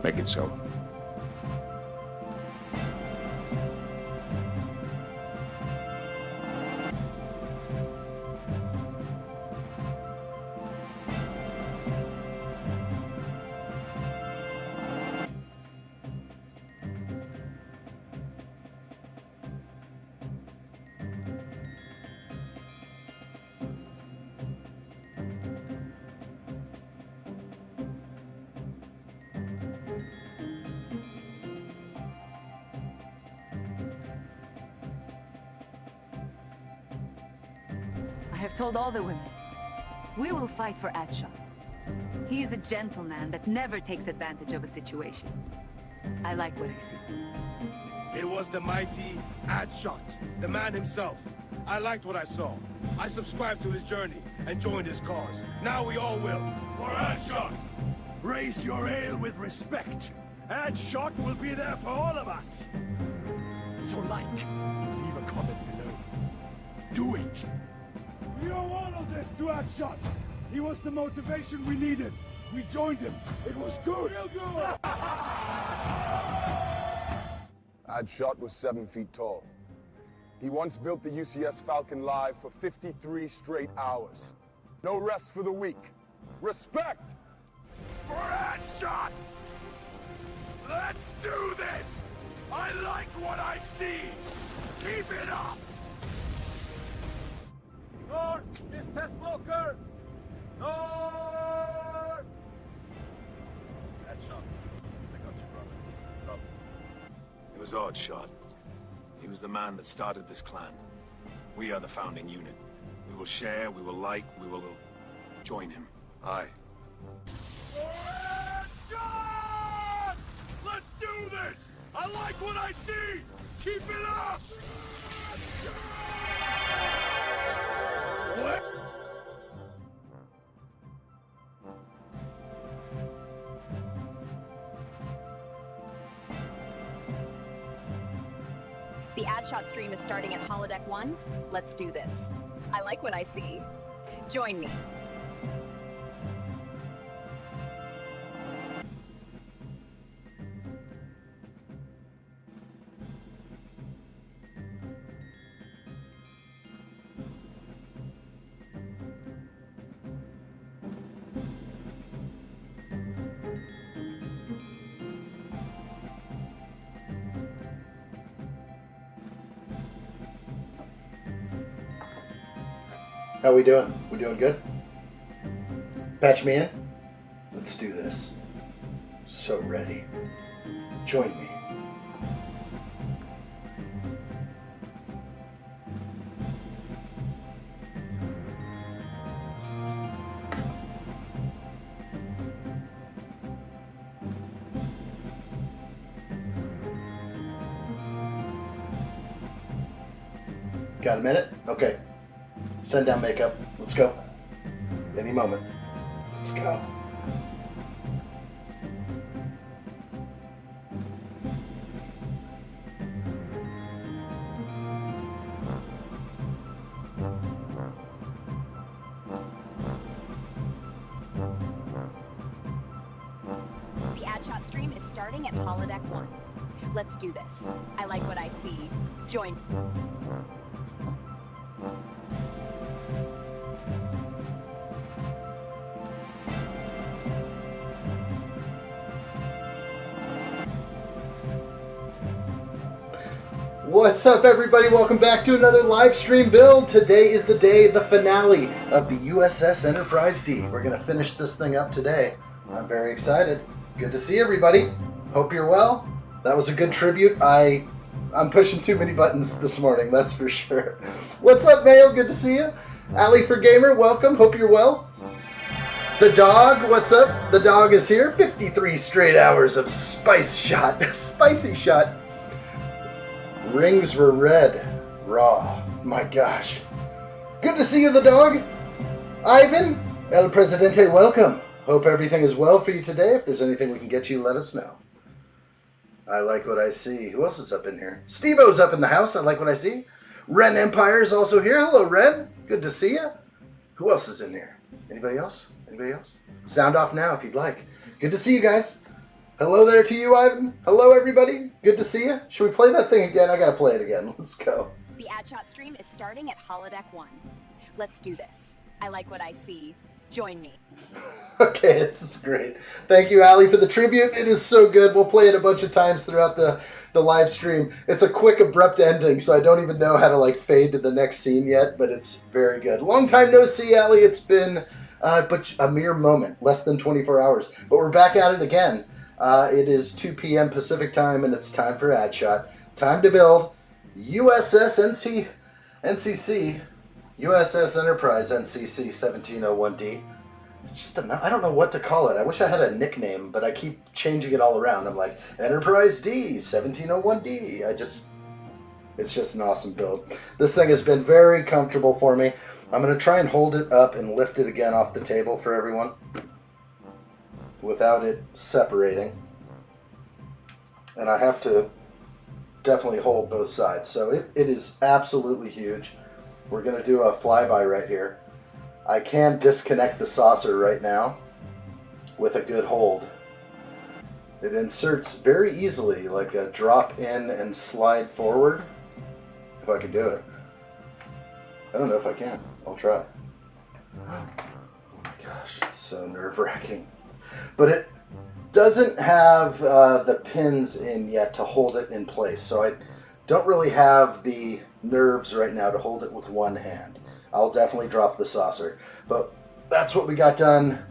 Make it so. I have told all the women. We will fight for addshot. He is a gentleman that never takes advantage of a situation. I like what I see. It was the mighty addshot, the man himself. I liked what I saw. I subscribed to his journey and joined his cause. Now we all will. For addshot! Raise your ale with respect. Addshot will be there for all of us. So leave a comment below. Do it! We owe all of this to addshot. He was the motivation we needed. We joined him. It was good. Real good. addshot was 7 feet tall. He once built the U.S.S Falcon Live for 53 straight hours. No rest for the weak. Respect! For addshot! Let's do this! I like what I see! Keep it up! North is test blocker. North! Addshot. I got you, brother. What's up? It was Addshot. He was the man that started this clan. We are the founding unit. We will share, we will like, we will join him. Aye. Addshot! Let's do this! I like what I see! Keep it up! The addshot stream is starting at holodeck 1. Let's do this. I like what I see. Join me. How we doing? We doing good? Patch me in? Let's do this. So ready. Join me. Got a minute? Okay. Send down makeup. Let's go. Any moment. Let's go. The addshot stream is starting at holodeck 1. Let's do this. I like what I see. Join. What's up, everybody? Welcome back to another live stream build. Today is the day, the finale of the U.S.S. Enterprise D. We're going to finish this thing up today. I'm very excited. Good to see everybody. Hope you're well. That was a good tribute. I'm pushing too many buttons this morning, that's for sure. What's up, Mayo? Good to see you. Ali for Gamer, welcome. Hope you're well. The dog, what's up? The dog is here. 53 straight hours of spicy shot. Rings were red. Raw. My gosh. Good to see you, the dog. Ivan, El Presidente, welcome. Hope everything is well for you today. If there's anything we can get you, let us know. I like what I see. Who else is up in here? Steve-O's up in the house. I like what I see. Ren Empire is also here. Hello, Ren. Good to see you. Who else is in here? Anybody else? Anybody else? Sound off now if you'd like. Good to see you guys. Hello there to you, Ivan. Hello, everybody. Good to see you. Should we play that thing again? I gotta play it again. Let's go. The addshot stream is starting at holodeck 1. Let's do this. I like what I see. Join me. Okay, this is great. Thank you, Allie, for the tribute. It is so good. We'll play it a bunch of times throughout the live stream. It's a quick, abrupt ending, so I don't even know how to like fade to the next scene yet, but it's very good. Long time no see, Allie. It's been but a mere moment, less than 24 hours. But we're back at it again. It is 2 p.m. Pacific time, and it's time for addshot. Time to build U.S.S. NCC, U.S.S. Enterprise NCC-1701-D. It's just I don't know what to call it. I wish I had a nickname, but I keep changing it all around. I'm like, Enterprise D, 1701-D. It's just an awesome build. This thing has been very comfortable for me. I'm going to try and hold it up and lift it again off the table for everyone without it separating. And I have to definitely hold both sides. So it is absolutely huge. We're going to do a flyby right here. I can disconnect the saucer right now with a good hold. It inserts very easily, like a drop in and slide forward, if I can do it. I don't know if I can. I'll try. Oh my gosh, it's so nerve-wracking. But it doesn't have the pins in yet to hold it in place, so I don't really have the nerves right now to hold it with one hand. I'll definitely drop the saucer. But that's what we got done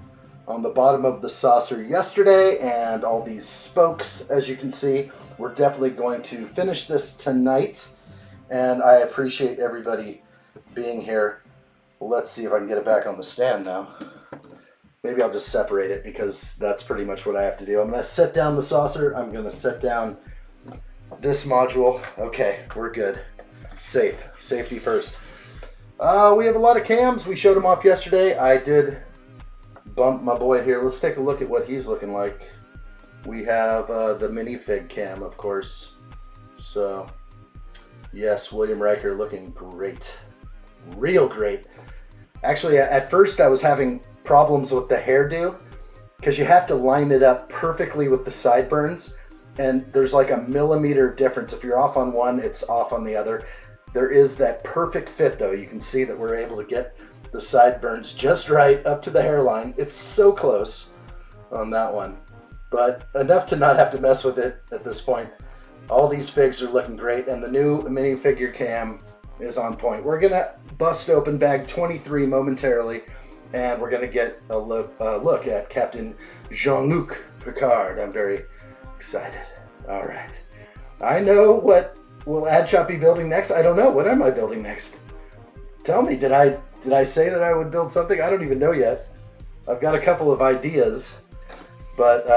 on the bottom of the saucer yesterday, and all these spokes, as you can see. We're definitely going to finish this tonight, and I appreciate everybody being here. Let's see if I can get it back on the stand now. Maybe I'll just separate it, because that's pretty much what I have to do. I'm going to set down the saucer. I'm going to set down this module. Okay, we're good. Safe. Safety first. We have a lot of cams. We showed them off yesterday. I did bump my boy here. Let's take a look at what he's looking like. We have the minifig cam, of course. So, yes, William Riker looking great. Real great. Actually, at first I was having problems with the hairdo, because you have to line it up perfectly with the sideburns, and there's like a millimeter difference. If you're off on one, it's off on the other. There is that perfect fit, though. You can see that we're able to get the sideburns just right up to the hairline. It's so close on that one, but enough to not have to mess with it at this point. All these figs are looking great, and the new minifigure cam is on point. We're gonna bust open bag 23 momentarily, and we're gonna get a look at Captain Jean-Luc Picard. I'm very excited. All right, I know what will addshot be building next. I don't know. What am I building next? Tell me. Did I say that I would build something? I don't even know yet. I've got a couple of ideas, but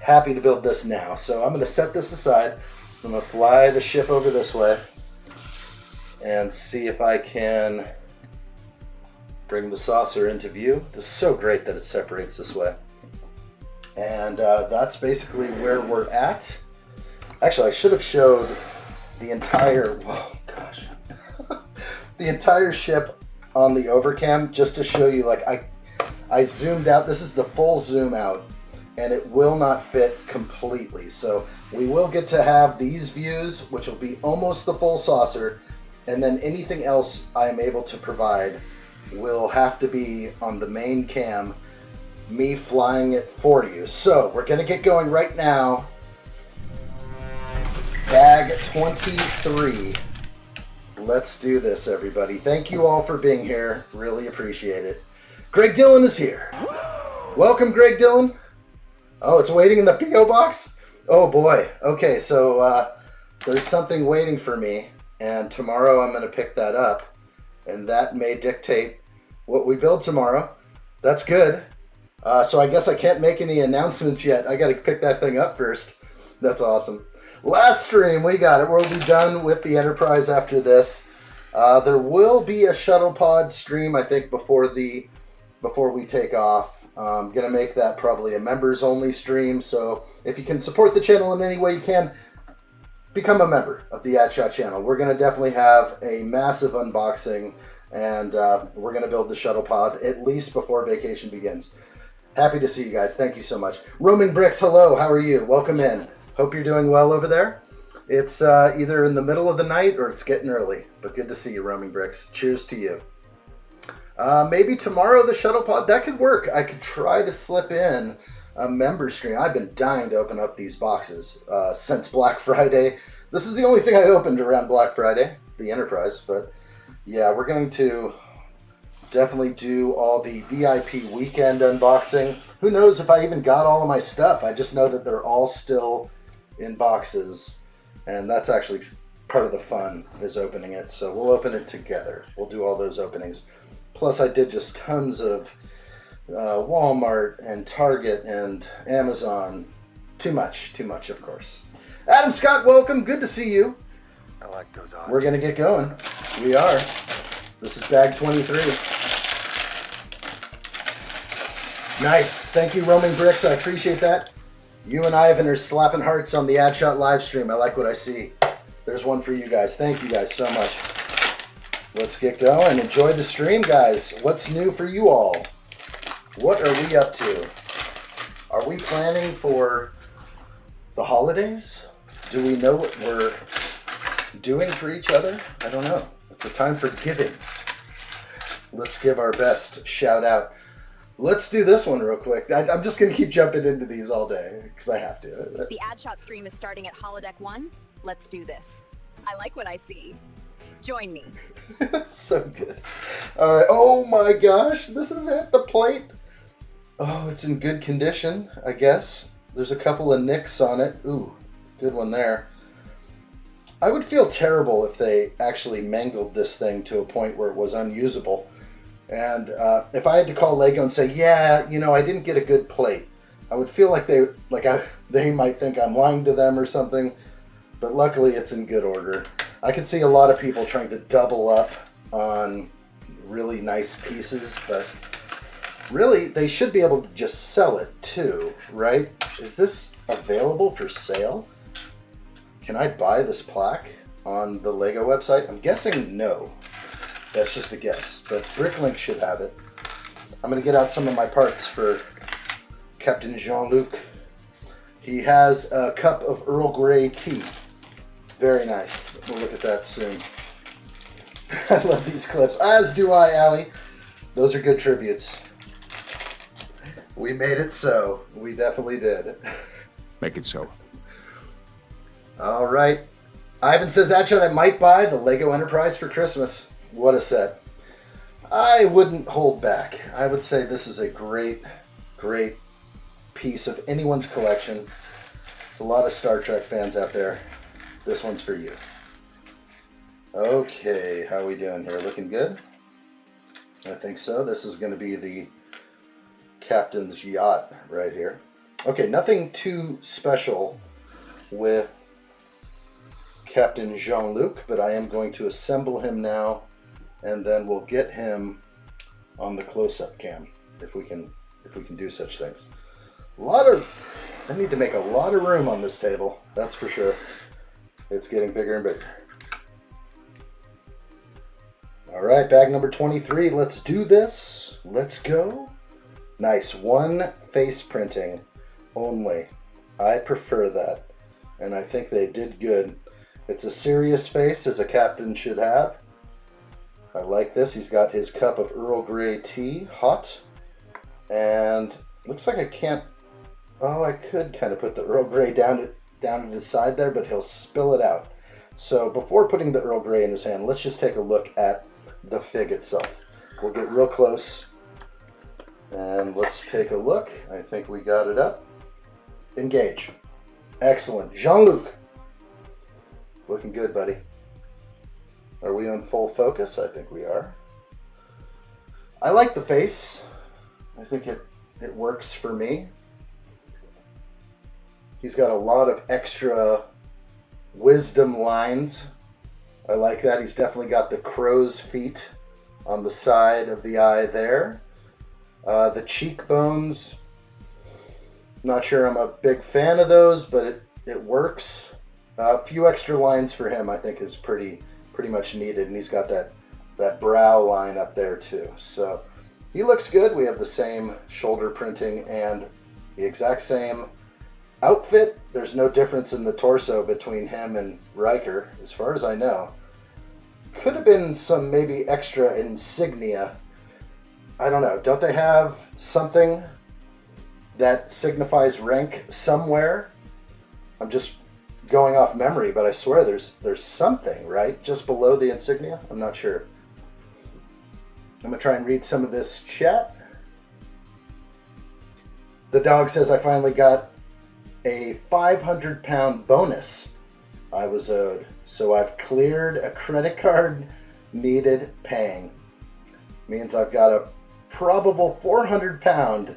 happy to build this now. So I'm going to set this aside. I'm going to fly the ship over this way and see if I can bring the saucer into view. This is so great that it separates this way. And that's basically where we're at. Actually, I should have showed the entire, whoa, gosh, the entire ship on the overcam, just to show you, like, I zoomed out. This is the full zoom out, and it will not fit completely. So we will get to have these views, which will be almost the full saucer, and then anything else I'm able to provide will have to be on the main cam, me flying it for you. So we're gonna get going right now. Bag 23. Let's do this, everybody. Thank you all for being here. Really appreciate it. Greg Dillon is here. Welcome, Greg Dillon. Oh, it's waiting in the P.O. box? Oh, boy. Okay, so there's something waiting for me, and tomorrow I'm going to pick that up, and that may dictate what we build tomorrow. That's good. So I guess I can't make any announcements yet. I got to pick that thing up first. That's awesome. Last stream, we got it. We'll be done with the Enterprise after this. There will be a shuttle pod stream, I think, before we take off. I'm gonna make that probably a members only stream. So if you can support the channel in any way you can, become a member of the addshot channel. We're gonna definitely have a massive unboxing, and we're gonna build the shuttle pod at least before vacation begins. Happy to see you guys. Thank you so much. Roaming Bricks, hello. How are you? Welcome in. Hope you're doing well over there. It's either in the middle of the night or it's getting early, but good to see you, Roaming Bricks. Cheers to you. Maybe tomorrow the shuttle pod, that could work. I could try to slip in a member stream. I've been dying to open up these boxes since Black Friday. This is the only thing I opened around Black Friday, the Enterprise, but yeah, we're going to definitely do all the VIP weekend unboxing. Who knows if I even got all of my stuff. I just know that they're all still in boxes, and that's actually part of the fun is opening it. So we'll open it together. We'll do all those openings. Plus I did just tons of Walmart and Target and Amazon. Too much, of course. Adam Scott, welcome. Good to see you. I like those odds. We're going to get going. We are. This is bag 23. Nice. Thank you, Roaming Bricks. I appreciate that. You and Ivan are slapping hearts on the addshot live stream. I like what I see. There's one for you guys. Thank you guys so much. Let's get going. Enjoy the stream, guys. What's new for you all? What are we up to? Are we planning for the holidays? Do we know what we're doing for each other? I don't know. It's a time for giving. Let's give our best shout out. Let's do this one real quick. I'm just going to keep jumping into these all day because I have to. The addshot stream is starting at holodeck 1. Let's do this. I like what I see. Join me. So good. All right. Oh my gosh. This is it. The plate. Oh, it's in good condition, I guess. There's a couple of nicks on it. Ooh, good one there. I would feel terrible if they actually mangled this thing to a point where it was unusable. And if I had to call Lego and say, yeah, you know, I didn't get a good plate, I would feel like they might think I'm lying to them or something. But luckily, it's in good order. I could see a lot of people trying to double up on really nice pieces, but really, they should be able to just sell it too, right? Is this available for sale? Can I buy this plaque on the Lego website? I'm guessing no. That's just a guess, but Bricklink should have it. I'm going to get out some of my parts for Captain Jean-Luc. He has a cup of Earl Grey tea. Very nice. We'll look at that soon. I love these clips, as do I, Allie. Those are good tributes. We made it so. We definitely did. Make it so. All right. Ivan says, addshot, I might buy the Lego Enterprise for Christmas. What a set. I wouldn't hold back. I would say this is a great, great piece of anyone's collection. There's a lot of Star Trek fans out there. This one's for you. Okay, how are we doing here? Looking good? I think so. This is going to be the captain's yacht right here. Okay, nothing too special with Captain Jean-Luc, but I am going to assemble him now, and then we'll get him on the close-up cam if we can do such things. I need to make a lot of room on this table, that's for sure. It's getting bigger and bigger. All right, bag number 23. Let's do this. Let's go. Nice. One face printing only. I prefer that, and I think they did good. It's a serious face, as a captain should have. I like this. He's got his cup of Earl Grey tea, hot. And looks like I can't... Oh, I could kind of put the Earl Grey down at his side there, but he'll spill it out. So before putting the Earl Grey in his hand, let's just take a look at the fig itself. We'll get real close. And let's take a look. I think we got it up. Engage. Excellent. Jean-Luc. Looking good, buddy. Are we on full focus? I think we are. I like the face. I think it works for me. He's got a lot of extra wisdom lines. I like that. He's definitely got the crow's feet on the side of the eye there. The cheekbones, not sure I'm a big fan of those, but it works. A few extra lines for him I think is pretty much needed, and he's got that brow line up there too. So He looks good. We have the same shoulder printing and the exact same outfit. There's no difference in the torso between him and Riker, as far as I know. Could have been some maybe extra insignia. I don't know. Don't they have something that signifies rank somewhere? I'm just going off memory, but I swear there's something, right? Just below the insignia? I'm not sure. I'm going to try and read some of this chat. The dog says, I finally got a 500-pound bonus I was owed. So I've cleared a credit card needed paying. Means I've got a probable 400-pound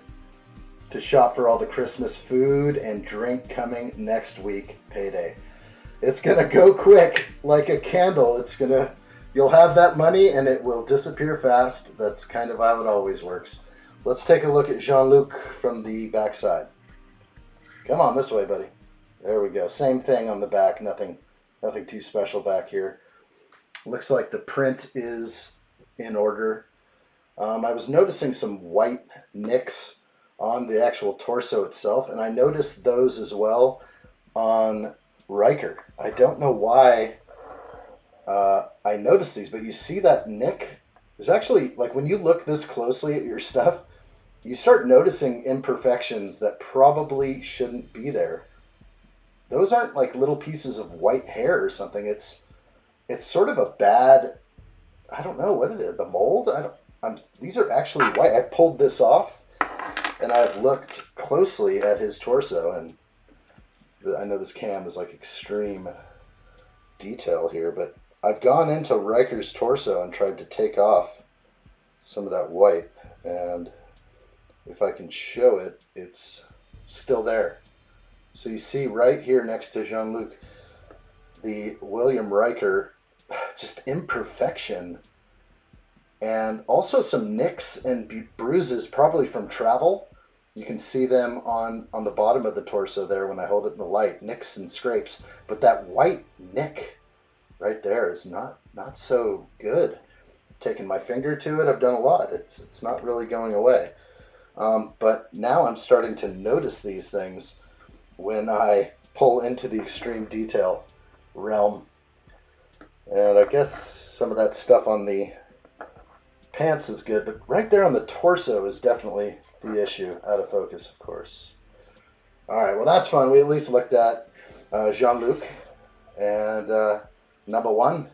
to shop for all the Christmas food and drink coming next week, payday. It's going to go quick like a candle. You'll have that money and it will disappear fast. That's kind of how it always works. Let's take a look at Jean-Luc from the backside. Come on this way, buddy. There we go. Same thing on the back. Nothing too special back here. Looks like the print is in order. I was noticing some white nicks on the actual torso itself, and I noticed those as well on Riker. I don't know why I noticed these, but you see that nick? There's actually, like, when you look this closely at your stuff, you start noticing imperfections that probably shouldn't be there. Those aren't like little pieces of white hair or something. It's sort of a bad, I don't know what it is. The mold? These are actually white. I pulled this off and I've looked closely at his torso, and I know this cam is like extreme detail here, but I've gone into Riker's torso and tried to take off some of that white, and if I can show it, it's still there. So you see right here next to Jean-Luc, the William Riker, just imperfection, and also some nicks and bruises, probably from travel. You can see them on the bottom of the torso there when I hold it in the light, nicks and scrapes. But that white nick right there is not so good. Taking my finger to it, I've done a lot. It's not really going away. But now I'm starting to notice these things when I pull into the extreme detail realm. And I guess some of that stuff on the pants is good, but right there on the torso is definitely the issue. Out of focus, of course. Alright, well that's fun. We at least looked at Jean-Luc and number one.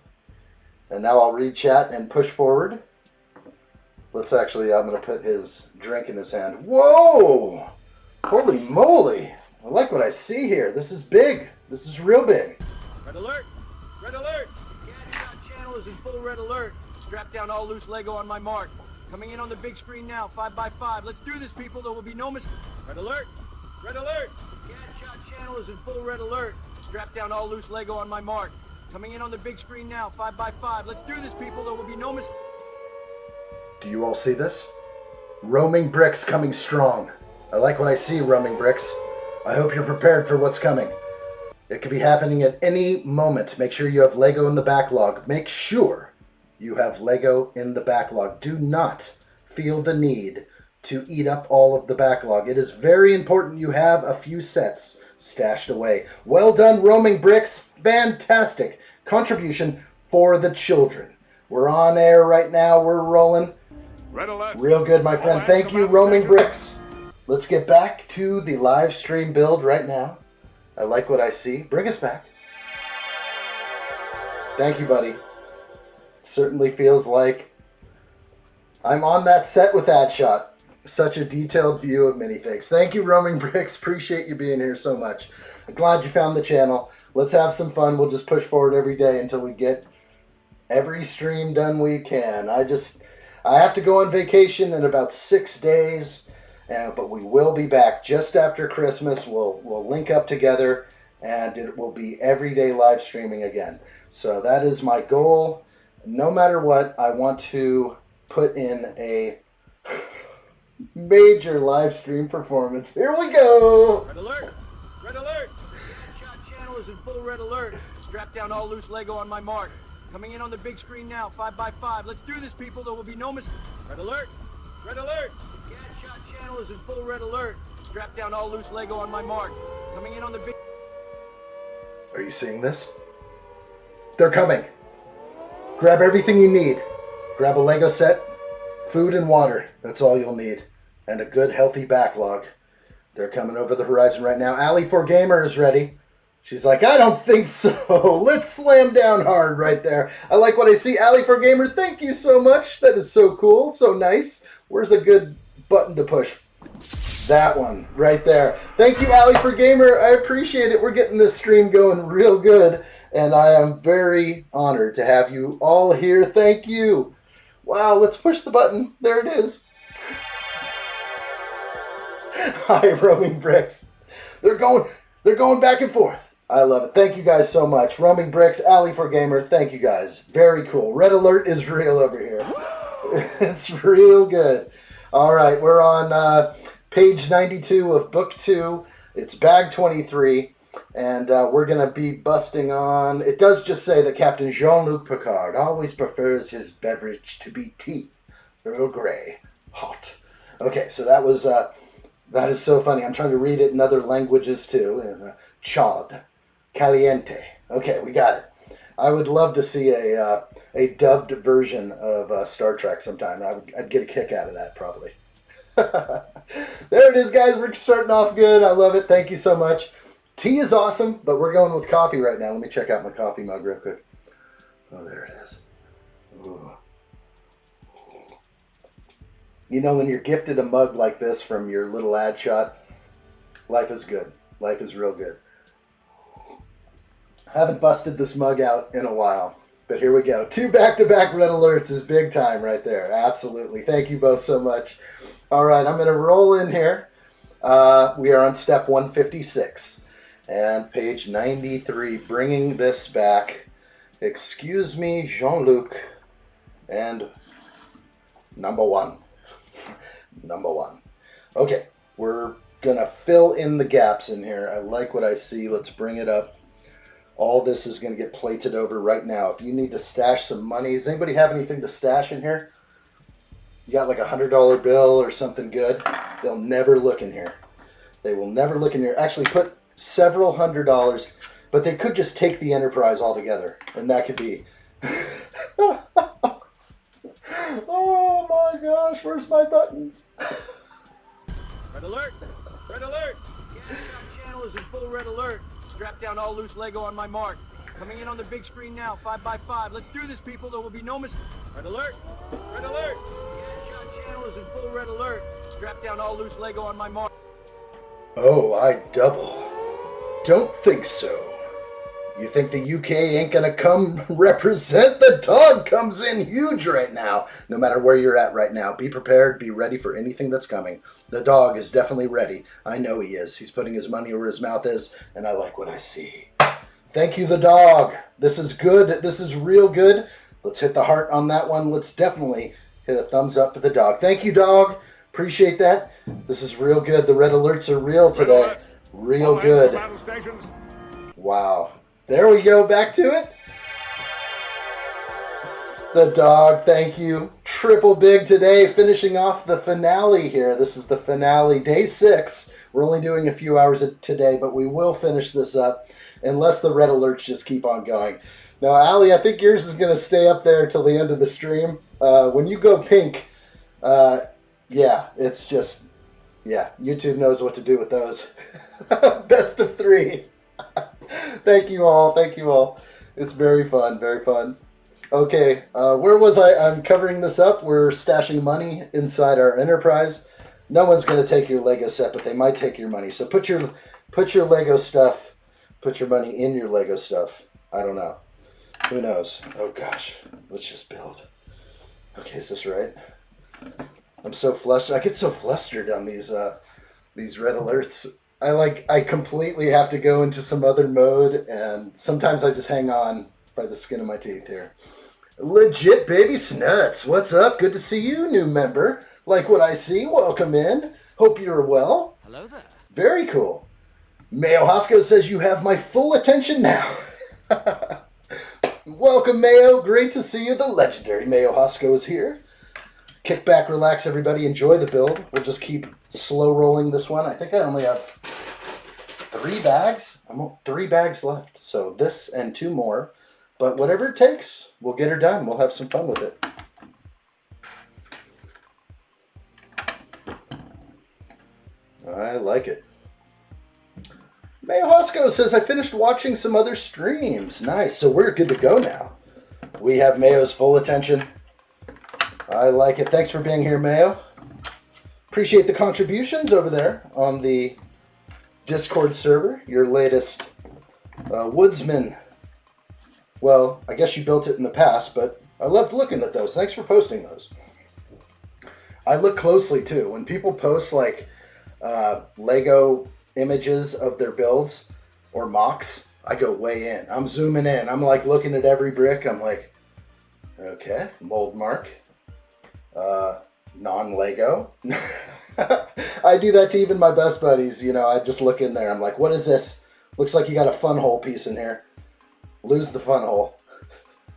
And now I'll read chat and push forward. I'm going to put his drink in his hand. Whoa! Holy moly! I like what I see here. This is big. This is real big. Red alert! Red alert! The addshot channel is in full red alert. Strap down all loose Lego on my mark. Coming in on the big screen now, 5x5. Let's do this, people. There will be no mistake. Red alert! Red alert! The addshot channel is in full red alert. Strap down all loose Lego on my mark. Coming in on the big screen now, 5x5. Let's do this, people. There will be no mistake. Do you all see this? Roaming bricks coming strong. I like what I see, roaming bricks. I hope you're prepared for what's coming. It could be happening at any moment. Make sure you have Lego in the backlog. Make sure you have Lego in the backlog. Do not feel the need to eat up all of the backlog. It is very important you have a few sets stashed away. Well done, roaming bricks. Fantastic contribution for the children. We're on air right now. We're rolling. Red alert. Real good, my friend. Thank you, roaming bricks. Let's get back to the live stream build right now. I like what I see. Bring us back. Thank you, buddy. It certainly feels like I'm on that set with addshot. Such a detailed view of minifigs. Thank you, roaming bricks. Appreciate you being here so much. I'm glad you found the channel. Let's have some fun. We'll just push forward every day until we get every stream done we can. I have to go on vacation in about 6 days. But we will be back just after Christmas. We'll link up together, and it will be everyday live streaming again. So that is my goal. No matter what, I want to put in a major live stream performance. Here we go! Red alert! Red alert! The addshot channel is in full red alert. Strap down all loose Lego on my mark. Coming in on the big screen now, 5x5. Let's do this, people. There will be no mistake. Red alert! Red alert! The addshot channel is in full red alert. Strap down all loose Lego on my mark. Coming in on the big... Are you seeing this? They're coming. Grab everything you need. Grab a Lego set, food and water. That's all you'll need. And a good, healthy backlog. They're coming over the horizon right now. Ali4Gamer is ready. She's like, I don't think so. Let's slam down hard right there. I like what I see. Ali4Gamer, thank you so much. That is so cool, so nice. Where's a good button to push? That one right there. Thank you, Ali4Gamer. I appreciate it. We're getting this stream going real good, and I am very honored to have you all here. Thank you. Wow, let's push the button. There it is. Hi, Roaming Bricks. They're going back and forth. I love it. Thank you guys so much. Roaming Bricks, Ali4Gamer, thank you guys. Very cool. Red alert is real over here. It's real good. All right, we're on page 92 of book 2. It's bag 23, and we're going to be busting on... It does just say that Captain Jean-Luc Picard always prefers his beverage to be tea. Earl Grey. Hot. Okay, so that was... that is so funny. I'm trying to read it in other languages, too. Chod. Caliente. Okay, we got it. I would love to see a dubbed version of Star Trek sometime. I'd get a kick out of that, probably. There it is, guys. We're starting off good. I love it. Thank you so much. Tea is awesome, but we're going with coffee right now. Let me check out my coffee mug real quick. Oh, there it is. Ooh. You know, when you're gifted a mug like this from your little ad shot, life is good. Life is real good. Haven't busted this mug out in a while, but here we go. 2 back-to-back red alerts is big time right there. Absolutely. Thank you both so much. All right, I'm going to roll in here. We are on step 156 and page 93, bringing this back. Excuse me, Jean-Luc, and number 1. Number 1. Okay, we're going to fill in the gaps in here. I like what I see. Let's bring it up. All this is going to get plated over right now. If you need to stash some money, does anybody have anything to stash in here? You got like a $100 bill or something good? They'll never look in here. They will never look in here. Actually, put several $100s, but they could just take the Enterprise altogether, and that could be... Oh my gosh, where's my buttons? Red alert! Red alert! The addshot channel is in full red alert. Strap down all loose Lego on my mark. Coming in on the big screen now, 5x5. Let's do this, people. There will be no mistake. Red alert! Red alert! The addshot channel is in full red alert. Strap down all loose Lego on my mark. Oh, I double. Don't think so. You think the UK ain't gonna come represent? The dog comes in huge right now. No matter where you're at right now, be prepared, be ready for anything that's coming. The dog is definitely ready. I know he is. He's putting his money where his mouth is, and I like what I see. Thank you, the dog. This is good. This is real good. Let's hit the heart on that one. Let's definitely hit a thumbs up for the dog. Thank you, dog. Appreciate that. This is real good. The red alerts are real today. Real good. Wow. There we go, back to it. The dog, thank you. Triple big today, finishing off the finale here. This is the finale, day 6. We're only doing a few hours today, but we will finish this up unless the red alerts just keep on going. Now, Ali, I think yours is going to stay up there till the end of the stream. When you go pink, yeah, it's just, yeah, YouTube knows what to do with those. Best of 3. Thank you all. Thank you all. It's very fun. Very fun. Okay, where was I? I'm covering this up. We're stashing money inside our Enterprise. No one's going to take your Lego set, but they might take your money. So put your Lego stuff, put your money in your Lego stuff. I don't know. Who knows? Oh gosh. Let's just build. Okay, is this right? I'm so flustered. I get so flustered on these red alerts. I completely have to go into some other mode, and sometimes I just hang on by the skin of my teeth here. Legit Baby Snuts, what's up? Good to see you, new member. Like what I see, welcome in. Hope you're well. Hello there. Very cool. Mayo Hosco says you have my full attention now. Welcome, Mayo. Great to see you. The legendary Mayo Hosco is here. Kick back, relax, everybody. Enjoy the build. We'll just keep slow rolling this one. I think I only have 3 bags. 3 bags left. So this and 2 more. But whatever it takes, we'll get her done. We'll have some fun with it. I like it. Mayo Hosco says, I finished watching some other streams. Nice. So we're good to go now. We have Mayo's full attention. I like it. Thanks for being here, Mayo. Appreciate the contributions over there on the Discord server. Your latest woodsman. Well, I guess you built it in the past, but I loved looking at those. Thanks for posting those. I look closely, too. When people post, like, Lego images of their builds or mocks, I go way in. I'm zooming in. I'm, like, looking at every brick. I'm like, okay, mold mark. Non-Lego. I do that to even my best buddies. You know, I just look in there. I'm like, what is this? Looks like you got a fun hole piece in here. Lose the fun hole.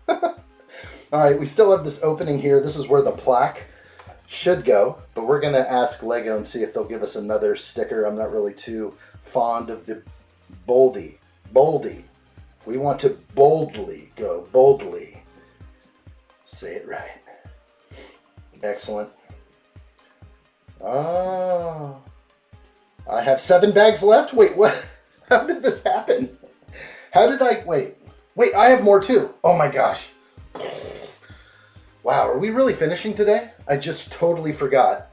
All right, we still have this opening here. This is where the plaque should go, but we're going to ask Lego and see if they'll give us another sticker. I'm not really too fond of the boldy. Boldy. We want to boldly go. Boldly. Say it right. Excellent. Oh. I have 7 bags left? Wait, what? How did this happen? How did I... Wait, I have more too. Oh my gosh. Wow, are we really finishing today? I just totally forgot.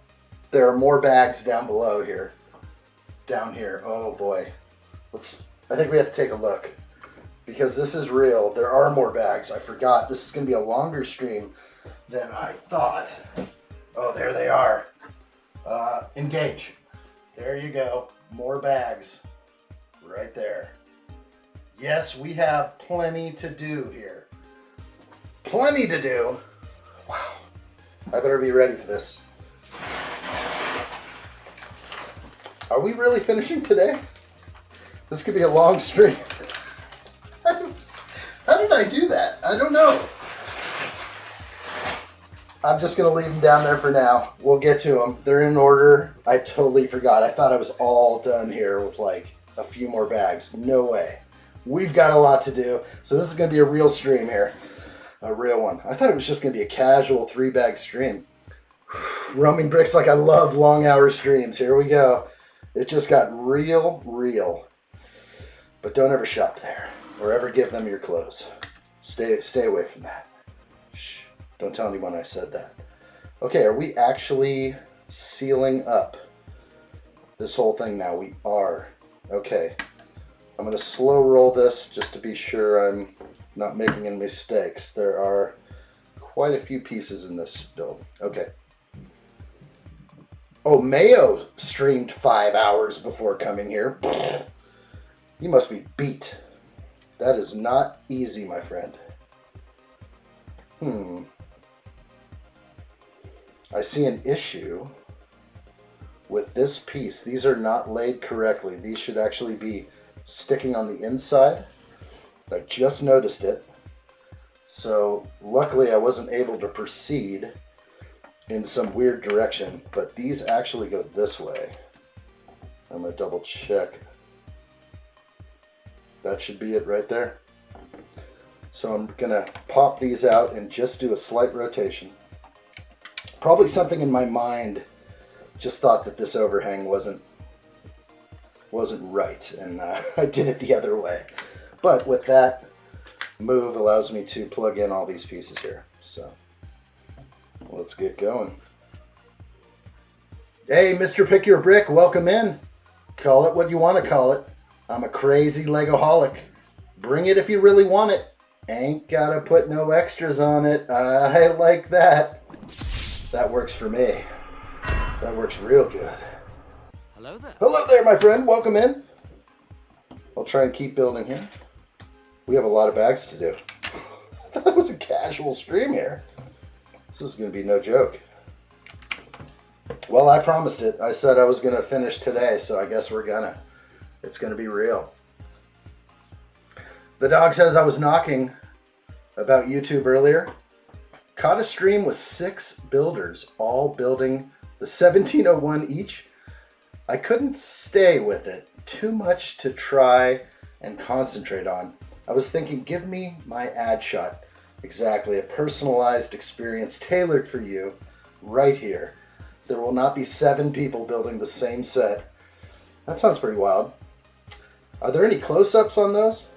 There are more bags down below here. Down here. Oh boy. I think we have to take a look. Because this is real. There are more bags. I forgot. This is going to be a longer stream than I thought. Oh, there they are. Engage. There you go. More bags. Right there. Yes, we have plenty to do here. Plenty to do. Wow. I better be ready for this. Are we really finishing today? This could be a long stream. How did I do that? I don't know. I'm just going to leave them down there for now. We'll get to them. They're in order. I totally forgot. I thought I was all done here with like a few more bags. No way. We've got a lot to do. So this is going to be a real stream here. A real one. I thought it was just going to be a casual 3-bag stream. Roaming bricks like I love long hour streams. Here we go. It just got real. But don't ever shop there. Or ever give them your clothes. Stay away from that. Shh. Don't tell anyone I said that. Okay, are we actually sealing up this whole thing now? We are. Okay. I'm going to slow roll this just to be sure I'm not making any mistakes. There are quite a few pieces in this build. Okay. Oh, Mayo streamed 5 hours before coming here. You must be beat. That is not easy, my friend. I see an issue with this piece. These are not laid correctly. These should actually be sticking on the inside. I just noticed it. So luckily I wasn't able to proceed in some weird direction, but these actually go this way. I'm going to double check. That should be it right there. So I'm going to pop these out and just do a slight rotation. Probably something in my mind just thought that this overhang wasn't right, and I did it the other way. But with that move allows me to plug in all these pieces here. So let's get going. Hey, Mr. Pick Your Brick, welcome in. Call it what you want to call it. I'm a crazy Legoholic. Bring it if you really want it. Ain't gotta put no extras on it. I like that. That works for me. That works real good. Hello there. Hello there, my friend. Welcome in. I'll try and keep building here. We have a lot of bags to do. I thought it was a casual stream here. This is going to be no joke. Well, I promised it. I said I was going to finish today, so I guess we're gonna. It's going to be real. The dog says I was knocking about YouTube earlier. caught a stream with 6 builders, all building the 1701 each. I couldn't stay with it. Too much to try and concentrate on. I was thinking, give me my addshot. Exactly, a personalized experience tailored for you right here. There will not be 7 people building the same set. That sounds pretty wild. Are there any close-ups on those?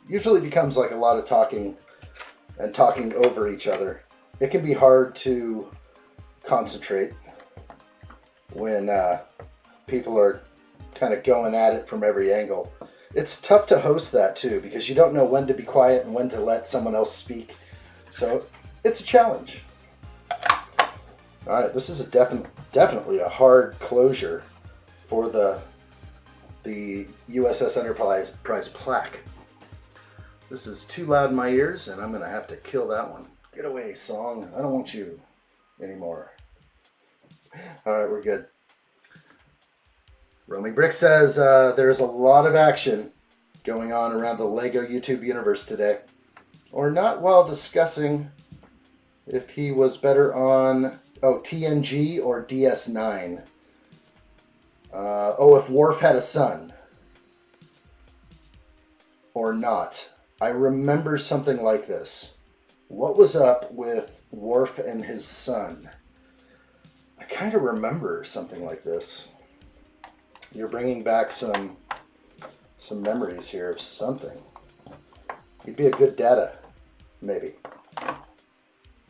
Usually becomes like a lot of talking and talking over each other. It can be hard to concentrate when people are kind of going at it from every angle. It's tough to host that too, because you don't know when to be quiet and when to let someone else speak. So it's a challenge. All right, this is a definitely a hard closure for the U.S.S. Enterprise plaque. This is too loud in my ears, and I'm gonna have to kill that one. Get away, song. I don't want you anymore. All right, we're good. Roaming Brick says there's a lot of action going on around the LEGO YouTube universe today. Or not while discussing if he was better on TNG or DS9. If Worf had a son. Or not. I remember something like this. What was up with Worf and his son? I kind of remember something like this. You're bringing back some memories here of something. He'd be a good data, maybe.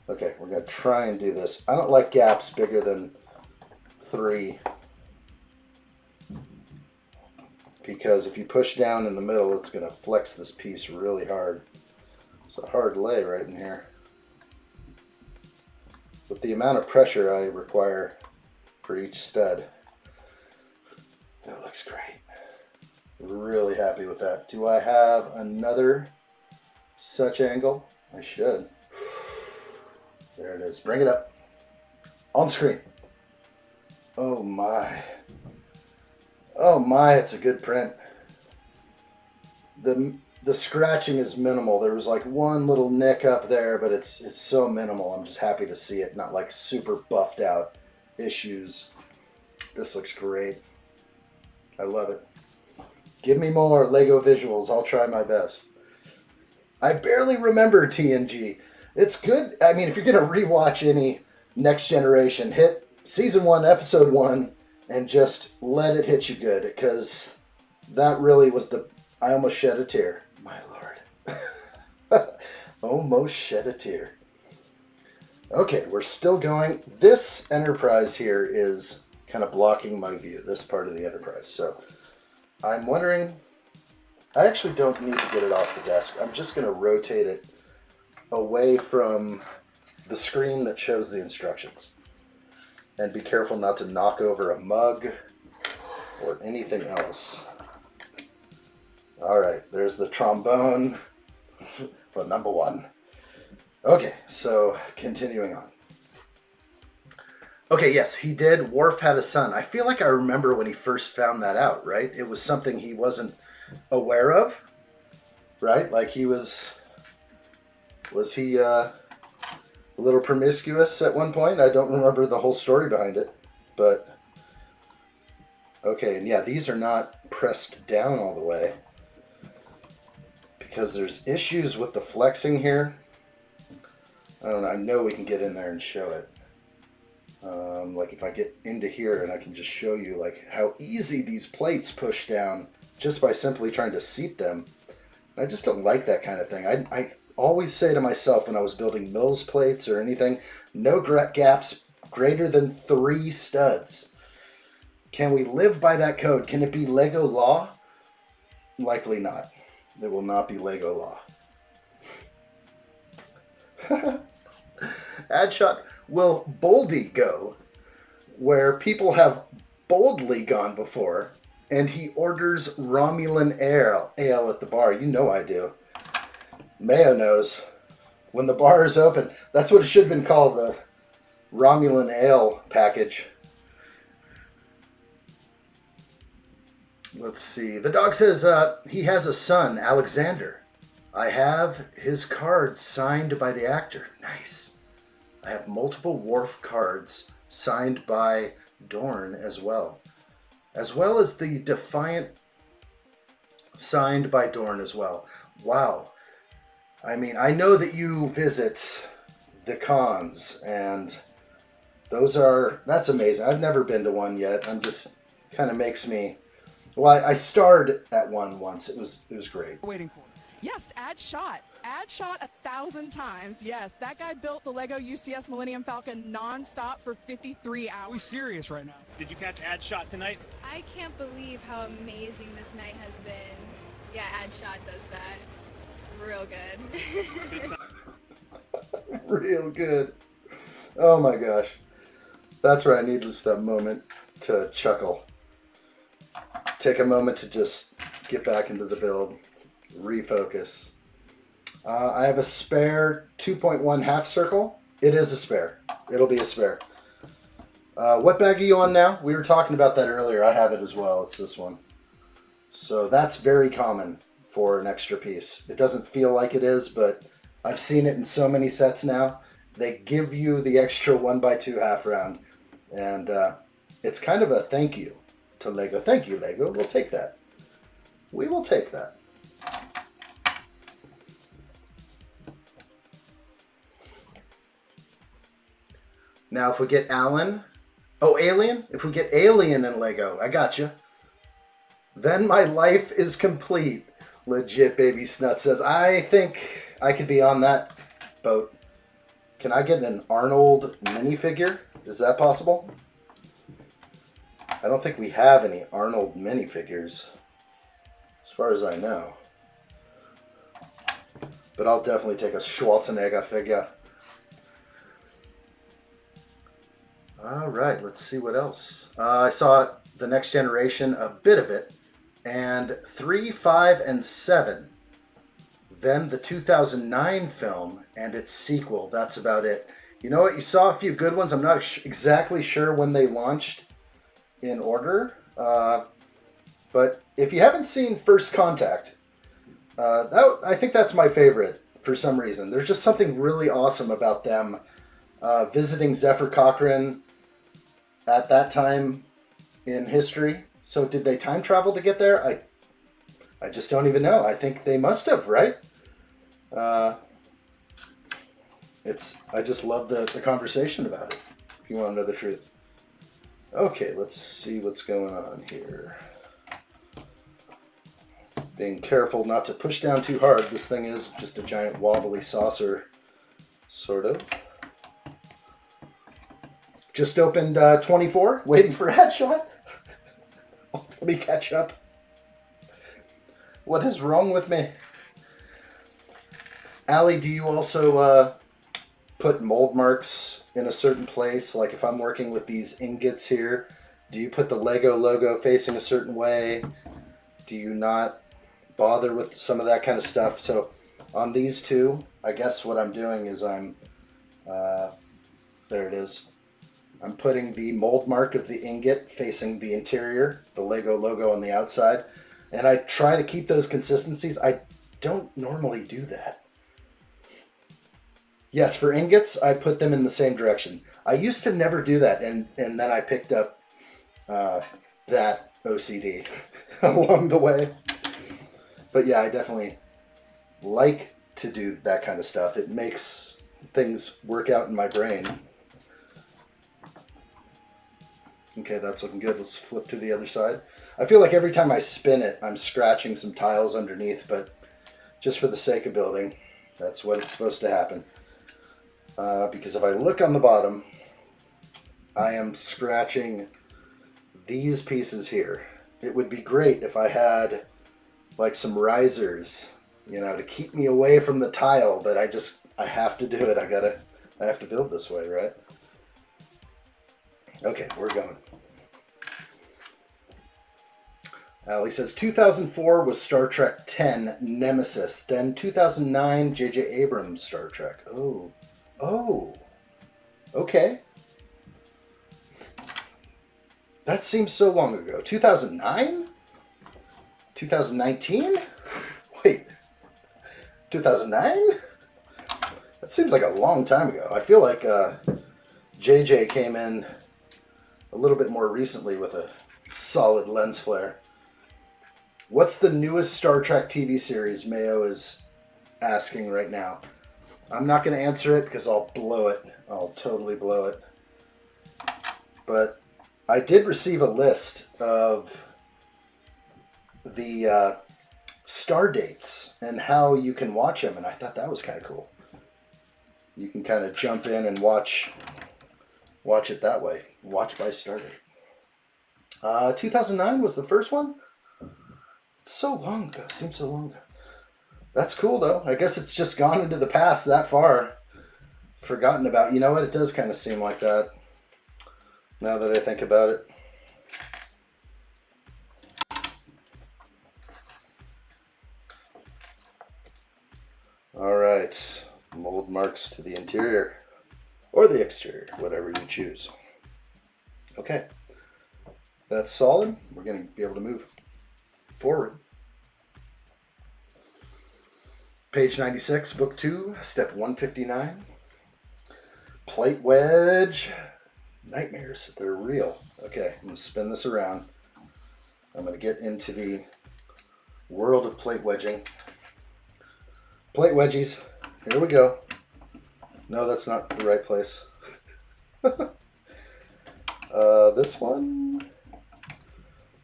Okay, we're going to try and do this. I don't like gaps bigger than 3. Because if you push down in the middle, it's going to flex this piece really hard. It's a hard lay right in here. With the amount of pressure I require for each stud. That looks great. Really happy with that. Do I have another such angle? I should. There it is. Bring it up. On screen. Oh my. Oh my, it's a good print. The scratching is minimal. There was like one little nick up there, but it's so minimal. I'm just happy to see it. Not like super buffed out issues. This looks great. I love it. Give me more LEGO visuals. I'll try my best. I barely remember TNG. It's good. I mean, if you're going to rewatch any Next Generation, hit Season 1, Episode 1, and just let it hit you good, because that really was I almost shed a tear. My Lord. Almost shed a tear. Okay, we're still going. This Enterprise here is kind of blocking my view, this part of the Enterprise. So I'm wondering, I actually don't need to get it off the desk. I'm just going to rotate it away from the screen that shows the instructions. And be careful not to knock over a mug or anything else. All right, there's the trombone for number 1. Okay, so continuing on. Okay, yes, he did. Worf had a son. I feel like I remember when he first found that out, right? It was something he wasn't aware of, right? Like he was he a little promiscuous at one point? I don't remember the whole story behind it, but okay, and yeah, these are not pressed down all the way because there's issues with the flexing here. I don't know, I know we can get in there and show it. Like if I get into here and I can just show you like how easy these plates push down just by simply trying to seat them. I just don't like that kind of thing. I always say to myself when I was building Mills plates or anything, no gaps greater than 3 studs. Can we live by that code? Can it be LEGO law? Likely not. It will not be LEGO law. Addshot, will Boldy go where people have boldly gone before and he orders Romulan ale at the bar? You know I do. Mayo knows. When the bar is open, that's what it should have been called, the Romulan ale package. Let's see. The dog says he has a son, Alexander. I have his card signed by the actor. Nice. I have multiple Worf cards signed by Dorn as well as the Defiant signed by Dorn as well. Wow. I mean, I know that you visit the cons, and that's amazing. I've never been to one yet. I'm just kind of makes me. Well, I starred at one once. It was great. Waiting for it. Yes, addshot. Addshot 1,000 times. Yes, that guy built the Lego UCS Millennium Falcon non-stop for 53 hours. Are we serious right now? Did you catch addshot tonight? I can't believe how amazing this night has been. Yeah, addshot does that. Real good. Real good. Oh my gosh. That's where I need just a moment to chuckle. Take a moment to just get back into the build. Refocus. I have a spare 2.1 half circle. It is a spare. It'll be a spare. What bag are you on now? We were talking about that earlier. I have it as well. It's this one. So that's very common for an extra piece. It doesn't feel like it is, but I've seen it in so many sets now. They give you the extra 1x2 half round, and it's kind of a thank you to Lego. Thank you, Lego. We'll take that. We will take that. Now, if we get Alien, if we get Alien in Lego, I got you. Then my life is complete. Legit Baby Snut says, I think I could be on that boat. Can I get an Arnold minifigure? Is that possible? I don't think we have any Arnold minifigures, as far as I know. But I'll definitely take a Schwarzenegger figure. All right, let's see what else. I saw The Next Generation, a bit of it, and 3, 5, and 7. Then the 2009 film and its sequel. That's about it. You know what? You saw a few good ones. I'm not exactly sure when they launched in order. But if you haven't seen First Contact, I think that's my favorite for some reason. There's just something really awesome about them visiting Zephyr Cochrane at that time in history. So did they time travel to get there? I just don't even know. I think they must have, right? I just love the conversation about it, if you want to know the truth. Okay, let's see what's going on here. Being careful not to push down too hard. This thing is just a giant wobbly saucer, sort of. Just opened 24, waiting for a headshot. Let me catch up. What is wrong with me? Allie, do you also put mold marks in a certain place? Like if I'm working with these ingots here, do you put the Lego logo facing a certain way? Do you not bother with some of that kind of stuff? So on these two, I guess what I'm doing is there it is. I'm putting the mold mark of the ingot facing the interior, the Lego logo on the outside. And I try to keep those consistencies. I don't normally do that. Yes, for ingots, I put them in the same direction. I used to never do that, and then I picked up that OCD along the way. But yeah, I definitely like to do that kind of stuff. It makes things work out in my brain. Okay, that's looking good. Let's flip to the other side. I feel like every time I spin it, I'm scratching some tiles underneath, but just for the sake of building, that's what it's supposed to happen. Because if I look on the bottom, I am scratching these pieces here. It would be great if I had like some risers, you know, to keep me away from the tile, but I have to do it. I have to build this way, right? Okay, we're going. Allie says 2004 was Star Trek 10 Nemesis, then 2009 J.J. Abrams Star Trek. Oh, okay. That seems so long ago. 2009? 2019? Wait, 2009? That seems like a long time ago. I feel like JJ came in a little bit more recently with a solid lens flare. What's the newest Star Trek TV series? Mayo is asking right now. I'm not going to answer it because I'll blow it. I'll totally blow it. But I did receive a list of the star dates and how you can watch them, and I thought that was kind of cool. You can kind of jump in and watch it that way. Watch by star date. 2009 was the first one. It's so long ago. Seems so long ago. That's cool though. I guess it's just gone into the past that far. Forgotten about. You know what? It does kind of seem like that. Now that I think about it. All right. Mold marks to the interior or the exterior, whatever you choose. Okay. That's solid. We're going to be able to move forward. Page 96, book 2, step 159. Plate wedge. Nightmares. They're real. Okay, I'm going to spin this around. I'm going to get into the world of plate wedging. Plate wedgies. Here we go. No, that's not the right place. This one.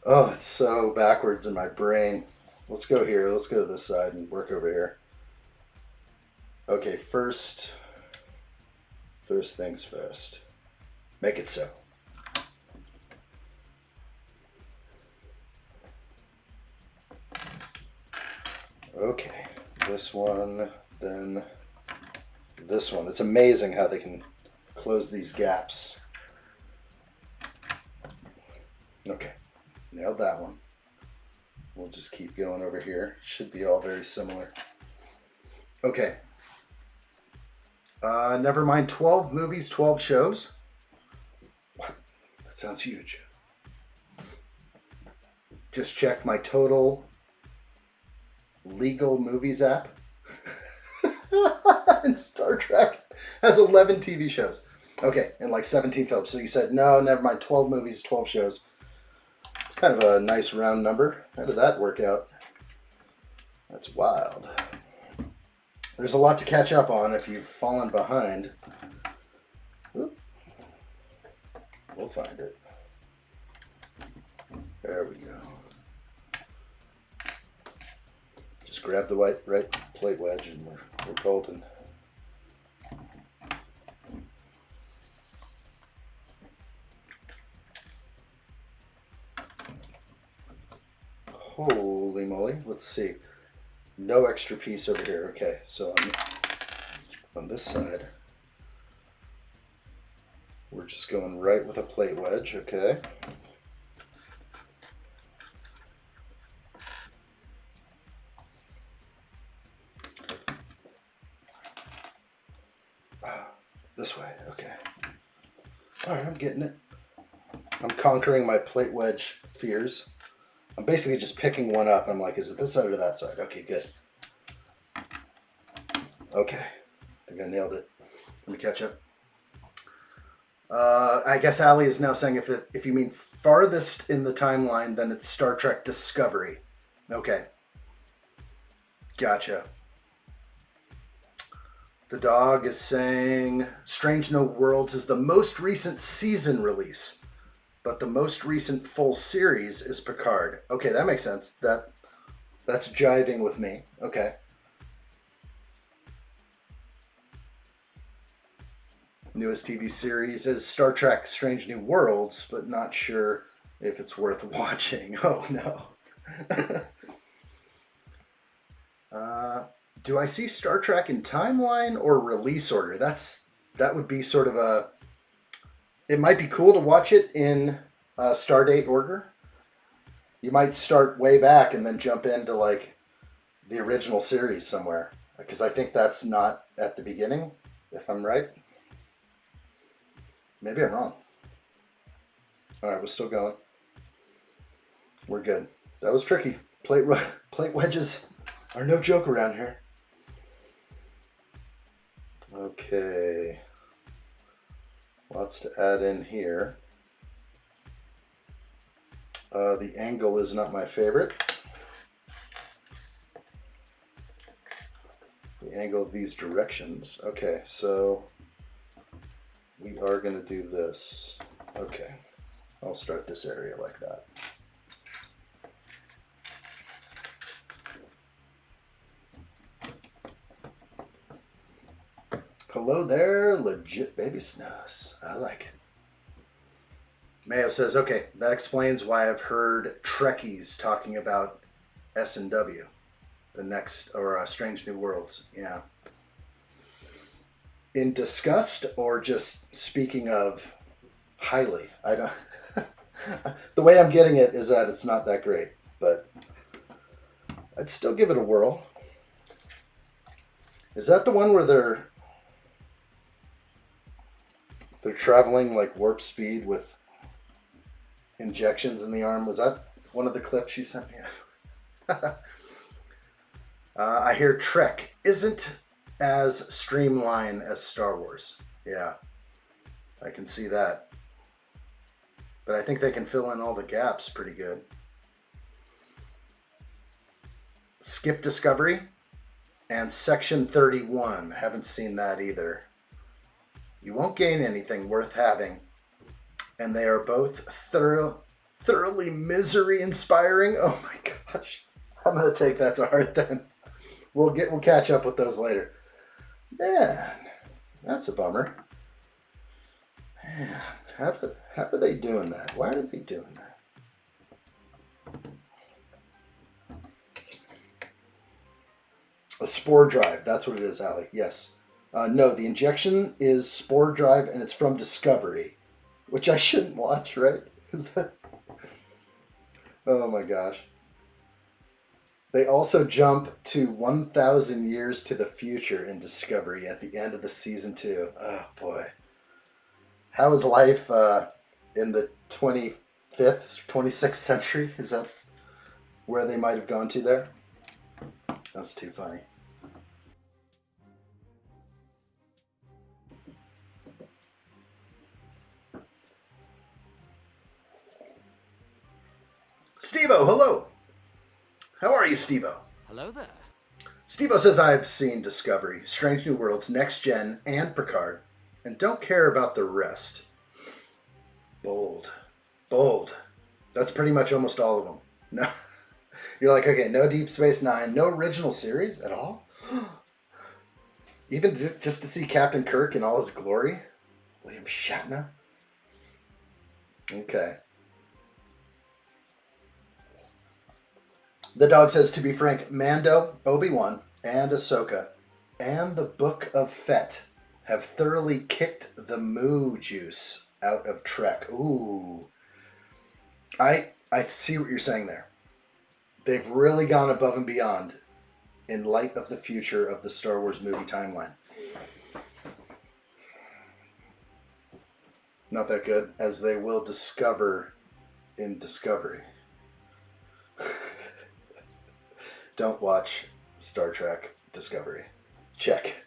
Oh, it's so backwards in my brain. Let's go here. Let's go to this side and work over here. Okay, first things first. Make it so. Okay, this one, then this one. It's amazing how they can close these gaps. Okay, nailed that one. We'll just keep going over here. Should be all very similar. Okay. Never mind, 12 movies, 12 shows. What? That sounds huge. Just checked my total legal movies app. And Star Trek has 11 TV shows. Okay, and like 17 films. So you said, no, never mind, 12 movies, 12 shows. It's kind of a nice round number. How did that work out? That's wild. There's a lot to catch up on if you've fallen behind. Oop. We'll find it. There we go. Just grab the right plate wedge and we're golden. Holy moly. Let's see. No extra piece over here. Okay, so on this side, we're just going right with a plate wedge. Okay. This way. Okay. All right, I'm getting it. I'm conquering my plate wedge fears. I'm basically just picking one up. I'm like, is it this side or that side? Okay, good. Okay. I think I nailed it. Let me catch up. I guess Allie is now saying if you mean farthest in the timeline, then it's Star Trek Discovery. Okay. Gotcha. The dog is saying Strange New Worlds is the most recent season release, but the most recent full series is Picard. Okay, that makes sense. That's jiving with me. Okay. Newest TV series is Star Trek Strange New Worlds, but not sure if it's worth watching. Oh no. Do I see Star Trek in timeline or release order? That would be sort of a... It might be cool to watch it in Stardate order. You might start way back and then jump into like the original series somewhere. Because I think that's not at the beginning, if I'm right. Maybe I'm wrong. Alright, we're still going. We're good. That was tricky. Plate wedges are no joke around here. Okay. Lots to add in here. The angle is not my favorite. The angle of these directions. Okay, so we are going to do this. Okay, I'll start this area like that. Hello there, legit baby snus. I like it. Mayo says, okay, that explains why I've heard Trekkies talking about S&W, the next, or Strange New Worlds. Yeah. In disgust or just speaking of highly? I don't. The way I'm getting it is that it's not that great, but I'd still give it a whirl. Is that the one where they're traveling like warp speed with injections in the arm? Was that one of the clips you sent me? I hear Trek isn't as streamlined as Star Wars. Yeah, I can see that. But I think they can fill in all the gaps pretty good. Skip Discovery and Section 31. Haven't seen that either. You won't gain anything worth having. And they are both thoroughly misery-inspiring. Oh my gosh. I'm going to take that to heart then. We'll catch up with those later. Man, that's a bummer. Man, how are they doing that? Why are they doing that? A spore drive. That's what it is, Allie. Yes. No, the injection is spore drive, and it's from Discovery, which I shouldn't watch, right? Is that? Oh my gosh. They also jump to 1,000 years to the future in Discovery at the end of the season 2. Oh boy. How is life in the 25th, 26th century? Is that where they might have gone to there? That's too funny. Steve-O, hello. How are you, Steve-O? Hello there. Steve-O says, I've seen Discovery, Strange New Worlds, Next Gen, and Picard, and don't care about the rest. Bold. Bold. That's pretty much almost all of them. No. You're like, okay, no Deep Space Nine, no original series at all? Even just to see Captain Kirk in all his glory? William Shatner? Okay. The dog says, to be frank, Mando, Obi-Wan, and Ahsoka, and the Book of Fett have thoroughly kicked the moo juice out of Trek. Ooh. I see what you're saying there. They've really gone above and beyond in light of the future of the Star Wars movie timeline. Not that good, as they will discover in Discovery. Don't watch Star Trek Discovery. Check.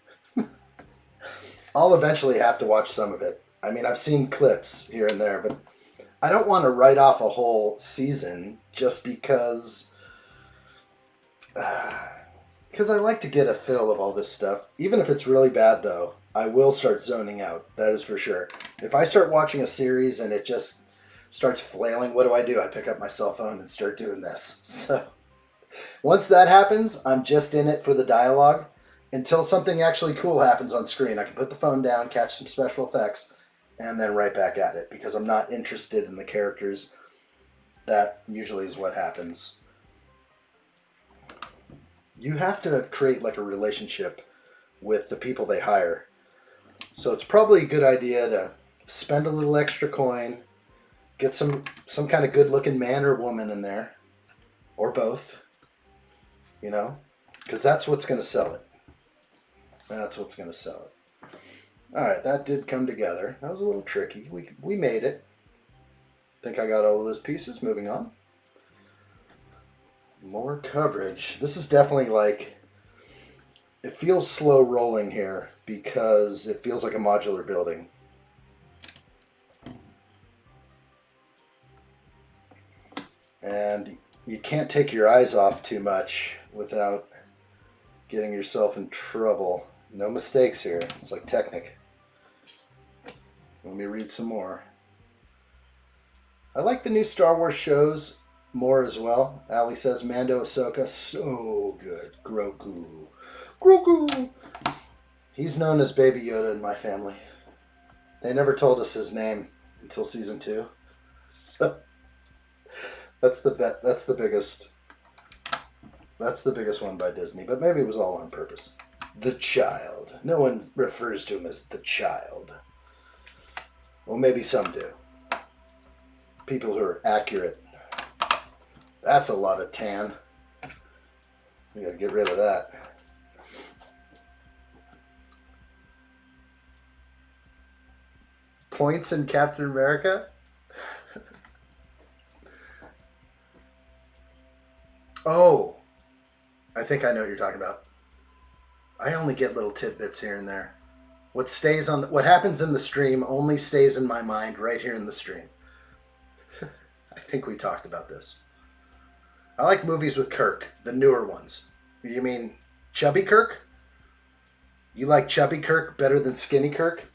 I'll eventually have to watch some of it. I mean, I've seen clips here and there, but I don't want to write off a whole season just because I like to get a feel of all this stuff. Even if it's really bad, though, I will start zoning out. That is for sure. If I start watching a series and it just starts flailing, what do? I pick up my cell phone and start doing this. So once that happens, I'm just in it for the dialogue until something actually cool happens on screen. I can put the phone down, catch some special effects, and then right back at it because I'm not interested in the characters. That usually is what happens. You have to create like a relationship with the people they hire. So it's probably a good idea to spend a little extra coin, get some kind of good-looking man or woman in there, or both. You know, because that's what's going to sell it. That's what's going to sell it. All right, that did come together. That was a little tricky. We made it. Think I got all of those pieces. Moving on. More coverage. This is definitely like, it feels slow rolling here because it feels like a modular building. And you can't take your eyes off too much without getting yourself in trouble. No mistakes here. It's like Technic. Let me read some more. I like the new Star Wars shows more as well. Ali says Mando, Ahsoka, so good. Grogu. Grogu! He's known as Baby Yoda in my family. They never told us his name until season 2. So that's the biggest one by Disney, but maybe it was all on purpose. The child. No one refers to him as the child. Well, maybe some do. People who are accurate. That's a lot of tan. We gotta get rid of that. Points in Captain America? Oh, I think I know what you're talking about. I only get little tidbits here and there. What happens in the stream only stays in my mind right here in the stream. I think we talked about this. I like movies with Kirk, the newer ones. You mean Chubby Kirk? You like Chubby Kirk better than Skinny Kirk?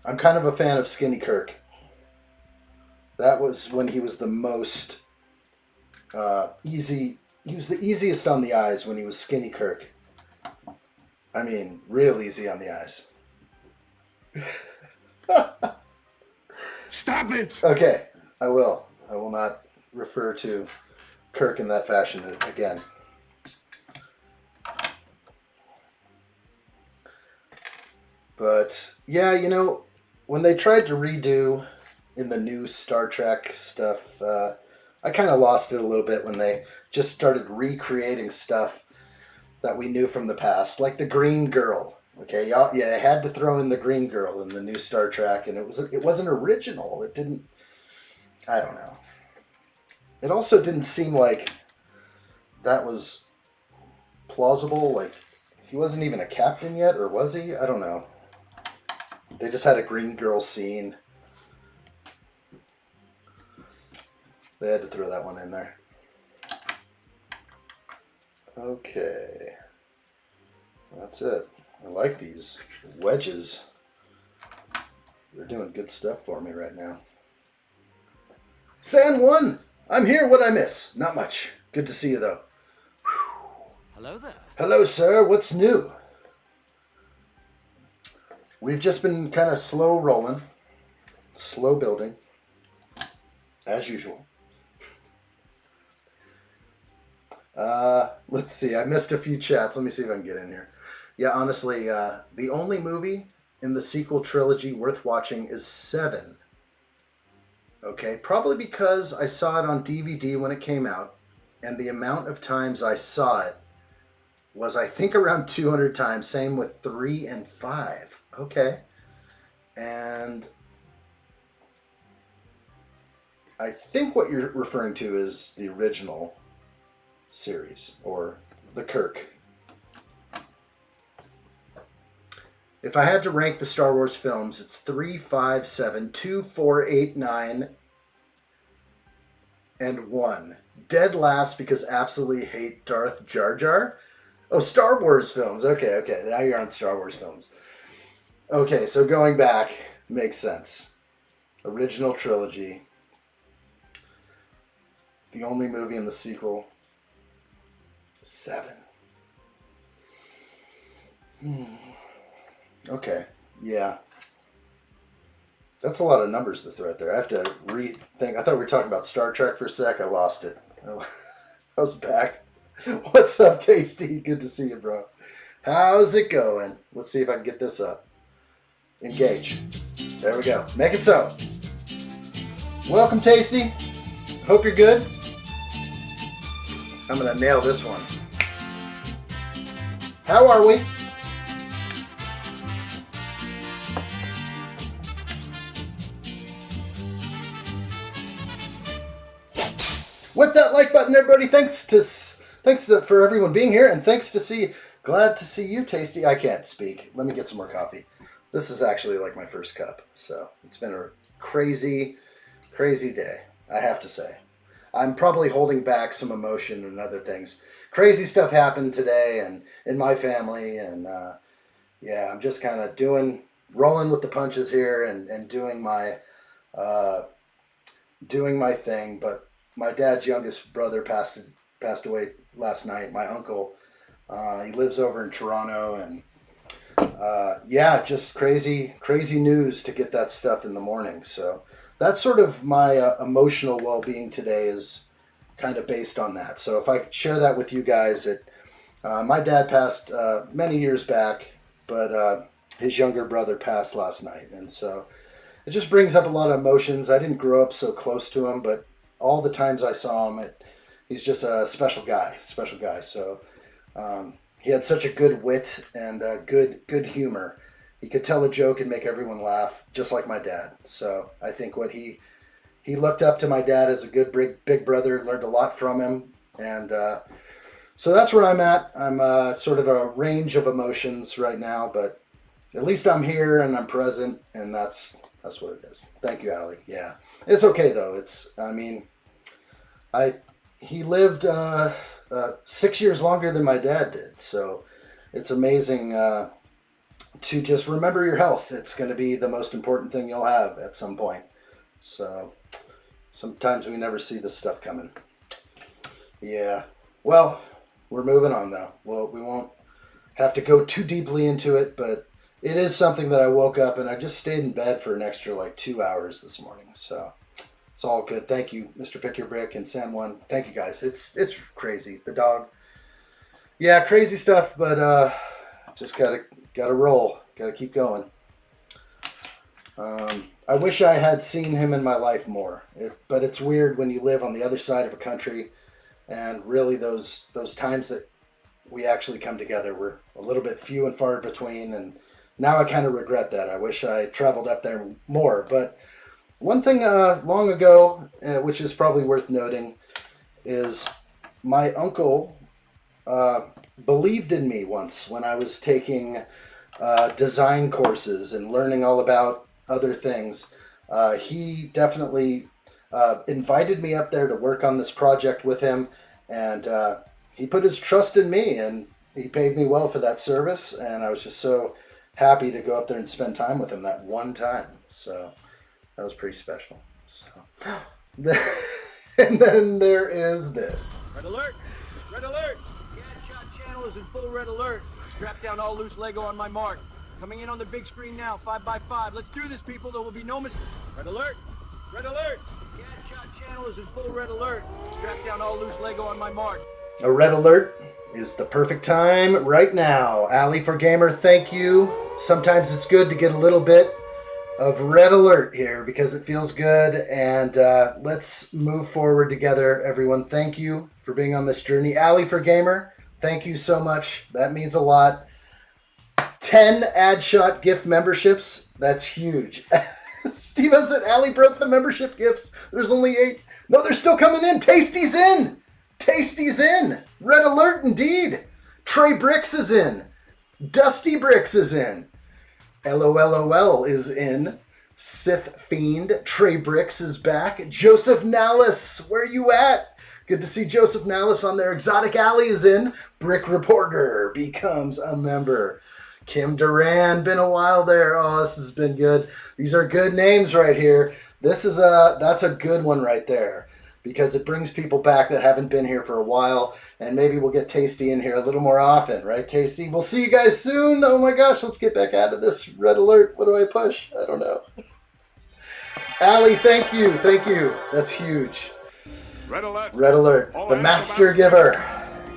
I'm kind of a fan of Skinny Kirk. That was when he was the most easy. He was the easiest on the eyes when he was Skinny Kirk. I mean, real easy on the eyes. Stop it! Okay, I will. I will not refer to Kirk in that fashion again. But, yeah, you know, when they tried to redo in the new Star Trek stuff, I kind of lost it a little bit when they just started recreating stuff that we knew from the past, like the Green Girl. Okay, yeah, I had to throw in the Green Girl in the new Star Trek, and it wasn't original. It didn't. I don't know. It also didn't seem like that was plausible. Like he wasn't even a captain yet, or was he? I don't know. They just had a Green Girl scene. They had to throw that one in there. Okay. That's it. I like these wedges. They're doing good stuff for me right now. San Juan! I'm here, what'd I miss? Not much. Good to see you, though. Whew. Hello there. Hello, sir. What's new? We've just been kind of slow rolling. Slow building. As usual. Let's see. I missed a few chats. Let me see if I can get in here. Yeah, honestly, the only movie in the sequel trilogy worth watching is 7. Okay, probably because I saw it on DVD when it came out, and the amount of times I saw it was, I think, around 200 times. Same with 3 and 5. Okay. And I think what you're referring to is the original series, or the Kirk. If I had to rank the Star Wars films, it's 3, 5, 7, 2, 4, 8, 9, and 1. Dead last because absolutely hate Darth Jar Jar. Oh, Star Wars films. Okay. Now you're on Star Wars films. Okay, so going back makes sense. Original trilogy. The only movie in the sequel. 7. Okay, yeah. That's a lot of numbers to throw out there. I have to rethink. I thought we were talking about Star Trek for a sec. I lost it. I was back. What's up, Tasty? Good to see you, bro. How's it going? Let's see if I can get this up. Engage. There we go. Make it so. Welcome, Tasty. Hope you're good. I'm going to nail this one. How are we? Whip that like button, everybody. Thanks for everyone being here, and thanks to see Glad to see you, Tasty. I can't speak. Let me get some more coffee. This is actually like my first cup, so it's been a crazy, crazy day, I have to say. I'm probably holding back some emotion and other things. Crazy stuff happened today and in my family, and yeah, I'm just kind of rolling with the punches here and doing my thing. But my dad's youngest brother passed away last night. My uncle, he lives over in Toronto, and yeah, just crazy news to get that stuff in the morning. So that's sort of my emotional well-being today is kind of based on that. So if I could share that with you guys, my dad passed many years back, but his younger brother passed last night. And so it just brings up a lot of emotions. I didn't grow up so close to him, but all the times I saw him, he's just a special guy. So he had such a good wit and good humor. He could tell a joke and make everyone laugh, just like my dad. So I think what he looked up to my dad as a good big brother, learned a lot from him. And so that's where I'm at. I'm sort of a range of emotions right now, but at least I'm here and I'm present, and that's what it is. Thank you, Allie. Yeah. It's okay, though. He lived 6 years longer than my dad did, so it's amazing to just remember your health. It's going to be the most important thing you'll have at some point. So sometimes we never see this stuff coming. Yeah. Well, we're moving on, though. Well, we won't have to go too deeply into it, but it is something that I woke up and I just stayed in bed for an extra 2 hours this morning. So it's all good. Thank you, Mr. Pick Your Brick and San Juan. Thank you, guys. It's crazy. The dog. Yeah, crazy stuff, but just gotta roll. Gotta keep going. I wish I had seen him in my life more. But it's weird when you live on the other side of a country, and really those times that we actually come together were a little bit few and far between, and now I kind of regret that. I wish I traveled up there more. But one thing long ago, which is probably worth noting, is my uncle believed in me once when I was taking design courses and learning all about other things. He definitely invited me up there to work on this project with him, and he put his trust in me, and he paid me well for that service, and I was just so happy to go up there and spend time with him that one time. So that was pretty special. So and then there is this. Red alert! Red alert! The addshot channel is in full red alert. Strap down all loose Lego on my mark. Coming in on the big screen now, 5x5. Let's do this, people. There will be no mistake. Red alert! Red alert! The addshot channel is in full red alert. Strap down all loose Lego on my mark. A red alert is the perfect time right now. Allie for Gamer, thank you. Sometimes it's good to get a little bit of red alert here because it feels good, and let's move forward together, everyone. Thank you for being on this journey. Allie for Gamer, thank you so much. That means a lot. 10 addshot gift memberships. That's huge. Steve said Allie broke the membership gifts. There's only 8. No, they're still coming in. Tasty's in. Tasty's in. Red alert indeed. Trey Bricks is in. Dusty Bricks is in. LOLOL is in. Sith Fiend. Trey Bricks is back. Joseph Nallis, where you at? Good to see Joseph Nallis on there. Exotic Alley is in. Brick Reporter becomes a member. Kim Duran, been a while there. Oh, this has been good. These are good names right here. That's a good one right there, because it brings people back that haven't been here for a while, and maybe we'll get Tasty in here a little more often, right, Tasty? We'll see you guys soon. Oh my gosh, let's get back out of this red alert. What do I push? I don't know. Allie, thank you. Thank you. That's huge. Red alert. Red alert. The Master Giver.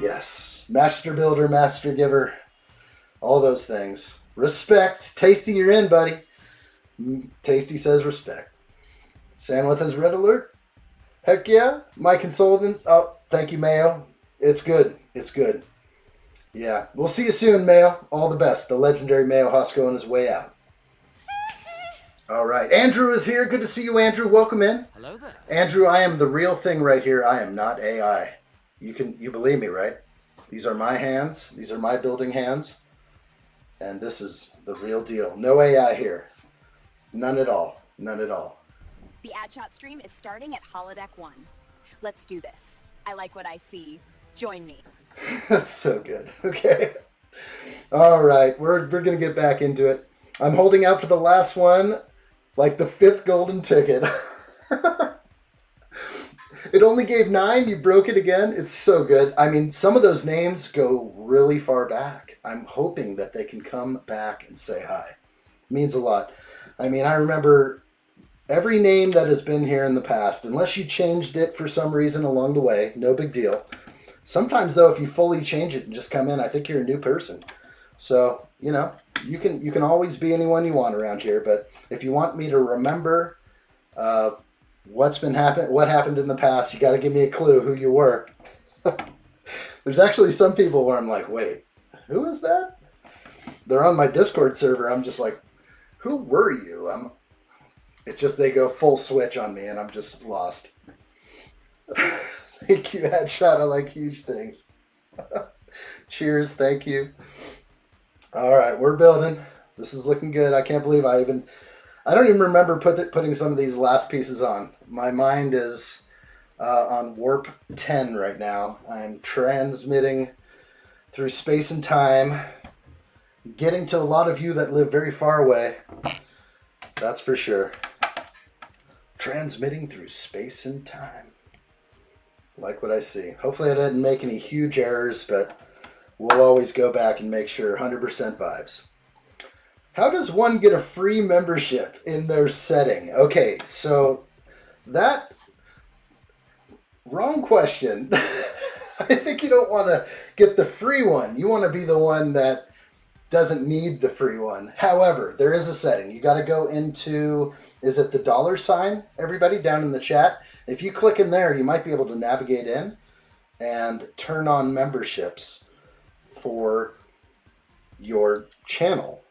Yes. Master Builder, Master Giver. All those things. Respect. Tasty, you're in, buddy. Tasty says respect. Sanwa says red alert. Heck yeah. My consultants. Oh, thank you, Mayo. It's good. It's good. Yeah. We'll see you soon, Mayo. All the best. The legendary Mayo Hosko on his way out. All right. Andrew is here. Good to see you, Andrew. Welcome in. Hello there. Andrew, I am the real thing right here. I am not AI. You believe me, right? These are my hands. These are my building hands. And this is the real deal. No AI here. None at all. None at all. The addshot stream is starting at holodeck 1. Let's do this. I like what I see. Join me. That's so good. Okay. All right. We're going to get back into it. I'm holding out for the last one like the 5th golden ticket. It only gave 9. You broke it again. It's so good. I mean, some of those names go really far back. I'm hoping that they can come back and say hi. It means a lot. I mean, I remember every name that has been here in the past, unless you changed it for some reason along the way, no big deal. Sometimes, though, if you fully change it and just come in, I think you're a new person. So, you know, you can always be anyone you want around here. But if you want me to remember what happened in the past, you got to give me a clue who you were. There's actually some people where I'm like, wait, who is that? They're on my Discord server. I'm just like, who were you? It's just they go full switch on me and I'm just lost. Thank you, Headshot. I like huge things. Cheers. Thank you. All right, we're building. This is looking good. I can't believe I don't even remember putting some of these last pieces on. My mind is on warp 10 right now. I'm transmitting through space and time, getting to a lot of you that live very far away. That's for sure. Transmitting through space and time. Like what I see. Hopefully I didn't make any huge errors, but we'll always go back and make sure 100% vibes. How does one get a free membership in their setting? Okay, so that... Wrong question. I think you don't want to get the free one. You want to be the one that doesn't need the free one. However, there is a setting. You got to go into, is it the $, everybody, down in the chat? If you click in there, you might be able to navigate in and turn on memberships for your channel.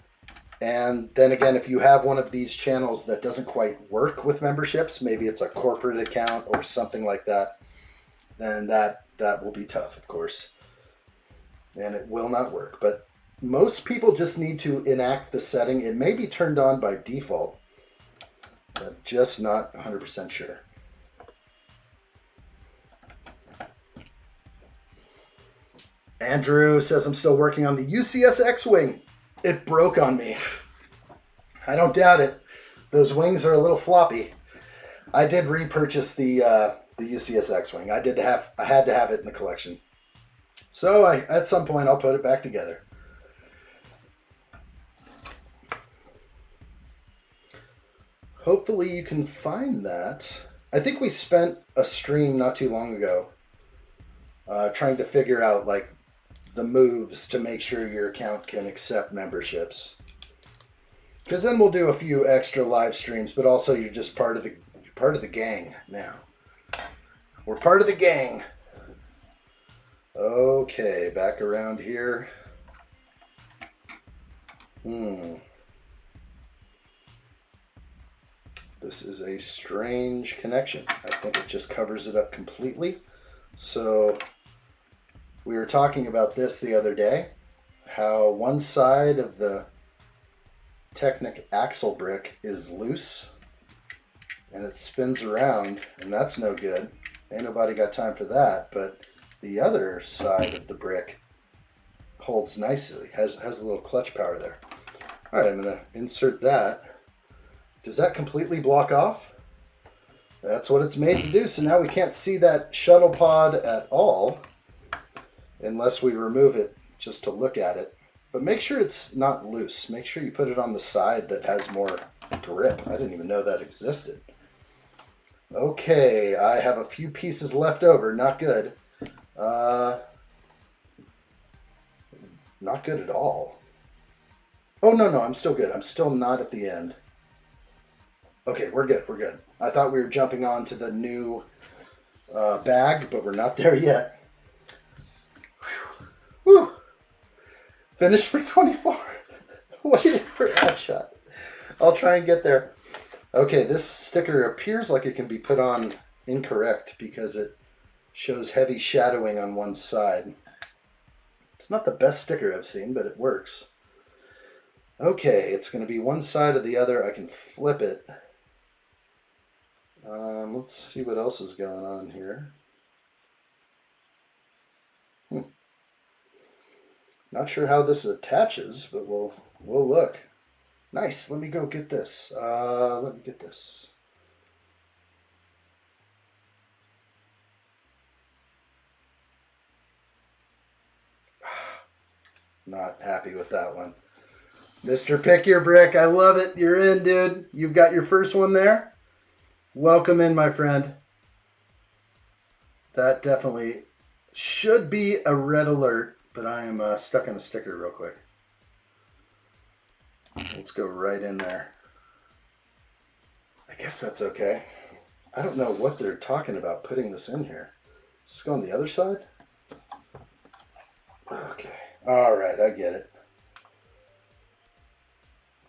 And then again, if you have one of these channels that doesn't quite work with memberships, maybe it's a corporate account or something like that, then that will be tough, of course. And it will not work. But most people just need to enact the setting. It may be turned on by default, but just not 100% sure. Andrew says, I'm still working on the U.S.S. X-Wing. It broke on me. I don't doubt it. Those wings are a little floppy. I did repurchase the U.S.S. X-Wing. I had to have it in the collection. So at some point I'll put it back together. Hopefully you can find that. I think we spent a stream not too long ago trying to figure out like the moves to make sure your account can accept memberships. Because then we'll do a few extra live streams, but also you're just part of the gang now. We're part of the gang. Okay, back around here. This is a strange connection. I think it just covers it up completely. So we were talking about this the other day, how one side of the Technic axle brick is loose and it spins around, and that's no good. Ain't nobody got time for that. But the other side of the brick holds nicely, has a little clutch power there. All right, I'm going to insert that. Does that completely block off? That's what it's made to do. So now we can't see that shuttle pod at all unless we remove it just to look at it. But make sure it's not loose. Make sure you put it on the side that has more grip. I didn't even know that existed. Okay, I have a few pieces left over. Not good. Not good at all. Oh, no, I'm still good. I'm still not at the end. Okay, we're good. We're good. I thought we were jumping on to the new bag, but we're not there yet. Whew. Finished for 24. Waiting for addshot. I'll try and get there. Okay, this sticker appears like it can be put on incorrect because it shows heavy shadowing on one side. It's not the best sticker I've seen, but it works. Okay, it's going to be one side or the other. I can flip it. Let's see what else is going on here. Not sure how this attaches, but we'll look. Nice. Let me go get this. Let me get this. Not happy with that one. Mr. Pick Your Brick, I love it. You're in, dude. You've got your first one there. Welcome in, my friend. That definitely should be a red alert, but I am stuck on a sticker real quick. Let's go right in there. I guess that's okay. I don't know what they're talking about putting this in here. Does this go on the other side? Okay. All right, I get it.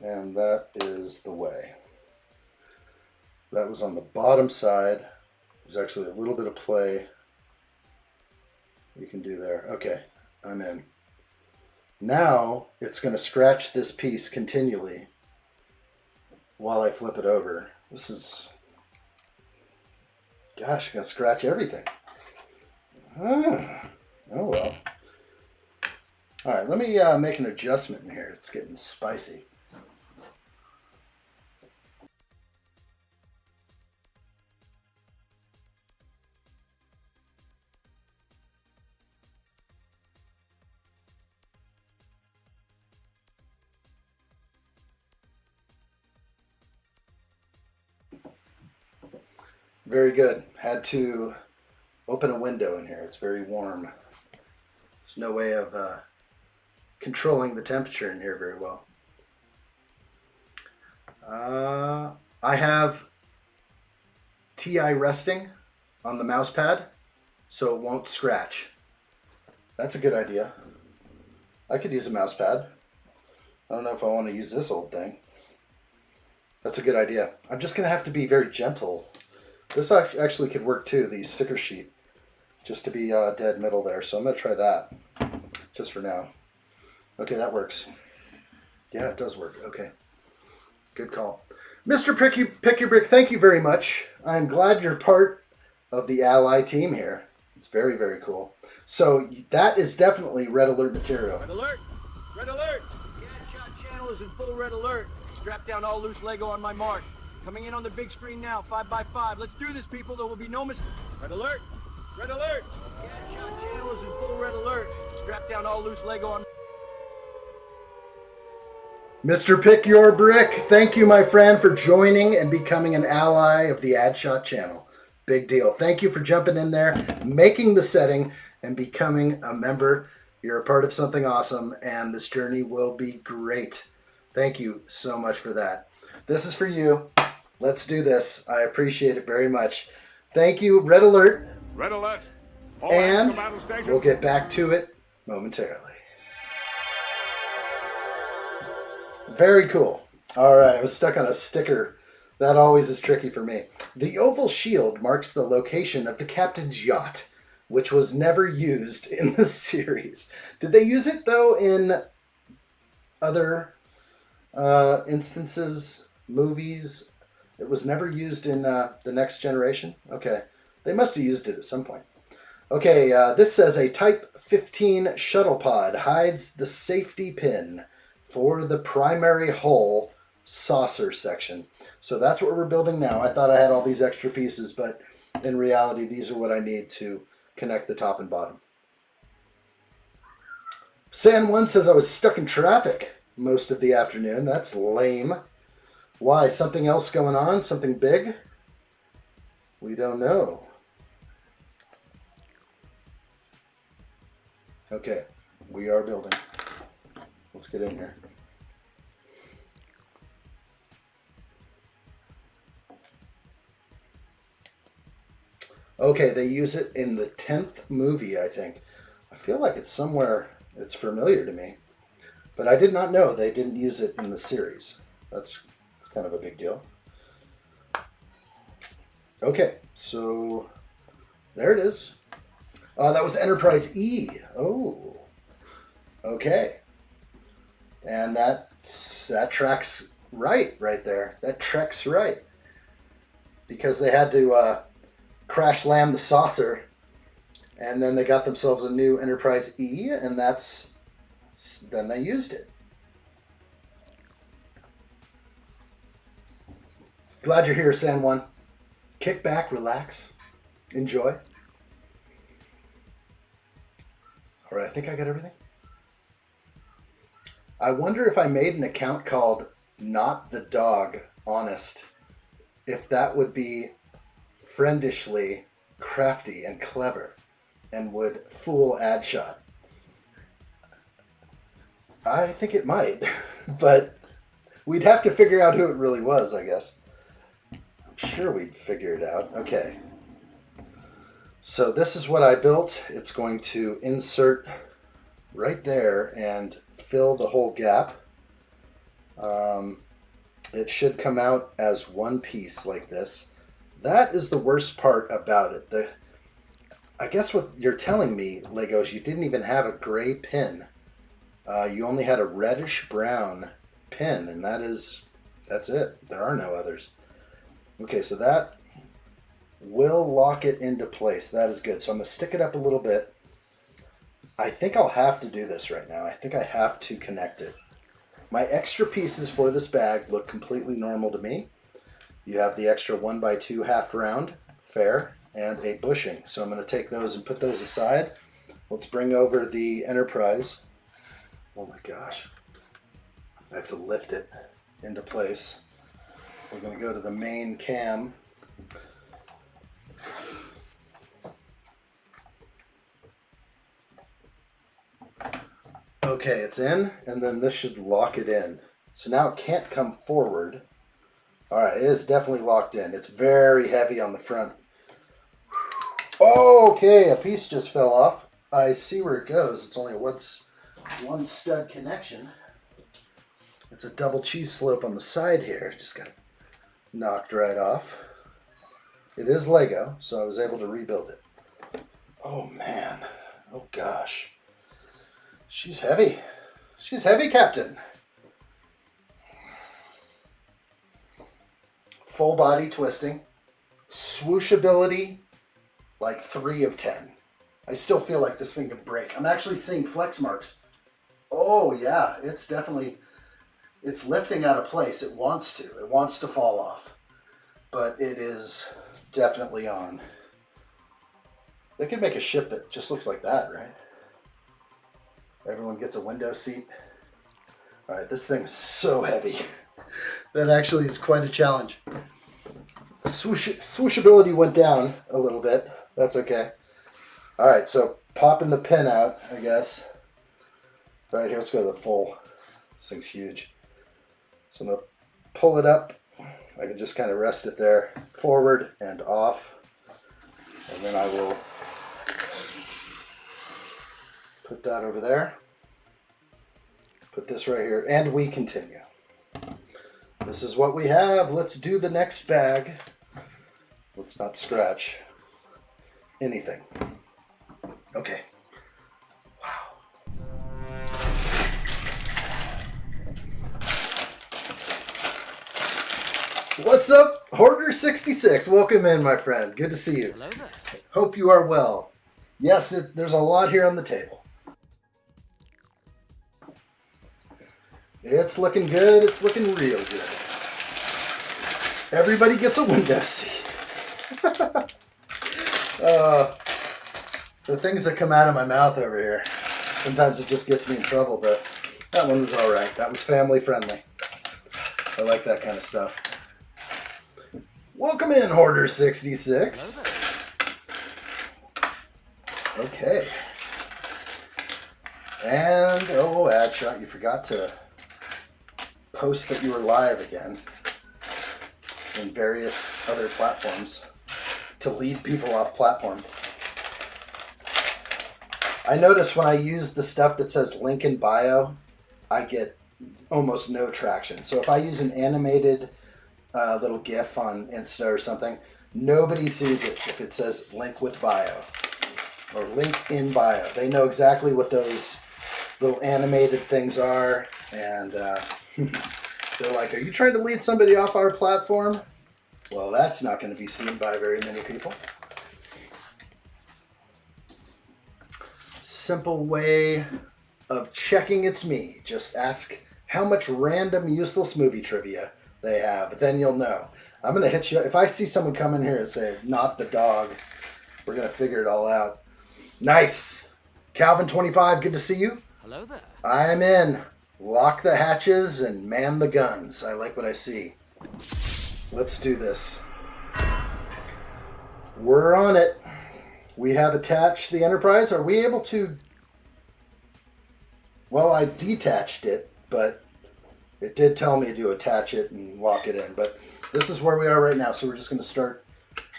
And that is the way. That was on the bottom side. There's actually a little bit of play you can do there. Okay, I'm in. Now it's going to scratch this piece continually while I flip it over. This is, gosh, going to scratch everything. Oh well. All right, let me make an adjustment in here. It's getting spicy. Very good. Had to open a window in here. It's very warm. There's no way of controlling the temperature in here very well. I have TI resting on the mouse pad so it won't scratch. That's a good idea. I could use a mouse pad. I don't know if I want to use this old thing. That's a good idea. I'm just going to have to be very gentle. This actually could work too, the sticker sheet, just to be dead middle there. So I'm going to try that just for now. Okay, that works. Yeah, it does work. Okay, good call. Mr. Pick Your Brick, thank you very much. I'm glad you're part of the ally team here. It's very, very cool. So that is definitely red alert material. Red alert! Red alert! The addshot channel is in full red alert. Strap down all loose Lego on my mark. Coming in on the big screen now, 5x5. Let's do this, people. There will be no mistake. Red alert! Red alert! The addshot channel is in full red alert. Strap down all loose Lego on. Mr. Pick Your Brick, thank you, my friend, for joining and becoming an ally of the addshot channel. Big deal. Thank you for jumping in there, making the setting, and becoming a member. You're a part of something awesome, and this journey will be great. Thank you so much for that. This is for you. Let's do this. I appreciate it very much. Thank you, Red Alert. Red Alert. All and hands to battle station. We'll get back to it momentarily. Very cool. All right, I was stuck on a sticker. That always is tricky for me. The oval shield marks the location of the captain's yacht, which was never used in the series. Did they use it, though, in other instances, movies? It was never used in The Next Generation? Okay. They must have used it at some point. Okay, this says a Type 15 shuttle pod hides the safety pin for the primary hull saucer section. So that's what we're building now. I thought I had all these extra pieces, but in reality, these are what I need to connect the top and bottom. San1 says I was stuck in traffic most of the afternoon. That's lame. Why? Something else going on? Something big? We don't know. Okay, we are building. Let's get in here. Okay, they use it in the 10th movie, I think. I feel like it's somewhere, it's familiar to me. But I did not know they didn't use it in the series. That's kind of a big deal. Okay, so there it is. That was Enterprise E. Oh, Okay. And that tracks right there. That tracks right. Because they had to crash land the saucer, and then they got themselves a new Enterprise E, and then they used it. Glad you're here, San Juan. Kick back, relax, enjoy. All right, I think I got everything. I wonder if I made an account called Not the Dog Honest, if that would be friendishly crafty and clever and would fool addshot. I think it might, but we'd have to figure out who it really was, I guess. I'm sure we'd figure it out. Okay. So this is what I built. It's going to insert right there and fill the whole gap. It should come out as one piece like this. That is the worst part about it. I guess what you're telling me, Legos, you didn't even have a gray pin. You only had a reddish brown pin, and that's it. There are no others. Okay, so that will lock it into place. That is good. So I'm going to stick it up a little bit. I think I'll have to do this right now. I think I have to connect it. My extra pieces for this bag look completely normal to me. You have the extra 1x2 half round, fair, and a bushing. So I'm going to take those and put those aside. Let's bring over the Enterprise. Oh my gosh. I have to lift it into place. We're going to go to the main cam. Okay, it's in, and then this should lock it in. So now it can't come forward. Alright, it is definitely locked in. It's very heavy on the front. Okay, a piece just fell off. I see where it goes. It's only a one stud connection. It's a double cheese slope on the side here. Just got knocked right off. It is Lego, so I was able to rebuild it. Oh man. Oh gosh. She's heavy. She's heavy, Captain. Full body twisting. Swooshability, like 3 of 10. I still feel like this thing could break. I'm actually seeing flex marks. Oh yeah, it's lifting out of place. It wants to fall off. But it is definitely on. They could make a ship that just looks like that, right? Everyone gets a window seat. All right, this thing is so heavy. That actually is quite a challenge. The swooshability went down a little bit. That's okay. All right, so popping the pin out, I guess. All right, here, let's go to the full. This thing's huge. So I'm going to pull it up. I can just kind of rest it there, forward and off. And then I will put that over there. Put this right here, and we continue. This is what we have. Let's do the next bag. Let's not scratch anything. Okay. Wow. What's up, Hoarder66? Welcome in, my friend. Good to see you. Hello there. Hope you are well. Yes, there's a lot here on the table. It's looking good. It's looking real good. Everybody gets a window seat. The things that come out of my mouth over here, sometimes it just gets me in trouble, but that one was all right. That was family friendly. I like that kind of stuff. Welcome in, Hoarder66. Okay. And, oh, addshot, you forgot to post that you were live again in various other platforms to lead people off platform. I notice when I use the stuff that says link in bio, I get almost no traction. So if I use an animated little GIF on Insta or something, nobody sees it if it says link with bio or link in bio. They know exactly what those little animated things are, and they're like, are you trying to lead somebody off our platform? Well, that's not going to be seen by very many people. Simple way of checking it's me. Just ask how much random useless movie trivia they have. Then you'll know. I'm going to hit you. If I see someone come in here and say, not the dog, we're going to figure it all out. Nice. Calvin25, good to see you. Hello there. I'm in. Lock the hatches and man the guns. I like what I see. Let's do this. We're on it. We have attached the Enterprise. Are we able to... Well, I detached it, but it did tell me to attach it and lock it in. But this is where we are right now, so we're just going to start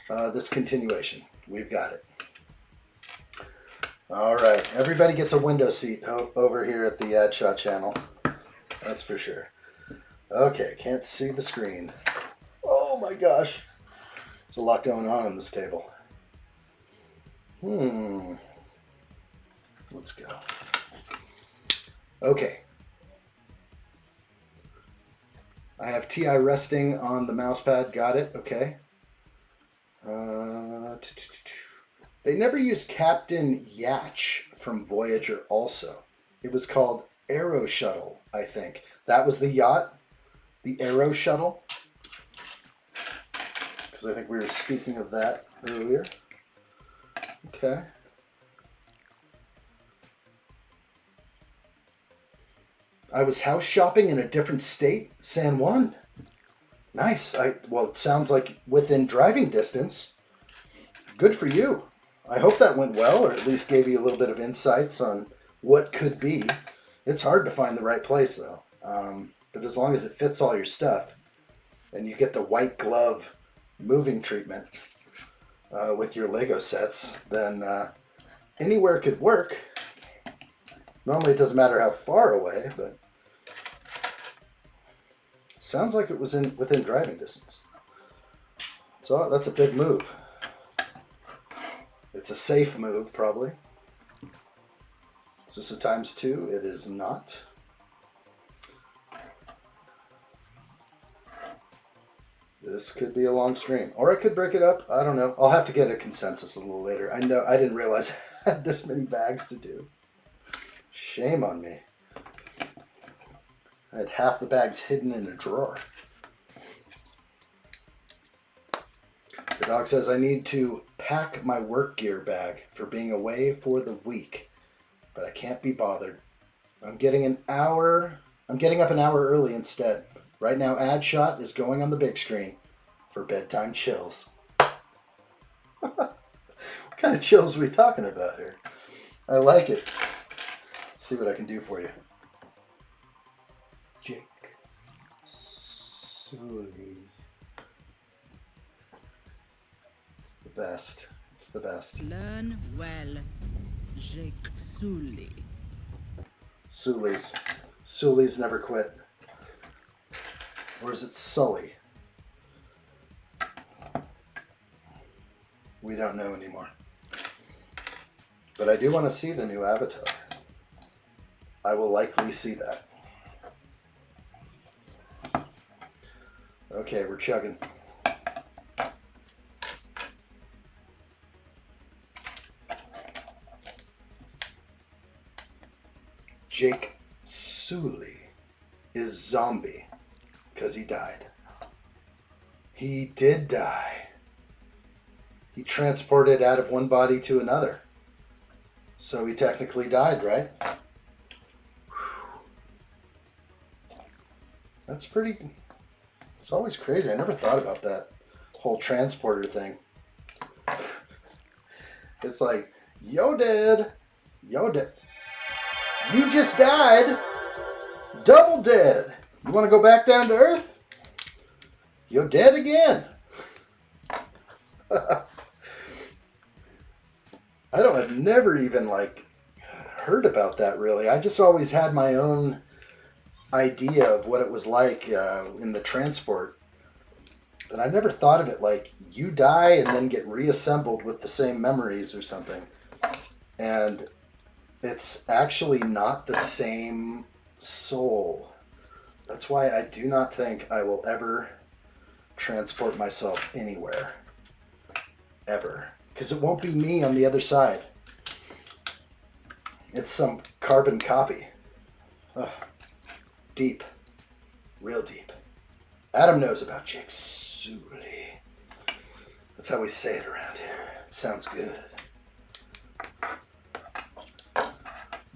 this continuation. We've got it. All right. Everybody gets a window seat over here at the addshot channel. That's for sure. Okay, can't see the screen. Oh my gosh. There's a lot going on this table. Let's go. Okay. I have TI resting on the mouse pad. Got it. Okay. They never used Captain Yatch from Voyager also. It was called Aero Shuttle, I think. That was the yacht? The Aero Shuttle? Because I think we were speaking of that earlier. Okay. I was house shopping in a different state, San Juan. Nice. Well, it sounds like within driving distance. Good for you. I hope that went well, or at least gave you a little bit of insights on what could be. It's hard to find the right place, though. But as long as it fits all your stuff, and you get the white glove moving treatment with your Lego sets, then anywhere could work. Normally it doesn't matter how far away, but it sounds like it was within driving distance. So that's a big move. It's a safe move, probably. Is this a ×2? It is not. This could be a long stream. Or I could break it up. I don't know. I'll have to get a consensus a little later. I know I didn't realize I had this many bags to do. Shame on me. I had half the bags hidden in a drawer. The dog says I need to pack my work gear bag for being away for the week, but I can't be bothered. I'm getting up an hour early instead. Right now, addshot is going on the big screen for bedtime chills. What kind of chills are we talking about here? I like it. Let's see what I can do for you. Jake Sully. It's the best. It's the best. Learn well, Jake Sully. Sully's never quit. Or is it Sully? We don't know anymore. But I do want to see the new Avatar. I will likely see that. Okay, we're chugging. Jake Sully is zombie because he died. He did die. He transported out of one body to another. So he technically died, right? Whew. That's pretty... It's always crazy. I never thought about that whole transporter thing. It's like, yo dead. Yo dead. You just died. Double dead. You want to go back down to Earth? You're dead again. I've never even heard about that really. I just always had my own idea of what it was like in the transport. But I never thought of it like you die and then get reassembled with the same memories or something. And It's actually not the same soul. That's why I do not think I will ever transport myself anywhere. Ever. Because it won't be me on the other side. It's some carbon copy. Ugh. Deep. Real deep. Adam knows about Jake Sully. That's how we say it around here. It sounds good.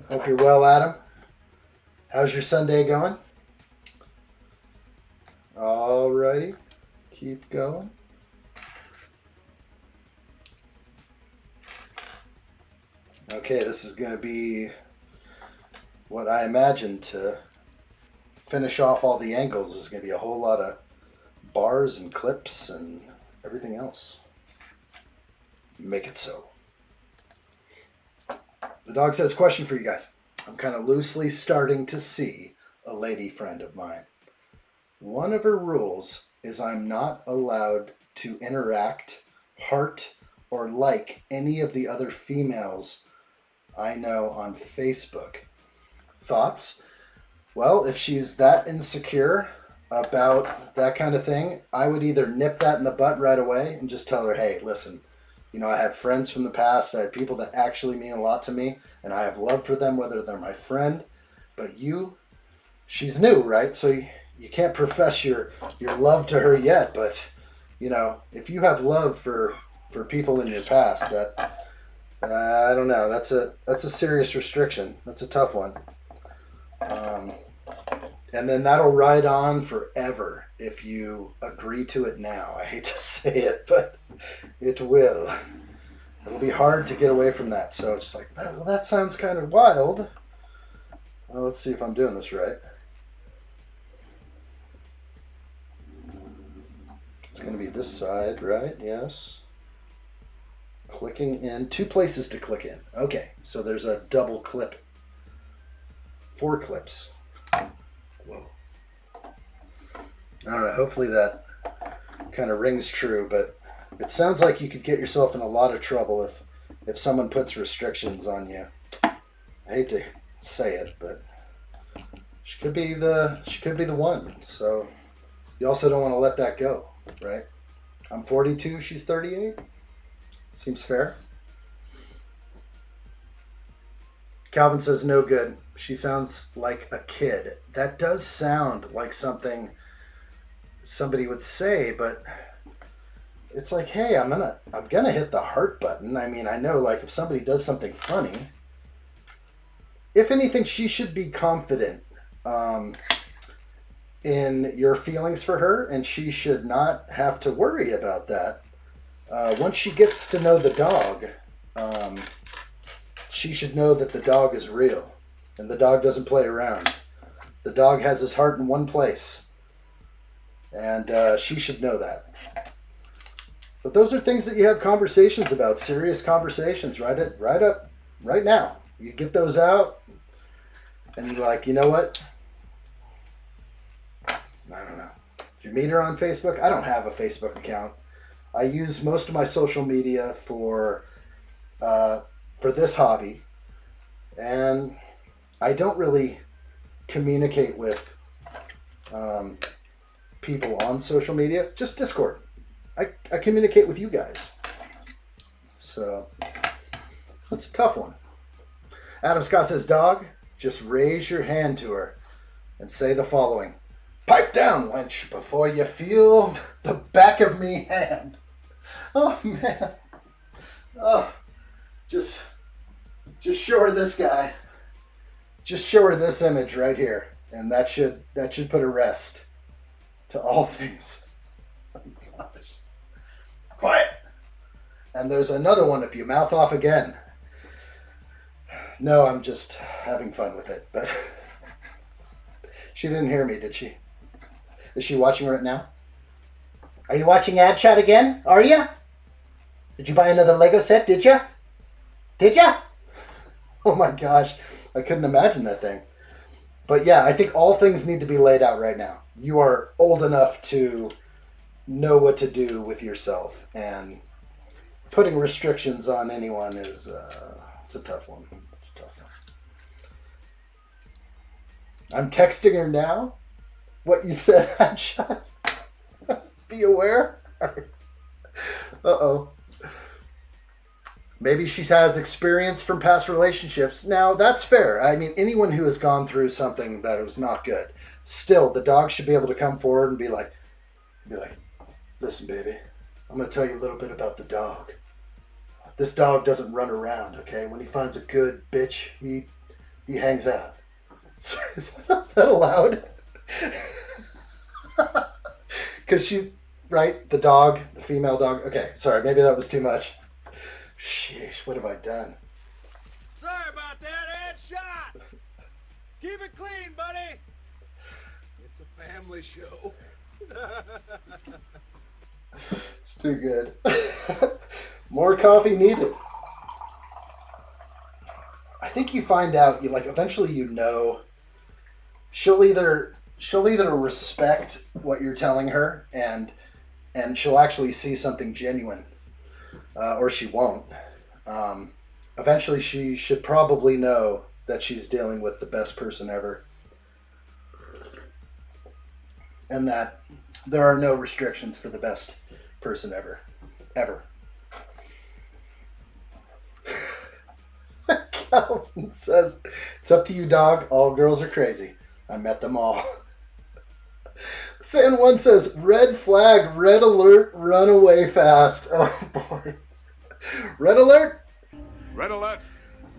Hope you're well, Adam. How's your Sunday going? Alrighty. Keep going. Okay, this is going to be what I imagine to finish off all the angles. Is going to be a whole lot of bars and clips and everything else. Make it so. The dog says, question for you guys. I'm kind of loosely starting to see a lady friend of mine. One of her rules is I'm not allowed to interact, heart, or like any of the other females I know on Facebook. Thoughts? Well, if she's that insecure about that kind of thing, I would either nip that in the butt right away and just tell her, hey, listen, you know, I have friends from the past. I have people that actually mean a lot to me, and I have love for them, whether they're my friend. But she's new, right? So you can't profess your love to her yet. But, you know, if you have love for people in your past, that I don't know. That's a serious restriction. That's a tough one. And then that'll ride on forever if you agree to it now. I hate to say it, but it will. It'll be hard to get away from that. So it's just like, well, that sounds kind of wild. Well, let's see if I'm doing this right. It's going to be this side, right? Yes. Clicking in. 2 places to click in. Okay, so there's a double clip. 4 clips. Whoa. I don't know, hopefully that kind of rings true, but it sounds like you could get yourself in a lot of trouble if someone puts restrictions on you. I hate to say it, but she could be the one. So you also don't want to let that go, right? I'm 42, she's 38. Seems fair. Calvin says no good. She sounds like a kid. That does sound like something somebody would say, but it's like, hey, I'm gonna hit the heart button. I mean, I know, like, if somebody does something funny, if anything, she should be confident in your feelings for her, and she should not have to worry about that. Once she gets to know the dog, she should know that the dog is real, and the dog doesn't play around. The dog has his heart in one place, and she should know that. But those are things that you have conversations about, serious conversations, right up, right now. You get those out, and you're like, you know what? I don't know. Did you meet her on Facebook? I don't have a Facebook account. I use most of my social media for this hobby, and I don't really communicate with people on social media. Just Discord. I communicate with you guys. So that's a tough one. Adam Scott says, dog, just raise your hand to her and say the following. Pipe down, wench, before you feel the back of me hand. Oh, man. Oh, just show her this guy. Just show her this image right here. And that should put a rest to all things. Oh, gosh. Quiet. And there's another one if you mouth off again. No, I'm just having fun with it. But she didn't hear me, did she? Is she watching right now? Are you watching addshot again? Are you? Did you buy another Lego set? Did you? Did you? Oh my gosh. I couldn't imagine that thing. But yeah, I think all things need to be laid out right now. You are old enough to know what to do with yourself, and putting restrictions on anyone is it's a tough one. It's a tough one. I'm texting her now. What you said, addshot. Be aware. Uh-oh. Maybe she has experience from past relationships. Now, that's fair. I mean, anyone who has gone through something that was not good, still, the dog should be able to come forward and be like, listen, baby, I'm going to tell you a little bit about the dog. This dog doesn't run around, okay? When he finds a good bitch, he hangs out. Sorry, is that allowed? Because she, right? The dog, the female dog. Okay, sorry, maybe that was too much. Sheesh, what have I done? Sorry about that, addshot! Keep it clean, buddy! It's a family show. It's too good. More coffee needed. I think you find out, eventually you know, she'll either respect what you're telling her and she'll actually see something genuine, or she won't. Eventually she should probably know that she's dealing with the best person ever, and that there are no restrictions for the best person ever. Calvin says, it's up to you, dog. All girls are crazy. I met them all. San One says, red flag, red alert, run away fast. Oh boy. Red alert? Red alert.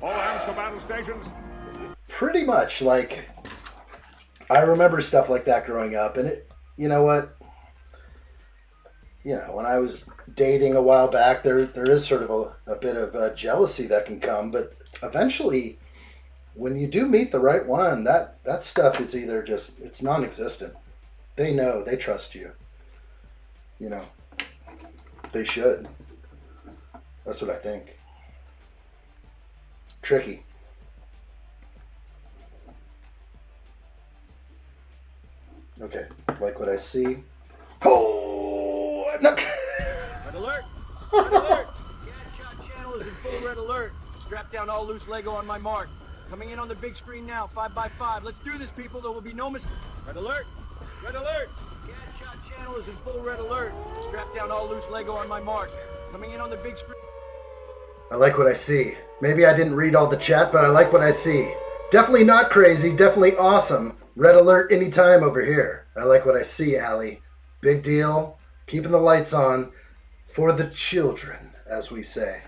All hands to battle stations. Pretty much. I remember stuff like that growing up, and you know what? When I was dating a while back, there is sort of a bit of jealousy that can come, but eventually, when you do meet the right one, that stuff is either just, it's non-existent. They know, they trust you. They should. That's what I think. Tricky. Okay, like what I see. Oh, I'm not... Red alert! Red alert! The addshot channel is in full red alert. Strap down all loose Lego on my mark. Coming in on the big screen now, 5x5. Let's do this, people. There will be no mistake. Red alert! Red alert! The addshot channel is in full red alert. Strap down all loose Lego on my mark. Coming in on the big screen. I like what I see. Maybe I didn't read all the chat, but I like what I see. Definitely not crazy. Definitely awesome. Red alert anytime over here. I like what I see, Allie. Big deal. Keeping the lights on for the children, as we say.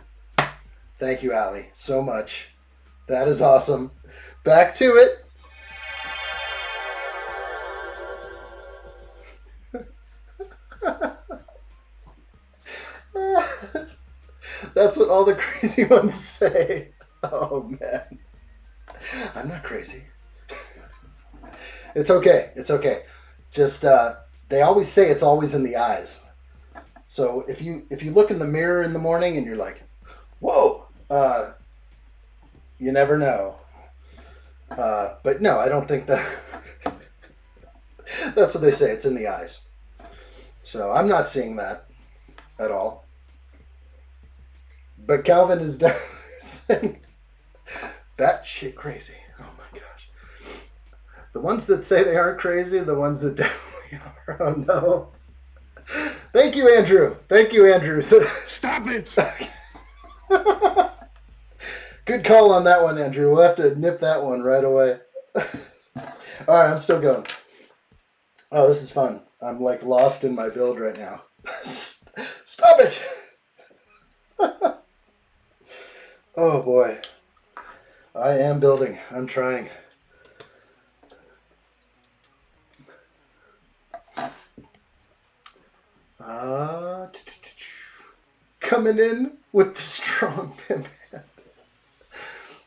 Thank you, Allie, so much. That is awesome. Back to it. That's what all the crazy ones say. Oh, man. I'm not crazy. It's okay. It's okay. Just, they always say it's always in the eyes. So if you look in the mirror in the morning and you're like, whoa, you never know. But no, I don't think that... That's what they say. It's in the eyes. So I'm not seeing that at all. But Calvin is definitely saying batshit crazy. Oh my gosh. The ones that say they aren't crazy are the ones that definitely are. Oh no. Thank you, Andrew. Thank you, Andrew. Stop it! Good call on that one, Andrew. We'll have to nip that one right away. Alright, I'm still going. Oh, this is fun. I'm like lost in my build right now. Stop it! Oh boy. I am building. I'm trying. Coming in with the strong pimp hand.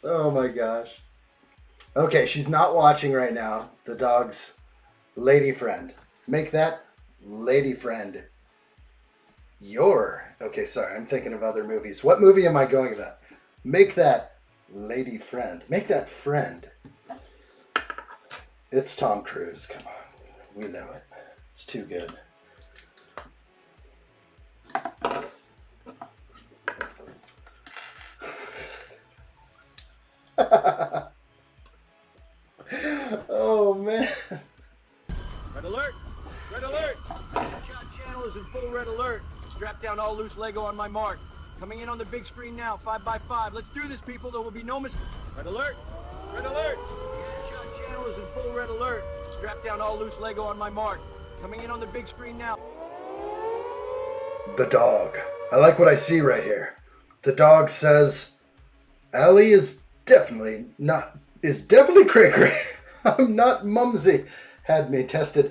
Oh my gosh. Okay, she's not watching right now. The dog's lady friend. Make that lady friend your... Okay, sorry, I'm thinking of other movies. What movie am I going with that? Make that lady friend. Make that friend. It's Tom Cruise. Come on. We know it. It's too good. Oh all loose Lego on my mark. Coming in on the big screen now, 5 by 5. Let's do this, people. There will be no mistake. Red alert! Red alert! The addshot channel is in full red alert. Strap down all loose Lego on my mark. Coming in on the big screen now. The dog. I like what I see right here. The dog says, Allie is definitely cray cray. I'm not mumsy. Had me tested.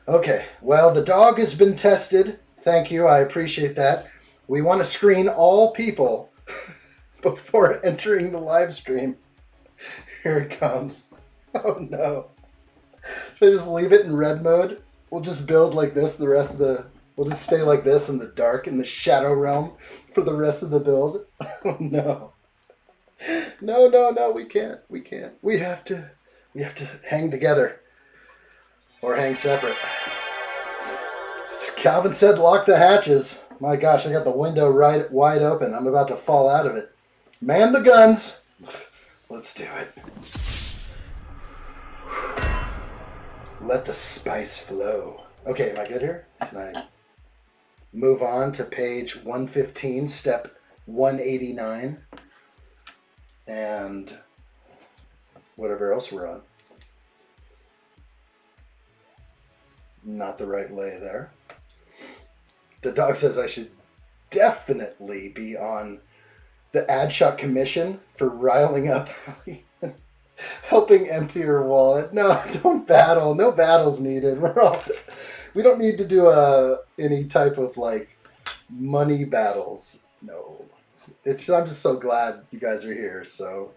Okay, well, the dog has been tested. Thank you, I appreciate that. We want to screen all people before entering the live stream. Here it comes. Oh no. Should I just leave it in red mode? We'll just build like this the rest of the... We'll just stay like this in the dark, in the shadow realm for the rest of the build. Oh no. No, we can't. We can't. We have to hang together. Or hang separate. Calvin said lock the hatches. My gosh, I got the window right wide open. I'm about to fall out of it. Man the guns. Let's do it. Let the spice flow. Okay, am I good here? Can I move on to page 115, step 189, and whatever else we're on? Not the right lay there. The dog says I should definitely be on the addshot commission for riling up helping empty her wallet. No, don't battle. No battles needed. We don't need to do any type of like money battles. No. I'm just so glad you guys are here. So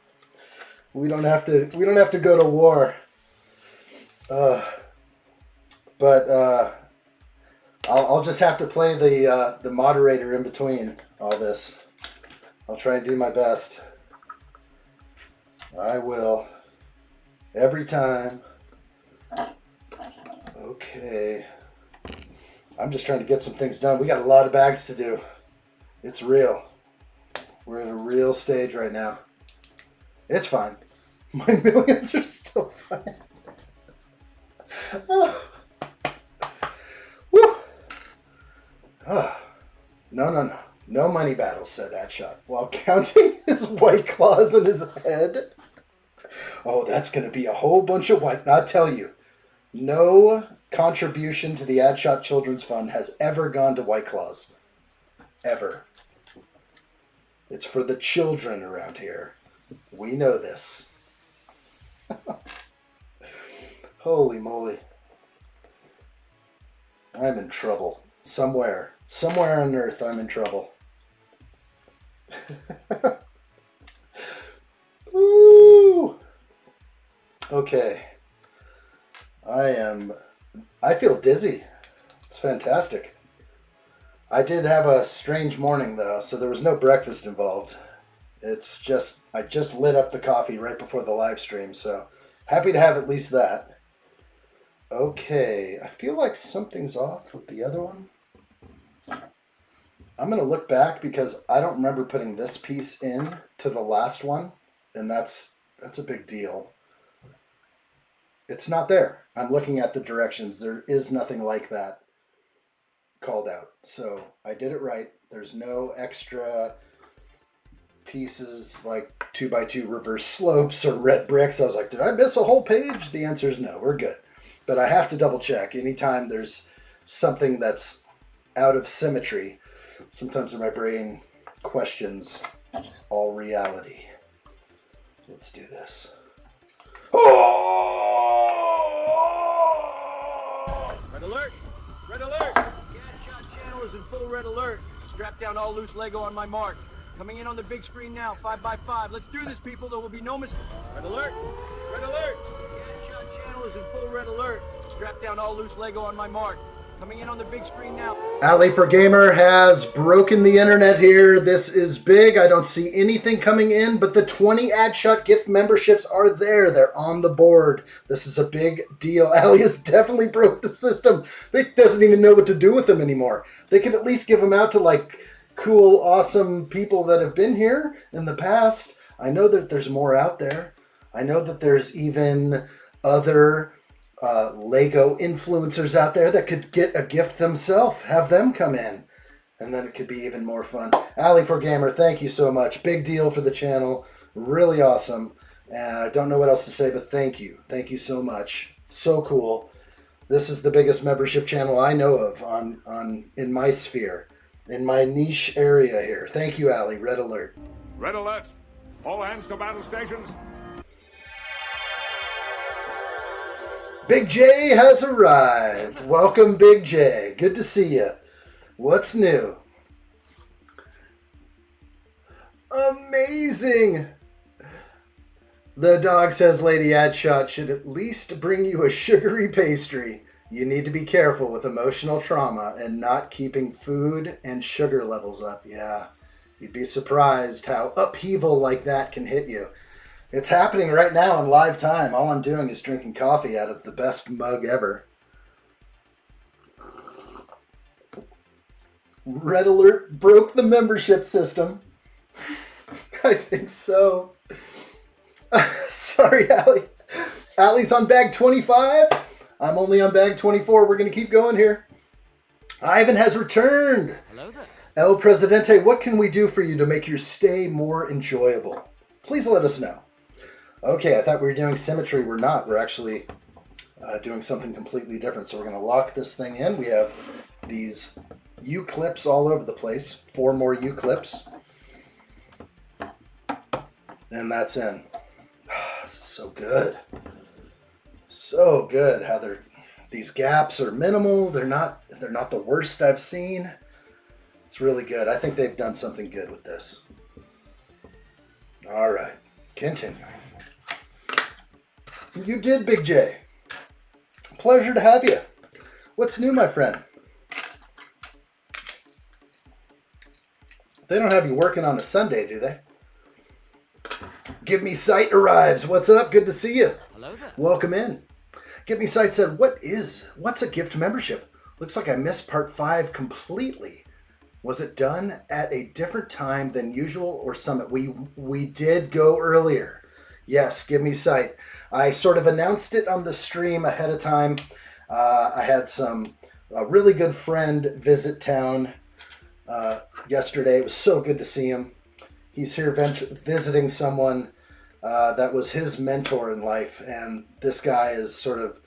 we don't have to go to war. But I'll just have to play the moderator in between all this. I'll try and do my best. I will. Every time. Okay. I'm just trying to get some things done. We got a lot of bags to do. It's real. We're at a real stage right now. It's fine. My millions are still fine. Oh. Woo. Oh. No. No money battles, said addshot, while counting his white claws in his head. Oh, that's going to be a whole bunch of white. I'll tell you, no contribution to the addshot Children's Fund has ever gone to White Claws. Ever. It's for the children around here. We know this. Holy moly. I'm in trouble. Somewhere on earth I'm in trouble. Ooh. Okay. I feel dizzy. It's fantastic. I did have a strange morning though, so there was no breakfast involved. It's just, I just lit up the coffee right before the live stream, so happy to have at least that. Okay, I feel like something's off with the other one. I'm going to look back because I don't remember putting this piece in to the last one, and that's a big deal. It's not there. I'm looking at the directions. There is nothing like that called out. So I did it right. There's no extra pieces like 2x2 reverse slopes or red bricks. I was like, did I miss a whole page? The answer is no. We're good. But I have to double check. Anytime there's something that's out of symmetry, sometimes my brain questions all reality. Let's do this. Oh! Red alert! Red alert! The addshot channel is in full red alert. Strap down all loose Lego on my mark. Coming in on the big screen now, 5 by 5. Let's do this, people. There will be no mistake. Red alert! Red alert! The addshot channel is in full red alert. Strap down all loose Lego on my mark. Coming in on the big screen now. Alley for Gamer has broken the internet here. This is big. I don't see anything coming in, but the 20 addshot gift memberships are there. They're on the board. This is a big deal. Alley has definitely broke the system. It doesn't even know what to do with them anymore. They could at least give them out to like cool, awesome people that have been here in the past. I know that there's more out there. I know that there's even other Lego influencers out there that could get a gift themselves, have them come in and then it could be even more fun. Alley4Gamer, thank you so much. Big deal for the channel. Really awesome. And I don't know what else to say, but thank you. Thank you so much. So cool. This is the biggest membership channel I know of in my sphere, in my niche area here. Thank you, Allie. Red alert. Red alert. All hands to battle stations. Big J has arrived. Welcome, Big J. Good to see you. What's new? Amazing. The dog says Lady Addshot should at least bring you a sugary pastry. You need to be careful with emotional trauma and not keeping food and sugar levels up. Yeah, you'd be surprised how upheaval like that can hit you. It's happening right now in live time. All I'm doing is drinking coffee out of the best mug ever. Red Alert broke the membership system. I think so. Sorry, Allie. Allie's on bag 25. I'm only on bag 24. We're going to keep going here. Ivan has returned. Hello there. El Presidente, what can we do for you to make your stay more enjoyable? Please let us know. Okay, I thought we were doing symmetry. We're not. We're actually doing something completely different. So we're going to lock this thing in. We have these U-clips all over the place. 4 more U-clips. And that's in. This is so good. So good how these gaps are minimal. They're not the worst I've seen. It's really good. I think they've done something good with this. All right, continuing. You did, Big J. Pleasure to have you. What's new, my friend? They don't have you working on a Sunday, do they? Give Me Sight arrives. What's up? Good to see you. Hello there. Welcome in. Give Me Sight said, what's a gift membership? Looks like I missed part 5 completely. Was it done at a different time than usual or summit? We did go earlier. Yes, Give Me Sight. I sort of announced it on the stream ahead of time. I had a really good friend visit town yesterday. It was so good to see him. He's here visiting someone that was his mentor in life, and this guy is sort of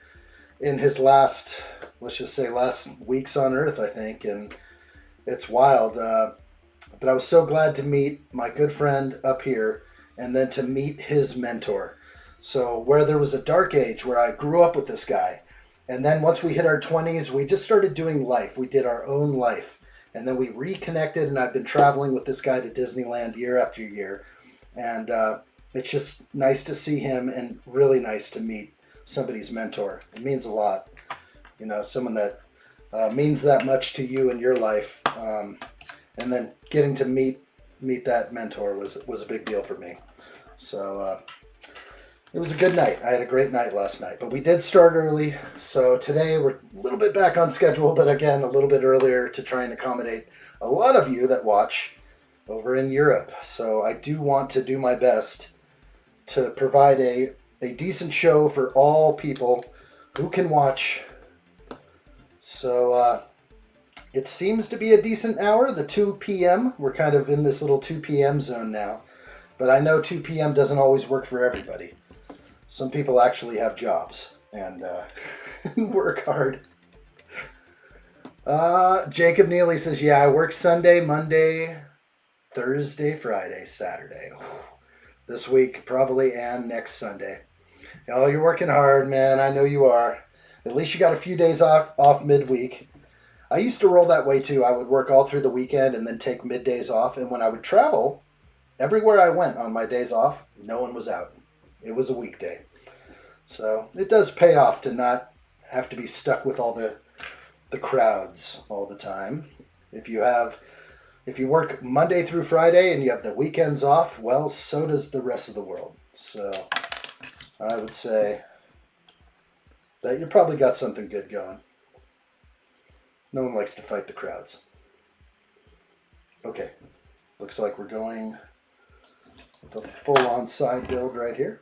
in his last weeks on Earth, I think, and it's wild. But I was so glad to meet my good friend up here, and then to meet his mentor. So where there was a dark age where I grew up with this guy, and then once we hit our 20s, we just started doing life. We did our own life. And then we reconnected, and I've been traveling with this guy to Disneyland year after year. And it's just nice to see him and really nice to meet somebody's mentor. It means a lot. You know, someone that means that much to you in your life. And then getting to meet that mentor was a big deal for me. So it was a good night. I had a great night last night. But we did start early. So today we're a little bit back on schedule, but again, a little bit earlier to try and accommodate a lot of you that watch over in Europe. So I do want to do my best to provide a decent show for all people who can watch. So it seems to be a decent hour, the 2 p.m. We're kind of in this little 2 p.m. zone now. But I know 2 p.m. doesn't always work for everybody. Some people actually have jobs and work hard. Jacob Neely says, yeah, I work Sunday, Monday, Thursday, Friday, Saturday. This week, probably, and next Sunday. Oh, you're working hard, man. I know you are. At least you got a few days off midweek. I used to roll that way, too. I would work all through the weekend and then take middays off. And when I would travel, everywhere I went on my days off, no one was out. It was a weekday. So it does pay off to not have to be stuck with all the crowds all the time. If you work Monday through Friday and you have the weekends off, well, so does the rest of the world. So I would say that you probably got something good going. No one likes to fight the crowds. Okay, looks like we're going the full-on side build right here.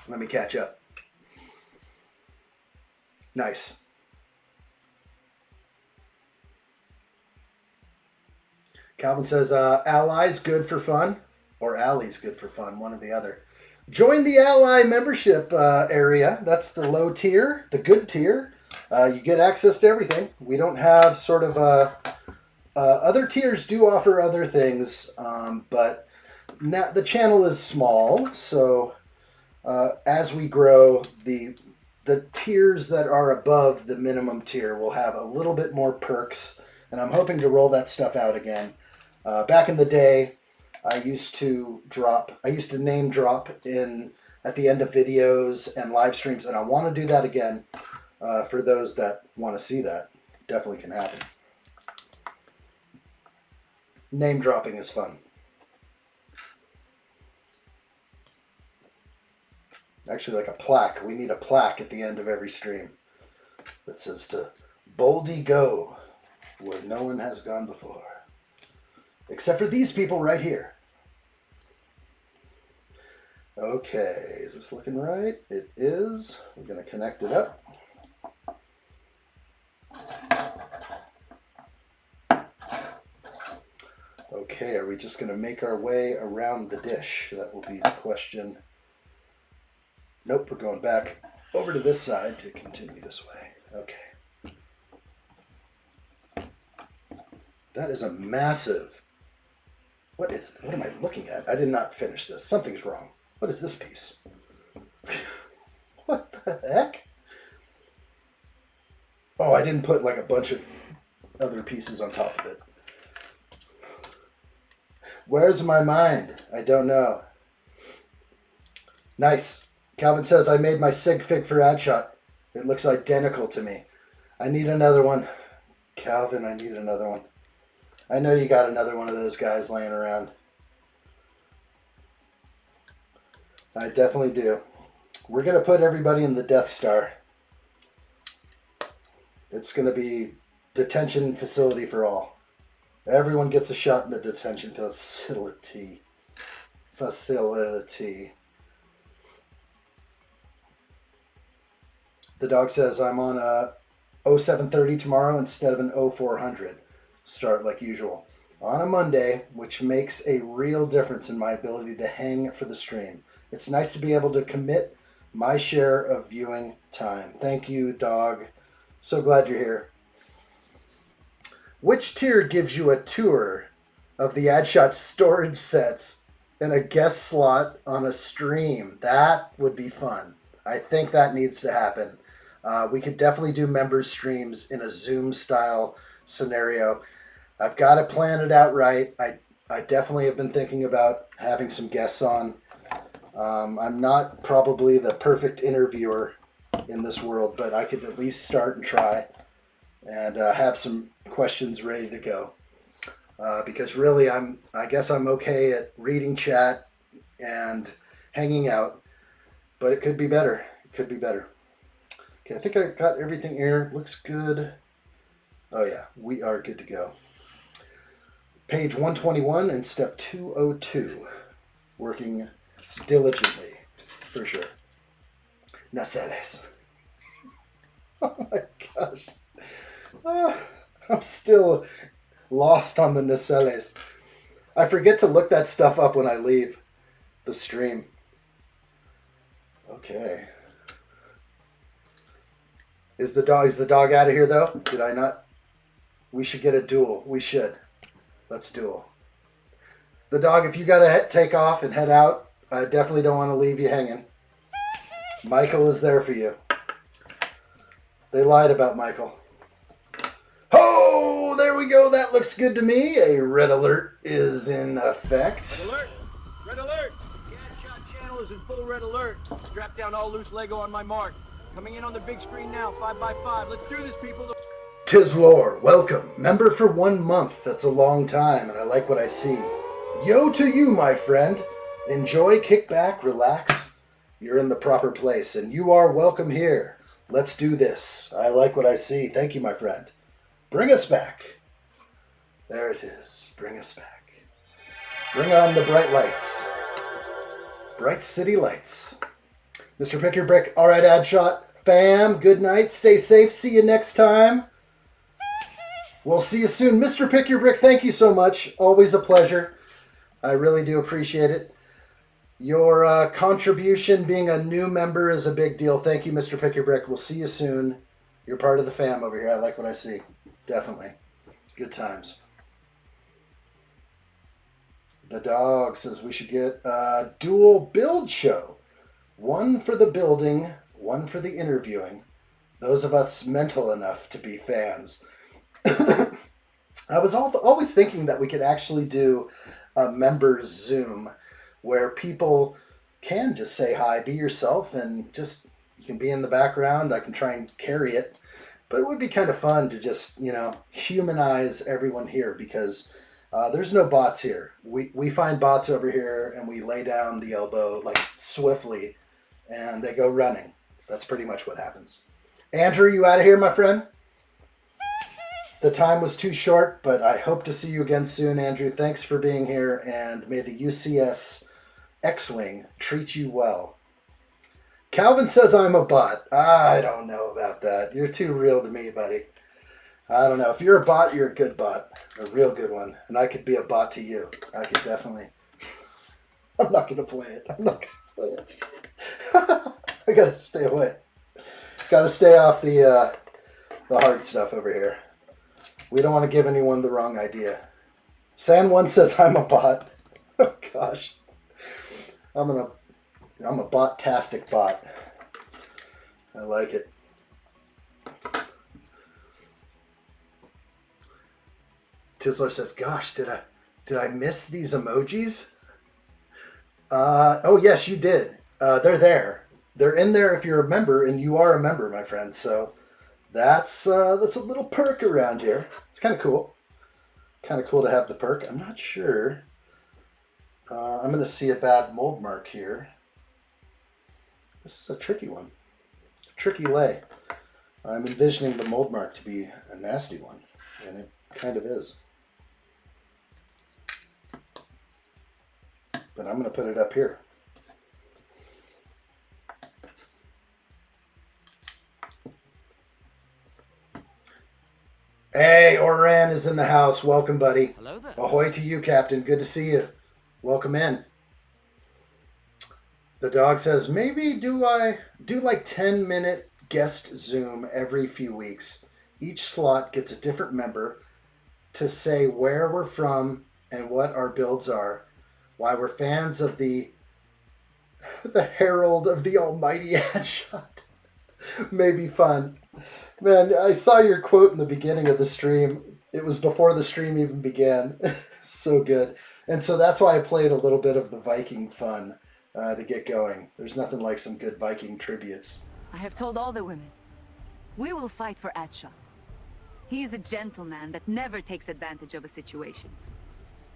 Let me catch up. Nice. Calvin says, allies good for fun, or allies good for fun, one or the other. Join the ally membership area. That's the low tier, the good tier. You get access to everything. We don't have sort of other tiers do offer other things, but now the channel is small, so as we grow, the tiers that are above the minimum tier will have a little bit more perks, and I'm hoping to roll that stuff out again. Back in the day, I used to name drop at the end of videos and live streams, and I want to do that again for those that want to see that. Definitely can happen. Name dropping is fun. Actually, like a plaque. We need a plaque at the end of every stream that says to boldly go where no one has gone before. Except for these people right here. Okay, is this looking right? It is. We're going to connect it up. Okay, are we just going to make our way around the dish? That will be the question. Nope, we're going back over to this side to continue this way. Okay. That is a massive... What am I looking at? I did not finish this. Something's wrong. What is this piece? What the heck? Oh, I didn't put like a bunch of other pieces on top of it. Where's my mind? I don't know. Nice. Calvin says, I made my sig fig for addshot. It looks identical to me. I need another one. Calvin, I need another one. I know you got another one of those guys laying around. I definitely do. We're going to put everybody in the Death Star. It's going to be detention facility for all. Everyone gets a shot in the detention facility. The dog says, I'm on a 0730 tomorrow instead of an 0400. Start like usual. On a Monday, which makes a real difference in my ability to hang for the stream. It's nice to be able to commit my share of viewing time. Thank you, dog. So glad you're here. Which tier gives you a tour of the addshot storage sets and a guest slot on a stream? That would be fun. I think that needs to happen. We could definitely do members streams in a Zoom style scenario. I've got to plan it out right. I definitely have been thinking about having some guests on. I'm not probably the perfect interviewer in this world, but I could at least start and try and have some questions ready to go. Because really, I guess I'm okay at reading chat and hanging out, but it could be better. It could be better. Okay, I think I got everything here. Looks good. Oh yeah, we are good to go. Page 121 and step 202. Working diligently, for sure. Naceles. Oh my gosh. I'm still lost on the naceles. I forget to look that stuff up when I leave the stream. Okay. Is the dog out of here though? Did I not? We should get a duel. We should. Let's duel. The dog, if you gotta take off and head out, I definitely don't want to leave you hanging. Michael is there for you. They lied about Michael. Oh, there we go. That looks good to me. A red alert is in effect. Red alert! Red alert! The addshot channel is in full red alert. Strap down all loose Lego on my mark. Coming in on the big screen now, 5x5. Let's do this, people. Tis Lore, welcome. Member for 1 month. That's a long time, and I like what I see. Yo to you, my friend. Enjoy, kick back, relax. You're in the proper place, and you are welcome here. Let's do this. I like what I see. Thank you, my friend. Bring us back. There it is. Bring us back. Bring on the bright lights. Bright city lights. Mr. Pick Your Brick. All right, Addshot. Fam, good night. Stay safe. See you next time. We'll see you soon. Mr. Pick Your Brick, thank you so much. Always a pleasure. I really do appreciate it. Your contribution, being a new member, is a big deal. Thank you, Mr. Pick Your Brick. We'll see you soon. You're part of the fam over here. I like what I see. Definitely. Good times. The dog says we should get a dual build show. One for the building, one for the interviewing. Those of us mental enough to be fans. I was always thinking that we could actually do a members Zoom where people can just say hi, be yourself, and just, you can be in the background. I can try and carry it. But it would be kind of fun to just, humanize everyone here, because there's no bots here. We find bots over here and we lay down the elbow like swiftly and they go running. That's pretty much what happens. Andrew, you out of here, my friend? The time was too short, but I hope to see you again soon, Andrew. Thanks for being here, and may the UCS X-Wing treat you well. Calvin says I'm a bot. I don't know about that. You're too real to me, buddy. I don't know. If you're a bot, you're a good bot. A real good one. And I could be a bot to you. I could definitely. I'm not going to play it. I'm not going to play it. I got to stay away. Got to stay off the hard stuff over here. We don't want to give anyone the wrong idea. San1 says I'm a bot. Oh, gosh. I'm a bot-tastic bot. I like it. Tisler says, gosh, did I miss these emojis? Oh, yes, you did. They're there. They're in there if you're a member, and you are a member, my friend. So that's a little perk around here. It's kind of cool. Kind of cool to have the perk. I'm not sure. I'm going to see a bad mold mark here. This is a tricky one. Tricky lay. I'm envisioning the mold mark to be a nasty one, and it kind of is. But I'm going to put it up here. Hey, Oran is in the house. Welcome, buddy. Hello there. Ahoy to you, Captain. Good to see you. Welcome in. The dog says, maybe do I do like 10-minute guest Zoom every few weeks. Each slot gets a different member to say where we're from and what our builds are. Why we're fans of the Herald of the Almighty addshot. May be fun. Man, I saw your quote in the beginning of the stream. It was before the stream even began. So good. And so that's why I played a little bit of the Viking fun to get going. There's nothing like some good Viking tributes. I have told all the women. We will fight for addshot. He is a gentleman that never takes advantage of a situation.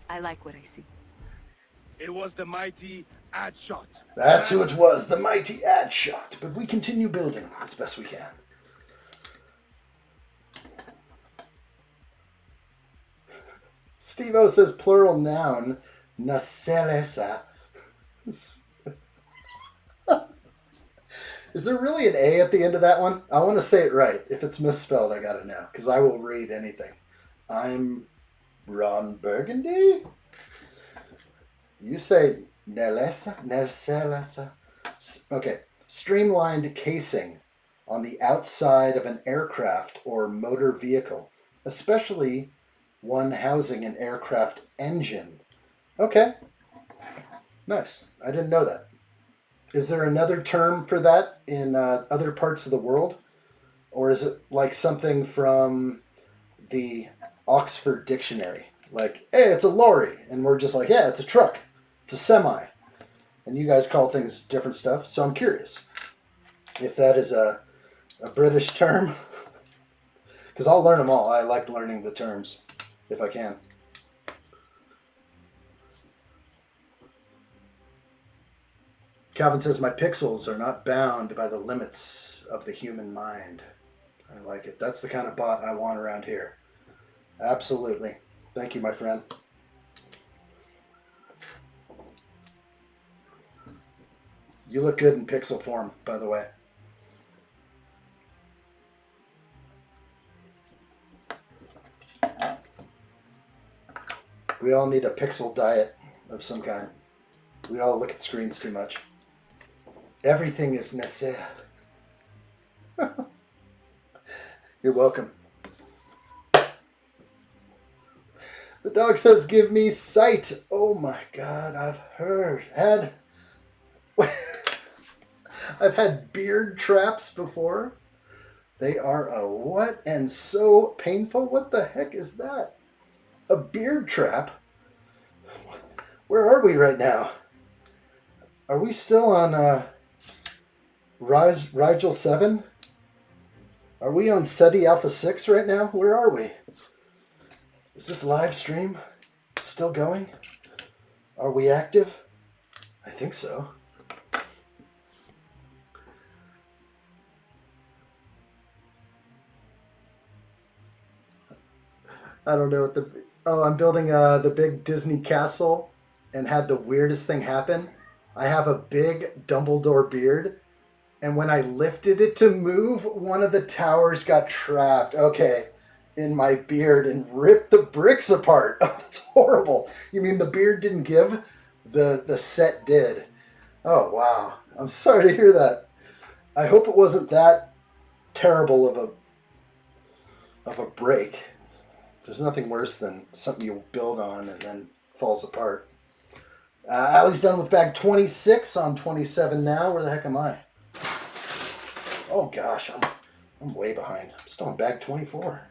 I like what I see. It was the mighty addshot. That's who it was, the mighty addshot. But we continue building as best we can. Steve-O says plural noun, naselesa. Is there really an A at the end of that one? I want to say it right. If it's misspelled, I gotta know, because I will read anything. I'm Ron Burgundy? You say Nelesa? Neselesa? Okay. Streamlined casing on the outside of an aircraft or motor vehicle, especially one housing an aircraft engine. Okay. Nice. I didn't know that. Is there another term for that in other parts of the world? Or is it like something from the Oxford Dictionary? Like, hey, it's a lorry. And we're just like, yeah, it's a truck. It's a semi. And you guys call things different stuff. So I'm curious if that is a British term. Because I'll learn them all. I like learning the terms if I can. Calvin says, my pixels are not bound by the limits of the human mind. I like it. That's the kind of bot I want around here. Absolutely. Thank you, my friend. You look good in pixel form, by the way. We all need a pixel diet of some kind. We all look at screens too much. Everything is necessaire. You're welcome. The dog says, give me sight. Oh my God, I've had beard traps before. They are a what and so painful. What the heck is that? A beard trap? Where are we right now? Are we still on Rigel 7? Are we on SETI Alpha 6 right now? Where are we? Is this live stream still going? Are we active? I think so. I don't know what the... Oh, I'm building the big Disney castle and had the weirdest thing happen. I have a big Dumbledore beard, and when I lifted it to move, one of the towers got trapped. Okay. In my beard and ripped the bricks apart. Oh, that's horrible. You mean the beard didn't give? The set did. Oh, wow. I'm sorry to hear that. I hope it wasn't that terrible of a break. There's nothing worse than something you build on and then falls apart. Allie's done with bag 26 on 27 now. Where the heck am I? Oh gosh, I'm way behind. I'm still on bag 24.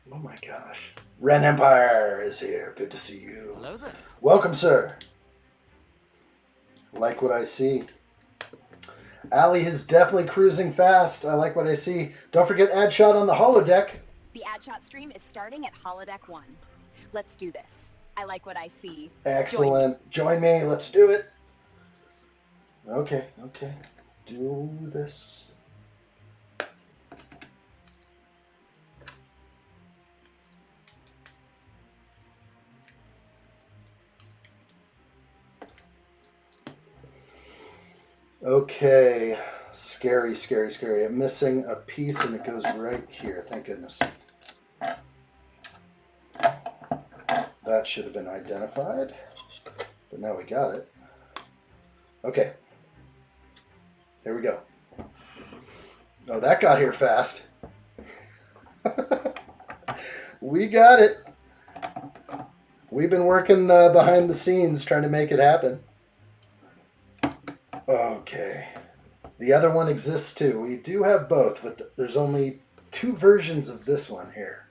Oh my gosh. Ren Empire is here. Good to see you. Hello there. Welcome, sir. Like what I see. Allie is definitely cruising fast. I like what I see. Don't forget addshot on the holodeck. The addshot stream is starting at holodeck 1. Let's do this. I like what I see. Excellent. Join me. Let's do it. Okay. Do this. Okay, scary. I'm missing a piece and it goes right here. Thank goodness. That should have been identified, but now we got it. Okay, here we go. Oh, that got here fast. We got it. We've been working behind the scenes trying to make it happen. Okay. The other one exists too. We do have both, but there's only 2 versions of this one here.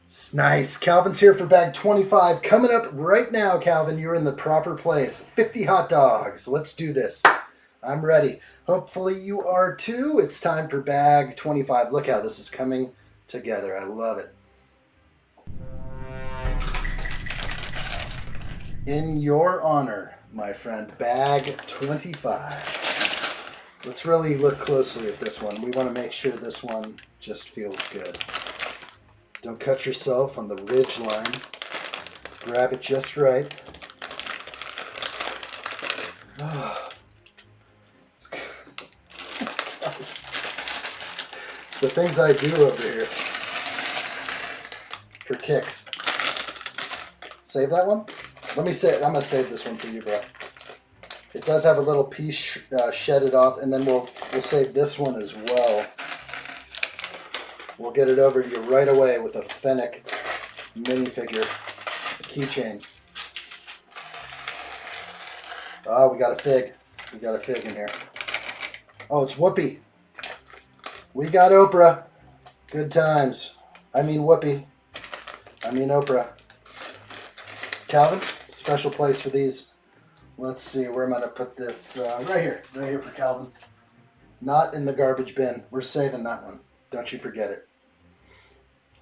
It's nice. Calvin's here for bag 25. Coming up right now, Calvin. You're in the proper place. 50 hot dogs. Let's do this. I'm ready. Hopefully you are too. It's time for bag 25. Look how this is coming together. I love it. In your honor, my friend, bag 25. Let's really look closely at this one. We want to make sure this one just feels good. Don't cut yourself on the ridge line. Grab it just right. Oh, it's good. The things I do over here for kicks. Save that one? Let me say, I'm gonna save this one for you, bro. It does have a little piece shedded off, and then we'll save this one as well. We'll get it over to you right away with a Fennec minifigure keychain. Oh, we got a fig. We got a fig in here. Oh, it's Whoopi. We got Oprah. Good times. I mean Whoopi. I mean Oprah. Calvin, special place for these. Let's see where I'm going to put this. Right here for Calvin. Not in the garbage bin. We're saving that one. Don't you forget it.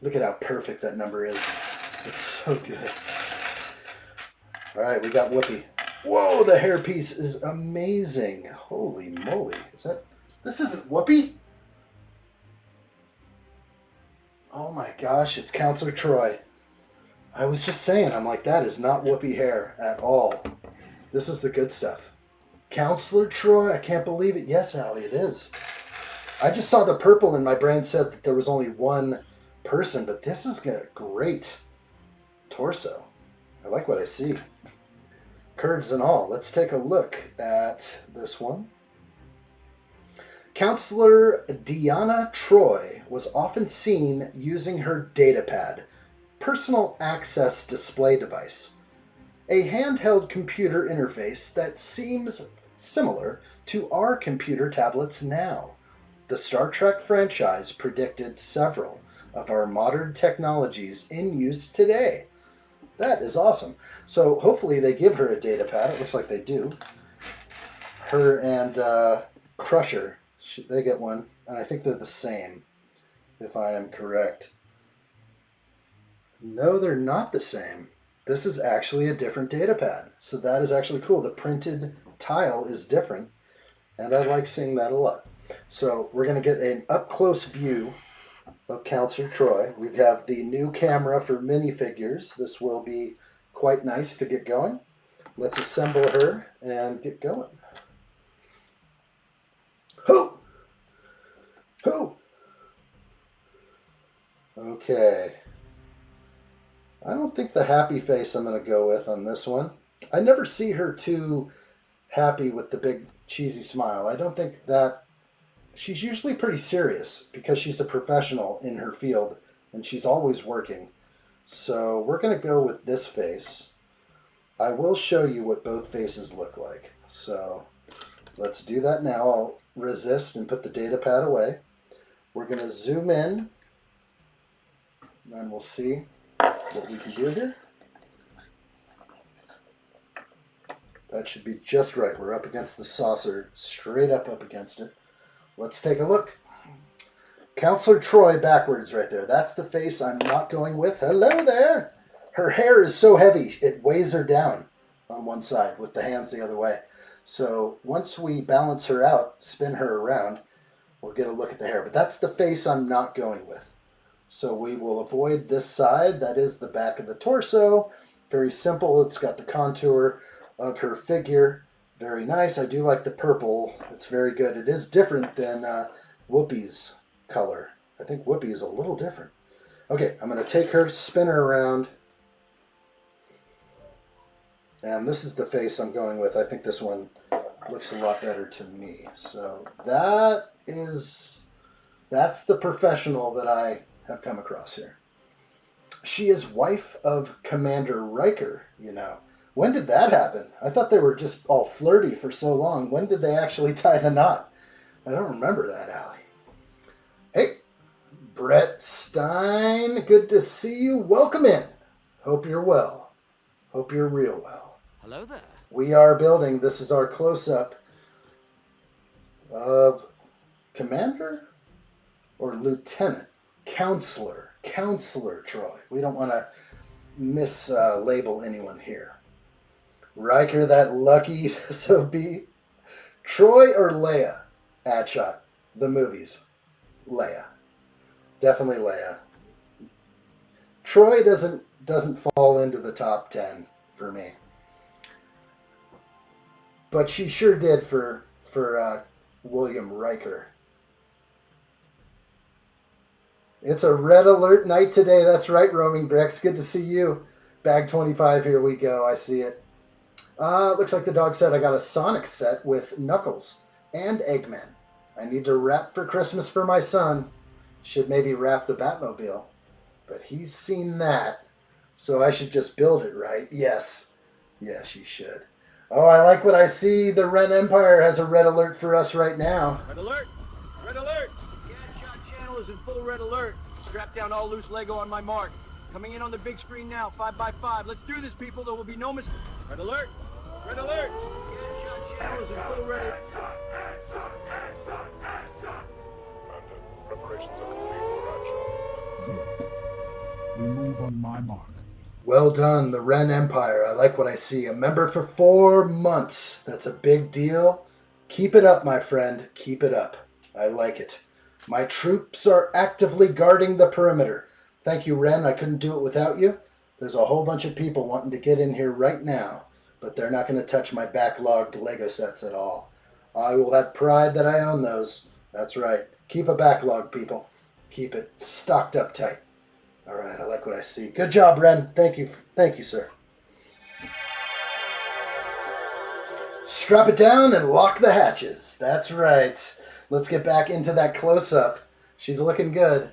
Look at how perfect that number is. It's so good. All right, we got Whoopi. Whoa, the hairpiece is amazing. Holy moly. This isn't Whoopi? Oh my gosh, it's Counselor Troy. I was just saying, I'm like, that is not Whoopi hair at all. This is the good stuff. Counselor Troy, I can't believe it. Yes, Allie, it is. I just saw the purple and my brain said that there was only one person, but this is great. torso. I like what I see. Curves and all. Let's take a look at this one. Counselor Deanna Troy was often seen using her datapad, personal access display device, a handheld computer interface that seems similar to our computer tablets now. The Star Trek franchise predicted several of our modern technologies in use today. That is awesome. So hopefully they give her a datapad. It looks like they do. Her and Crusher, they get one. And I think they're the same, if I am correct. No, they're not the same. This is actually a different datapad. So that is actually cool. The printed tile is different. And I like seeing that a lot. So we're going to get an up-close view of Counselor Troy. We have the new camera for minifigures. This will be quite nice to get going. Let's assemble her and get going. Ho! Ho! Okay. I don't think the happy face I'm going to go with on this one. I never see her too happy with the big cheesy smile. I don't think that... She's usually pretty serious because she's a professional in her field and she's always working. So we're going to go with this face. I will show you what both faces look like. So let's do that now. I'll resist and put the datapad away. We're going to zoom in and we'll see what we can do here. That should be just right. We're up against the saucer, straight up against it. Let's take a look. Counselor Troy backwards right there. That's the face I'm not going with. Hello there. Her hair is so heavy, it weighs her down on one side with the hands the other way. So once we balance her out, spin her around, we'll get a look at the hair. But that's the face I'm not going with. So we will avoid this side. That is the back of the torso. Very simple. It's got the contour of her figure. Very nice. I do like the purple. It's very good. It is different than Whoopi's color. I think Whoopi is a little different. Okay, I'm going to take her, spin her around. And this is the face I'm going with. I think this one looks a lot better to me. So that's the professional that I have come across here. She is wife of Commander Riker, you know. When did that happen? I thought they were just all flirty for so long. When did they actually tie the knot? I don't remember that, Allie. Hey, Brett Stein, good to see you. Welcome in. Hope you're well. Hope you're real well. Hello there. We are building. This is our close-up of Commander or Lieutenant? Counselor Troy. We don't want to mislabel anyone here. Riker, that lucky SOB. Troy or Leia? Addshot. The movies. Leia. Definitely Leia. Troy doesn't fall into the top 10 for me. But she sure did for William Riker. It's a red alert night today. That's right, Roaming Bricks. Good to see you. Bag 25, here we go. I see it. Looks like the dog said I got a Sonic set with Knuckles and Eggman. I need to wrap for Christmas for my son. Should maybe wrap the Batmobile. But he's seen that. So I should just build it, right? Yes. Yes, you should. Oh, I like what I see. The Ren Empire has a red alert for us right now. Red alert! Red alert! The addshot channel is in full red alert. Strap down all loose Lego on my mark. Coming in on the big screen now, 5x5. Let's do this, people. There will be no mistake. Red alert! Red alert! The addshot channel is in full red alert. Good. We move on my mark. Well done, the Ren Empire. I like what I see. A member for 4 months. That's a big deal. Keep it up, my friend. Keep it up. I like it. My troops are actively guarding the perimeter. Thank you, Ren. I couldn't do it without you. There's a whole bunch of people wanting to get in here right now, but they're not going to touch my backlogged Lego sets at all. I will have pride that I own those. That's right. Keep a backlog, people. Keep it stocked up tight. All right, I like what I see. Good job, Ren. Thank you, sir. Strap it down and lock the hatches. That's right. Let's get back into that close-up. She's looking good.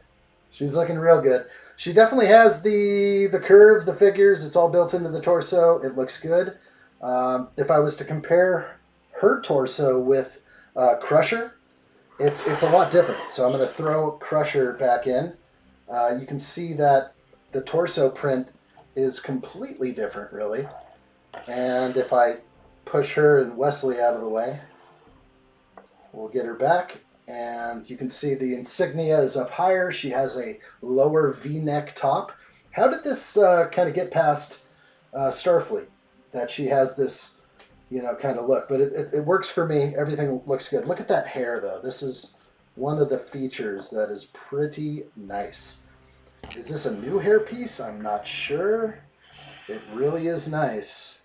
She's looking real good. She definitely has the curve, the figures. It's all built into the torso. It looks good. If I was to compare her torso with Crusher, it's a lot different. So I'm going to throw Crusher back in. You can see that the torso print is completely different, really. And if I push her and Wesley out of the way, we'll get her back. And you can see the insignia is up higher. She has a lower V-neck top. How did this kind of get past Starfleet? That she has this, kind of look. But it works for me. Everything looks good. Look at that hair, though. This is one of the features that is pretty nice. Is this a new hairpiece? I'm not sure. It really is nice.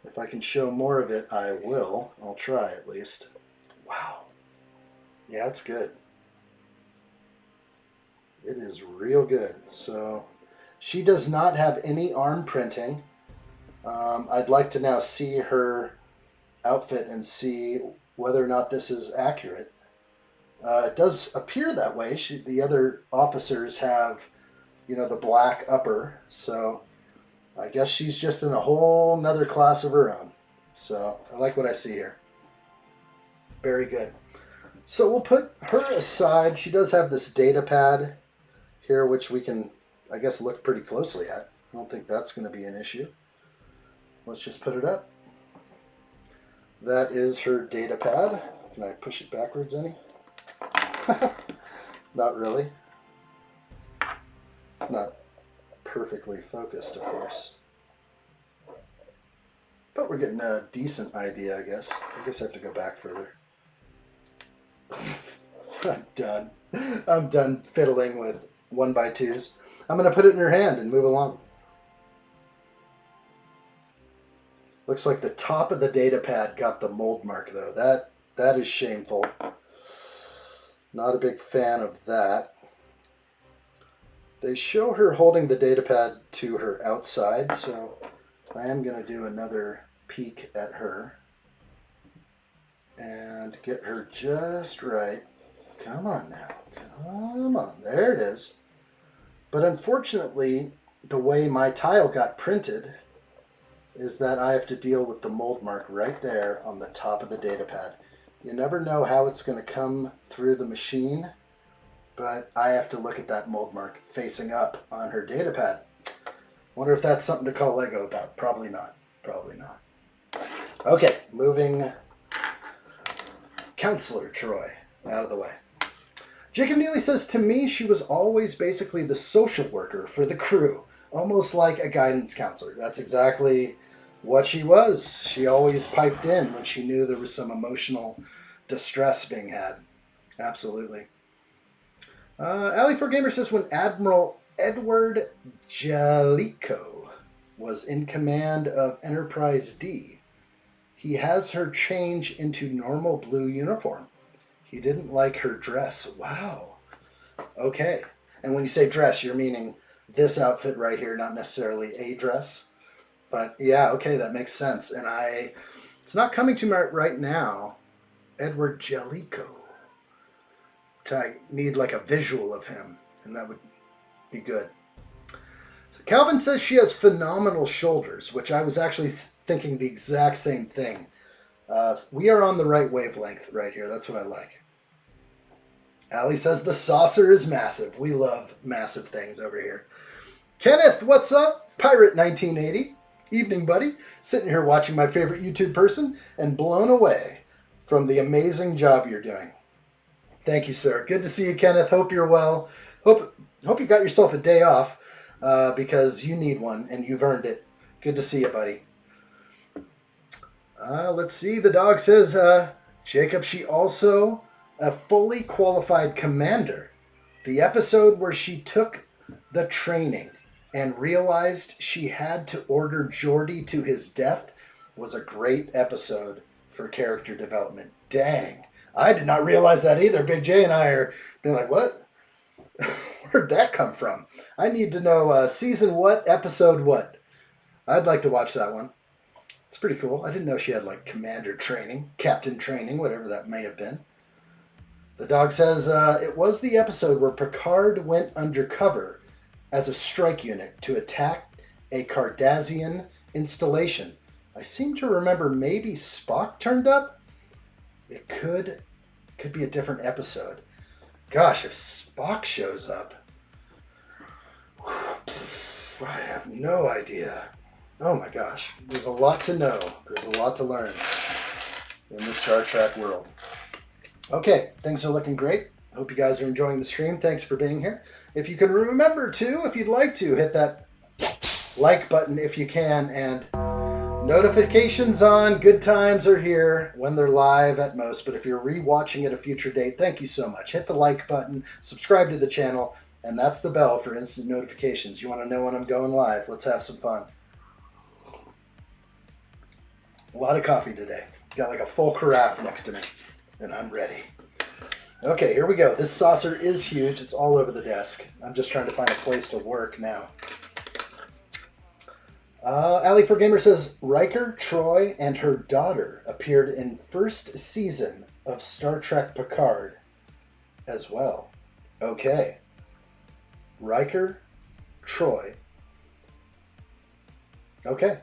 If I can show more of it, I will. I'll try at least. Wow. Yeah, it's good. It is real good. So she does not have any arm printing. I'd like to now see her outfit and see whether or not this is accurate. It does appear that way. The other officers have, the black upper. So I guess she's just in a whole nother class of her own. So I like what I see here. Very good. So we'll put her aside. She does have this data pad here, which we can, I guess, look pretty closely at. I don't think that's going to be an issue. Let's just put it up. That is her data pad. Can I push it backwards any? Not really. It's not perfectly focused, of course. But we're getting a decent idea, I guess. I guess I have to go back further. I'm done. I'm done fiddling with 1x2s. I'm going to put it in her hand and move along. Looks like the top of the data pad got the mold mark, though. That is shameful. Not a big fan of that. They show her holding the data pad to her outside, so I am going to do another peek at her and get her just right. Come on now. Come on. There it is. But unfortunately, the way my tile got printed is that I have to deal with the mold mark right there on the top of the data pad. You never know how it's going to come through the machine, but I have to look at that mold mark facing up on her data pad. Wonder if that's something to call Lego about. Probably not. Probably not. Okay, moving Counselor Troy out of the way. Jacob Neely says, to me, she was always basically the social worker for the crew, almost like a guidance counselor. That's exactly what she was. She always piped in when she knew there was some emotional distress being had. Absolutely. Alley4Gamer says, when Admiral Edward Jellicoe was in command of Enterprise D, he has her change into normal blue uniform. He didn't like her dress. Wow. Okay. And when you say dress, you're meaning this outfit right here, not necessarily a dress. But yeah, okay, that makes sense. And it's not coming to me right now. Edward Jellicoe. I need like a visual of him, and that would be good. Calvin says she has phenomenal shoulders, which I was actually thinking the exact same thing. We are on the right wavelength right here. That's what I like. Allie says the saucer is massive. We love massive things over here. Kenneth, what's up? Pirate 1980. Evening, buddy. Sitting here watching my favorite YouTube person and blown away from the amazing job you're doing. Thank you, sir. Good to see you, Kenneth. Hope you're well. Hope you got yourself a day off because you need one and you've earned it. Good to see you, buddy. Let's see. The dog says, Jacob, she also a fully qualified commander. The episode where she took the training and realized she had to order Geordi to his death was a great episode for character development. Dang. I did not realize that either. Big J and I are being like, what? Where'd that come from? I need to know season what, episode what. I'd like to watch that one. It's pretty cool. I didn't know she had like commander training, captain training, whatever that may have been. The dog says it was the episode where Picard went undercover as a strike unit to attack a Cardassian installation. I seem to remember maybe Spock turned up. It could be a different episode. Gosh, if Spock shows up, I have no idea. Oh my gosh, there's a lot to know. There's a lot to learn in the Star Trek world. Okay, things are looking great. Hope you guys are enjoying the stream. Thanks for being here. If you can remember to, if you'd like to, hit that like button if you can, and notifications on. Good times are here when they're live at most, but if you're rewatching at a future date, thank you so much. Hit the like button, subscribe to the channel, and that's the bell for instant notifications. You want to know when I'm going live? Let's have some fun. A lot of coffee today. Got like a full carafe next to me, and I'm ready. Okay, here we go. This saucer is huge. It's all over the desk. I'm just trying to find a place to work now. Ali4Gamer says, Riker, Troy, and her daughter appeared in first season of Star Trek Picard as well. Okay. Riker, Troy. Okay.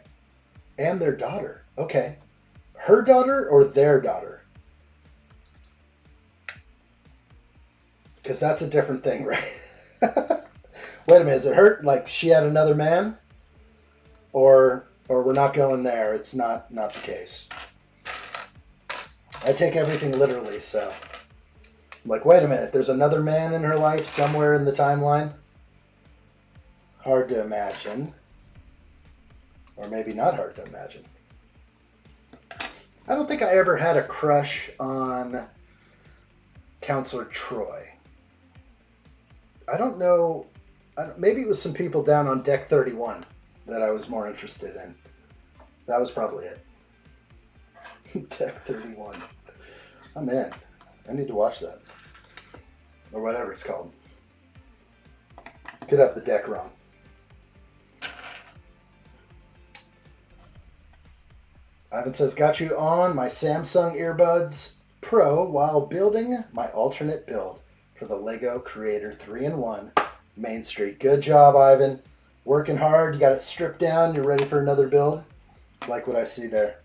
And their daughter. Okay. Her daughter or their daughter? Because that's a different thing, right? Wait a minute, is it her? Like she had another man? Or we're not going there. It's not the case. I take everything literally, so. I'm like, wait a minute, there's another man in her life somewhere in the timeline? Hard to imagine. Or maybe not hard to imagine. I don't think I ever had a crush on Counselor Troy. I don't know. Maybe it was some people down on Deck 31 that I was more interested in. That was probably it. Deck 31. I'm in. I need to watch that. Or whatever it's called. Could have the deck wrong. Ivan says, got you on my Samsung earbuds Pro while building my alternate build for the Lego Creator 3-in-1 Main Street. Good job, Ivan. Working hard. You got it stripped down. You're ready for another build. Like what I see there.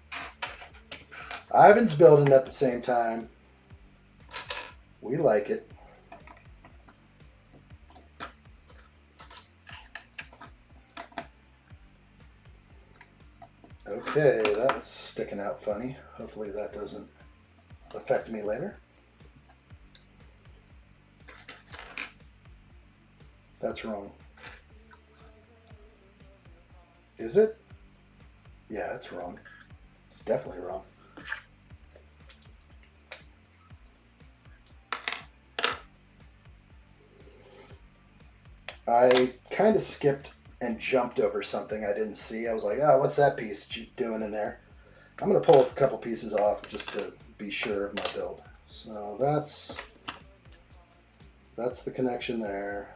Ivan's building at the same time. We like it. Okay, that's sticking out funny. Hopefully that doesn't affect me later. That's wrong. Is it? Yeah, it's wrong. It's definitely wrong. I kind of skipped and jumped over something I didn't see. I was like, oh, what's that piece doing in there? I'm going to pull a couple pieces off just to be sure of my build. So that's the connection there.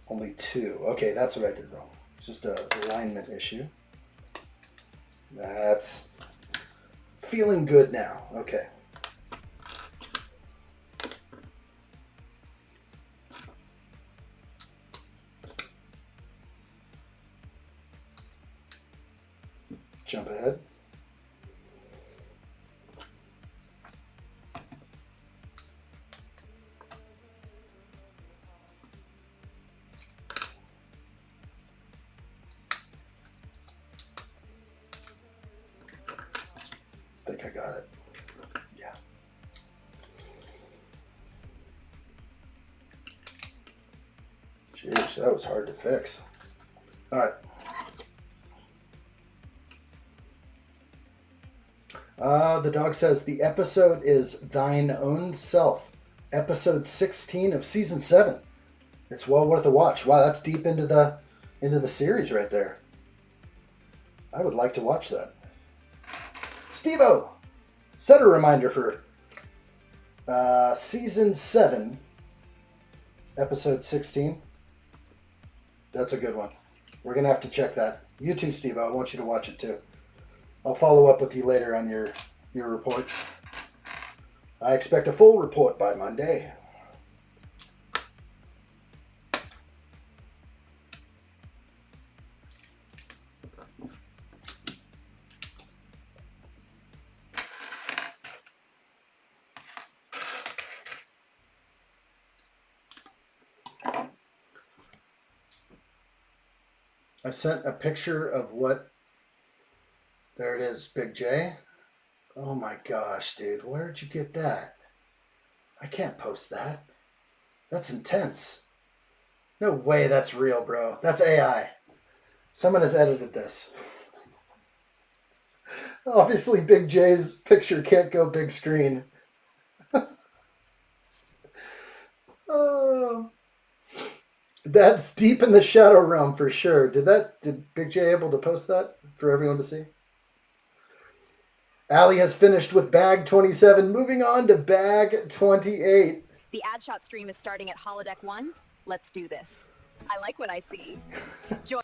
Only two. Okay, that's what I did wrong. It's just a alignment issue. That's feeling good now. Okay. Jump ahead. I think I got it. Yeah. Jeez, that was hard to fix. All right. The dog says the episode is Thine Own Self, episode 16 of season 7. It's well worth a watch. Wow, that's deep into the series right there. I would like to watch that. Steve-O, set a reminder for season 7 Episode 16. That's a good one. We're going to have to check that. You too, Steve. I want you to watch it too. I'll follow up with you later on your report. I expect a full report by Monday. I sent a picture of what... There it is, Big J. Oh my gosh, dude. Where'd you get that? I can't post that. That's intense. No way that's real, bro. That's AI. Someone has edited this. Obviously, Big J's picture can't go big screen. Oh... That's deep in the shadow realm for sure. Did Big J able to post that for everyone to see? Allie has finished with bag 27. Moving on to bag 28. The addshot stream is starting at holodeck 1. Let's do this. I like what I see. Join.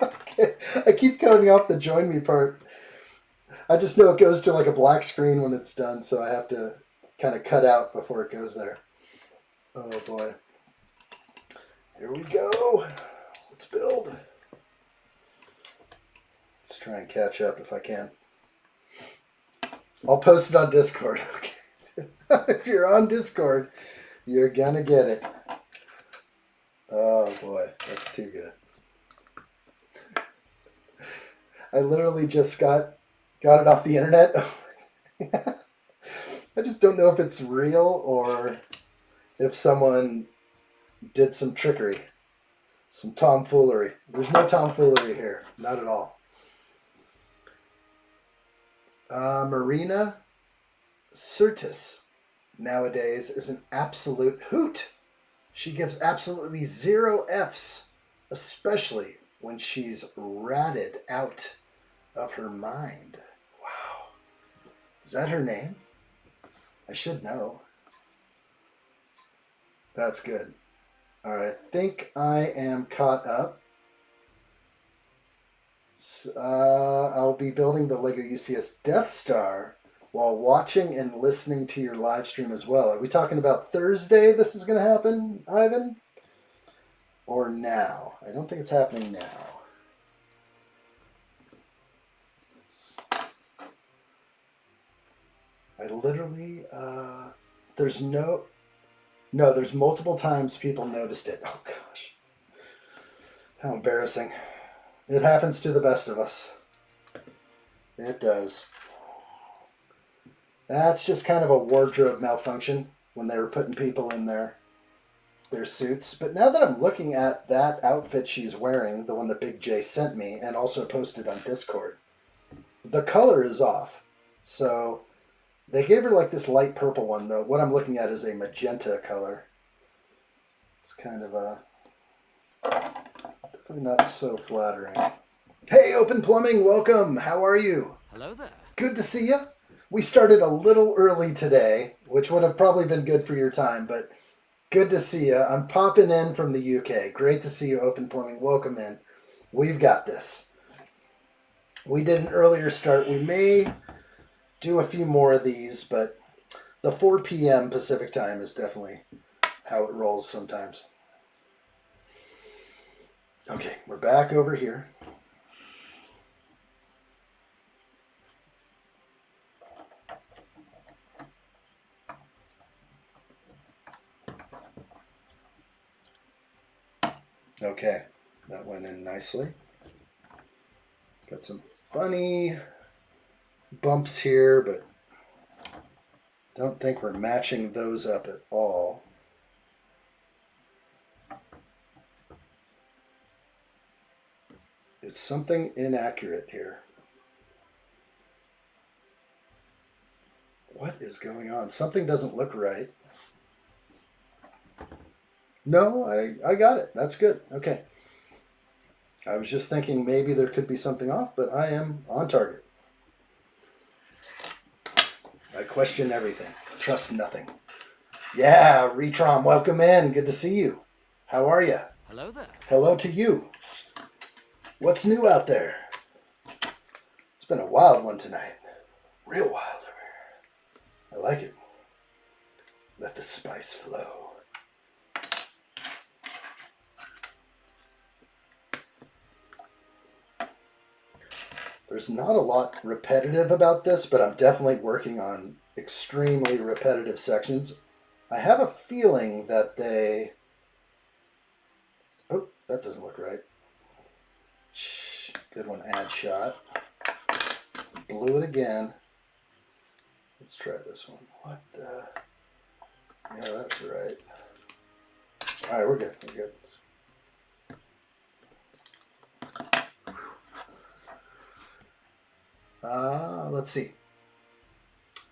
Okay. I keep cutting off the join me part. I just know it goes to like a black screen when it's done, so I have to kind of cut out before it goes there. Oh boy. Here we go. Let's build. Let's try and catch up if I can. I'll post it on Discord. Okay. If you're on Discord, you're gonna get it. Oh boy, that's too good. I literally just got it off the internet. I just don't know if it's real or if someone did some trickery, some tomfoolery. There's no tomfoolery here, not at all. Marina Sirtis nowadays is an absolute hoot. She gives absolutely 0 Fs, especially when she's ratted out of her mind. Wow. Is that her name? I should know. That's good. All right, I think I am caught up. I'll be building the LEGO UCS Death Star while watching and listening to your live stream as well. Are we talking about Thursday this is going to happen, Ivan? Or now? I don't think it's happening now. I literally, there's there's multiple times people noticed it. Oh gosh. How embarrassing. It happens to the best of us. It does. That's just kind of a wardrobe malfunction when they were putting people in their suits. But now that I'm looking at that outfit she's wearing, the one that Big J sent me and also posted on Discord, the color is off. So they gave her like this light purple one, though. What I'm looking at is a magenta color. It's kind of a... definitely not so flattering. Hey, Open Plumbing, welcome. How are you? Hello there. Good to see you. We started a little early today, which would have probably been good for your time, but good to see you. I'm popping in from the UK. Great to see you, Open Plumbing. Welcome in. We've got this. We did an earlier start. We may do a few more of these, but the 4 p.m. Pacific time is definitely how it rolls sometimes. Okay, we're back over here. Okay, that went in nicely. Got some funny bumps here, but don't think we're matching those up at all. It's something inaccurate here. What is going on? Something doesn't look right. No, I got it. That's good. Okay. I was just thinking maybe there could be something off, but I am on target. I question everything. Trust nothing. Yeah, Retrom, welcome in. Good to see you. How are you? Hello there. Hello to you. What's new out there? It's been a wild one tonight. Real wild over here. I like it. Let the spice flow. There's not a lot repetitive about this, but I'm definitely working on extremely repetitive sections. I have a feeling that they... Oh, that doesn't look right. Good one, add shot. Blew it again. Let's try this one. What the... Yeah, that's right. Alright, we're good. We're good. Let's see.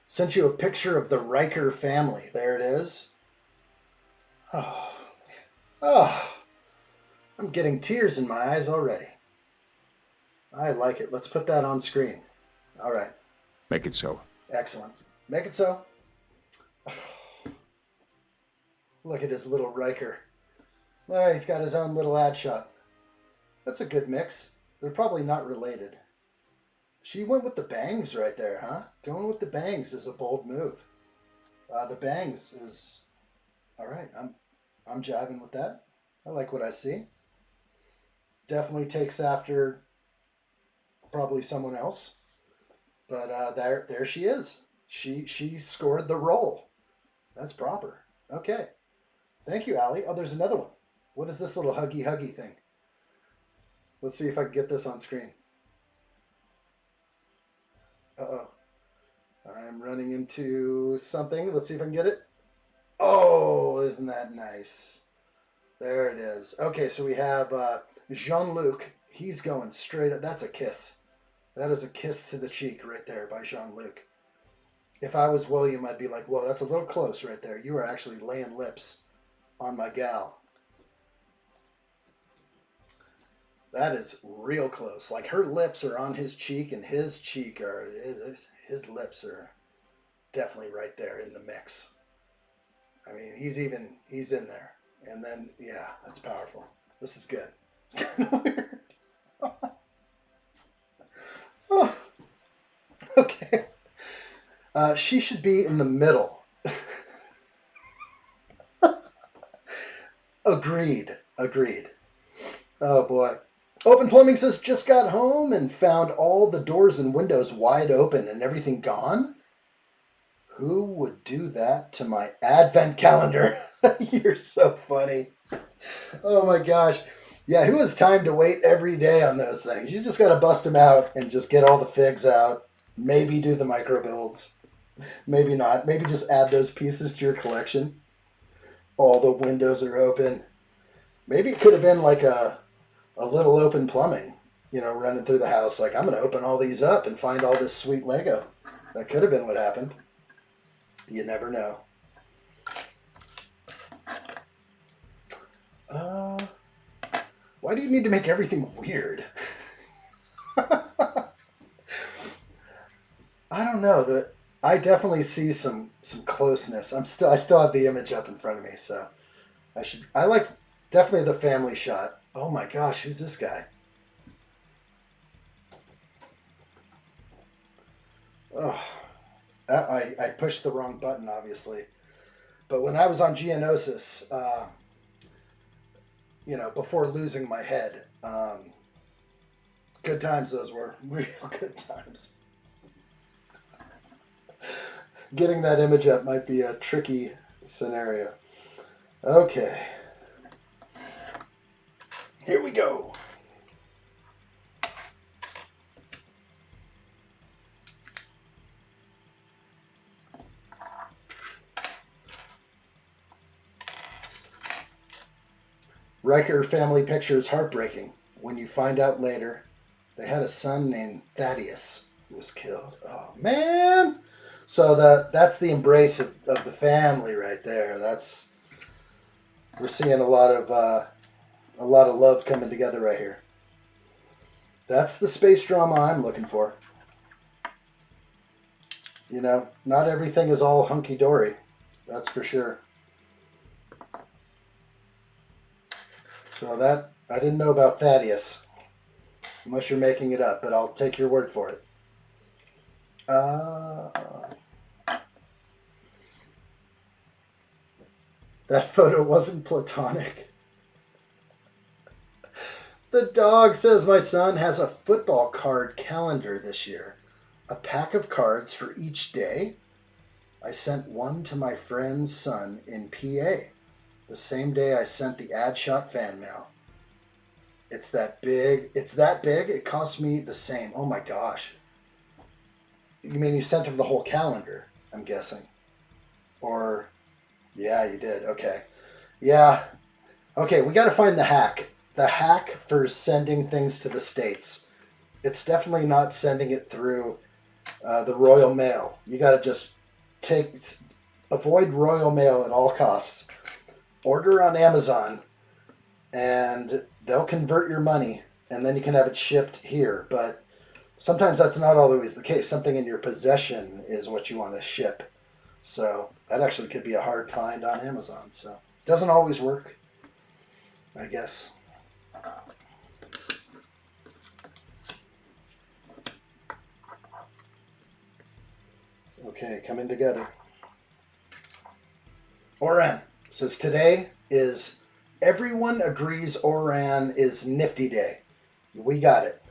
Sent you a picture of the Riker family. There it is. Oh, I'm getting tears in my eyes already. I like it. Let's put that on screen. All right. Make it so. Excellent. Make it so. Look at his little Riker. Oh, he's got his own little ad shot. That's a good mix. They're probably not related. She went with the bangs right there, huh? Going with the bangs is a bold move. The bangs is... All right, I'm jiving with that. I like what I see. Definitely takes after probably someone else. But there she is. She scored the role. That's proper. Okay. Thank you, Allie. Oh, there's another one. What is this little huggy thing? Let's see if I can get this on screen. Uh-oh. I'm running into something. Let's see if I can get it. Oh, isn't that nice? There it is. Okay, so we have Jean-Luc. He's going straight up. That's a kiss. That is a kiss to the cheek right there by Jean-Luc. If I was William, I'd be like, whoa, that's a little close right there. You are actually laying lips on my gal. That is real close. Like her lips are on his cheek and his cheek are, his lips are definitely right there in the mix. I mean, he's in there. And then, yeah, that's powerful. This is good. It's kind of weird. Oh. Okay. She should be in the middle. Agreed. Oh boy. Open Plumbing says, just got home and found all the doors and windows wide open and everything gone. Who would do that to my advent calendar? You're so funny. Oh my gosh. Yeah, who has time to wait every day on those things? You just got to bust them out and just get all the figs out. Maybe do the micro builds. Maybe not. Maybe just add those pieces to your collection. All the windows are open. Maybe it could have been like a little open plumbing, you know, running through the house. Like, I'm going to open all these up and find all this sweet Lego. That could have been what happened. You never know. Why do you need to make everything weird? I don't know. I definitely see some closeness. I still have the image up in front of me, so I like definitely the family shot. Oh my gosh, who's this guy? Oh, I pushed the wrong button, obviously. But when I was on Geonosis, you know, before losing my head, good times those were. Real good times. Getting that image up might be a tricky scenario. Okay. Here we go. Riker family picture is heartbreaking when you find out later they had a son named Thaddeus who was killed. Oh, man. So that's the embrace of the family right there. We're seeing a lot of love coming together right here. That's the space drama I'm looking for. You know, not everything is all hunky-dory. That's for sure. So that, I didn't know about Thaddeus. Unless you're making it up, but I'll take your word for it. That photo wasn't platonic. The dog says my son has a football card calendar this year. A pack of cards for each day. I sent one to my friend's son in PA. The same day I sent the addshot fan mail. It's that big. It's that big? It cost me the same. Oh my gosh. You mean you sent him the whole calendar, I'm guessing. Or, yeah, you did. Okay. Yeah. Okay, we got to find the hack. The hack for sending things to the States. It's definitely not sending it through the Royal Mail. You got to just avoid Royal Mail at all costs. Order on Amazon, and they'll convert your money, and then you can have it shipped here. But sometimes that's not always the case. Something in your possession is what you want to ship. So that actually could be a hard find on Amazon. So it doesn't always work, I guess. Okay, coming together. Oran says today is everyone agrees Oran is Nifty Day. We got it.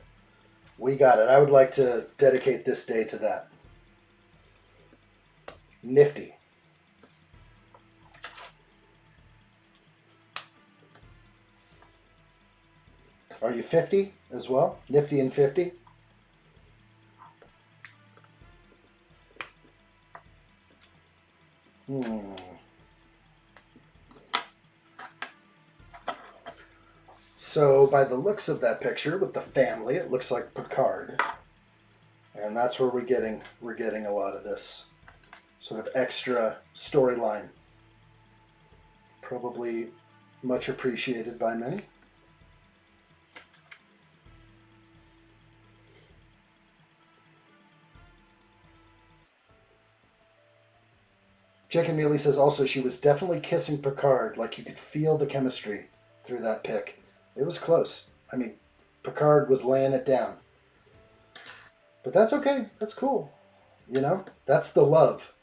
We got it. I would like to dedicate this day to that. Nifty. Are you 50 as well? Nifty and 50? So by the looks of that picture with the family, it looks like Picard. And that's where we're getting a lot of this sort of extra storyline. Probably much appreciated by many. Jake and Mealy says also she was definitely kissing Picard, like you could feel the chemistry through that pic. It was close. I mean, Picard was laying it down. But that's okay. That's cool. You know, that's the love.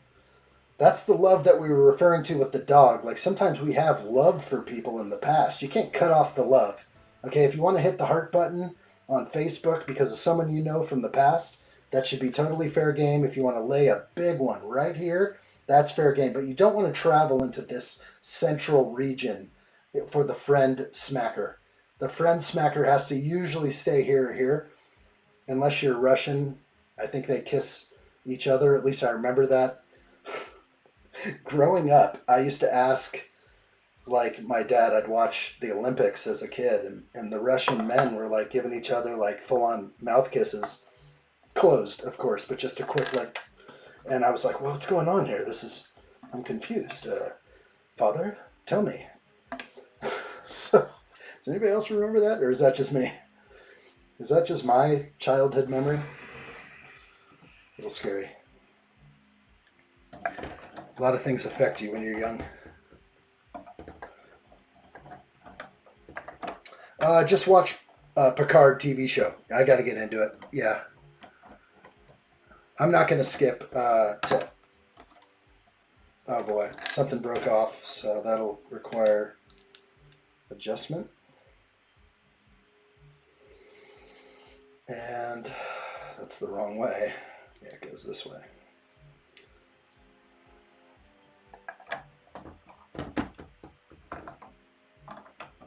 That's the love that we were referring to with the dog. Like sometimes we have love for people in the past. You can't cut off the love. Okay, if you want to hit the heart button on Facebook because of someone you know from the past, that should be totally fair game. If you want to lay a big one right here, that's fair game. But you don't want to travel into this central region for the friend smacker. The friend smacker has to usually stay here or here. Unless you're Russian, I think they kiss each other. At least I remember that. Growing up, I used to ask, like my dad, I'd watch the Olympics as a kid, and the Russian men were like giving each other like full-on mouth kisses. Closed, of course, but just a quick like, and I was like, well, what's going on here? I'm confused. Father, tell me. So, does anybody else remember that, or is that just me? Is that just my childhood memory? A little scary. A lot of things affect you when you're young. Just watch Picard TV show. I got to get into it. Yeah. I'm not going to skip to... Oh boy, something broke off, so that'll require adjustment. And that's the wrong way. Yeah, it goes this way.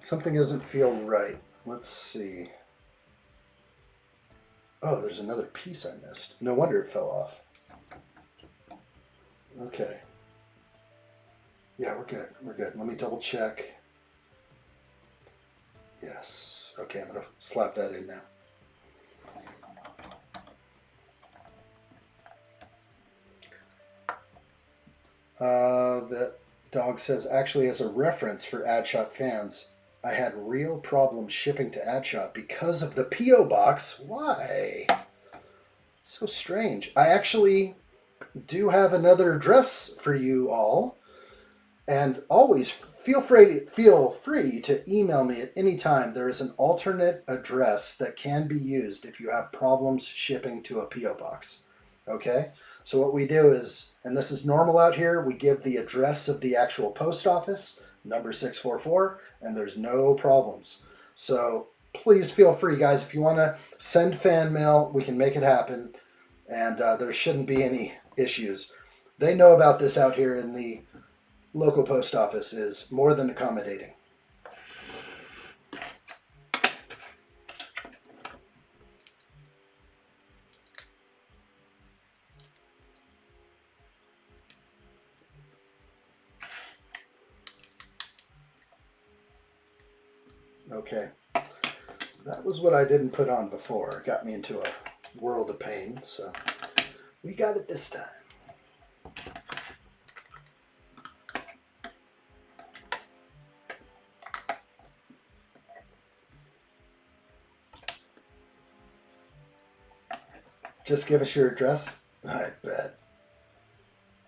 Something doesn't feel right. Let's see. Oh, there's another piece I missed. No wonder it fell off. Okay. Yeah, we're good. We're good. Let me double check. Yes. Okay, I'm going to slap that in now. The dog says, actually, as a reference for addshot fans, I had real problems shipping to addshot because of the P.O. box. Why? It's so strange. I actually do have another address for you all. And always feel free to email me at any time. There is an alternate address that can be used if you have problems shipping to a P.O. box. Okay? So what we do is, and this is normal out here, we give the address of the actual post office, number 644, and there's no problems. So please feel free, guys. If you want to send fan mail, we can make it happen, and there shouldn't be any issues. They know about this out here in the local post office is more than accommodating. Okay, that was what I didn't put on before. It got me into a world of pain, so we got it this time. Just give us your address? I bet.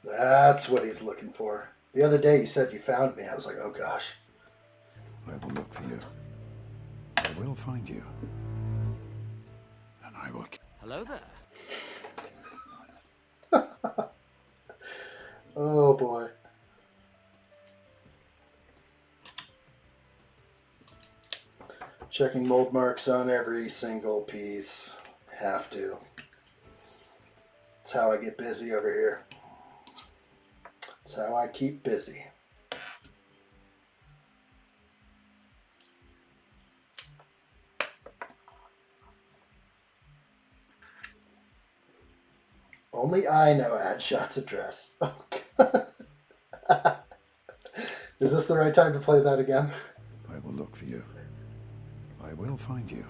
That's what he's looking for. The other day you said you found me. I was like, oh gosh. I will look for you. I will find you. And I will... Hello there. Oh boy. Checking mold marks on every single piece. Have to. That's how I get busy over here. That's how I keep busy. Only I know Addshot's address. Oh, God. Is this the right time to play that again? I will look for you. I will find you.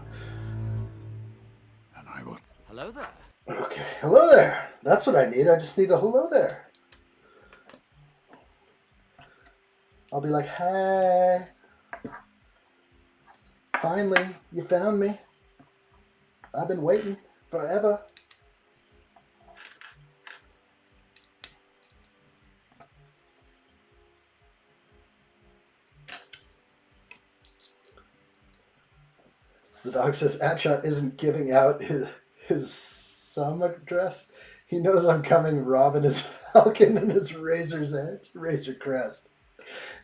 And I will... Hello there. Okay, hello there. That's what I need. I just need a hello there. I'll be like, hey. Finally, you found me. I've been waiting forever. The dog says addshot isn't giving out his some address. He knows I'm coming robbing his falcon and his razor's edge, razor crest.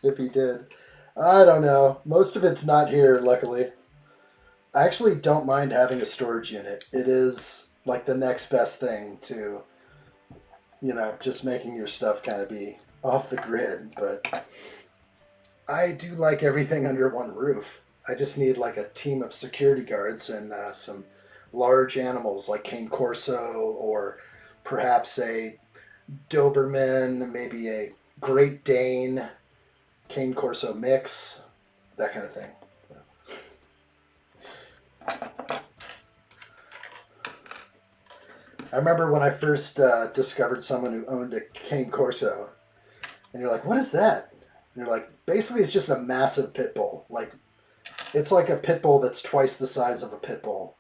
If he did. I don't know. Most of it's not here, luckily. I actually don't mind having a storage unit. It is like the next best thing to, you know, just making your stuff kind of be off the grid. But I do like everything under one roof. I just need like a team of security guards and some large animals like Cane Corso or perhaps a Doberman, maybe a Great Dane, Cane Corso mix, that kind of thing. I remember when I first discovered someone who owned a Cane Corso, and you're like, what is that? And you're like, basically it's just a massive pit bull. Like, it's like a pit bull that's twice the size of a pit bull.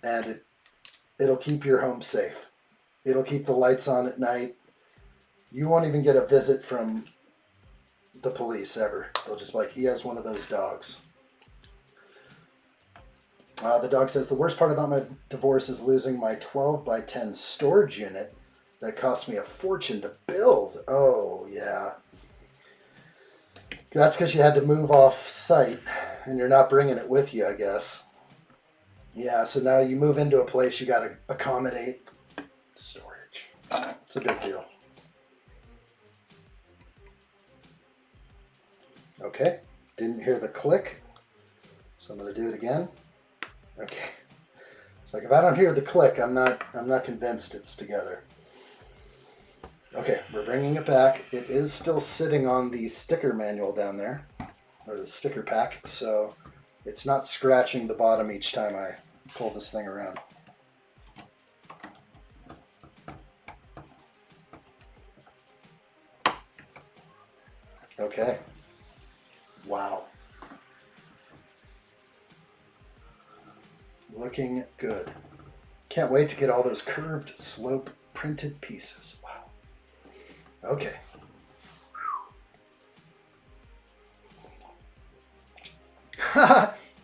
And it'll keep your home safe. It'll keep the lights on at night. You won't even get a visit from the police ever. They'll just be like, he has one of those dogs. The dog says, the worst part about my divorce is losing my 12 by 10 storage unit that cost me a fortune to build. Oh, yeah. That's because you had to move off site and you're not bringing it with you, I guess. Yeah, so now you move into a place you got to accommodate storage. It's a big deal. Okay, didn't hear the click, so I'm going to do it again. Okay, it's like if I don't hear the click, I'm not convinced it's together. Okay, we're bringing it back. It is still sitting on the sticker manual down there, or the sticker pack, so it's not scratching the bottom each time I pull this thing around. Okay. Wow. Looking good. Can't wait to get all those curved slope printed pieces. Wow. Okay.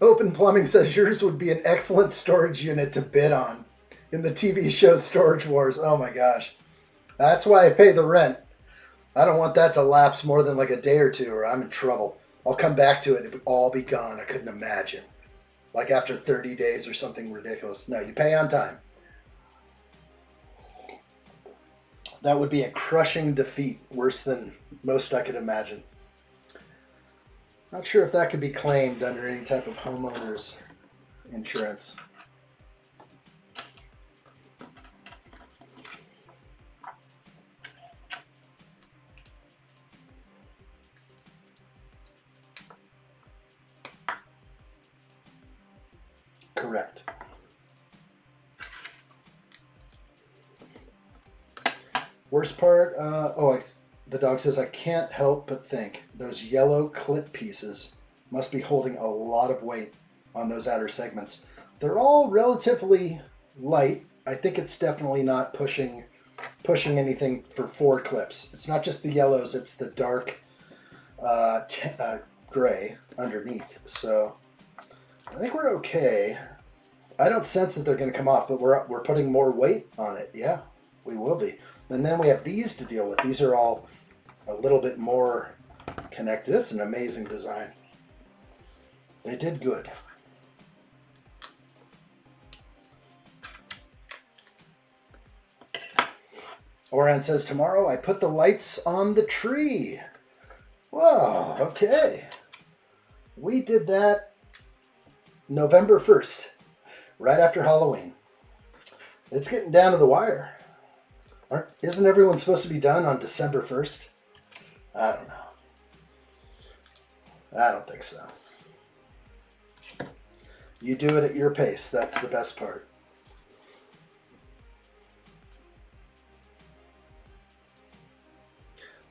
Open Plumbing says yours would be an excellent storage unit to bid on in the TV show Storage Wars. Oh my gosh. That's why I pay the rent. I don't want that to lapse more than like a day or two or I'm in trouble. I'll come back to it. It would all be gone. I couldn't imagine. Like after 30 days or something ridiculous. No, you pay on time. That would be a crushing defeat. Worse than most I could imagine. Not sure if that could be claimed under any type of homeowner's insurance. Correct. Worst part, the dog says, I can't help but think those yellow clip pieces must be holding a lot of weight on those outer segments. They're all relatively light. I think it's definitely not pushing anything for 4 clips. It's not just the yellows, it's the dark gray underneath. So I think we're okay. I don't sense that they're going to come off, but we're putting more weight on it. Yeah, we will be. And then we have these to deal with. These are all a little bit more connected. It's an amazing design. They did good. Oran says, tomorrow I put the lights on the tree. Whoa, okay. We did that November 1st, right after Halloween. It's getting down to the wire. Isn't everyone supposed to be done on December 1st? I don't know. I don't think so. You do it at your pace. That's the best part.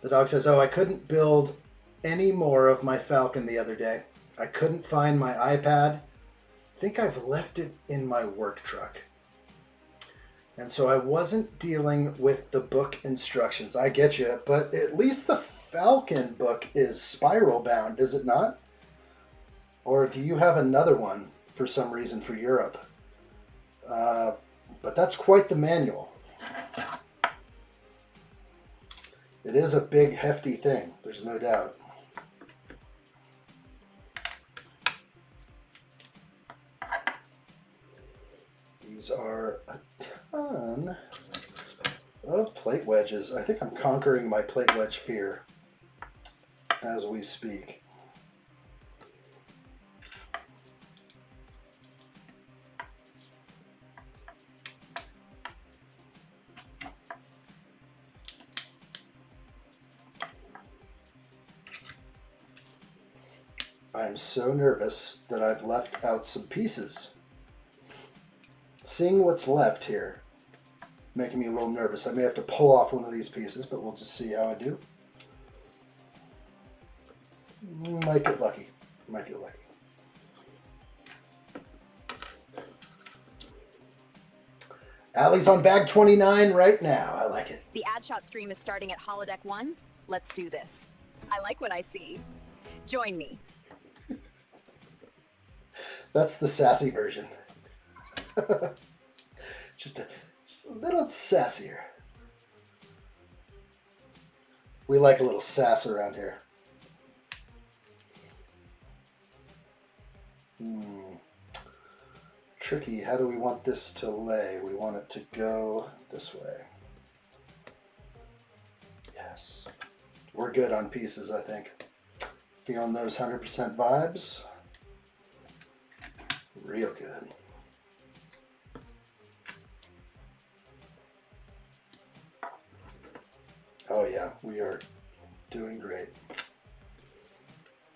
The dog says, oh, I couldn't build any more of my Falcon the other day. I couldn't find my iPad. I think I've left it in my work truck. And so I wasn't dealing with the book instructions. I get you, but at least the Falcon book is spiral bound, is it not? Or do you have another one for some reason for Europe? But that's quite the manual. It is a big, hefty thing. There's no doubt. These are a ton of plate wedges. I think I'm conquering my plate wedge fear as we speak. I'm so nervous that I've left out some pieces. Seeing what's left here, making me a little nervous. I may have to pull off one of these pieces, but we'll just see how I do. Might get lucky. Might get lucky. Allie's on bag 29 right now. I like it. The addshot stream is starting at holodeck 1. Let's do this. I like what I see. Join me. That's the sassy version. just a little sassier. We like a little sass around here. Tricky. How do we want this to lay? We want it to go this way. Yes. We're good on pieces, I think. Feeling those 100% vibes. Real good. Oh yeah, we are doing great.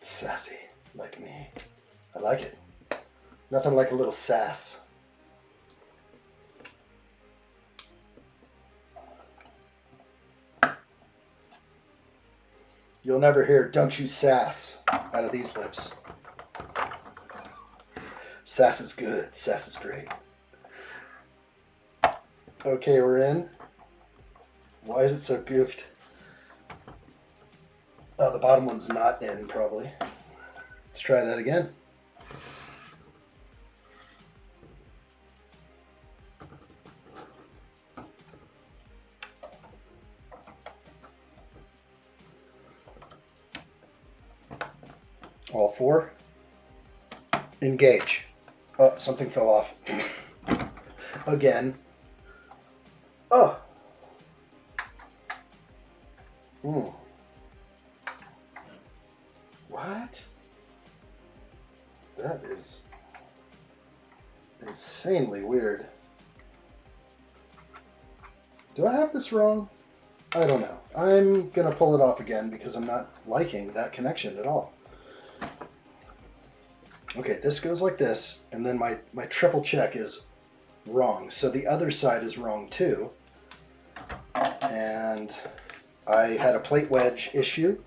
Sassy, like me. I like it. Nothing like a little sass. You'll never hear "don't you sass" out of these lips. Sass is good. Sass is great. Okay, we're in. Why is it so goofed? Oh, the bottom one's not in, probably. Let's try that again. All 4. Engage. Oh, something fell off. Again. Oh. What? That is insanely weird. Do I have this wrong? I don't know. I'm going to pull it off again because I'm not liking that connection at all. Okay, this goes like this, and then my triple check is wrong. So the other side is wrong too. And I had a plate wedge issue.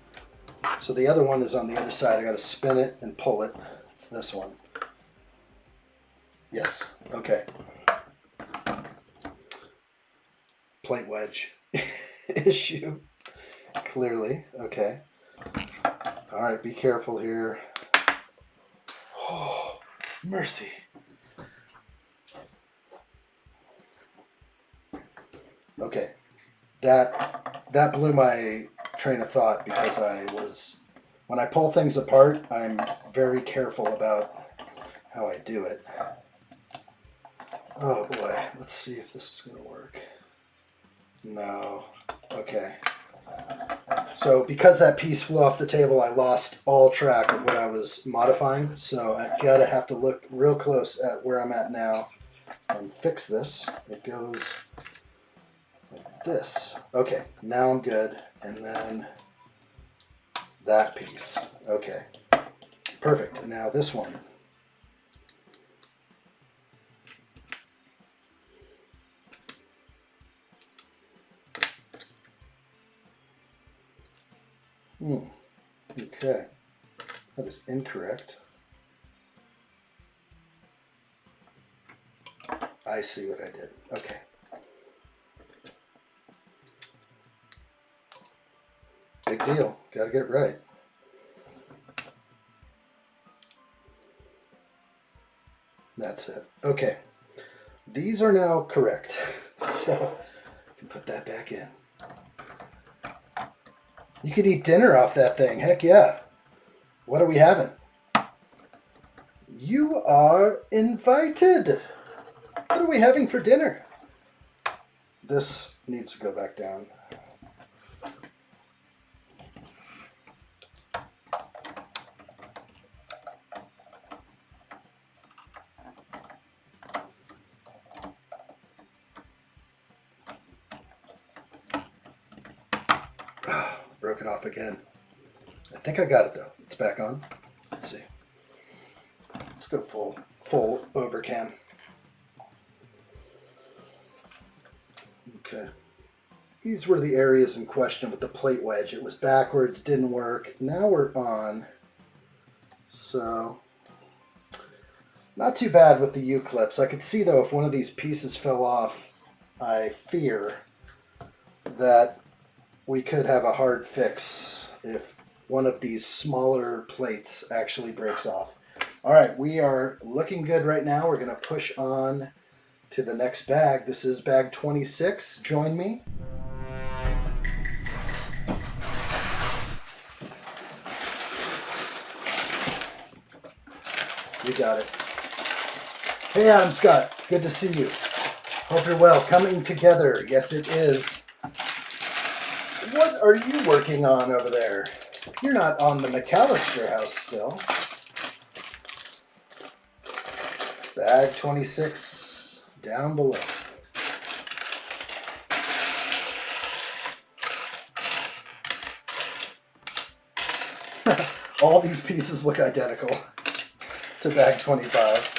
So the other one is on the other side. I got to spin it and pull it. It's this one. Yes. Okay. Plate wedge issue. Clearly. Okay. All right. Be careful here. Oh, mercy. Okay. That blew my train of thought because when I pull things apart, I'm very careful about how I do it. Oh boy, let's see if this is going to work. No. Okay. So because that piece flew off the table, I lost all track of what I was modifying. So I gotta have to look real close at where I'm at now and fix this. It goes like this. Okay, now I'm good. And then that piece. Okay. Perfect. Now this one. Okay. That is incorrect. I see what I did. Okay. Big deal. Got to get it right. That's it. Okay. These are now correct. So I can put that back in. You could eat dinner off that thing. Heck yeah. What are we having? You are invited. What are we having for dinner? This needs to go back down. Broke it off again. I think I got it though. It's back on. Let's see. Let's go full overcam. Okay. These were the areas in question with the plate wedge. It was backwards, didn't work. Now we're on. So, not too bad with the U-clips. I could see though if one of these pieces fell off, I fear that we could have a hard fix if one of these smaller plates actually breaks off. All right, we are looking good right now. We're going to push on to the next bag. This is bag 26. Join me. You got it. Hey, Adam Scott. Good to see you. Hope you're well. Coming together. Yes, it is. What are you working on over there? You're not on the McAllister house still. Bag 26 down below. All these pieces look identical to bag 25.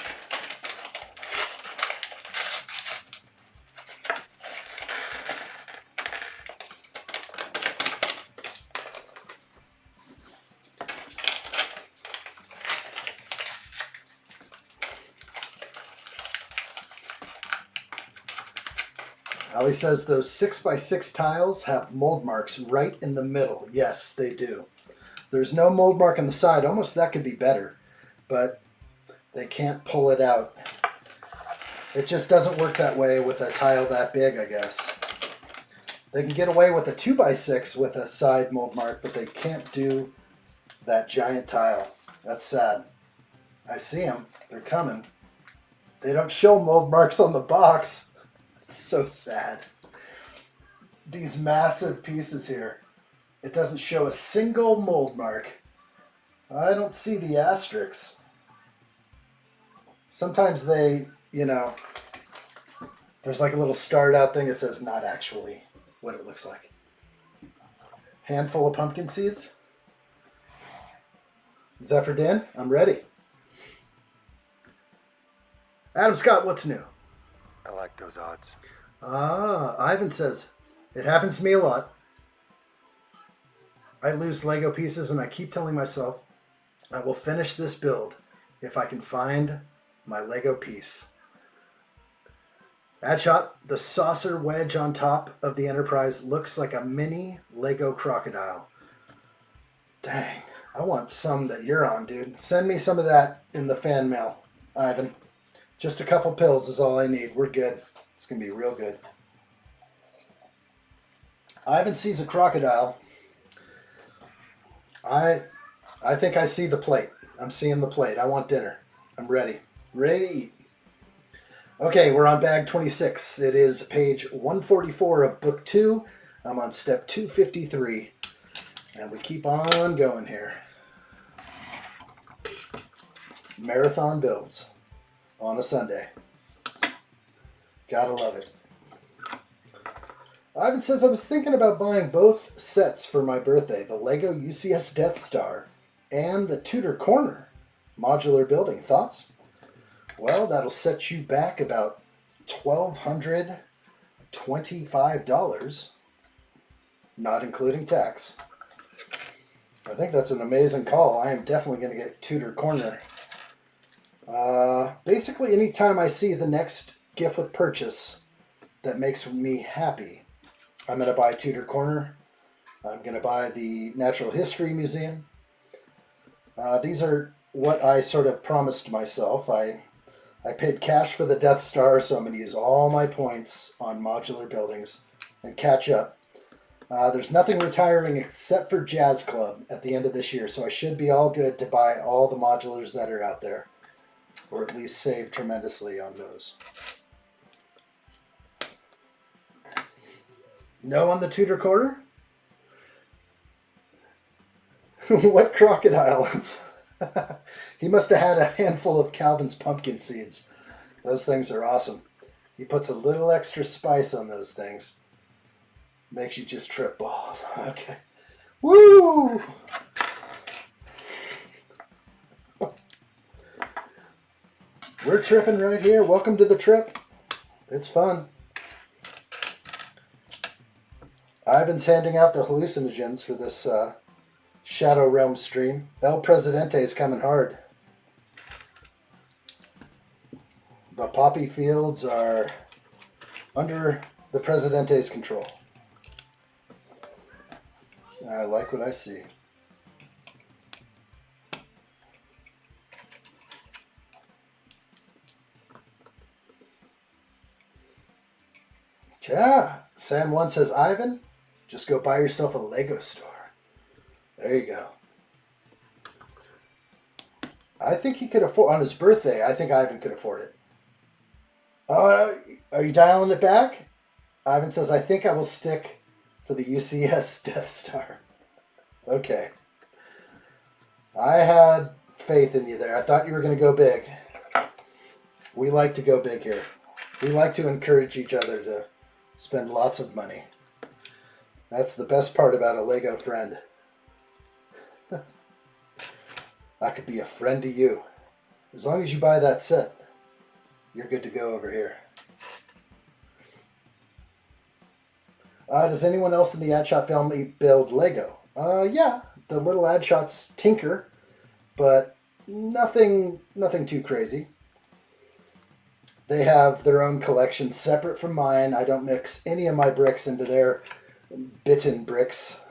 Ali says those 6x6 tiles have mold marks right in the middle. Yes, they do. There's no mold mark on the side. Almost that could be better, but they can't pull it out. It just doesn't work that way with a tile that big, I guess. They can get away with a 2x6 with a side mold mark, but they can't do that giant tile. That's sad. I see them. They're coming. They don't show mold marks on the box. It's so sad. These massive pieces here. It doesn't show a single mold mark. I don't see the asterisks. Sometimes they, you know, there's like a little starred out thing that says not actually what it looks like. Handful of pumpkin seeds. Zephyr Dan, I'm ready. Adam Scott, what's new? I like those odds. Ivan says, it happens to me a lot. I lose Lego pieces and I keep telling myself I will finish this build if I can find my Lego piece. Addshot, the saucer wedge on top of the Enterprise looks like a mini Lego crocodile. Dang, I want some that you're on, dude. Send me some of that in the fan mail, Ivan. Just a couple pills is all I need. We're good. It's going to be real good. Ivan sees a crocodile. I think I see the plate. I'm seeing the plate. I want dinner. I'm ready. Ready to eat. Okay, we're on bag 26. It is page 144 of book 2. I'm on step 253. And we keep on going here. Marathon builds on a Sunday. Gotta love it. Ivan says, I was thinking about buying both sets for my birthday. The Lego U.S.S. Death Star and the Tudor Corner modular building. Thoughts? Well, that'll set you back about $1,225, not including tax. I think that's an amazing call. I am definitely going to get Tudor Corner. Basically, anytime I see the next gift with purchase that makes me happy, I'm going to buy Tudor Corner. I'm going to buy the Natural History Museum. These are what I sort of promised myself. I paid cash for the Death Star, so I'm going to use all my points on modular buildings and catch up. There's nothing retiring except for Jazz Club at the end of this year, so I should be all good to buy all the modulars that are out there, or at least save tremendously on those. No on the Tudor Corner? What crocodile is? He must have had a handful of Calvin's pumpkin seeds. Those things are awesome. He puts a little extra spice on those things. Makes you just trip balls. Okay. Woo! We're tripping right here. Welcome to the trip. It's fun. Ivan's handing out the hallucinogens for this Shadow Realm stream. El Presidente is coming hard. The poppy fields are under the Presidente's control. I like what I see. Yeah, Sam 1 says, Ivan, just go buy yourself a Lego store. There you go. I think he could afford, on his birthday, I think Ivan could afford it. Oh, are you dialing it back? Ivan says, I think I will stick for the U.S.S. Death Star. Okay. I had faith in you there. I thought you were going to go big. We like to go big here. We like to encourage each other to spend lots of money. That's the best part about a Lego friend. I could be a friend to you. As long as you buy that set, you're good to go over here. Does anyone else in the Addshot family build Lego? Yeah, the little Addshots tinker, but nothing too crazy. They have their own collection separate from mine. I don't mix any of my bricks into their bitten bricks.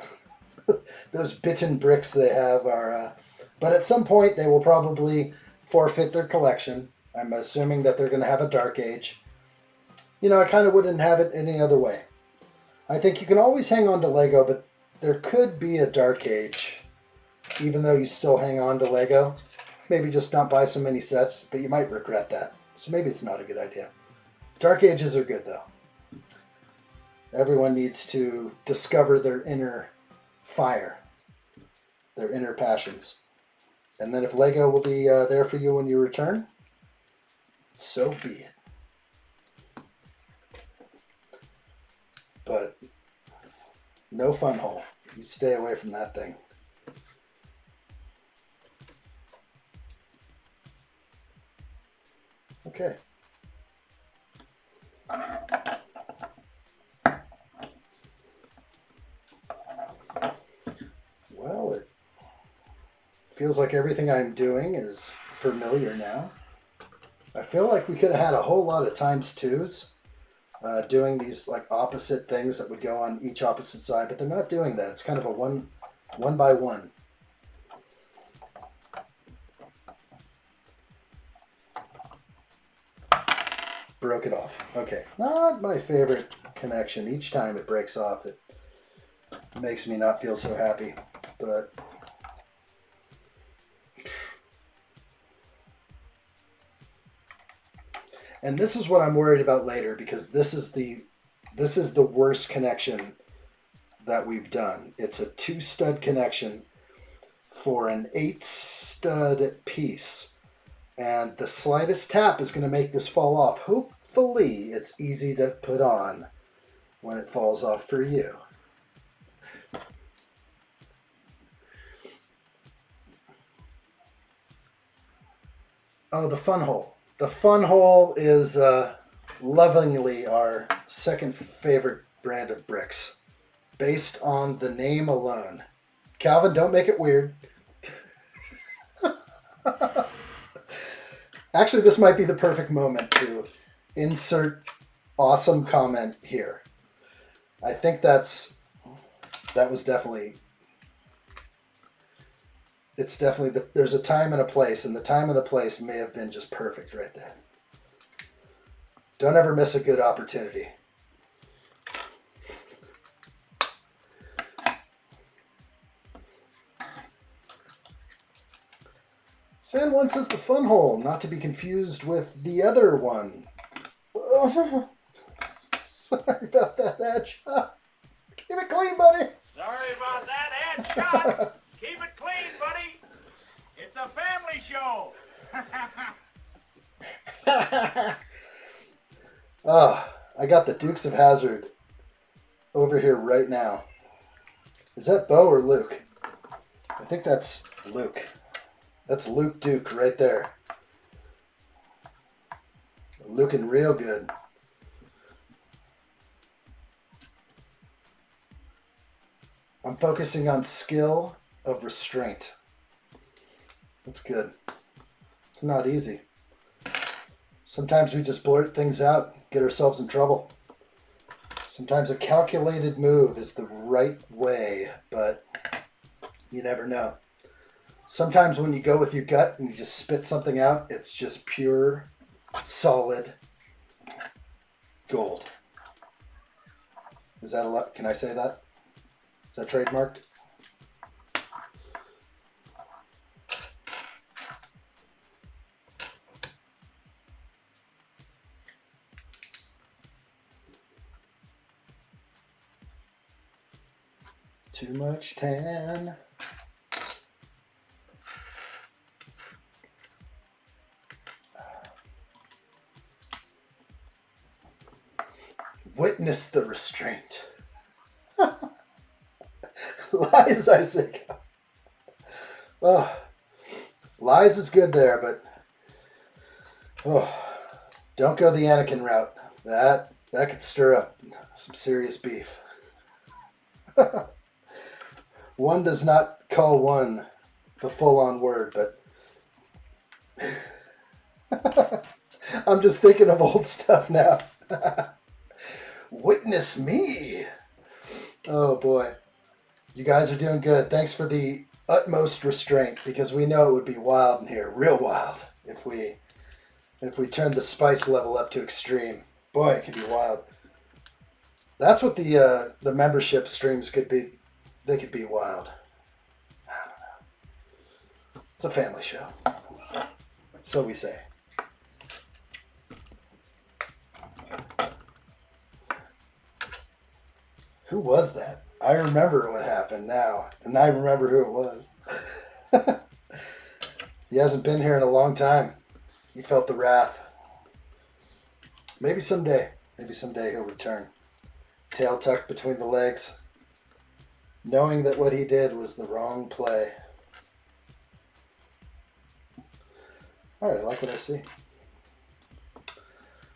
Those bitten bricks they have are... but at some point they will probably forfeit their collection. I'm assuming that they're going to have a Dark Age. You know, I kind of wouldn't have it any other way. I think you can always hang on to Lego, but there could be a Dark Age, even though you still hang on to Lego. maybe just not buy so many sets, but you might regret that. So maybe it's not a good idea. Dark Ages are good though. Everyone needs to discover their inner fire, their inner passions. And then if Lego will be there for you when you return, so be it. But no fun hole. You stay away from that thing. Okay. Well, it feels like everything I'm doing is familiar now. I feel like we could have had a whole lot of times twos doing these like opposite things that would go on each opposite side, but they're not doing that. It's kind of a one by one. Broke it off. Okay, not my favorite connection. Each time it breaks off, it makes me not feel so happy. But and this is what I'm worried about later, because this is the worst connection that we've done. It's a 2-stud connection for an 8-stud piece. And the slightest tap is going to make this fall off. Hopefully it's easy to put on when it falls off for you. Oh, the fun hole. The fun hole is lovingly our second favorite brand of bricks, based on the name alone. Calvin, don't make it weird. Actually, this might be the perfect moment to insert awesome comment here. I think that was definitely, it's definitely, there's a time and a place, and the time and the place may have been just perfect right there. Don't ever miss a good opportunity. San One says the fun hole, not to be confused with the other one. Oh, sorry about that, addshot. Keep it clean, buddy. Sorry about that, addshot. Keep it clean, buddy. It's a family show. I got the Dukes of Hazzard over here right now. Is that Bo or Luke? I think that's Luke. That's Luke Duke right there. Looking real good. I'm focusing on skill of restraint. That's good. It's not easy. Sometimes we just blurt things out, get ourselves in trouble. Sometimes a calculated move is the right way, but you never know. Sometimes when you go with your gut and you just spit something out, it's just pure, solid gold. Is that a lot? Can I say that? Is that trademarked? Too much tan. Witness the restraint. Lies, Isaac. Oh, lies is good there, but don't go the Anakin route. That could stir up some serious beef. One does not call one the full-on word, but I'm just thinking of old stuff now. Witness me. Oh boy. You guys are doing good. Thanks for the utmost restraint, because we know it would be wild in here, real wild, if we turned the spice level up to extreme. Boy, it could be wild. That's what the membership streams could be. They could be wild. I don't know. It's a family show. So we say. Who was that? I remember what happened now, and I remember who it was. He hasn't been here in a long time. He felt the wrath. Maybe someday he'll return. Tail tucked between the legs, knowing that what he did was the wrong play. Alright, I like what I see.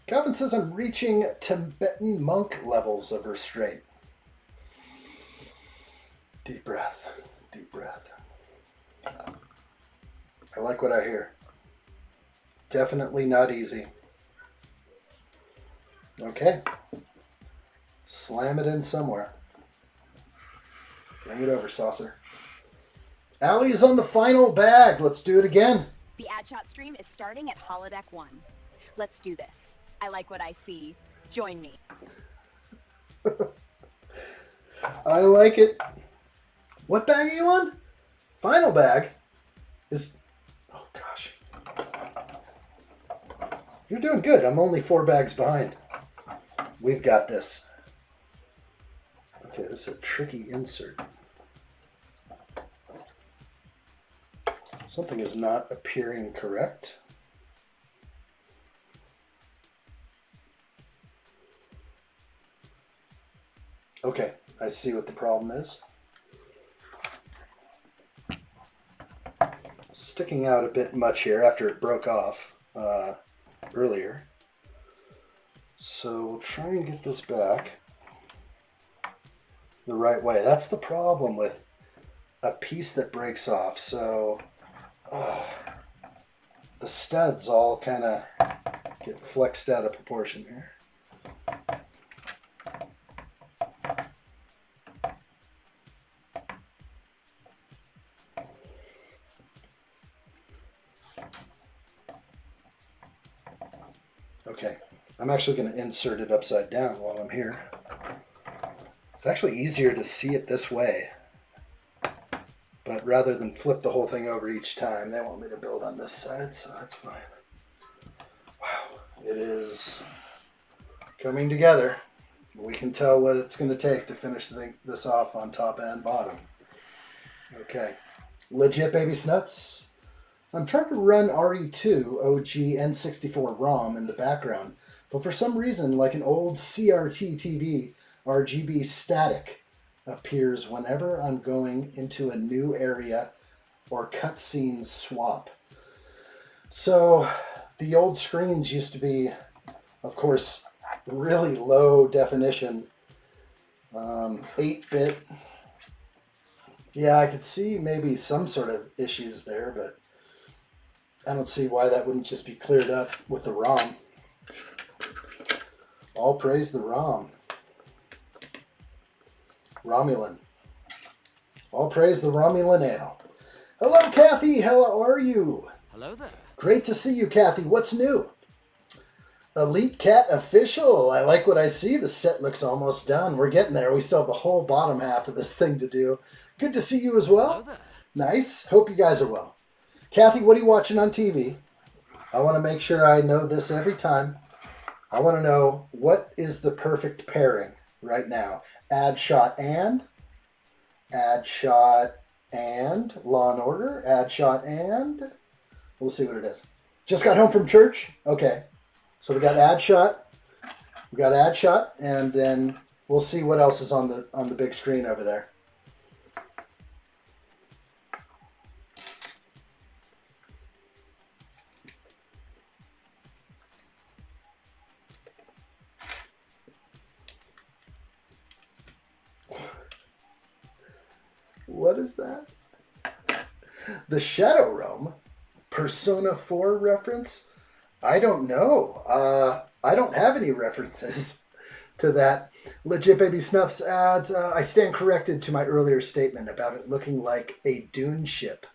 Calvin says I'm reaching Tibetan monk levels of restraint. Deep breath. Deep breath. I like what I hear. Definitely not easy. Okay. Slam it in somewhere. Bring it over, Saucer. Allie is on the final bag. Let's do it again. The addshot stream is starting at holodeck 1. Let's do this. I like what I see. Join me. I like it. What bag are you on? Final bag is... Oh, gosh. You're doing good. I'm only 4 bags behind. We've got this. Okay, this is a tricky insert. Something is not appearing correct. Okay, I see what the problem is. Sticking out a bit much here after it broke off earlier. So we'll try and get this back the right way. That's the problem with a piece that breaks off. So the studs all kind of get flexed out of proportion here. Okay, I'm actually going to insert it upside down while I'm here. It's actually easier to see it this way. But rather than flip the whole thing over each time, they want me to build on this side, so that's fine. Wow, it is coming together. We can tell what it's going to take to finish this off on top and bottom. Okay, legit baby snuts. I'm trying to run RE2 OG N64 ROM in the background, but for some reason, like an old CRT TV, RGB static appears whenever I'm going into a new area or cutscene swap. So the old screens used to be, of course, really low definition, 8-bit. Yeah, I could see maybe some sort of issues there, but I don't see why that wouldn't just be cleared up with the ROM. All praise the ROM. Romulan. All praise the Romulan ale. Hello, Kathy. How are you? Hello there. Great to see you, Kathy. What's new? Elite Cat Official. I like what I see. The set looks almost done. We're getting there. We still have the whole bottom half of this thing to do. Good to see you as well. Hello there. Nice. Hope you guys are well. Kathy, what are you watching on TV? I want to make sure I know this every time. I want to know what is the perfect pairing right now. Addshot and Law and Order. Addshot and... We'll see what it is. Just got home from church? Okay. So we got Addshot. We got Addshot, and then we'll see what else is on the big screen over there. What is that? The Shadow Realm? Persona 4 reference? I don't know. I don't have any references to that. Legit Baby Snuffs adds, I stand corrected to my earlier statement about it looking like a dune ship.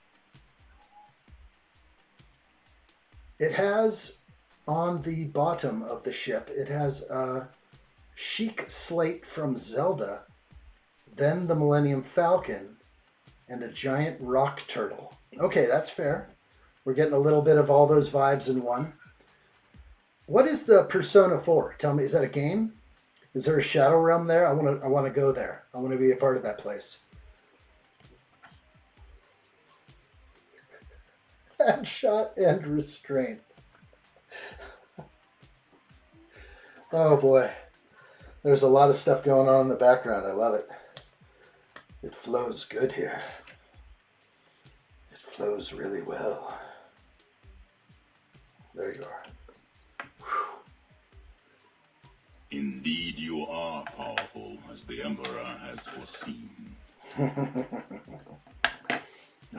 It has, on the bottom of the ship, it has a chic slate from Zelda, then the Millennium Falcon, and a giant rock turtle. Okay, that's fair. We're getting a little bit of all those vibes in one. What is the Persona 4? Tell me, is that a game? Is there a Shadow Realm there? I want to go there. I want to be a part of that place. Addshot and restraint. Oh boy. There's a lot of stuff going on in the background. I love it. It flows good here. It flows really well. There you are. Indeed you are powerful, as the Emperor has foreseen.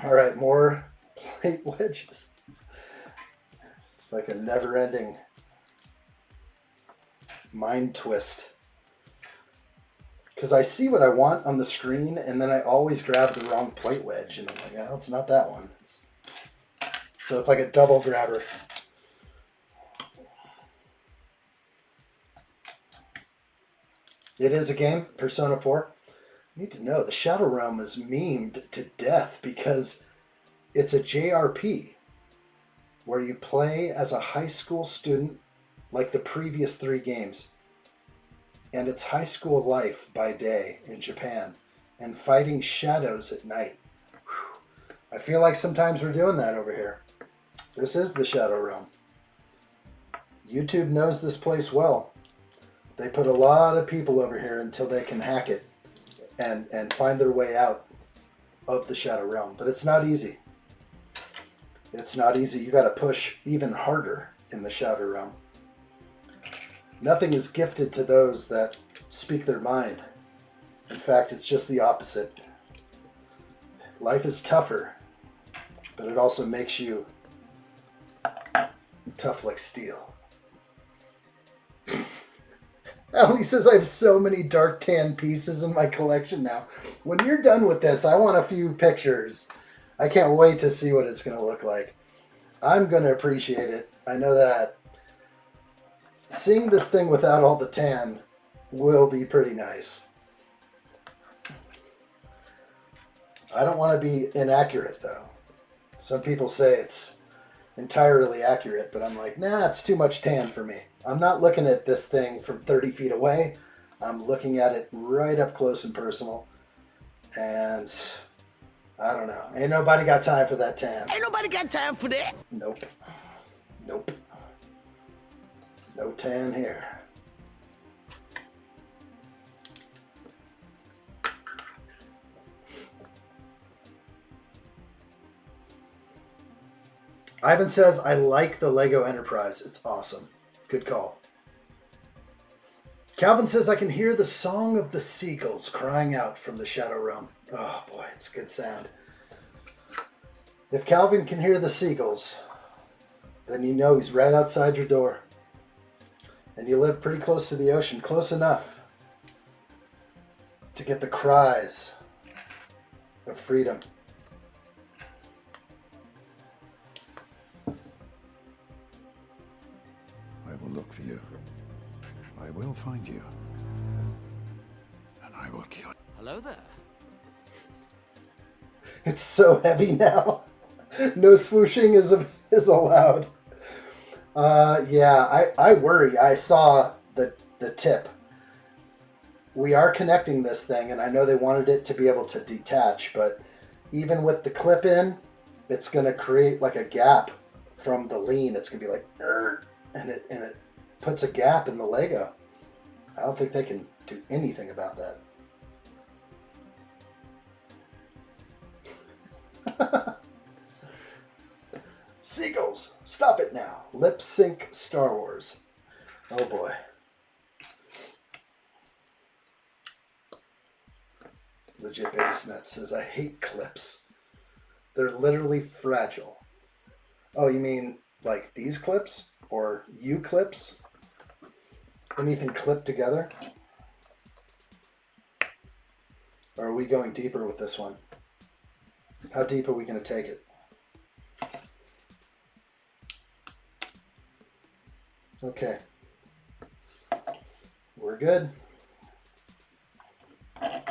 All right, more plate wedges. It's like a never-ending mind twist. Because I see what I want on the screen, and then I always grab the wrong plate wedge, and I'm like, oh, it's not that one. So it's like a double grabber. It is a game, Persona 4. I need to know, the Shadow Realm is memed to death because it's a JRP where you play as a high school student like the previous 3 games. And it's high school life by day in Japan and fighting shadows at night. Whew. I feel like sometimes we're doing that over here. This is the Shadow Realm. YouTube knows this place well. They put a lot of people over here until they can hack it and find their way out of the Shadow Realm. But it's not easy. It's not easy. You got to push even harder in the Shadow Realm. Nothing is gifted to those that speak their mind. In fact, it's just the opposite. Life is tougher, but it also makes you tough like steel. Allie says, I have so many dark tan pieces in my collection now. When you're done with this, I want a few pictures. I can't wait to see what it's going to look like. I'm going to appreciate it. I know that. Seeing this thing without all the tan will be pretty nice. I don't want to be inaccurate, though. Some people say it's entirely accurate, but I'm like, nah, it's too much tan for me. I'm not looking at this thing from 30 feet away. I'm looking at it right up close and personal. And I don't know. Ain't nobody got time for that tan. Ain't nobody got time for that. Nope. Nope. No tan here. Ivan says, I like the Lego Enterprise. It's awesome. Good call. Calvin says, I can hear the song of the seagulls crying out from the Shadow Realm. Oh boy, it's a good sound. If Calvin can hear the seagulls, then you know he's right outside your door. And you live pretty close to the ocean, close enough to get the cries of freedom. I will look for you. I will find you. And I will kill you. Hello there. It's so heavy now. No swooshing is allowed. Yeah, I worry. I saw the tip. We are connecting this thing, and I know they wanted it to be able to detach, but even with the clip in, it's going to create like a gap from the lean. It's going to be like, and it puts a gap in the Lego. I don't think they can do anything about that. Seagulls, stop it now. Lip sync Star Wars. Oh boy. Legit Baby Snet says, I hate clips. They're literally fragile. Oh, you mean like these clips? Or U-clips? Anything clipped together? Or are we going deeper with this one? How deep are we going to take it? Okay. We're good. Wow.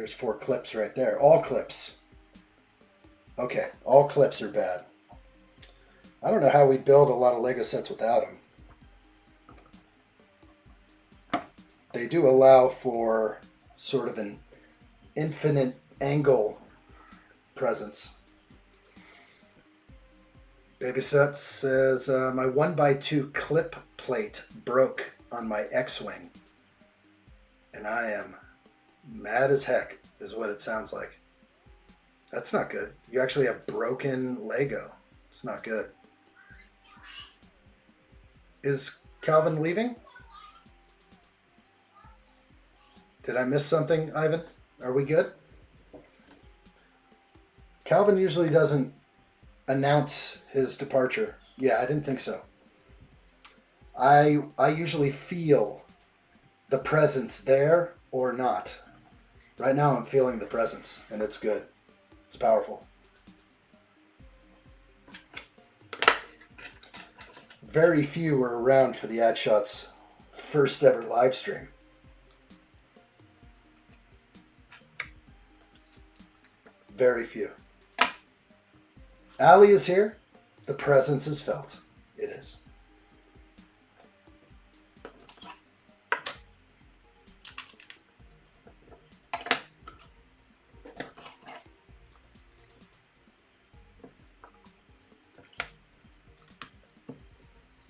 There's 4 clips right there. All clips. Okay, all clips are bad. I don't know how we build a lot of Lego sets without them. They do allow for sort of an infinite angle presence. Babysat says, my 1x2 clip plate broke on my X-Wing. And I am mad as heck, is what it sounds like. That's not good. You actually have broken Lego. It's not good. Is Calvin leaving? Did I miss something, Ivan? Are we good? Calvin usually doesn't announce his departure. Yeah, I didn't think so. I usually feel the presence there or not. Right now I'm feeling the presence, and it's good. It's powerful. Very few were around for the addshot's first ever live stream. Very few. Allie is here. The presence is felt. It is.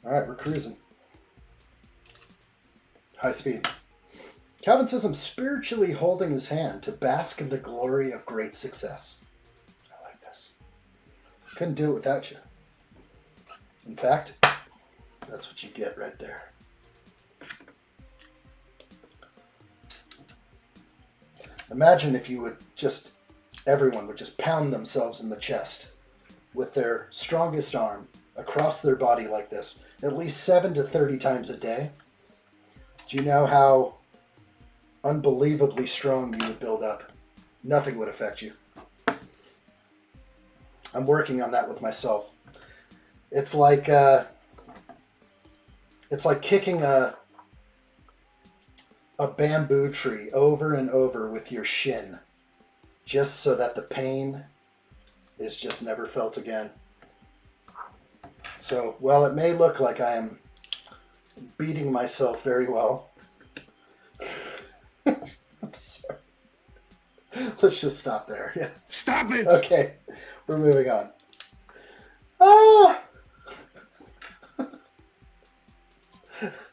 All right, we're cruising. High speed. Calvin says, I'm spiritually holding his hand to bask in the glory of great success. I like this. Couldn't do it without you. In fact, that's what you get right there. Imagine if you would just, everyone would just pound themselves in the chest with their strongest arm across their body like this, at least 7 to 30 times a day. Do you know how unbelievably strong you would build up? Nothing would affect you. I'm working on that with myself. It's like kicking a bamboo tree over and over with your shin, just so that the pain is just never felt again. So, while it may look like I am beating myself very well, I'm sorry. Let's just stop there. Yeah. Stop it! Okay, we're moving on. Ah!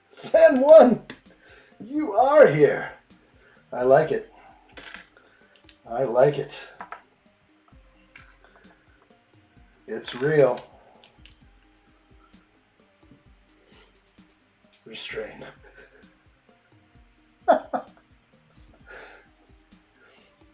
San Juan, you are here. I like it. I like it. It's real. Restrain.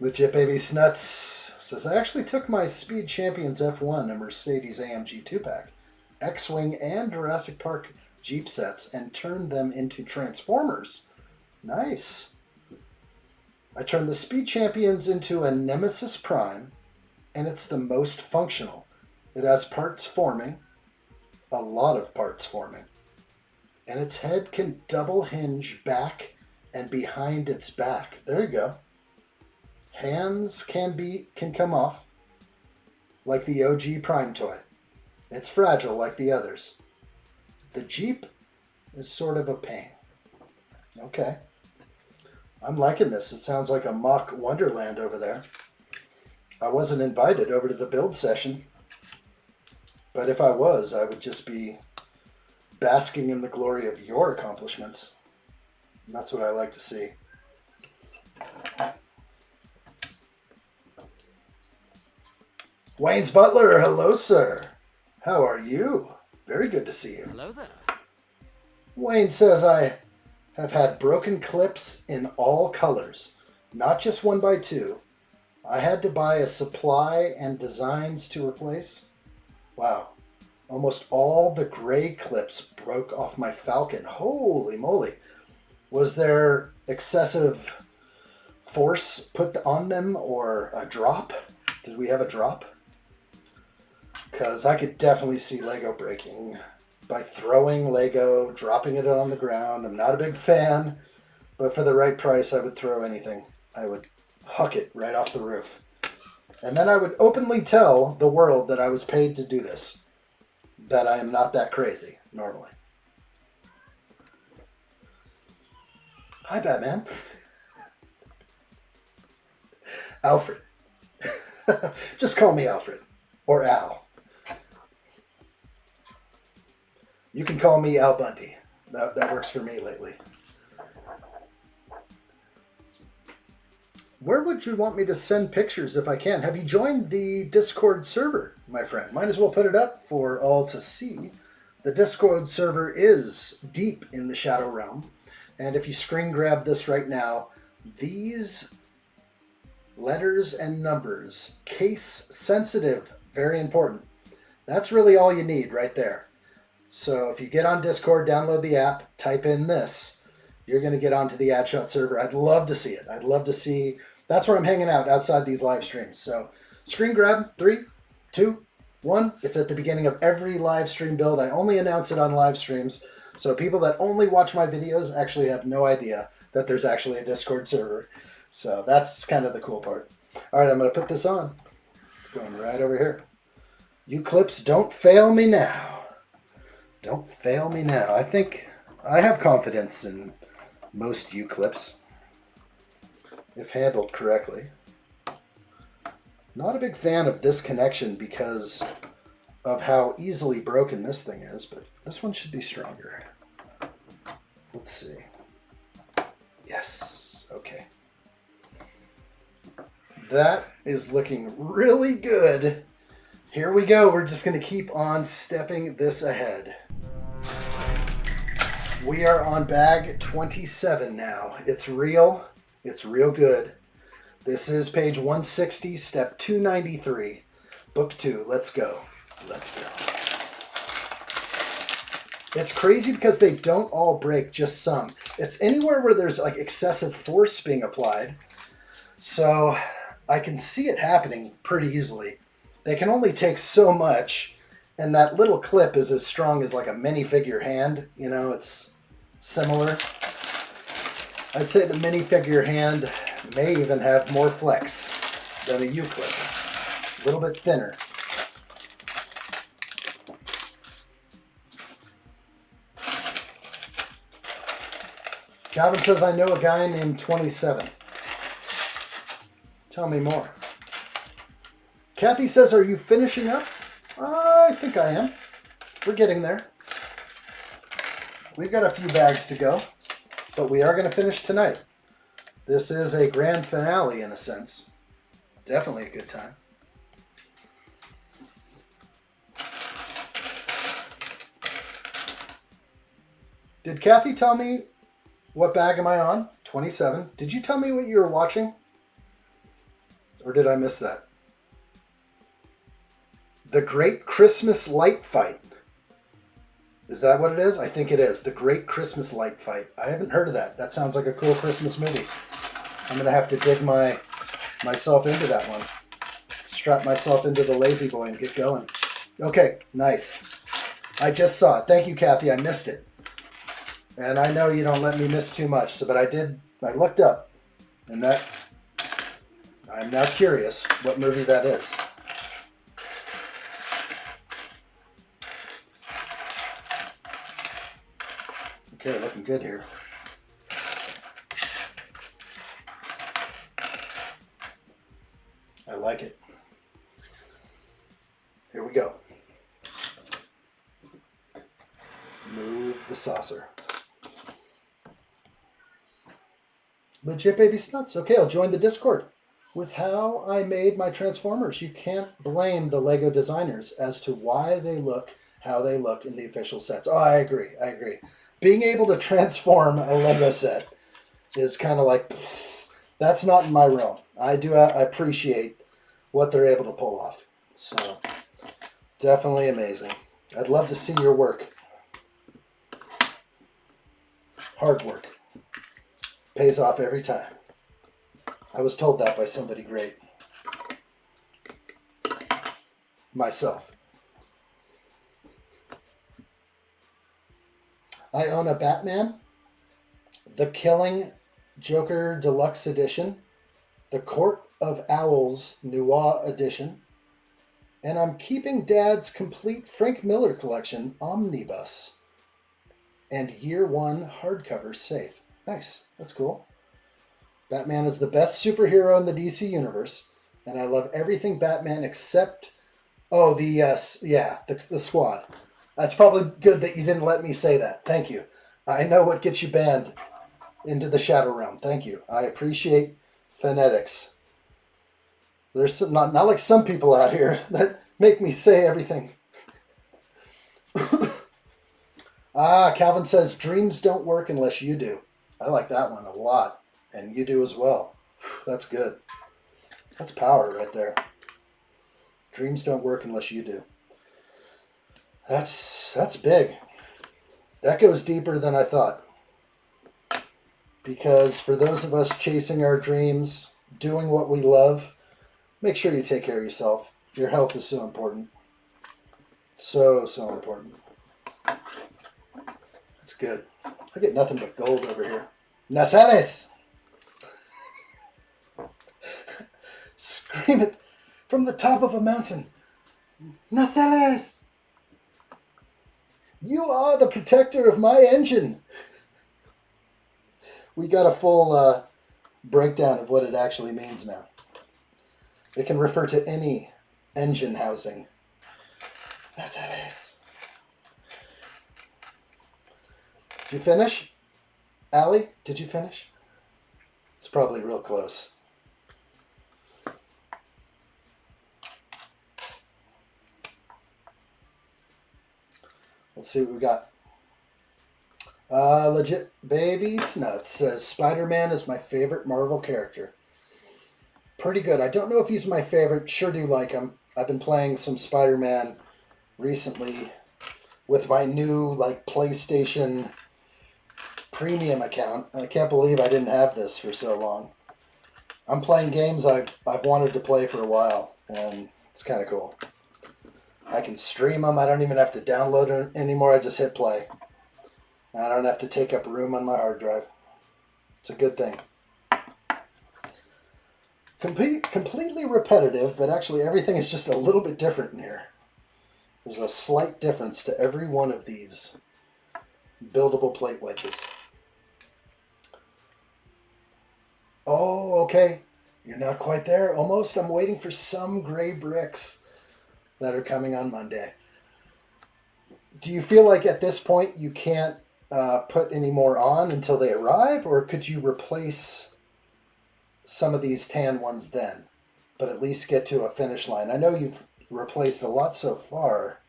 Legit Baby Snuts says, I actually took my Speed Champions F1 and Mercedes AMG 2-pack, X-Wing and Jurassic Park Jeep sets and turned them into Transformers. Nice. I turned the Speed Champions into a Nemesis Prime, and it's the most functional. It has parts forming, a lot of parts forming, and its head can double hinge back and behind its back. There you go. Hands can come off, like the OG Prime toy. It's fragile like the others. The Jeep is sort of a pain. Okay. I'm liking this. It sounds like a mock Wonderland over there. I wasn't invited over to the build session, but if I was, I would just be basking in the glory of your accomplishments. And that's what I like to see. Wayne's Butler, hello, sir. How are you? Very good to see you. Hello there. Wayne says, I have had broken clips in all colors, not just 1x2. I had to buy a supply and designs to replace. Wow. Almost all the gray clips broke off my Falcon. Holy moly. Was there excessive force put on them or a drop? Did we have a drop? Because I could definitely see Lego breaking by throwing Lego, dropping it on the ground. I'm not a big fan, but for the right price, I would throw anything. I would huck it right off the roof. And then I would openly tell the world that I was paid to do this. That I am not that crazy, normally. Hi, Batman. Alfred. Just call me Alfred. Or Al. You can call me Al Bundy. That works for me lately. Where would you want me to send pictures if I can? Have you joined the Discord server, my friend? Might as well put it up for all to see. The Discord server is deep in the Shadow Realm. And if you screen grab this right now, these letters and numbers, case sensitive, very important. That's really all you need right there. So if you get on Discord, download the app, type in this, you're going to get onto the addshot server. I'd love to see it. I'd love to see. That's where I'm hanging out outside these live streams. So screen grab, 3, 2, 1. It's at the beginning of every live stream build. I only announce it on live streams. So people that only watch my videos actually have no idea that there's actually a Discord server. So that's kind of the cool part. All right, I'm going to put this on. It's going right over here. You clips, don't fail me now. Don't fail me now. I think I have confidence in most U clips, if handled correctly. Not a big fan of this connection because of how easily broken this thing is, but this one should be stronger. Let's see. Yes. Okay. That is looking really good. Here we go. We're just going to keep on stepping this ahead. We are on bag 27 now. It's real. It's real good. This is page 160, step 293, book 2. Let's go. Let's go. It's crazy because they don't all break, just some. It's anywhere where there's like excessive force being applied. So I can see it happening pretty easily. They can only take so much, and that little clip is as strong as like a minifigure hand. You know, it's similar. I'd say the minifigure hand may even have more flex than a U-clip. A little bit thinner. Calvin says, I know a guy named 27. Tell me more. Kathy says, are you finishing up? I think I am. We're getting there. We've got a few bags to go, but we are going to finish tonight. This is a grand finale in a sense. Definitely a good time. Did Kathy tell me what bag am I on? 27. Did you tell me what you were watching? Or did I miss that? The Great Christmas Light Fight. Is that what it is? I think it is. The Great Christmas Light Fight. I haven't heard of that. That sounds like a cool Christmas movie. I'm going to have to dig myself into that one. Strap myself into the lazy boy and get going. Okay, nice. I just saw it. Thank you, Kathy. I missed it. And I know you don't let me miss too much, but I did. I looked up, and that I'm now curious what movie that is. Okay, looking good here. I like it. Here we go. Move the saucer. Legit baby snuts. Okay, I'll join the Discord. With how I made my Transformers, you can't blame the LEGO designers as to why they look how they look in the official sets. Oh, I agree. I agree. Being able to transform a LEGO set is kind of like, that's not in my realm. I appreciate what they're able to pull off. So, definitely amazing. I'd love to see your work. Hard work. Pays off every time. I was told that by somebody great. Myself. I own a Batman, The Killing Joker Deluxe Edition, the Court of Owls Noir edition. And I'm keeping Dad's complete Frank Miller collection omnibus and year 1 hardcover safe. Nice. That's cool. Batman is the best superhero in the DC universe, and I love everything Batman except, the Squad. That's probably good that you didn't let me say that. Thank you. I know what gets you banned into the Shadow Realm. Thank you. I appreciate phonetics. There's not like some people out here that make me say everything. Calvin says, dreams don't work unless you do. I like that one a lot. And you do as well. That's good. That's power right there. Dreams don't work unless you do. That's big. That goes deeper than I thought. Because for those of us chasing our dreams, doing what we love, make sure you take care of yourself. Your health is so important. So important. That's good. I get nothing but gold over here. Nasales! Scream it from the top of a mountain. Nasales! You are the protector of my engine. We got a full breakdown of what it actually means now. It can refer to any engine housing. Nasales. Did you finish? Allie, did you finish? It's probably real close. Let's see what we got. Legit Baby Snuts says, Spider-Man is my favorite Marvel character. Pretty good. I don't know if he's my favorite. Sure do like him. I've been playing some Spider-Man recently with my new PlayStation Premium account. I can't believe I didn't have this for so long. I'm playing games I've wanted to play for a while, and it's kind of cool. I can stream them. I don't even have to download them anymore. I just hit play. And I don't have to take up room on my hard drive. It's a good thing. Completely repetitive, but actually everything is just a little bit different in here. There's a slight difference to every one of these buildable plate wedges. Oh, okay. You're not quite there. Almost. I'm waiting for some gray bricks that are coming on Monday. Do you feel like at this point you can't put any more on until they arrive, or could you replace some of these tan ones then, but at least get to a finish line? I know you've replaced a lot so far,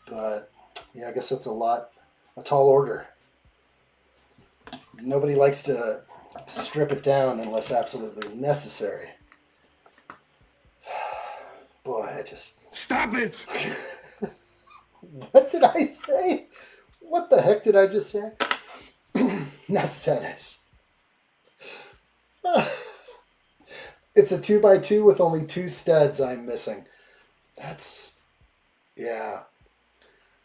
but yeah, I guess that's a tall order. Nobody likes to strip it down unless absolutely necessary. Boy, I just... Stop it! What did I say? What the heck did I just say? Nacenes. It's a 2x2 with only 2 studs I'm missing. That's... yeah.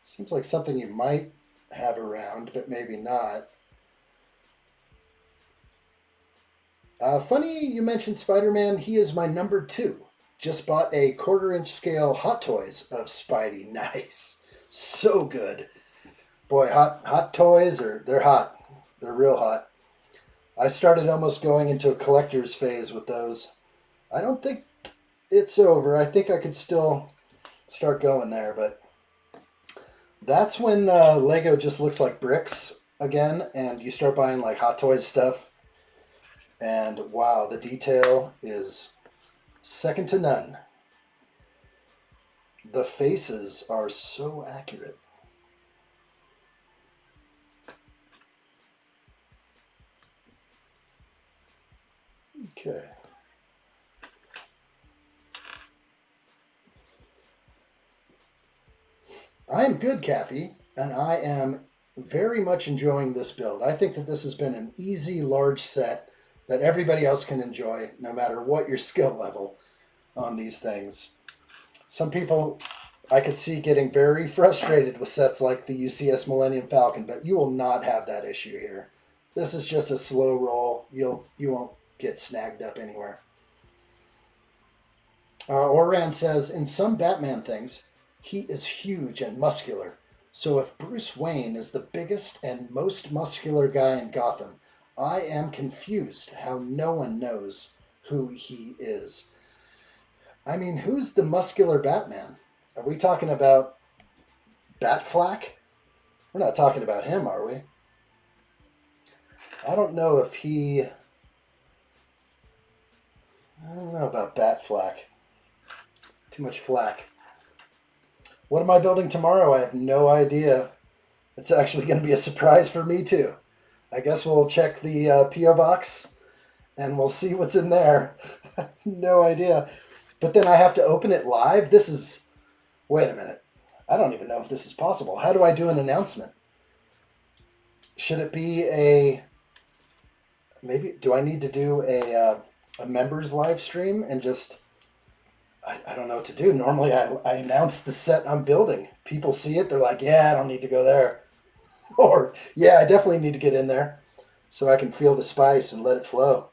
Seems like something you might have around, but maybe not. Funny you mentioned Spider-Man. He is my number 2. Just bought a 1/4-inch scale Hot Toys of Spidey. Nice. So good. Boy, hot toys, they're hot. They're real hot. I started almost going into a collector's phase with those. I don't think it's over. I think I could still start going there, but that's when Lego just looks like bricks again, and you start buying Hot Toys stuff, and wow, the detail is second to none. The faces are so accurate. Okay. I am good, Kathy, and I am very much enjoying this build. I think that this has been an easy, large set that everybody else can enjoy, no matter what your skill level on these things. Some people I could see getting very frustrated with sets like the U.S.S Millennium Falcon, but you will not have that issue here. This is just a slow roll. You won't get snagged up anywhere. Oran says, in some Batman things, he is huge and muscular. So if Bruce Wayne is the biggest and most muscular guy in Gotham, I am confused how no one knows who he is. I mean, who's the muscular Batman? Are we talking about Batflack? We're not talking about him, are we? I don't know if he... I don't know about Batflack. Too much flack. What am I building tomorrow? I have no idea. It's actually going to be a surprise for me, too. I guess we'll check the P.O. box, and we'll see what's in there. I have no idea. But then I have to open it live? This is... Wait a minute. I don't even know if this is possible. How do I do an announcement? Should it be a... Maybe... Do I need to do a members live stream and just... I don't know what to do. Normally I announce the set I'm building. People see it. They're like, yeah, I don't need to go there. Or, yeah, I definitely need to get in there so I can feel the spice and let it flow.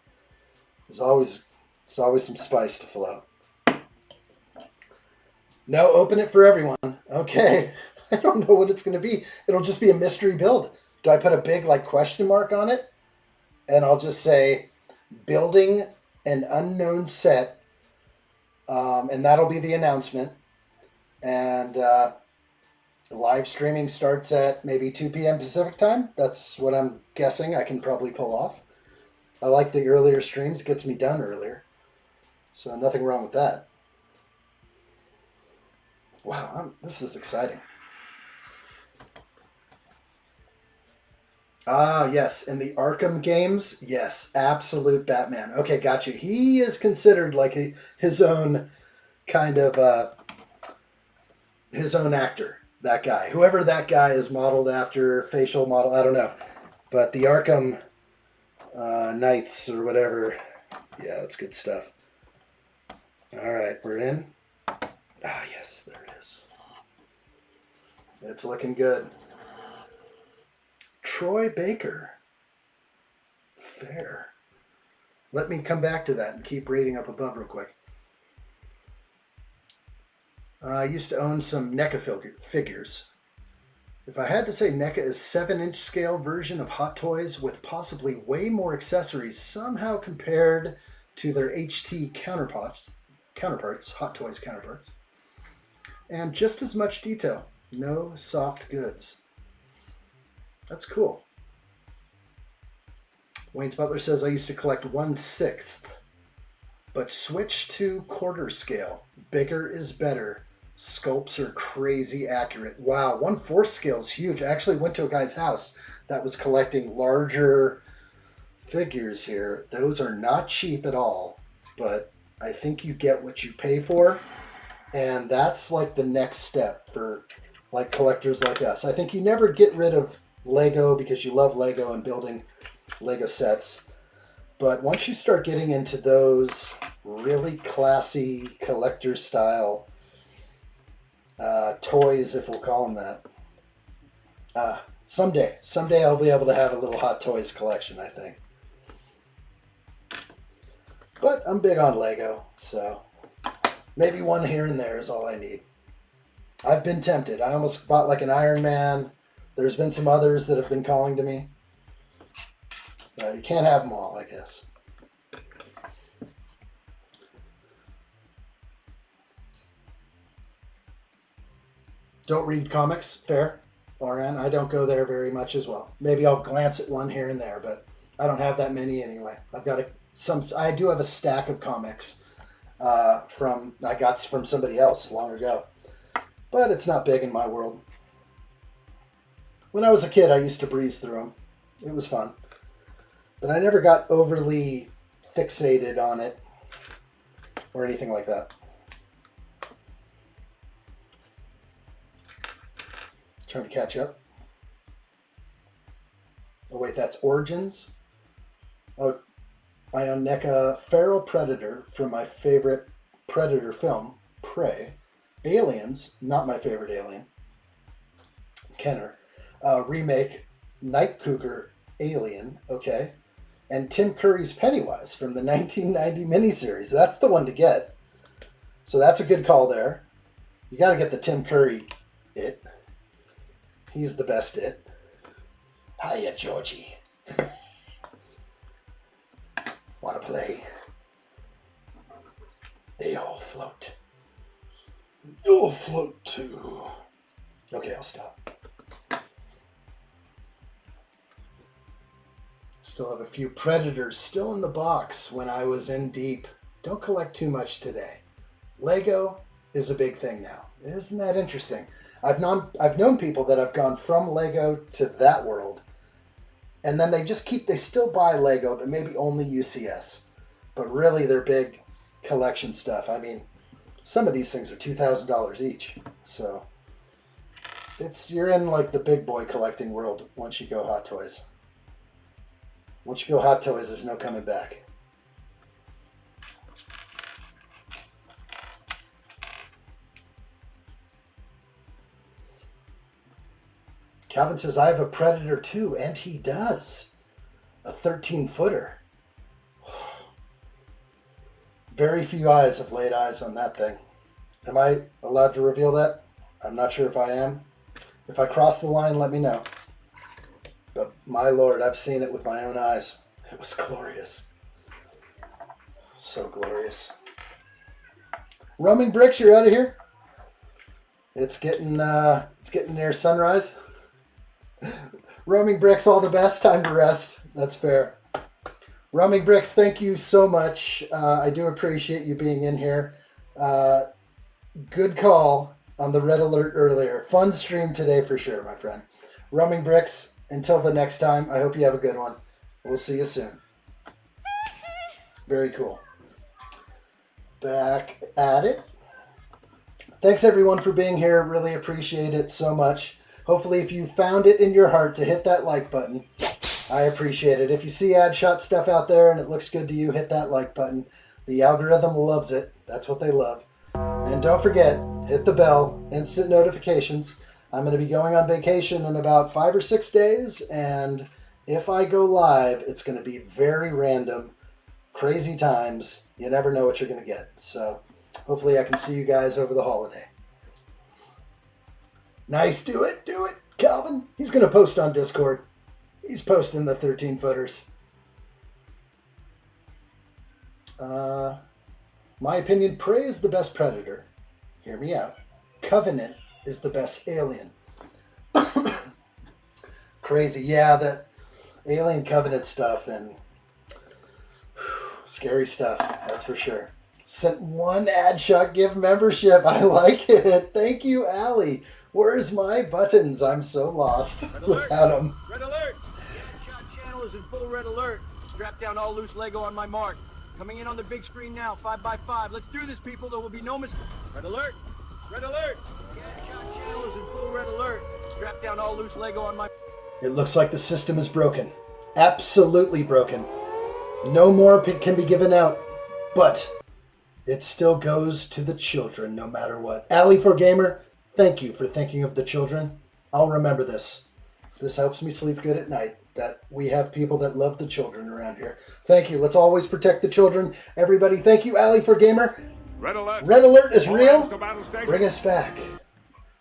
There's always some spice to flow. No, open it for everyone. Okay. I don't know what it's going to be. It'll just be a mystery build. Do I put a big question mark on it? And I'll just say, building an unknown set. And that'll be the announcement. And live streaming starts at maybe 2 p.m. Pacific time. That's what I'm guessing I can probably pull off. I like the earlier streams. It gets me done earlier. So nothing wrong with that. Wow, this is exciting. Ah, yes. In the Arkham games, yes. Absolute Batman. Okay, got you. He is considered like his own kind of, his own actor, that guy. Whoever that guy is modeled after, facial model, I don't know. But the Arkham Knights or whatever, yeah, that's good stuff. All right, we're in. Ah, yes, there it is. It's looking good. Troy Baker. Fair. Let me come back to that and keep reading up above real quick. I used to own some NECA figures. If I had to say, NECA is 7-inch scale version of Hot Toys with possibly way more accessories somehow compared to their HT counterparts, Hot Toys counterparts. And just as much detail. No soft goods. That's cool. Wayne's Butler says, I used to collect 1/6, but switch to quarter scale. Bigger is better. Sculpts are crazy accurate. Wow, 1/4 scale is huge. I actually went to a guy's house that was collecting larger figures here. Those are not cheap at all, but I think you get what you pay for. And that's like the next step for like collectors like us. I think you never get rid of Lego because you love Lego and building Lego sets. But once you start getting into those really classy collector style toys, if we'll call them that, someday I'll be able to have a little Hot Toys collection, I think. But I'm big on Lego, so maybe one here and there is all I need. I've been tempted. I almost bought like an Iron Man. There's been some others that have been calling to me. You can't have them all, I guess. Don't read comics, fair. Oran, I don't go there very much as well. Maybe I'll glance at one here and there, but I don't have that many anyway. I do have a stack of comics I got from somebody else long ago, but it's not big in my world. When I was a kid, I used to breeze through them. It was fun. But I never got overly fixated on it or anything like that. Trying to catch up. Oh wait, that's Origins. Oh, I own NECA Feral Predator from my favorite Predator film, Prey. Aliens, not my favorite alien. Kenner. Remake Night Cougar Alien, okay. and Tim Curry's Pennywise from the 1990 miniseries. That's the one to get. So that's a good call there. You got to get the Tim Curry It. He's the best It. Hiya, Georgie. Want to play? They all float. You'll float too. Okay, I'll stop. Still have a few Predators still in the box when I was in deep. Don't collect too much today. Lego is a big thing now. Isn't that interesting? I've known people that have gone from Lego to that world, and then they still buy Lego, but maybe only U.S.S. But really, they're big collection stuff. I mean, some of these things are $2,000 each. So you're in like the big boy collecting world once you go Hot Toys. Once you go Hot Toys, there's no coming back. Calvin says, I have a Predator too, and he does. A 13-footer. Very few eyes have laid eyes on that thing. Am I allowed to reveal that? I'm not sure if I am. If I cross the line, let me know. But my lord, I've seen it with my own eyes. It was glorious. So glorious. Roaming Bricks, you're out of here? It's getting near sunrise. Roaming Bricks, all the best. Time to rest. That's fair. Roaming Bricks, thank you so much. I do appreciate you being in here. Good call on the red alert earlier. Fun stream today for sure, my friend. Roaming Bricks, until the next time, I hope you have a good one. We'll see you soon. Very cool. Back at it. Thanks everyone for being here. Really appreciate it so much. Hopefully if you found it in your heart to hit that like button, I appreciate it. If you see addshot stuff out there and it looks good to you, hit that like button. The algorithm loves it. That's what they love. And don't forget, hit the bell, instant notifications. I'm going to be going on vacation in about 5 or 6 days, and if I go live, it's going to be very random, crazy times. You never know what you're going to get. So hopefully I can see you guys over the holiday. Nice, do it, Calvin. He's going to post on Discord. He's posting the 13-footers. My opinion, Prey is the best Predator. Hear me out. Covenant is the best Alien. Crazy. Yeah, the Alien Covenant stuff and scary stuff. That's for sure. Sent one addshot gift membership. I like it. Thank you, Allie. Where's my buttons? I'm so lost without them. Red alert! The addshot channel is in full red alert. Strap down all loose Lego on my mark. Coming in on the big screen now, 5x5. Let's do this, people. There will be no mistake. Red alert! Red alert! The addshot channel is in full red alert. Strap down all loose Lego on my... It looks like the system is broken. Absolutely broken. No more can be given out, but it still goes to the children no matter what. Alley4Gamer, thank you for thinking of the children. I'll remember this. This helps me sleep good at night, that we have people that love the children around here. Thank you. Let's always protect the children. Everybody, thank you, Alley4Gamer. Red alert. Red alert is real. Bring us back.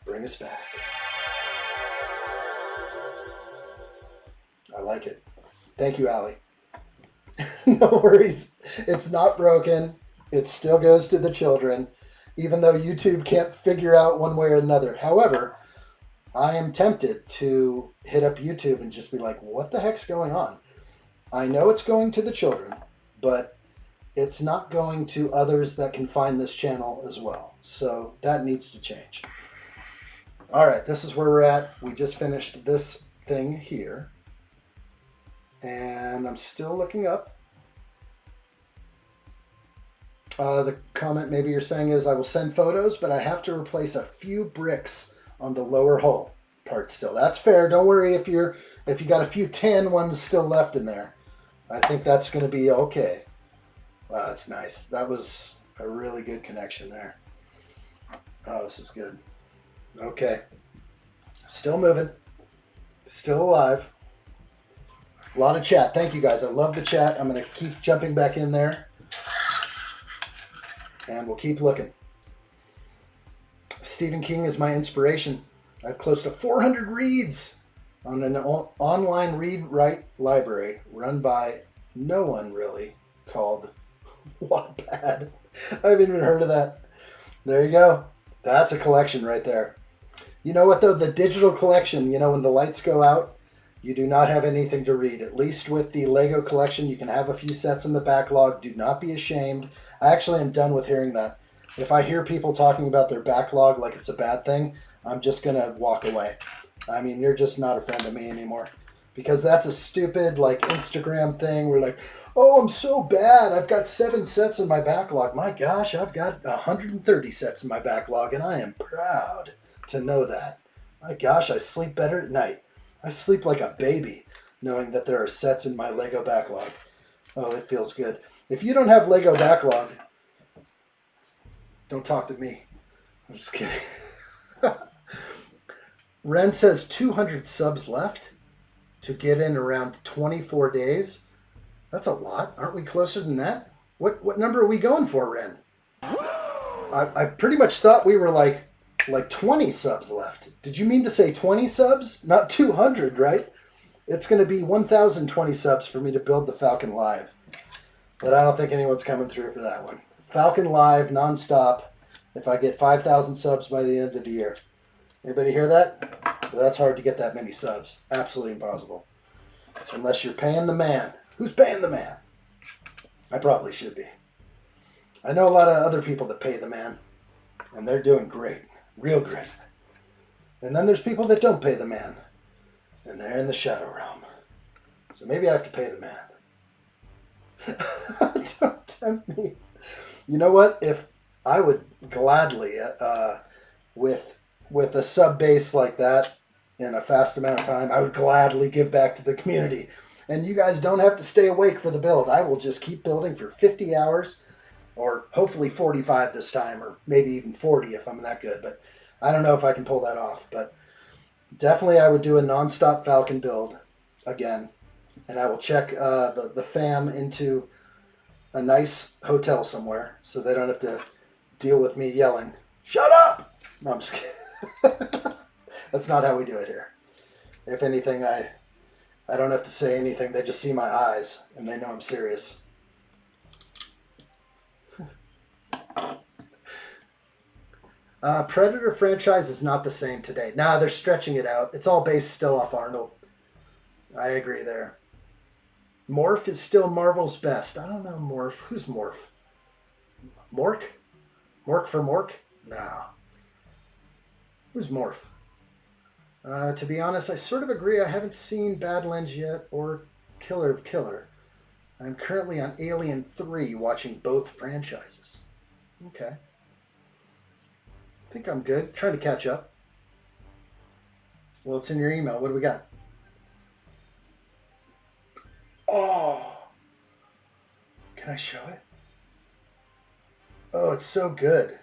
Bring us back. I like it. Thank you, Allie. No worries. It's not broken. It still goes to the children, even though YouTube can't figure out one way or another. However, I am tempted to hit up YouTube and just be like, what the heck's going on? I know it's going to the children, but it's not going to others that can find this channel as well. So that needs to change. All right, this is where we're at. We just finished this thing here. And I'm still looking up. The comment maybe you're saying is I will send photos, but I have to replace a few bricks on the lower hull part still. That's fair. Don't worry if you got a few tin ones still left in there. I think that's going to be okay. Wow, that's nice. That was a really good connection there. Oh, this is good. Okay. Still moving. Still alive. A lot of chat. Thank you guys. I love the chat. I'm going to keep jumping back in there. And we'll keep looking. Stephen King is my inspiration. I have close to 400 reads on an online read-write library run by no one really, called Wattpad. I haven't even heard of that. There you go. That's a collection right there. You know what though? The digital collection, you know, when the lights go out, you do not have anything to read. At least with the Lego collection, you can have a few sets in the backlog. Do not be ashamed. I actually am done with hearing that. If I hear people talking about their backlog like it's a bad thing, I'm just going to walk away. I mean, you're just not a friend of me anymore. Because that's a stupid, like, Instagram thing where, like, oh, I'm so bad. I've got 7 sets in my backlog. My gosh, I've got 130 sets in my backlog, and I am proud to know that. My gosh, I sleep better at night. I sleep like a baby knowing that there are sets in my Lego backlog. Oh, it feels good. If you don't have Lego backlog, don't talk to me. I'm just kidding. Ren says 200 subs left to get in around 24 days. That's a lot. Aren't we closer than that? What number are we going for, Ren? I pretty much thought we were like 20 subs left. Did you mean to say 20 subs? Not 200, right? It's going to be 1,020 subs for me to build the Falcon Live. But I don't think anyone's coming through for that one. Falcon Live, non-stop, if I get 5,000 subs by the end of the year. Anybody hear that? But that's hard to get that many subs. Absolutely impossible. Unless you're paying the man. Who's paying the man? I probably should be. I know a lot of other people that pay the man. And they're doing great. Real great. And then there's people that don't pay the man. And they're in the shadow realm. So maybe I have to pay the man. Don't tempt me. You know what? If I would gladly, with a sub base like that in a fast amount of time, I would gladly give back to the community. And you guys don't have to stay awake for the build. I will just keep building for 50 hours, or hopefully 45 this time, or maybe even 40 if I'm that good. But I don't know if I can pull that off. But definitely I would do a non-stop Falcon build again. And I will check the fam into a nice hotel somewhere so they don't have to deal with me yelling, "Shut up!" No, I'm just kidding. That's not how we do it here. If anything, I don't have to say anything. They just see my eyes and they know I'm serious. Predator franchise is not the same today. Nah, they're stretching it out. It's all based still off Arnold. I agree there. Morph is still Marvel's best. I don't know Morph. Who's Morph? Mork? Mork for Mork? No. Who's Morph? To be honest, I sort of agree. I haven't seen Badlands yet or Killer of Killer. I'm currently on Alien 3 watching both franchises. Okay. I think I'm good. Trying to catch up. Well, it's in your email. What do we got? Oh! Can I show it? Oh, it's so good.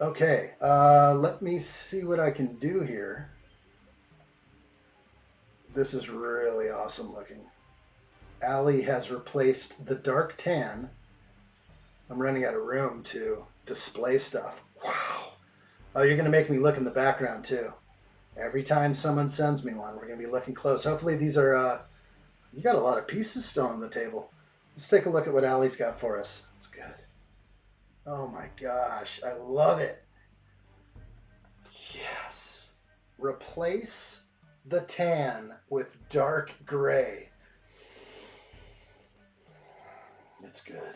Okay, let me see what I can do here. This is really awesome looking. Allie has replaced the dark tan. I'm running out of room to display stuff. Wow. Oh, you're going to make me look in the background too. Every time someone sends me one, we're going to be looking close. Hopefully these are, you got a lot of pieces still on the table. Let's take a look at what Allie's got for us. It's good. Oh my gosh, I love it. Yes. Replace the tan with dark gray. It's good.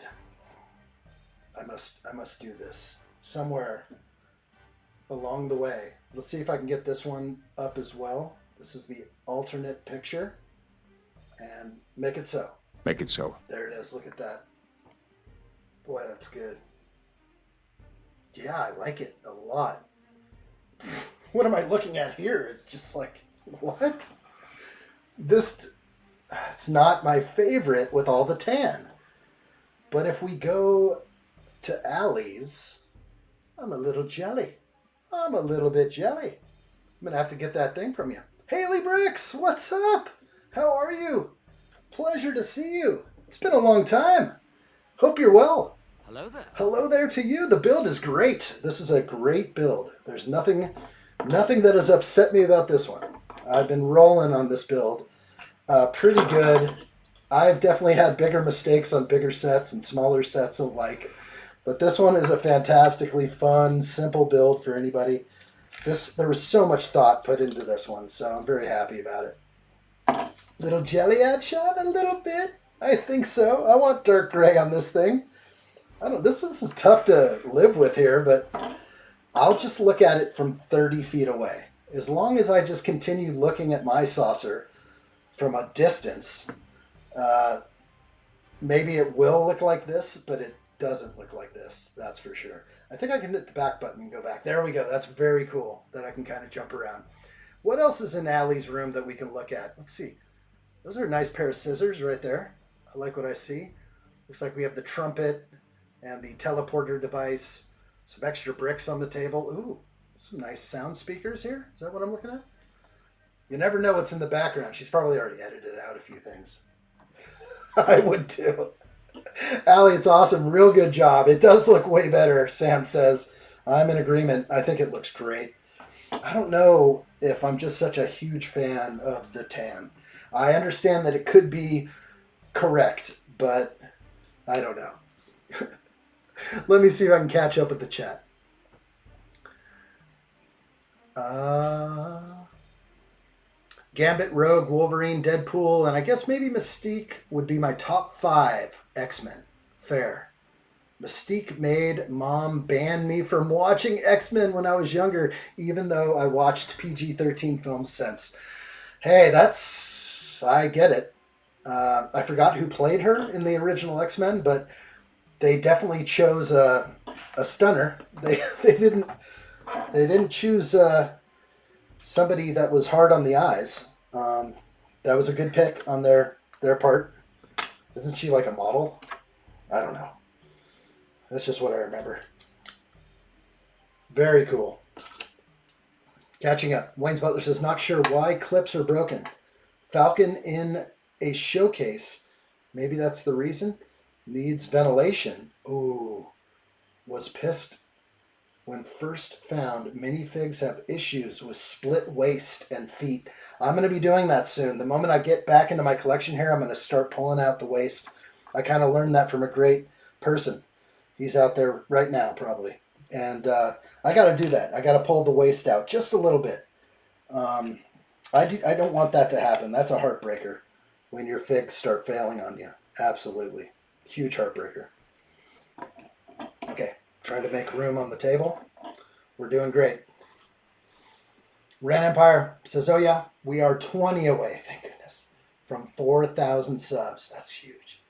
I must do this somewhere along the way. Let's see if I can get this one up as well. This is the alternate picture. And make it so. Make it so. There it is. Look at that. Boy, that's good. Yeah, I like it a lot. What am I looking at here? It's just like, what? This, it's not my favorite with all the tan. But if we go to Allie's, I'm a little jelly. I'm a little bit jelly. I'm going to have to get that thing from you. Haley Bricks, what's up? How are you? Pleasure to see you. It's been a long time. Hope you're well. Hello there. Hello there to you. The build is great. This is a great build. There's nothing that has upset me about this one. I've been rolling on this build. Pretty good. I've definitely had bigger mistakes on bigger sets and smaller sets alike. But this one is a fantastically fun, simple build for anybody. There was so much thought put into this one, so I'm very happy about it. Little jelly ad shot? A little bit? I think so. I want dark gray on this thing. This is tough to live with here, but I'll just look at it from 30 feet away. As long as I just continue looking at my saucer from a distance, maybe it will look like this, but it doesn't look like this. That's for sure. I think I can hit the back button and go back. There we go. That's very cool that I can kind of jump around. What else is in Allie's room that we can look at? Let's see. Those are a nice pair of scissors right there. I like what I see. Looks like we have the trumpet and the teleporter device. Some extra bricks on the table. Ooh, some nice sound speakers here. Is that what I'm looking at? You never know what's in the background. She's probably already edited out a few things. I would too. Allie, it's awesome. Real good job. It does look way better, Sam says. I'm in agreement. I think it looks great. I don't know if I'm just such a huge fan of the tan. I understand that it could be correct, but I don't know. Let me see if I can catch up with the chat. Gambit, Rogue, Wolverine, Deadpool, and I guess maybe Mystique would be my top 5 X-Men. Fair. Mystique made Mom ban me from watching X-Men when I was younger, even though I watched PG-13 films since. Hey, I get it. I forgot who played her in the original X-Men, but they definitely chose a stunner. They didn't choose somebody that was hard on the eyes. That was a good pick on their part. Isn't she like a model? I don't know. That's just what I remember. Very cool. Catching up. Wayne's Butler says, not sure why clips are broken. Falcon in a showcase. Maybe that's the reason. Needs ventilation. Ooh. Was pissed when first found minifigs have issues with split waist and feet. I'm going to be doing that soon. The moment I get back into my collection here, I'm going to start pulling out the waist. I kind of learned that from a great person. He's out there right now, probably. And I got to do that. I got to pull the waist out just a little bit. I don't want that to happen. That's a heartbreaker when your figs start failing on you. Absolutely. Huge heartbreaker. Okay. Trying to make room on the table. We're doing great. Ren Empire says, oh yeah, we are 20 away, thank goodness, from 4,000 subs. That's huge.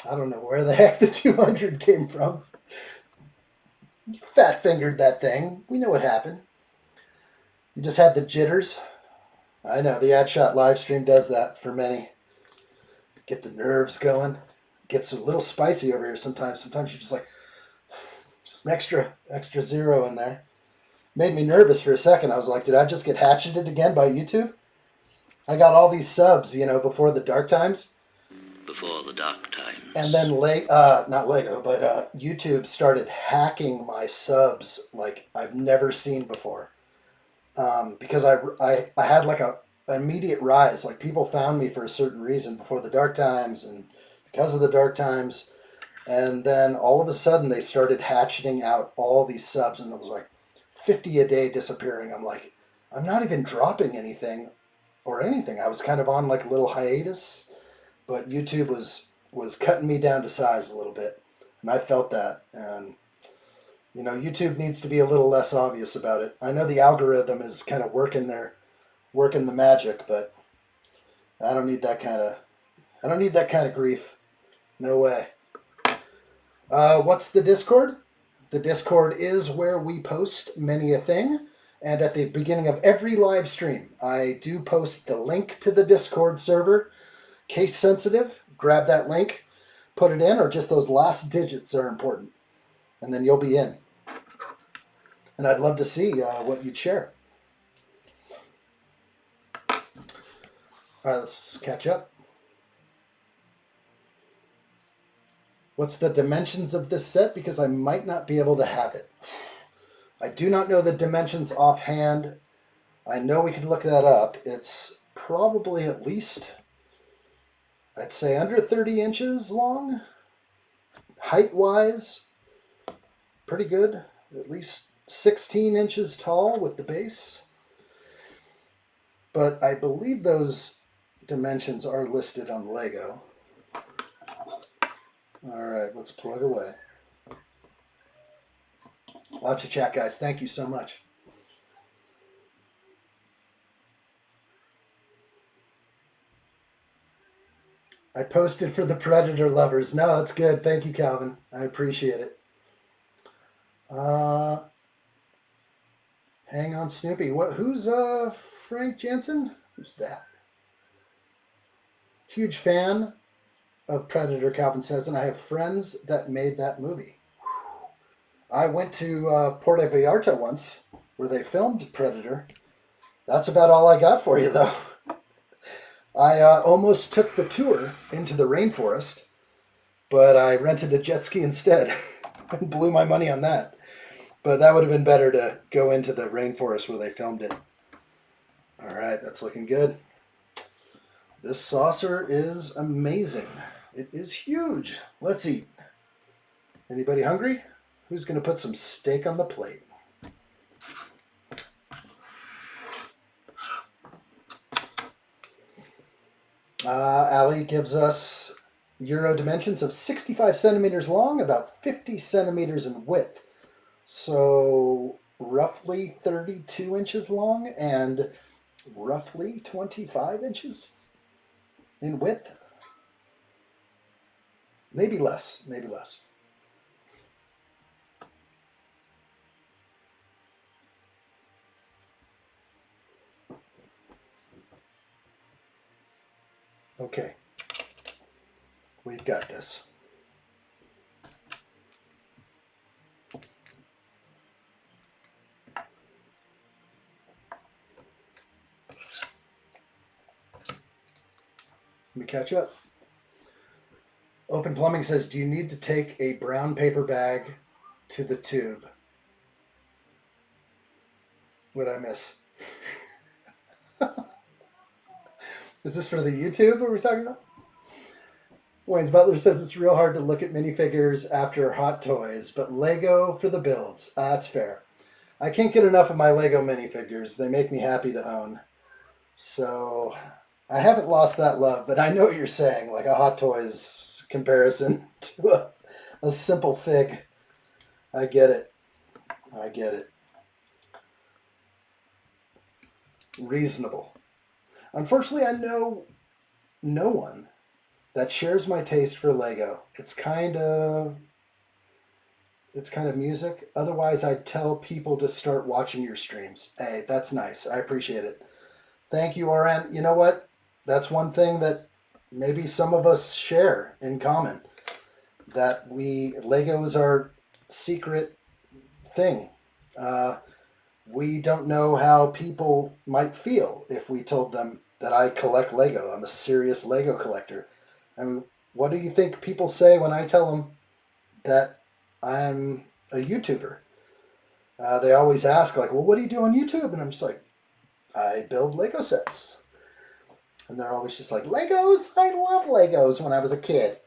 I don't know where the heck the 200 came from. You fat-fingered that thing. We know what happened. You just had the jitters. I know, the AdShot live stream does that for many. Get the nerves going. Gets a little spicy over here sometimes. Sometimes you're just like, just an extra zero in there. Made me nervous for a second. I was like, did I just get hatcheted again by YouTube? I got all these subs, before the dark times. Before the dark times. And then, not Lego, but YouTube started hacking my subs like I've never seen before. Because I had like an immediate rise. Like people found me for a certain reason before the dark times and because of the dark times. And then all of a sudden they started hatcheting out all these subs and it was like 50 a day disappearing. I'm like, I'm not even dropping anything or anything. I was kind of on like a little hiatus, but YouTube was cutting me down to size a little bit. And I felt that. And, YouTube needs to be a little less obvious about it. I know the algorithm is kind of working the magic, but I don't need that kind of grief. No way. What's the Discord? The Discord is where we post many a thing. And at the beginning of every live stream, I do post the link to the Discord server. Case sensitive, grab that link, put it in, or just those last digits are important. And then you'll be in. And I'd love to see what you'd share. All right, let's catch up. What's the dimensions of this set? Because I might not be able to have it. I do not know the dimensions offhand. I know we could look that up. It's probably at least, I'd say, under 30 inches long. Height-wise, pretty good. At least 16 inches tall with the base. But I believe those dimensions are listed on Lego. All right, let's plug away. Lots of chat, guys. Thank you so much. I posted for the Predator lovers. No, that's good. Thank you, Calvin. I appreciate it. Hang on, Snoopy. Who's Frank Jensen? Who's that? Huge fan of Predator, Calvin says, and I have friends that made that movie. I went to Puerto Vallarta once, where they filmed Predator. That's about all I got for you, though. I almost took the tour into the rainforest, but I rented a jet ski instead and blew my money on that. But that would have been better to go into the rainforest where they filmed it. All right, that's looking good. This saucer is amazing. It is huge. Let's eat. Anybody hungry? Who's going to put some steak on the plate? Ali gives us Euro dimensions of 65 centimeters long, about 50 centimeters in width. So roughly 32 inches long and roughly 25 inches in width. Maybe less, maybe less. Okay, we've got this. Let me catch up. Open Plumbing says, do you need to take a brown paper bag to the tube? What'd I miss? Is this for the YouTube are we talking about? Wayne's Butler says it's real hard to look at minifigures after Hot Toys, but Lego for the builds. That's fair. I can't get enough of my Lego minifigures. They make me happy to own. So I haven't lost that love, but I know what you're saying, like a Hot Toys comparison to a simple fig. I get it. I get it. Reasonable. Unfortunately, I know no one that shares my taste for Lego. It's kind of music. Otherwise, I'd tell people to start watching your streams. Hey, that's nice. I appreciate it. Thank you, RN. You know what? That's one thing that maybe some of us share in common. That Lego is our secret thing. We don't know how people might feel if we told them that I collect Lego. I'm a serious Lego collector. I mean, what do you think people say when I tell them that I'm a YouTuber? They always ask, like, well, what do you do on YouTube? And I'm just like, I build Lego sets. And they're always just like, Legos? I love Legos when I was a kid.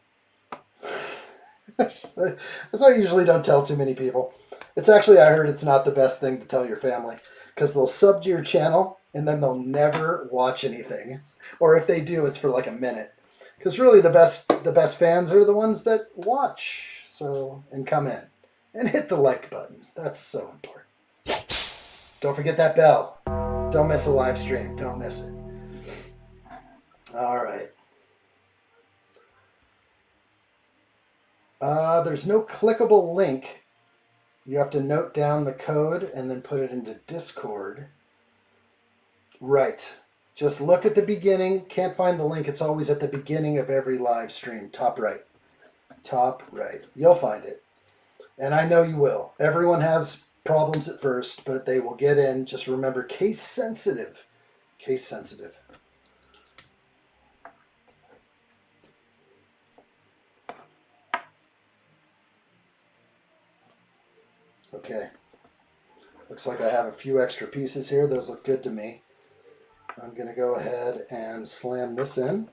That's why I usually don't tell too many people. It's actually, I heard it's not the best thing to tell your family, because they'll sub to your channel and then they'll never watch anything. Or if they do, it's for like a minute. Because really the best fans are the ones that watch. So, and come in and hit the like button. That's so important. Don't forget that bell. Don't miss a live stream. Don't miss it. All right. There's no clickable link. You have to note down the code and then put it into Discord. Right. Just look at the beginning. Can't find the link. It's always at the beginning of every live stream. Top right. Top right. You'll find it. And I know you will. Everyone has problems at first, but they will get in. Just remember, case sensitive. Case sensitive. Okay. Looks like I have a few extra pieces here. Those look good to me. I'm going to go ahead and slam this in.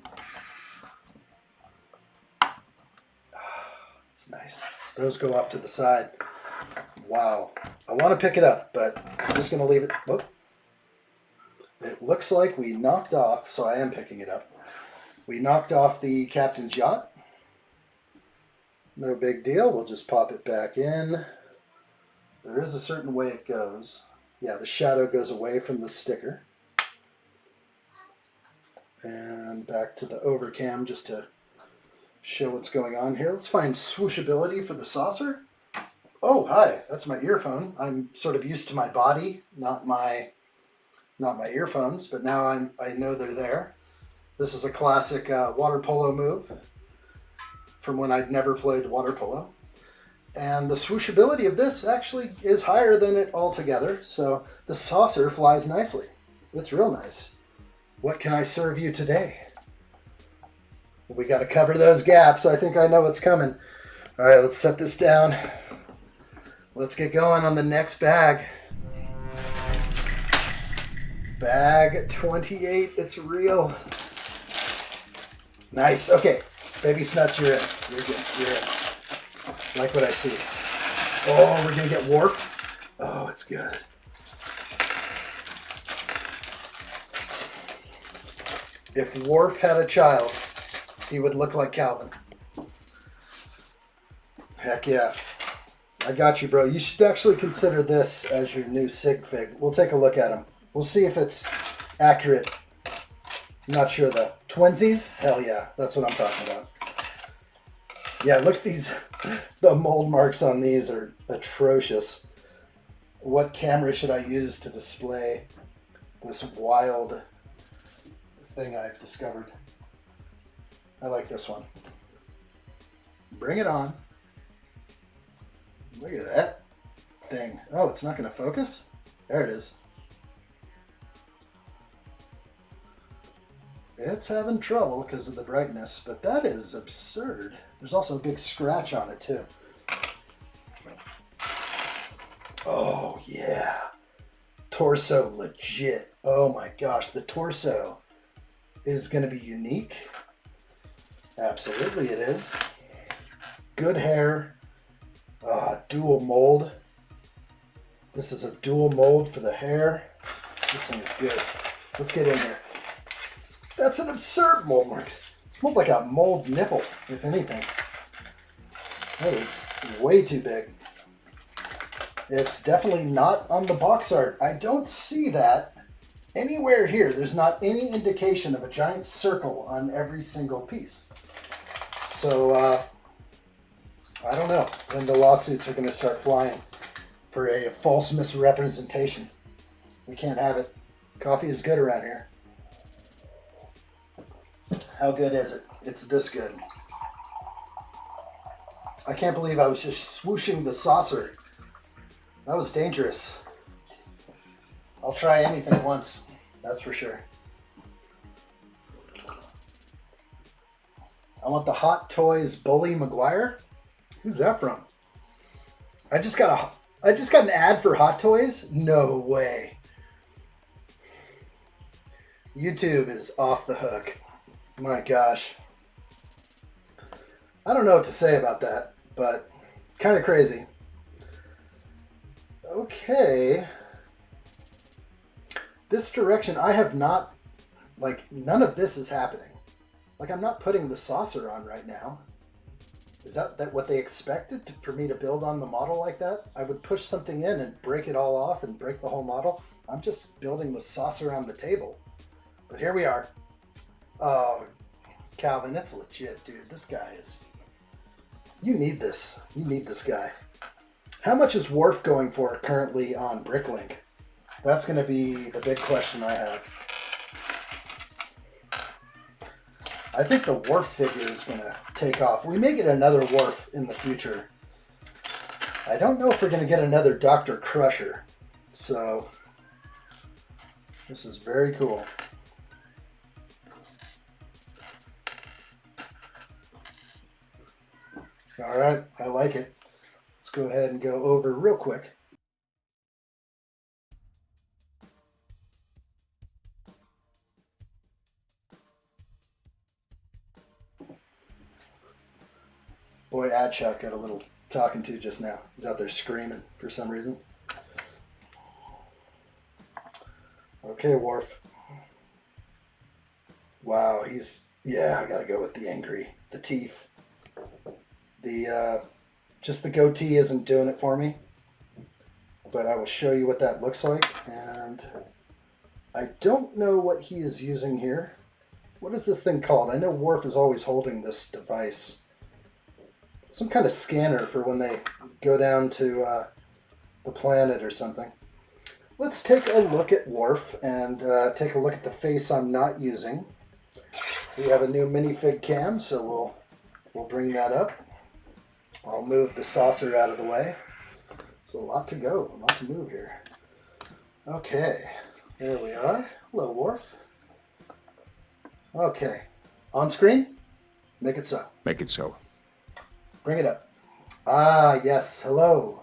It's nice. Those go off to the side. Wow. I want to pick it up, but I'm just going to leave it. Oh. It looks like we knocked off, so I am picking it up. We knocked off the captain's yacht. No big deal. We'll just pop it back in. There is a certain way it goes. Yeah, the shadow goes away from the sticker. And back to the overcam just to show what's going on here. Let's find swooshability for the saucer. Oh, hi. That's my earphone. I'm sort of used to my body, not my earphones, but now I know they're there. This is a classic water polo move from when I'd never played water polo. And the swooshability of this actually is higher than it altogether, so the saucer flies nicely. It's real nice. What can I serve you today? Well, we got to cover those gaps. I think I know what's coming. All right, let's set this down. Let's get going on the next bag. Bag 28, it's real. Nice, okay. Baby Snuts, you're in. You're good, you're in. Like what I see. Oh, we're gonna get Worf. Oh, it's good. If Worf had a child, he would look like Calvin. Heck yeah. I got you, bro. You should actually consider this as your new sig fig. We'll take a look at him. We'll see if it's accurate. I'm not sure though. Twinsies? Hell yeah. That's what I'm talking about. Yeah, look at these. The mold marks on these are atrocious. What camera should I use to display this wild thing I've discovered? I like this one. Bring it on. Look at that thing. Oh, it's not going to focus? There it is. It's having trouble because of the brightness, but that is absurd. There's also a big scratch on it too. Oh yeah. Torso legit. Oh my gosh, the torso is going to be unique. Absolutely it is. Good hair. Dual mold. This is a dual mold for the hair. This thing is good. Let's get in here. That's an absurd mold marks. It's more like a mold nipple, if anything. That is way too big. It's definitely not on the box art. I don't see that anywhere here. There's not any indication of a giant circle on every single piece. So, I don't know when the lawsuits are going to start flying for a false misrepresentation. We can't have it. Coffee is good around here. How good is it? It's this good. I can't believe I was just swooshing the saucer. That was dangerous. I'll try anything once, that's for sure. I want the Hot Toys Bully Maguire. Who's that from? I just got an ad for Hot Toys? No way. YouTube is off the hook. My gosh. I don't know what to say about that, but kind of crazy. Okay. This direction, I have not, like, none of this is happening. Like, I'm not putting the saucer on right now. Is that what they expected for me to build on the model like that? I would push something in and break it all off and break the whole model. I'm just building the saucer on the table. But here we are. Oh, Calvin, that's legit, dude. This guy is... You need this. You need this guy. How much is Worf going for currently on Bricklink? That's going to be the big question I have. I think the Worf figure is going to take off. We may get another Worf in the future. I don't know if we're going to get another Dr. Crusher. So, this is very cool. All right, I like it. Let's go ahead and go over real quick Boy, addshot got a little talking to just now. He's out there screaming for some reason. Okay, Worf. Wow, yeah, I gotta go with the angry. The teeth. Just the goatee isn't doing it for me. But I will show you what that looks like. And I don't know what he is using here. What is this thing called? I know Worf is always holding this device. Some kind of scanner for when they go down to the planet or something. Let's take a look at Worf and take a look at the face I'm not using. We have a new minifig cam, so we'll bring that up. I'll move the saucer out of the way. There's a lot to go, a lot to move here. Okay, there we are. Hello, Worf. Okay, on screen? Make it so. Make it so. Bring it up. Ah, yes, hello.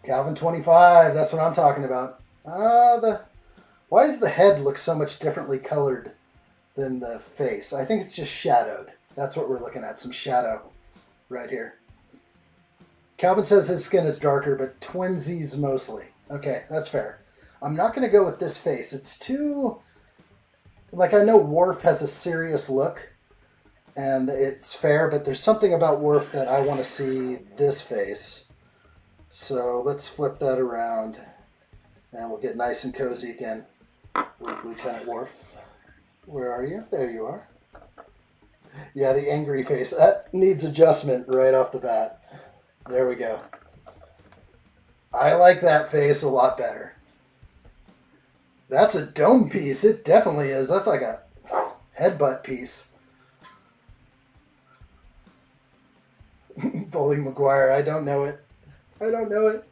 Calvin 25, that's what I'm talking about. Why does the head look so much differently colored than the face? I think it's just shadowed. That's what we're looking at, some shadow right here. Calvin says his skin is darker, but twinsies mostly. Okay, that's fair. I'm not going to go with this face. It's too... Like, I know Worf has a serious look, and it's fair, but there's something about Worf that I want to see this face. So let's flip that around, and we'll get nice and cozy again with Lieutenant Worf. Where are you? There you are. Yeah, the angry face. That needs adjustment right off the bat. There we go. I like that face a lot better. That's a dome piece. It definitely is. That's like a headbutt piece. Bully McGuire. I don't know it. I don't know it.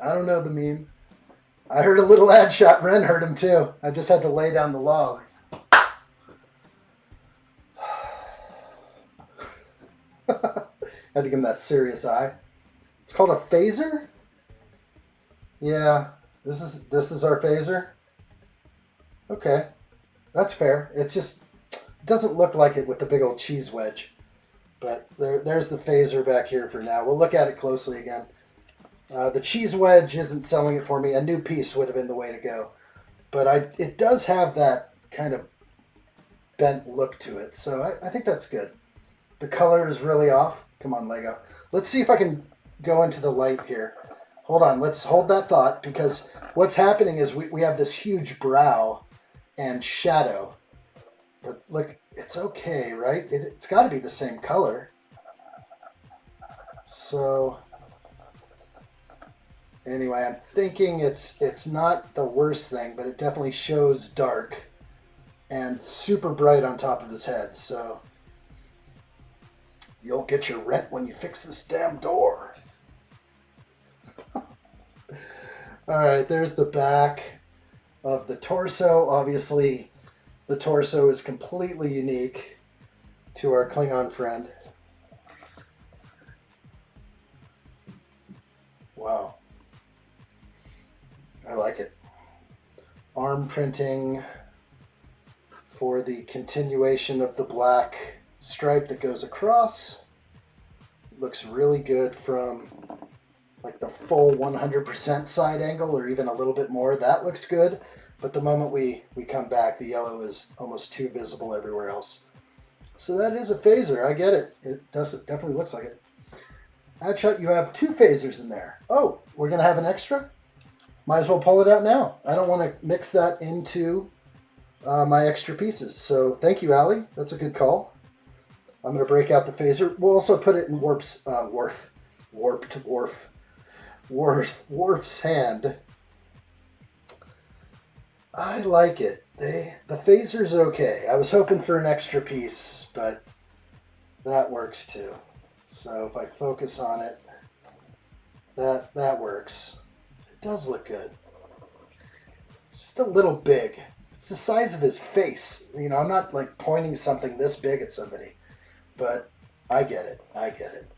I don't know the meme. I heard a little addshot. Ren heard him too. I just had to lay down the law. Had to give him that serious eye. It's called a phaser? Yeah, this is our phaser. Okay, that's fair. It's just, it doesn't look like it with the big old cheese wedge. But there's the phaser back here for now. We'll look at it closely again. The cheese wedge isn't selling it for me. A new piece would have been the way to go. But it does have that kind of bent look to it. So I think that's good. The color is really off. Come on, Lego. Let's see if I can go into the light here. Hold on. Let's hold that thought, because what's happening is we have this huge brow and shadow. But look, it's okay, right? It's got to be the same color. So anyway, I'm thinking it's not the worst thing, but it definitely shows dark and super bright on top of his head. So you'll get your rent when you fix this damn door. All right, there's the back of the torso. Obviously, the torso is completely unique to our Klingon friend. Wow. I like it. Arm printing for the continuation of the black stripe that goes across. Looks really good from like the full 100% side angle, or even a little bit more. That looks good, but the moment we come back, the yellow is almost too visible everywhere else. So that is a phaser. I get it. It definitely looks like it. Addshot, you have two phasers in there. Oh, we're gonna have an extra? Might as well pull it out now. I don't want to mix that into my extra pieces. So thank you, Allie. That's a good call. I'm going to break out the phaser. We'll also put it in Worf's hand. I like it. The phaser's okay. I was hoping for an extra piece, but that works too. So if I focus on it, that works. It does look good. It's just a little big. It's the size of his face. You know, I'm not like pointing something this big at somebody. But I get it. I get it.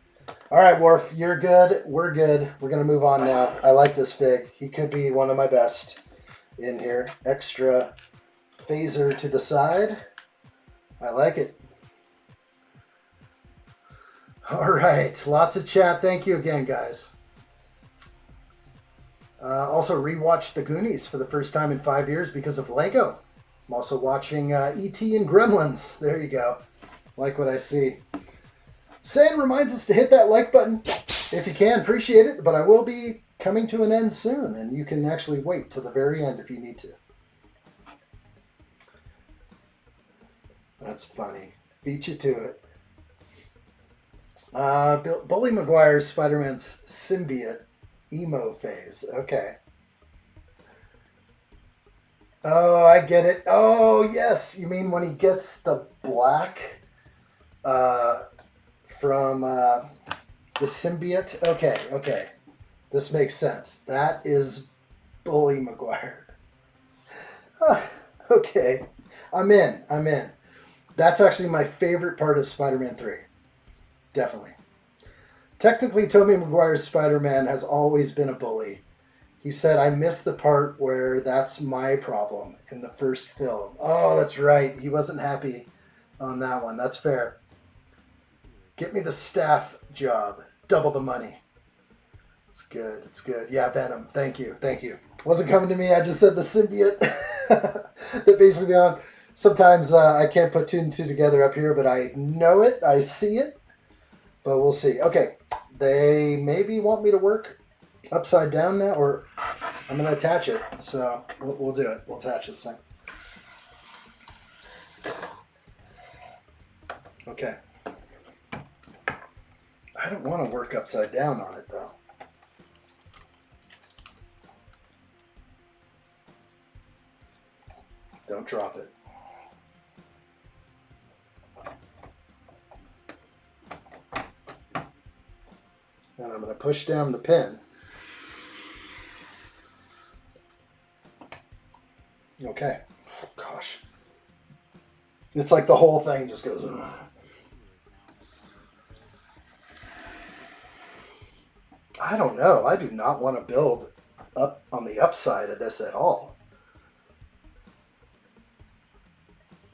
All right, Worf, you're good. We're good. We're going to move on now. I like this fig. He could be one of my best in here. Extra phaser to the side. I like it. All right, lots of chat. Thank you again, guys. Also rewatched The Goonies for the first time in 5 years because of Lego. I'm also watching E.T. and Gremlins. There you go. Like what I see. San reminds us to hit that like button if you can. Appreciate it. But I will be coming to an end soon, and you can actually wait till the very end if you need to. That's funny. Beat you to it. Bully Maguire's Spider-Man's symbiote emo phase. Okay. Oh, I get it. Oh, yes. You mean when he gets the black from the symbiote? Okay, okay. This makes sense. That is Bully Maguire. Okay. I'm in. I'm in. That's actually my favorite part of Spider-Man 3. Definitely. Technically, Tobey Maguire's Spider-Man has always been a bully. He said, I missed the part where that's my problem in the first film. Oh, that's right. He wasn't happy on that one. That's fair. Get me the staff job. Double the money. It's good. It's good. Yeah, Venom. Thank you. Thank you. Wasn't coming to me. I just said the symbiote. That basically on. Sometimes I can't put two and two together up here, but I know it. I see it. But we'll see. Okay. They maybe want me to work upside down now, or I'm going to attach it. So we'll do it. We'll attach this thing. Okay. I don't want to work upside down on it, though. Don't drop it. And I'm going to push down the pin. Okay. Oh, gosh. It's like the whole thing just goes... I don't know. I do not want to build up on the upside of this at all.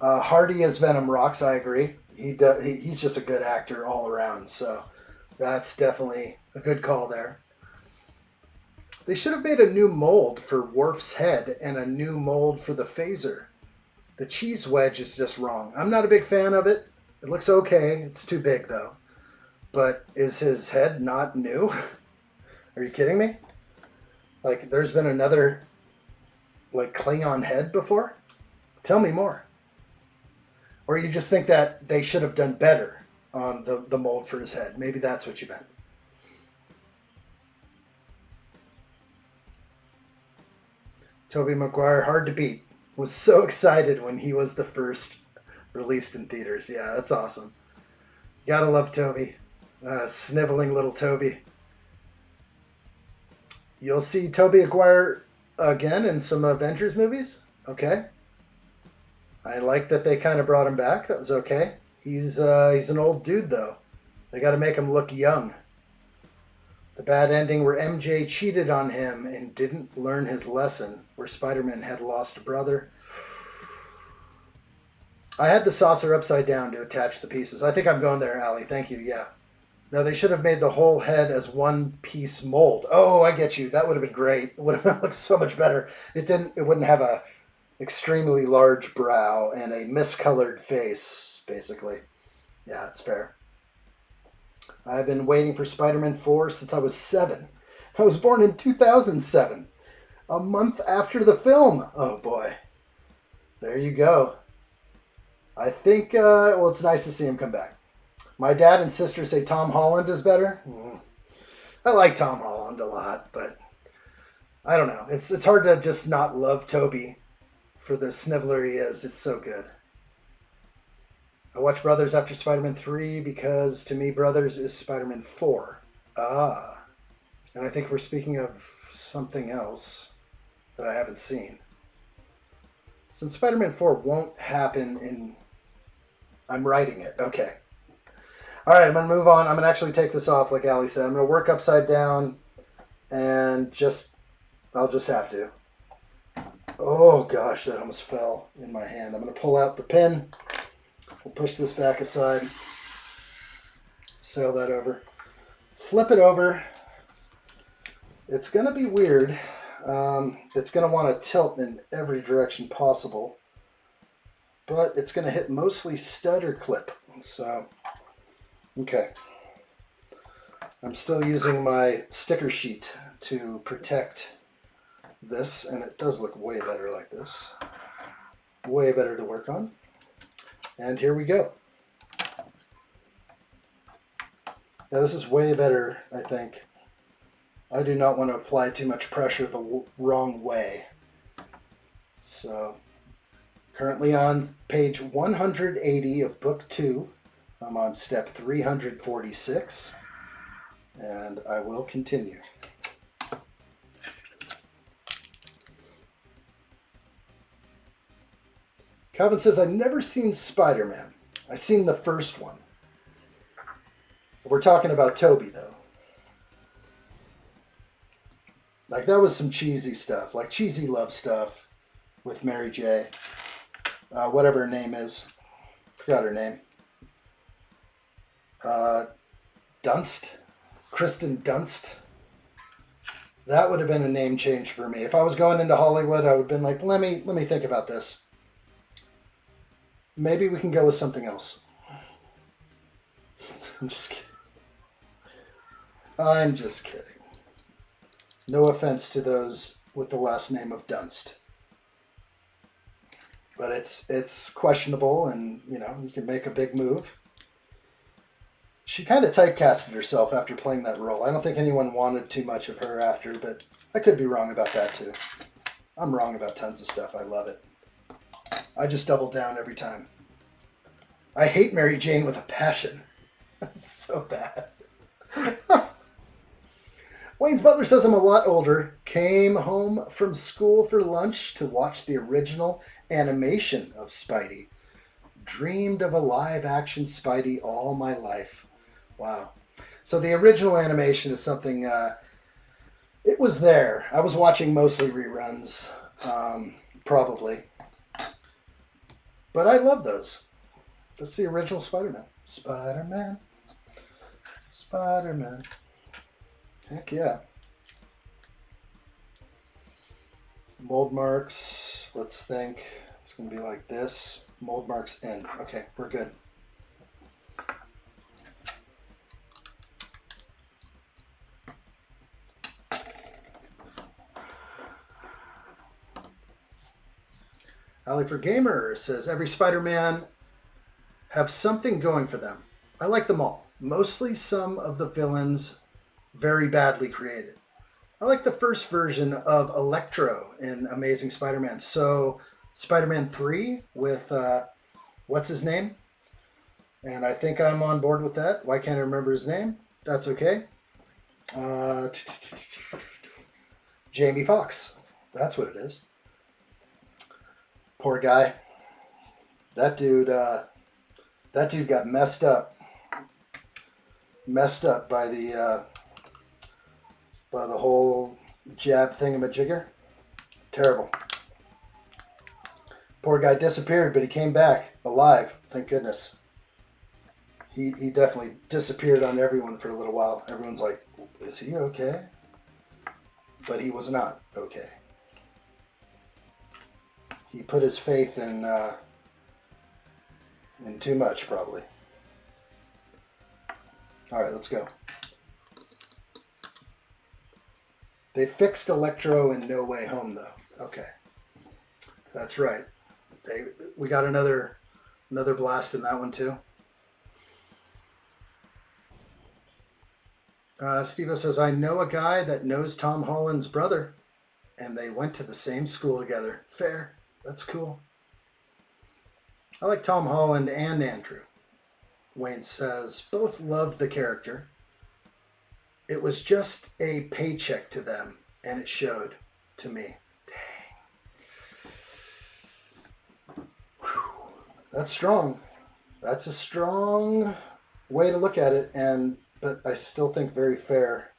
Hardy as Venom rocks, I agree. He's just a good actor all around, so that's definitely a good call there. They should have made a new mold for Worf's head and a new mold for the phaser. The cheese wedge is just wrong. I'm not a big fan of it. It looks okay. It's too big, though. But is his head not new? Are you kidding me? Like, there's been another, like, Klingon head before? Tell me more. Or you just think that they should have done better on the mold for his head. Maybe that's what you meant. Tobey Maguire, hard to beat. Was so excited when he was the first released in theaters. Yeah, that's awesome. Gotta love Tobey. Sniveling little Tobey. You'll see Tobey Maguire again in some Avengers movies. Okay. I like that they kind of brought him back. That was okay. He's an old dude, though. They got to make him look young. The bad ending where MJ cheated on him and didn't learn his lesson, where Spider-Man had lost a brother. I had the saucer upside down to attach the pieces. I think I'm going there, Allie. Thank you. Yeah. No, they should have made the whole head as one piece mold. Oh, I get you. That would have been great. It would have looked so much better. It wouldn't have a extremely large brow and a miscolored face, basically. Yeah, it's fair. I've been waiting for Spider-Man 4 since I was 7. I was born in 2007, a month after the film. Oh, boy. There you go. I think, well, it's nice to see him come back. My dad and sister say Tom Holland is better. I like Tom Holland a lot, but I don't know. It's hard to just not love Tobey for the sniveler he is. It's so good. I watched Brothers after Spider-Man 3 because, to me, Brothers is Spider-Man 4. Ah. And I think we're speaking of something else that I haven't seen. Since Spider-Man 4 won't happen in... I'm writing it. Okay. All right, I'm going to move on. I'm going to actually take this off, like Allie said. I'm going to work upside down and I'll just have to. Oh, gosh, that almost fell in my hand. I'm going to pull out the pin. We'll push this back aside. sail that over. Flip it over. It's going to be weird. It's going to want to tilt in every direction possible. But it's going to hit mostly stud or clip. So, okay. I'm still using my sticker sheet to protect this, and it does look way better like this. Way better to work on. And here we go. Yeah, this is way better, I think. I do not want to apply too much pressure the wrong way. So, currently on page 180 of book 2. I'm on step 346. And I will continue. Calvin says, I've never seen Spider-Man. I've seen the first one. We're talking about Tobey, though. Like, that was some cheesy stuff. Like, cheesy love stuff with Mary J. Whatever her name is. Forgot her name. Dunst? Kristen Dunst. That would have been a name change for me. If I was going into Hollywood, I would have been like, let me think about this. Maybe we can go with something else. I'm just kidding. I'm just kidding. No offense to those with the last name of Dunst. But it's questionable, and, you know, you can make a big move. She kind of typecasted herself after playing that role. I don't think anyone wanted too much of her after, but I could be wrong about that too. I'm wrong about tons of stuff. I love it. I just double down every time. I hate Mary Jane with a passion. That's so bad. Wayne's Butler says I'm a lot older. Came home from school for lunch to watch the original animation of Spidey. Dreamed of a live-action Spidey all my life. Wow. So the original animation is something, it was there. I was watching mostly reruns, probably. But I love those. That's the original Spider-Man. Spider-Man. Spider-Man. Heck yeah. Mold marks, let's think. It's going to be like this. Mold marks in. Okay, we're good. Ali for Gamer says, every Spider-Man have something going for them. I like them all. Mostly some of the villains very badly created. I like the first version of Electro in Amazing Spider-Man. So Spider-Man 3 with, what's his name? And I think I'm on board with that. Why can't I remember his name? That's okay. Jamie Foxx. That's what it is. Poor guy. That dude got messed up. Messed up by the whole jab thingamajigger. Terrible. Poor guy disappeared, but he came back alive. Thank goodness. He definitely disappeared on everyone for a little while. Everyone's like, is he okay? But he was not okay. He put his faith in too much, probably. All right, let's go. They fixed Electro in No Way Home, though. Okay, that's right. We got another blast in that one too. Steve-O says, I know a guy that knows Tom Holland's brother, and they went to the same school together. Fair. That's cool. I like Tom Holland and Andrew. Wayne says, both loved the character. It was just a paycheck to them, and it showed to me. Dang. Whew. That's strong. That's a strong way to look at it, but I still think very fair.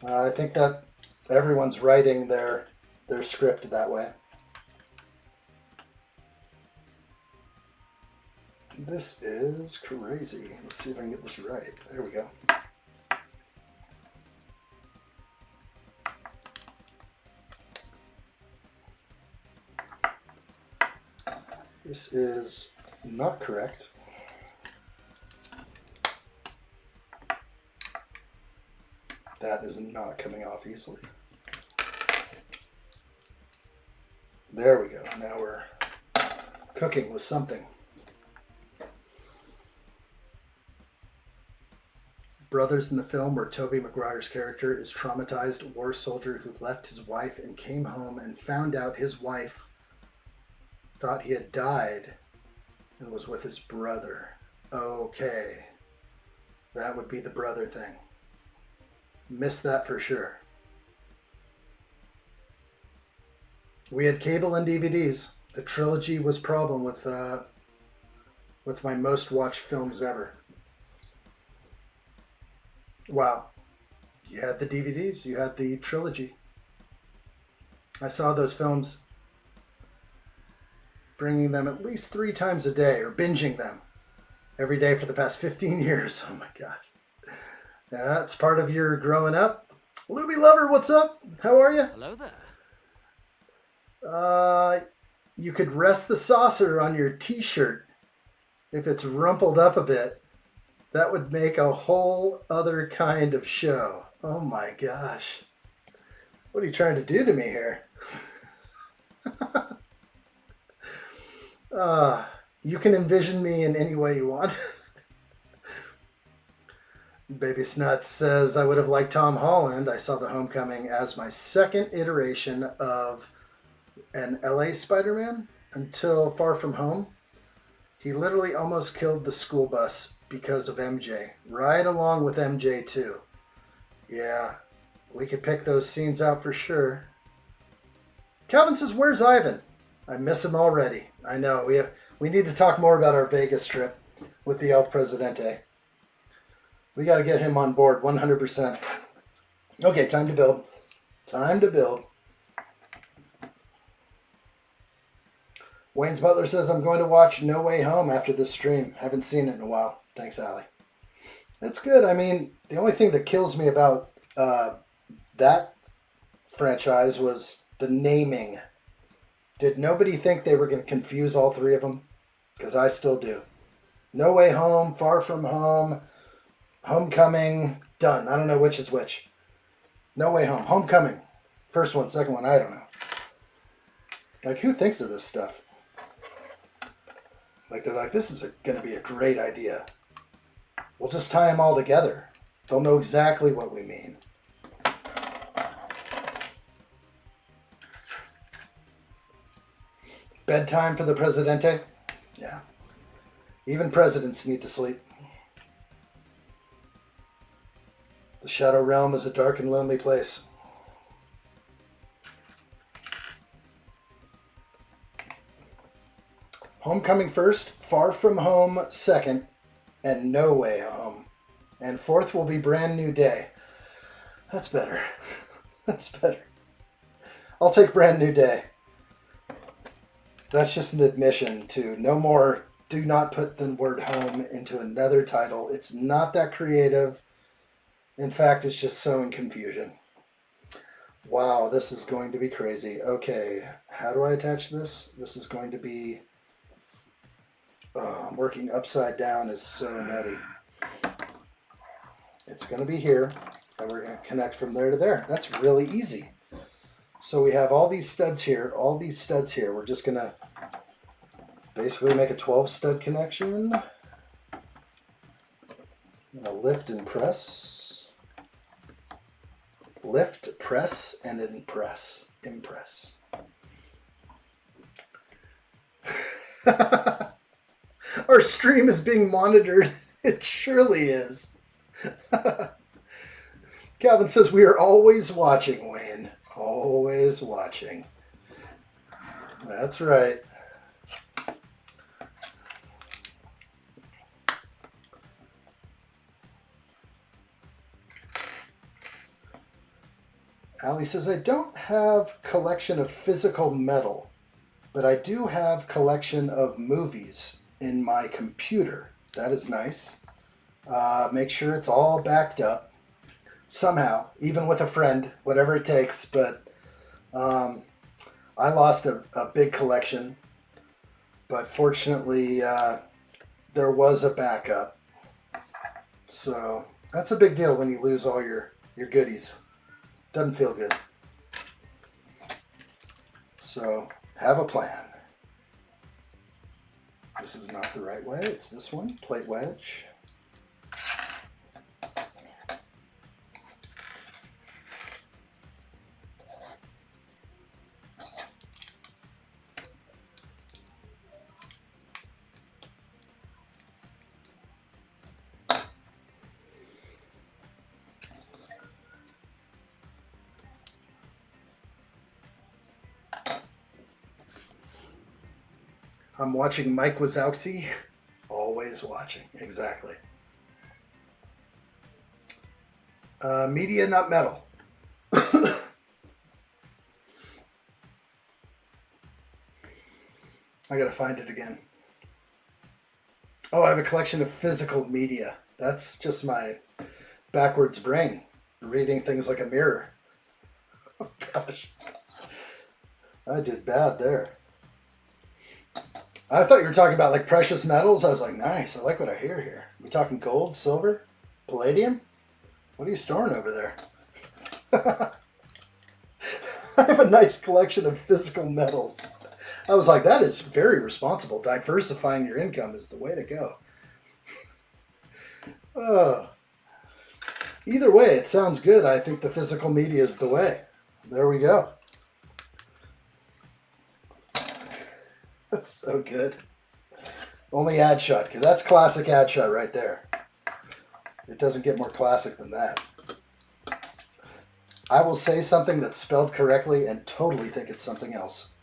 I think that everyone's writing their script that way. This is crazy. Let's see if I can get this right. There we go. This is not correct. That is not coming off easily. There we go. Now we're cooking with something. Brothers in the film where Tobey Maguire's character is traumatized war soldier who left his wife and came home and found out his wife thought he had died and was with his brother. Okay. That would be the brother thing. Missed that for sure. We had cable and DVDs. The trilogy was problem with my most watched films ever. Wow. You had the DVDs, you had the trilogy. I saw those films, bringing them at least 3 times a day, or binging them every day for the past 15 years. Oh my God. That's part of your growing up. Luby Lover, what's up? How are you? Hello there. You could rest the saucer on your t-shirt if it's rumpled up a bit. That would make a whole other kind of show. Oh my gosh. What are you trying to do to me here? You can envision me in any way you want. Baby Snuts says, I would have liked Tom Holland. I saw The Homecoming as my second iteration of an LA Spider-Man until Far From Home. He literally almost killed the school bus because of MJ. Right along with MJ too. Yeah, we could pick those scenes out for sure. Calvin says, where's Ivan? I miss him already. I know, we need to talk more about our Vegas trip with the El Presidente. We got to get him on board 100%. Okay, time to build. Time to build. Wayne's Butler says, I'm going to watch No Way Home after this stream. Haven't seen it in a while. Thanks, Allie. That's good. I mean, the only thing that kills me about that franchise was the naming. Did nobody think they were going to confuse all 3 of them? Because I still do. No Way Home, Far From Home, Homecoming, done. I don't know which is which. No Way Home, Homecoming. First one, second one, I don't know. Like, who thinks of this stuff? Like, they're like, this is going to be a great idea. We'll just tie them all together. They'll know exactly what we mean. Bedtime for the Presidente? Yeah. Even presidents need to sleep. The Shadow Realm is a dark and lonely place. Homecoming first, Far From Home second, and No Way Home. And fourth will be Brand New Day. That's better. That's better. I'll take Brand New Day. That's just an admission to no more, do not put the word home into another title. It's not that creative. In fact, it's just sowing confusion. Wow, this is going to be crazy. Okay, how do I attach this? This is going to be... I'm working upside down is so nutty. It's going to be here, and we're going to connect from there to there. That's really easy. So we have all these studs here, all these studs here. We're just going to basically make a 12 stud connection. I'm going to lift and press. Lift, press, and then press. Impress. Our stream is being monitored. It surely is. Calvin says, we are always watching, Wayne. Always watching. That's right. Ali says, I don't have collection of physical metal, but I do have collection of movies in my computer. That is nice. Make sure it's all backed up somehow, even with a friend, whatever it takes. But I lost a big collection, but fortunately there was a backup. So that's a big deal when you lose all your goodies. Doesn't feel good. So have a plan. This is not the right way. It's this one, plate wedge. I'm watching Mike Wazowski. Always watching, exactly. Media, not metal. I gotta find it again. Oh, I have a collection of physical media. That's just my backwards brain, reading things like a mirror. Oh gosh. I did bad there. I thought you were talking about like precious metals. I was like, nice. I like what I hear here. We talking gold, silver, palladium? What are you storing over there? I have a nice collection of physical metals. I was like, that is very responsible. Diversifying your income is the way to go. Either way, it sounds good. I think the physical media is the way. There we go. That's so good. Only addshot. That's classic addshot right there. It doesn't get more classic than that. I will say something that's spelled correctly and totally think it's something else.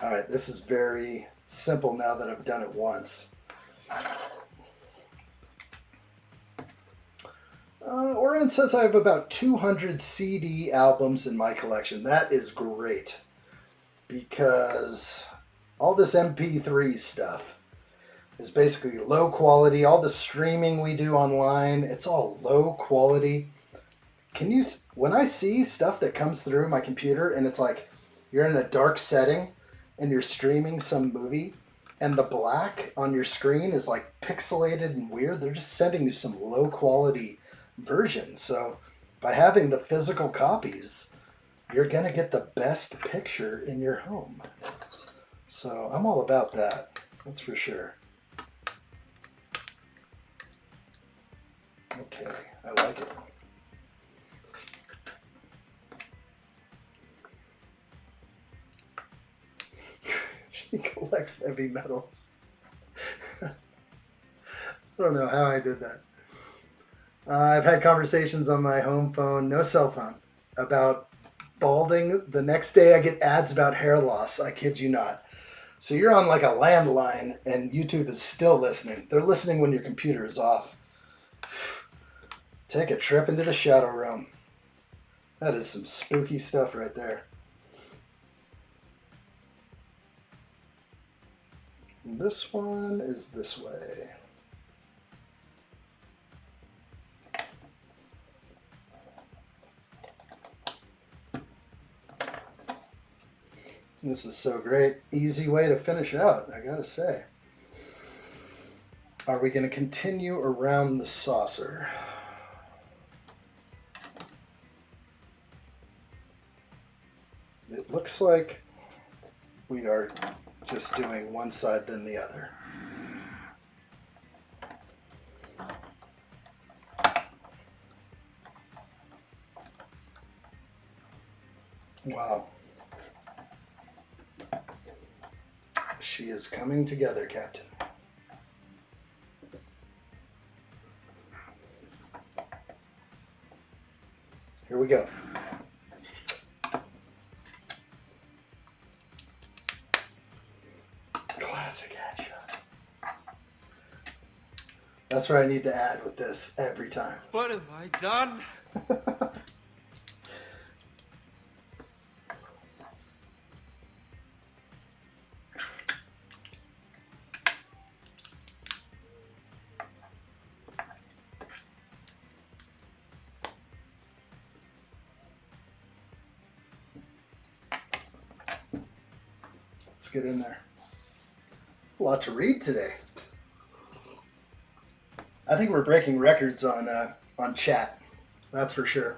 Alright, this is very simple now that I've done it once. Oren says I have about 200 CD albums in my collection. That is great. Because all this MP3 stuff is basically low quality. All the streaming we do online, it's all low quality. When I see stuff that comes through my computer and it's like you're in a dark setting and you're streaming some movie and the black on your screen is like pixelated and weird, they're just sending you some low quality version. So by having the physical copies, you're going to get the best picture in your home. So I'm all about that. That's for sure. Okay, I like it. She collects heavy metals. I don't know how I did that. I've had conversations on my home phone, no cell phone, about balding. The next day I get ads about hair loss. I kid you not. So you're on like a landline and YouTube is still listening. They're listening when your computer is off. Take a trip into the shadow realm. That is some spooky stuff right there. And this one is this way. This is so great. Easy way to finish out, I gotta say. Are we going to continue around the saucer? It looks like we are just doing one side then the other. Wow. She is coming together, Captain. Here we go. Classic addshot. That's what I need to add with this every time. What have I done? get in there. A lot to read today. I think we're breaking records on chat. That's for sure.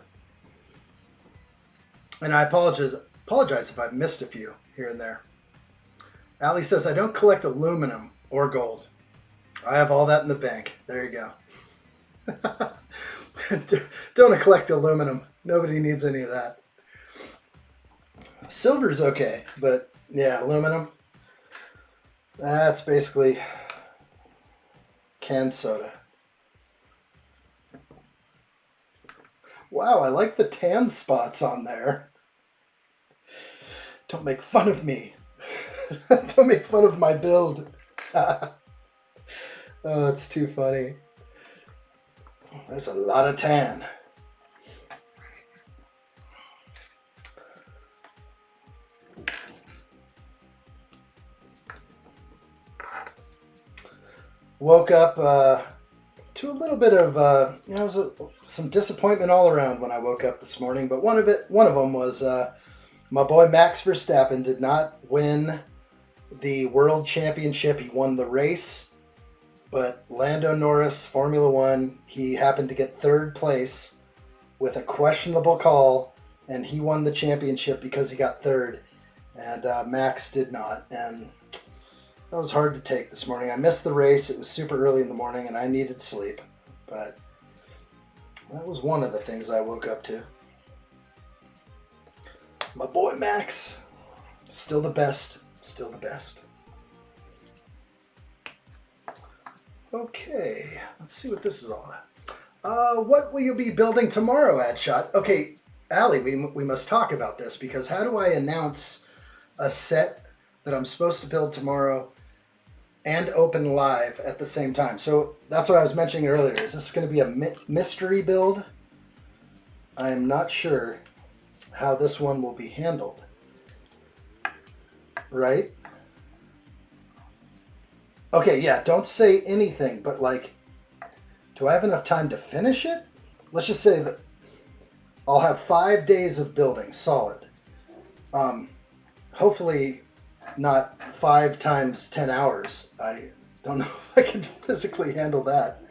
And I apologize if I've missed a few here and there. Allie says, I don't collect aluminum or gold. I have all that in the bank. There you go. Don't collect aluminum. Nobody needs any of that. Silver's okay, but yeah, aluminum. That's basically canned soda. Wow, I like the tan spots on there. Don't make fun of me. Don't make fun of my build. Oh, it's too funny. That's a lot of tan. Woke up to a little bit of some disappointment all around when I woke up this morning. But one of them was my boy Max Verstappen did not win the World Championship. He won the race, but Lando Norris, Formula One, he happened to get third place with a questionable call, and he won the championship because he got third, and Max did not. And that was hard to take this morning. I missed the race. It was super early in the morning, and I needed sleep. But that was one of the things I woke up to. My boy Max, still the best. Still the best. Okay, let's see what this is all about. What will you be building tomorrow, addshot? Okay, Allie, we must talk about this, because how do I announce a set that I'm supposed to build tomorrow and open live at the same time? So that's what I was mentioning earlier. Is this going to be a mystery build? I am not sure how this one will be handled. Right? Okay, yeah, don't say anything, but like, do I have enough time to finish it? Let's just say that I'll have 5 days of building, solid. Hopefully not 5 times 10 hours. I don't know if I can physically handle that.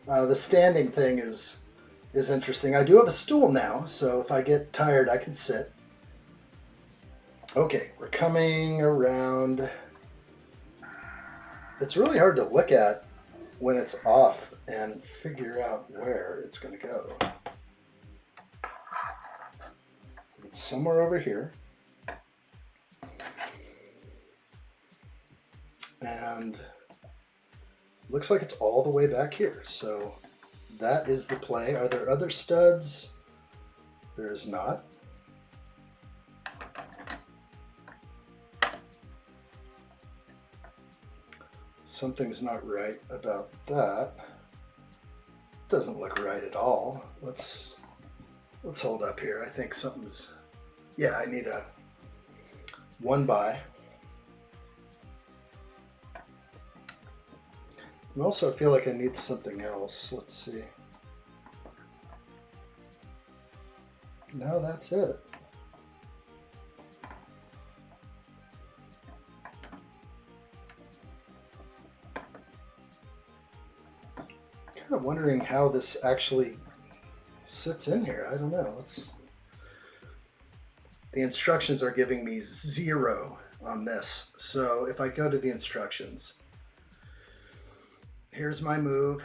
The standing thing is interesting. I do have a stool now, so if I get tired, I can sit. Okay, we're coming around. It's really hard to look at when it's off and figure out where it's going to go. It's somewhere over here. And looks like it's all the way back here. So that is the play. Are there other studs? There is not. Something's not right about that. Doesn't look right at all. Let's hold up here. I think something's, yeah, I need a 1x. I also feel like I need something else. Let's see. No, that's it. Kind of wondering how this actually sits in here. I don't know. The instructions are giving me 0 on this. So if I go to the instructions, here's my move.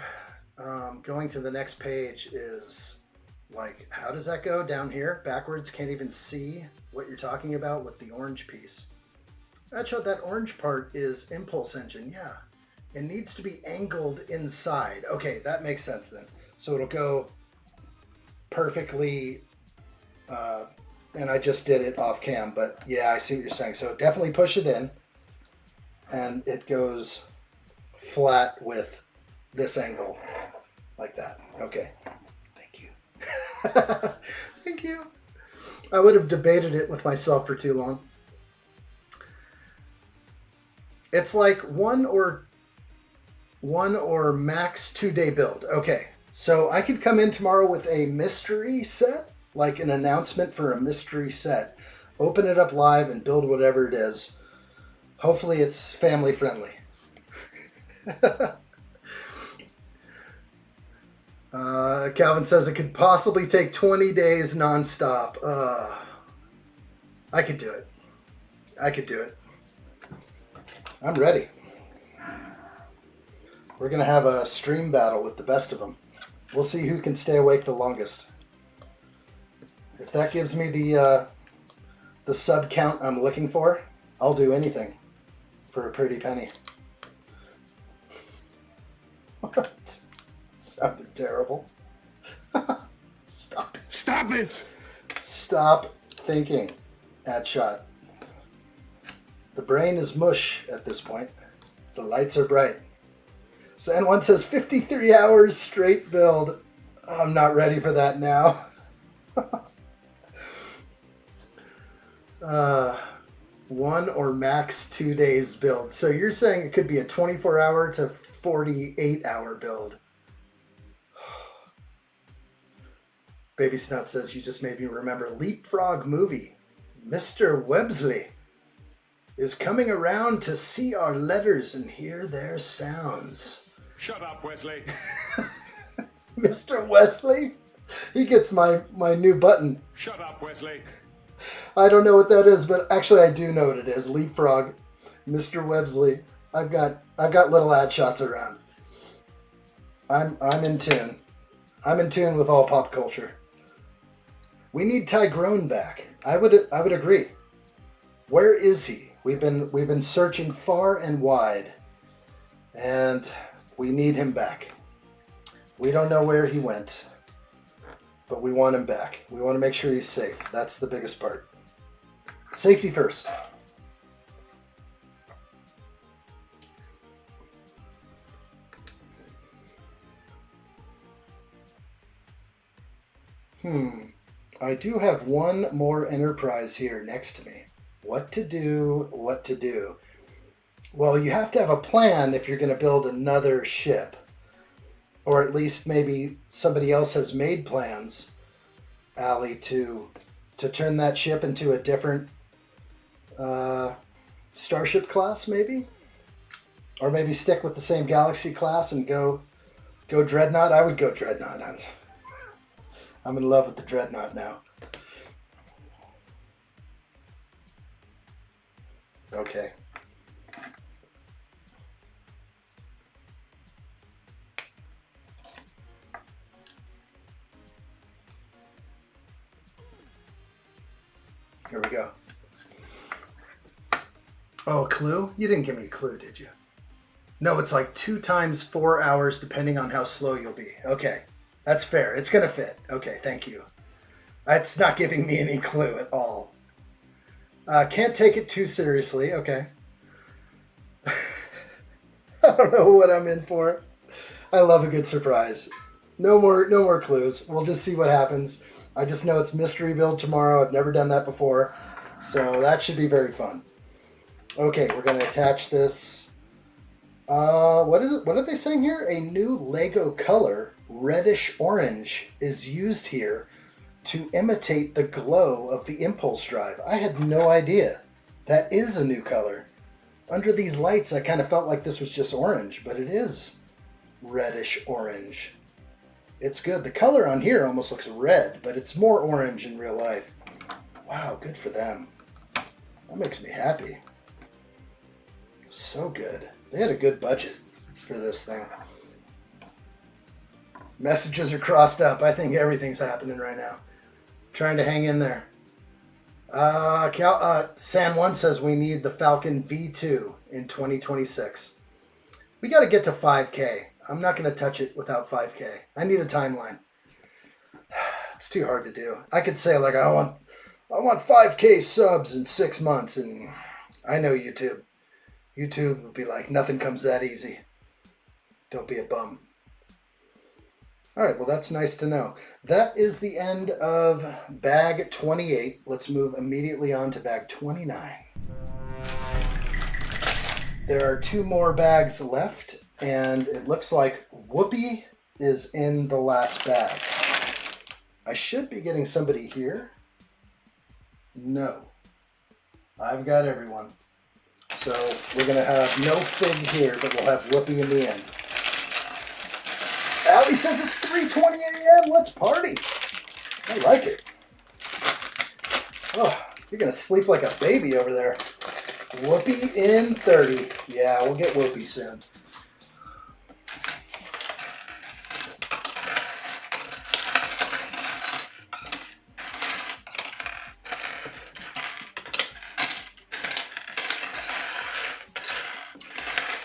Going to the next page is like, how does that go down here? Backwards, can't even see what you're talking about with the orange piece. Actually, that orange part is impulse engine, yeah. It needs to be angled inside. Okay, that makes sense then. So it'll go perfectly, and I just did it off cam, but yeah, I see what you're saying. So definitely push it in, and it goes flat with this angle, like that. Okay, thank you. Thank you. I would have debated it with myself for too long. It's like one or max 2-day build. Okay, so I could come in tomorrow with a mystery set, like an announcement for a mystery set, open it up live and build whatever it is. Hopefully it's family friendly. Calvin says it could possibly take 20 days nonstop. I could do it. I could do it. I'm ready. We're going to have a stream battle with the best of them. We'll see who can stay awake the longest. If that gives me the sub count I'm looking for, I'll do anything for a pretty penny. What? It sounded terrible. Stop it. Stop it! Stop thinking, addshot. The brain is mush at this point. The lights are bright. San1 says 53 hours straight build. I'm not ready for that now. 1 or max 2 days build. So you're saying it could be a 24-hour to 48-hour build. Baby Snot says you just made me remember Leapfrog movie. Mr. Websley is coming around to see our letters and hear their sounds. Shut up, Wesley. Mr. Wesley? He gets my new button. Shut up, Wesley. I don't know what that is, but actually I do know what it is. Leapfrog. Mr. Websley. I've got little ad shots around. I'm in tune. I'm in tune with all pop culture. We need Tygrone back. I would agree. Where is he? We've been searching far and wide, and we need him back. We don't know where he went, but we want him back. We want to make sure he's safe. That's the biggest part. Safety first. I do have one more Enterprise here next to me. What to do, what to do. Well, you have to have a plan if you're going to build another ship. Or at least maybe somebody else has made plans, Allie, to turn that ship into a different starship class, maybe? Or maybe stick with the same galaxy class and go Dreadnought. I would go Dreadnought. I'm in love with the Dreadnought now. Okay. Here we go. Oh, clue? You didn't give me a clue, did you? No, it's like 2 times 4 hours depending on how slow you'll be. Okay. That's fair. It's going to fit. Okay, thank you. It's not giving me any clue at all. Can't take it too seriously. Okay. I don't know what I'm in for. I love a good surprise. No more clues. We'll just see what happens. I just know it's mystery build tomorrow. I've never done that before. So that should be very fun. Okay, we're going to attach this. What is it? What are they saying here? A new Lego color, reddish orange, is used here to imitate the glow of the impulse drive. I had no idea. That is a new color. Under these lights, I kind of felt like this was just orange, but it is reddish orange. It's good. The color on here almost looks red, but it's more orange in real life. Wow, good for them. That makes me happy. So good. They had a good budget for this thing. Messages are crossed up. I think everything's happening right now. Trying to hang in there. San1 says we need the Falcon V2 in 2026. We got to get to 5K. I'm not going to touch it without 5K. I need a timeline. It's too hard to do. I could say like I want 5K subs in 6 months, and I know YouTube. YouTube would be like, nothing comes that easy. Don't be a bum. All right, well, that's nice to know. That is the end of bag 28. Let's move immediately on to bag 29. There are 2 more bags left, and it looks like Whoopi is in the last bag. I should be getting somebody here. No. I've got everyone. So we're going to have no Fig here, but we'll have Whoopi in the end. Allie says it's 3:20 a.m. Let's party. I like it. Oh, you're going to sleep like a baby over there. Whoopi in 30. Yeah, we'll get Whoopi soon.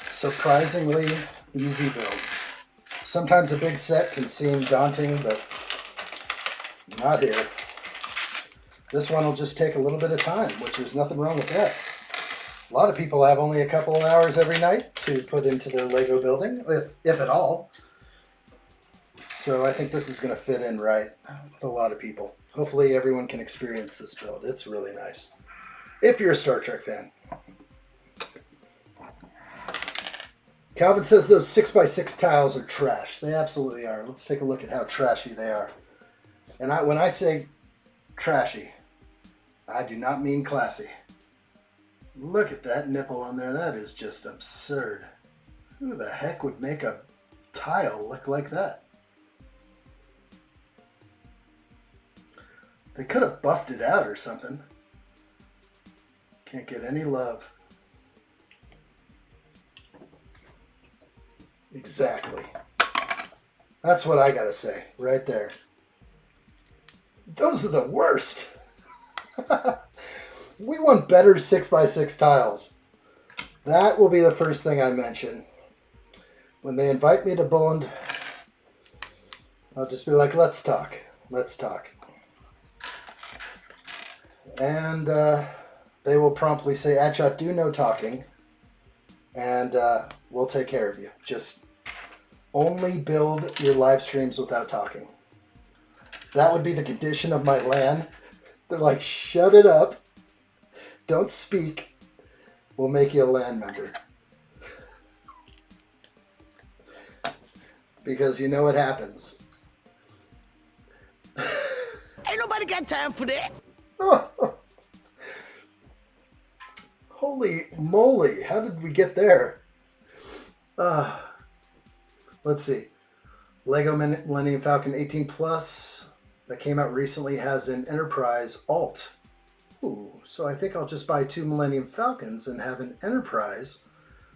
Surprisingly easy build. Sometimes a big set can seem daunting, but not here. This one will just take a little bit of time, which there's nothing wrong with that. A lot of people have only a couple of hours every night to put into their Lego building, if at all. So I think this is going to fit in right with a lot of people. Hopefully everyone can experience this build. It's really nice. If you're a Star Trek fan. Calvin says those 6x6 tiles are trash. They absolutely are. Let's take a look at how trashy they are. And when I say trashy, I do not mean classy. Look at that nipple on there. That is just absurd. Who the heck would make a tile look like that? They could have buffed it out or something. Can't get any love. Exactly. That's what I gotta say right there. Those are the worst. We want better 6x6 tiles. That will be the first thing I mention. When they invite me to Bund, I'll just be like, let's talk. Let's talk. And they will promptly say, addshot, do no talking. And we'll take care of you. Just only build your live streams without talking. That would be the condition of my LAN. They're like, shut it up. Don't speak. We'll make you a LAN member. Because you know what happens. Ain't nobody got time for that. Holy moly, how did we get there? Let's see. Lego Millennium Falcon 18 Plus that came out recently has an Enterprise alt. Ooh, so I think I'll just buy 2 Millennium Falcons and have an Enterprise.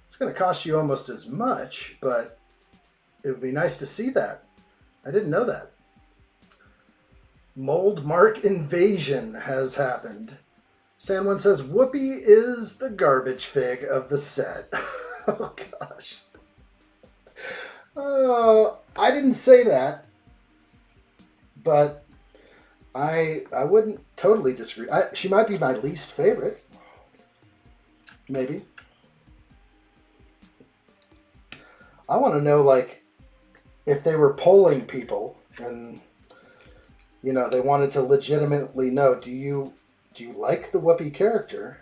It's going to cost you almost as much, but it would be nice to see that. I didn't know that. Mold Mark Invasion has happened. San1 says, Whoopi is the garbage Fig of the set. Oh, gosh. I didn't say that, but I wouldn't totally disagree. She might be my least favorite. Maybe. I want to know, like, if they were polling people and, you know, they wanted to legitimately know, do you like the Whoopi character?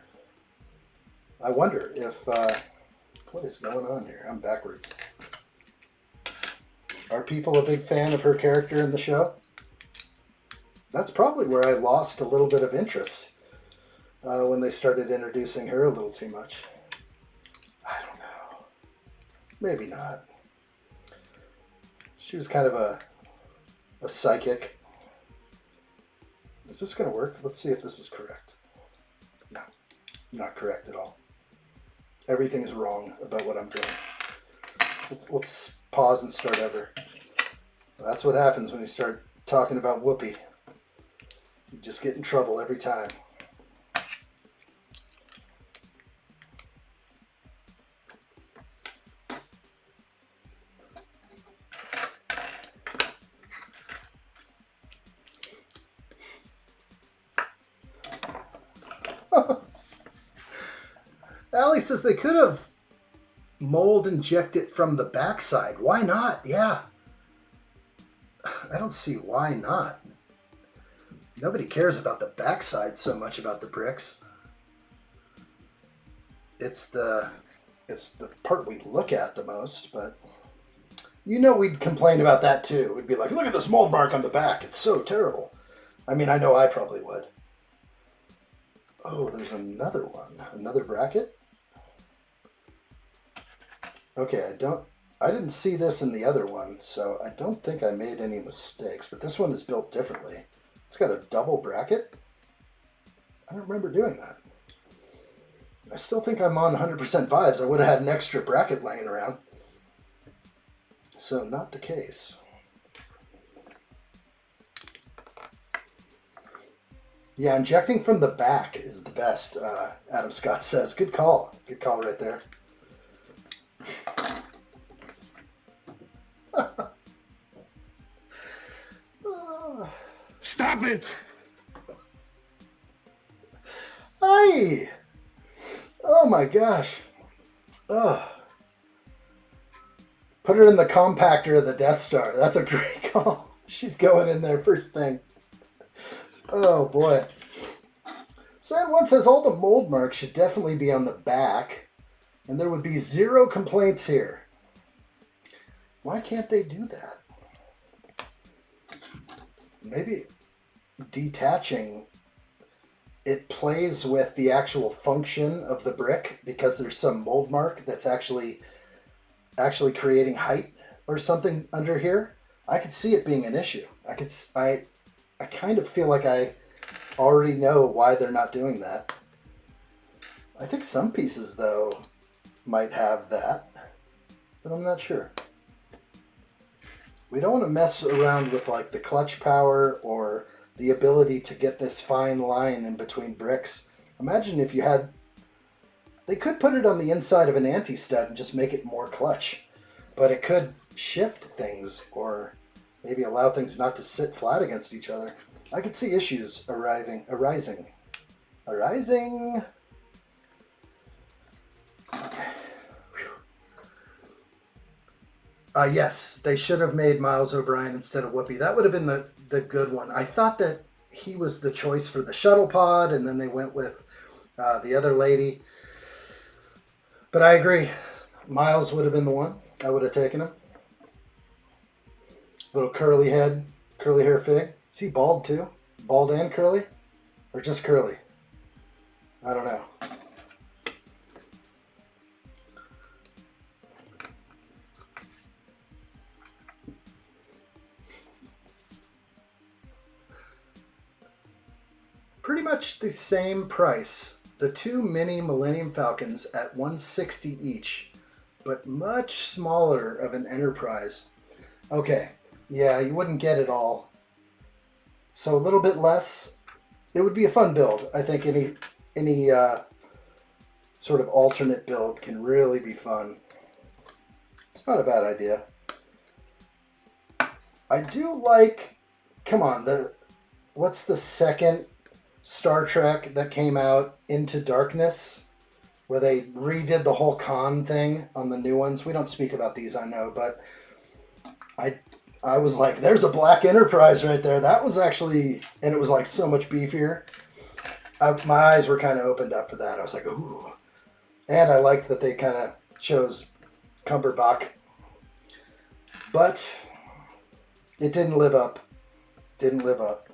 I wonder if, what is going on here? I'm backwards. Are people a big fan of her character in the show? That's probably where I lost a little bit of interest when they started introducing her a little too much. I don't know. Maybe not. She was kind of a psychic. Is this going to work? Let's see if this is correct. No, not correct at all. Everything is wrong about what I'm doing. Let's pause and start over. That's what happens when you start talking about Whoopi. You just get in trouble every time. Allie says they could have mold injected from the backside. Why not? Yeah. I don't see why not. Nobody cares about the backside so much about the bricks. It's the part we look at the most, but you know we'd complain about that too. We'd be like, look at this mold mark on the back. It's so terrible. I mean, I know I probably would. Oh, there's another one. Another bracket? Okay, I didn't see this in the other one, so I don't think I made any mistakes, but this one is built differently. It's got a double bracket. I don't remember doing that. I still think I'm on 100% vibes. I would have had an extra bracket laying around. So not the case. Yeah, injecting from the back is the best, Adam Scott says. Good call. Good call right there. Stop it! Hi! Oh my gosh. Ugh. Put her in the compactor of the Death Star. That's a great call. She's going in there first thing. Oh boy. San Juan says all the mold marks should definitely be on the back, and there would be 0 complaints here. Why can't they do that? Maybe detaching it plays with the actual function of the brick because there's some mold mark that's actually creating height or something under here. I could see it being an issue. I kind of feel like I already know why they're not doing that. I think some pieces though might have that, but I'm not sure. We don't want to mess around with like the clutch power or the ability to get this fine line in between bricks. Imagine if you had... They could put it on the inside of an anti-stud and just make it more clutch. But it could shift things or maybe allow things not to sit flat against each other. I could see issues arising. Okay. Yes, they should have made Miles O'Brien instead of Whoopi. That would have been the good one. I thought that he was the choice for the shuttle pod, and then they went with the other lady. But I agree. Miles would have been the one. I would have taken him. Little curly head, curly hair fig. Is he bald too? Bald and curly? Or just curly? I don't know. Pretty much the same price. The 2 mini Millennium Falcons at $160 each, but much smaller of an Enterprise. Okay, yeah, you wouldn't get it all. So a little bit less. It would be a fun build. I think any sort of alternate build can really be fun. It's not a bad idea. I do like, come on, what's the second Star Trek that came out, Into Darkness, where they redid the whole con thing on the new ones. We don't speak about these, I know, but I was like, there's a black Enterprise right there. That was actually, and it was like so much beefier. My eyes were kind of opened up for that. I was like, ooh. And I liked that they kind of chose Cumberbatch. But it didn't live up. Didn't live up.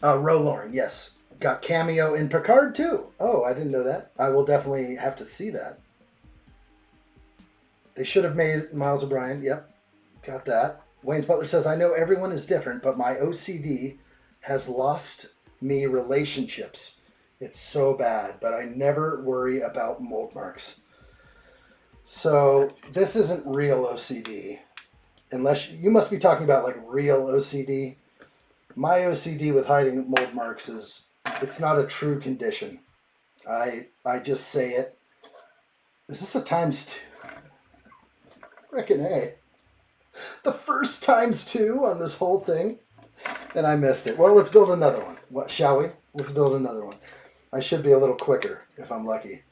Rolorn, yes. Got cameo in Picard too. Oh, I didn't know that. I will definitely have to see that. They should have made Miles O'Brien. Yep, got that. Wayne's Butler says, I know everyone is different, but my OCD has lost me relationships. It's so bad, but I never worry about mold marks. So this isn't real OCD. Unless you must be talking about like real OCD. My OCD with hiding mold marks it's not a true condition. I just say it. Is this a ×2? Frickin' A. The first ×2 on this whole thing. And I missed it. Well, let's build another one. What, shall we? Let's build another one. I should be a little quicker if I'm lucky.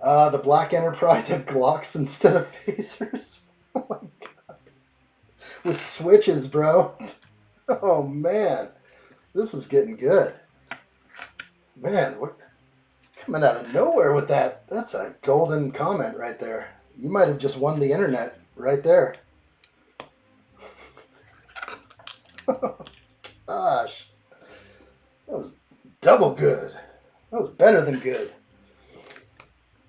The Black Enterprise had Glocks instead of phasers. Oh my god. With switches, bro. Oh man. This is getting good. Man, we're coming out of nowhere with that. That's a golden comment right there. You might have just won the internet right there. Oh, gosh. That was double good. That was better than good.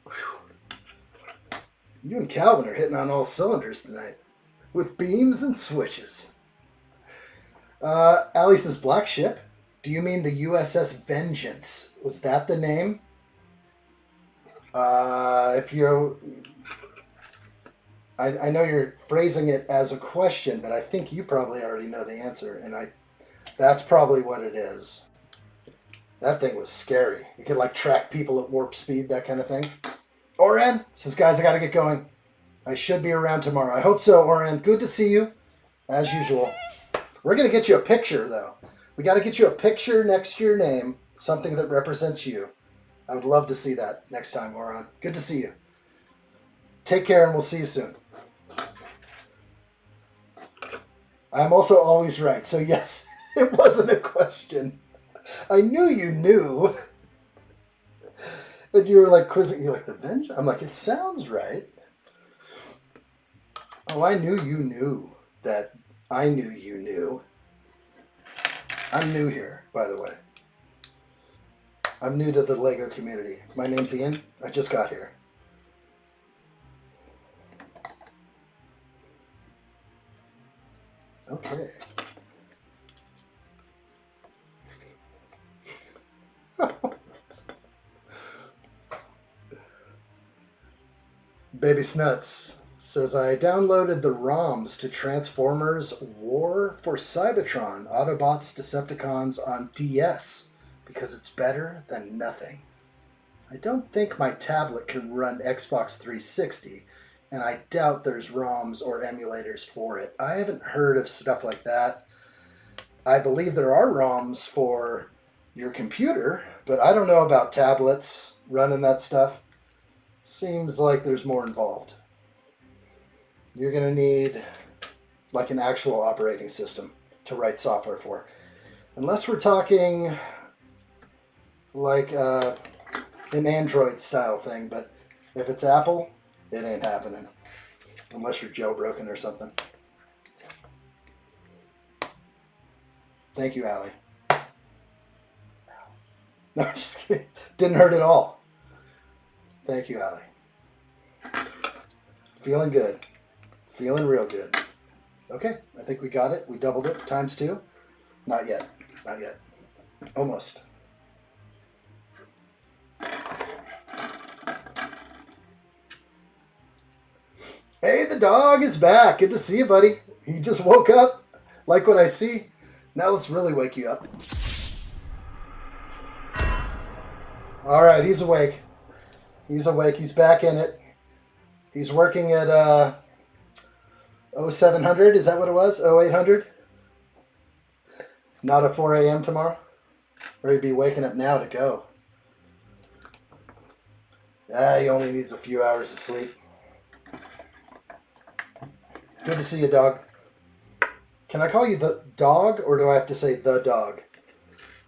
Whew. You and Calvin are hitting on all cylinders tonight. With beams and switches. Allie says, Black Ship? Do you mean the U.S.S. Vengeance? Was that the name? If you're... I know you're phrasing it as a question, but I think you probably already know the answer, and that's probably what it is. That thing was scary. You could like track people at warp speed, that kind of thing. Oren says, guys, I gotta get going. I should be around tomorrow. I hope so, Oren. Good to see you, as usual. We're gonna get you a picture, though. We gotta get you a picture next to your name, something that represents you. I would love to see that next time, Oren. Good to see you. Take care, and we'll see you soon. I'm also always right, so yes, it wasn't a question. I knew you knew. And you were like quizzing, you're like, the Vengeance? I'm like, it sounds right. Oh, I knew you knew that I knew you knew. I'm new here, by the way. I'm new to the LEGO community. My name's Ian. I just got here. Okay. Baby Snuts says, I downloaded the ROMs to Transformers War for Cybertron, Autobots, Decepticons on DS because it's better than nothing. I don't think my tablet can run Xbox 360, and I doubt there's ROMs or emulators for it. I haven't heard of stuff like that. I believe there are ROMs for your computer, but I don't know about tablets running that stuff. Seems like there's more involved. You're going to need like an actual operating system to write software for. Unless we're talking like an Android style thing, but if it's Apple, it ain't happening. Unless you're jailbroken or something. Thank you, Allie. No, I'm just kidding. Didn't hurt at all. Thank you, Allie. Feeling good. Feeling real good. Okay, I think we got it. We doubled it. Times 2. Not yet. Not yet. Almost. Hey, the dog is back. Good to see you, buddy. He just woke up. Like what I see. Now let's really wake you up. All right, he's awake. He's awake. He's back in it. He's working at 0700. Is that what it was? 0800? Not at 4 a.m. tomorrow? Or he'd be waking up now to go. He only needs a few hours of sleep. Good to see you, dog. Can I call you the dog, or do I have to say the dog?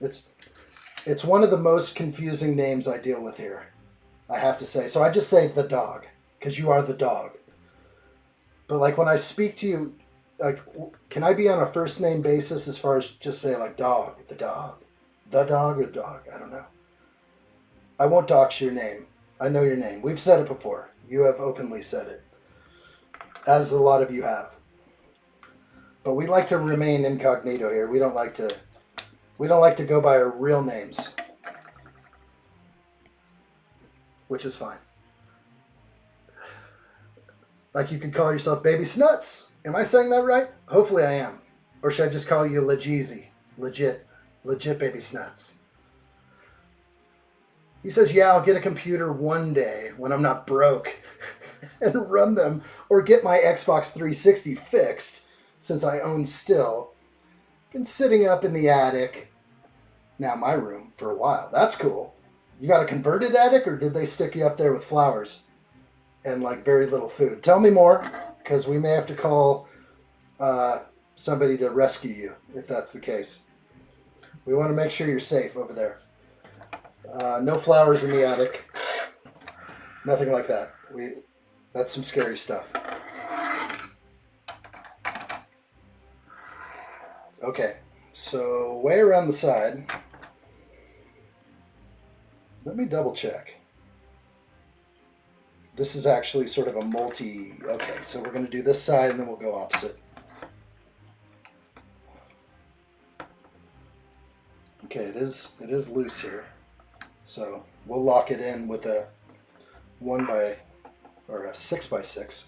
It's one of the most confusing names I deal with here, I have to say. So I just say the dog, because you are the dog. But like when I speak to you, like, can I be on a first name basis as far as just say like dog, the dog or the dog? I don't know. I won't dox your name. I know your name. We've said it before. You have openly said it, as a lot of you have. But we like to remain incognito here. We don't like to go by our real names, which is fine. Like you could call yourself Baby Snuts. Am I saying that right? Hopefully I am. Or should I just call you Legeezy? Legit Baby Snuts. He says, yeah, I'll get a computer one day when I'm not broke and run them, or get my Xbox 360 fixed, since I own still. Been sitting up in the attic, now my room, for a while. That's cool. You got a converted attic, or did they stick you up there with flowers and like very little food? Tell me more, because we may have to call somebody to rescue you if that's the case. We want to make sure you're safe over there. No flowers in the attic. Nothing like that. That's some scary stuff. Okay, so way around the side, Let me double check. This is actually sort of a multi... Okay, so we're going to do this side and then we'll go opposite. Okay, it is loose here. So we'll lock it in with a 6x6.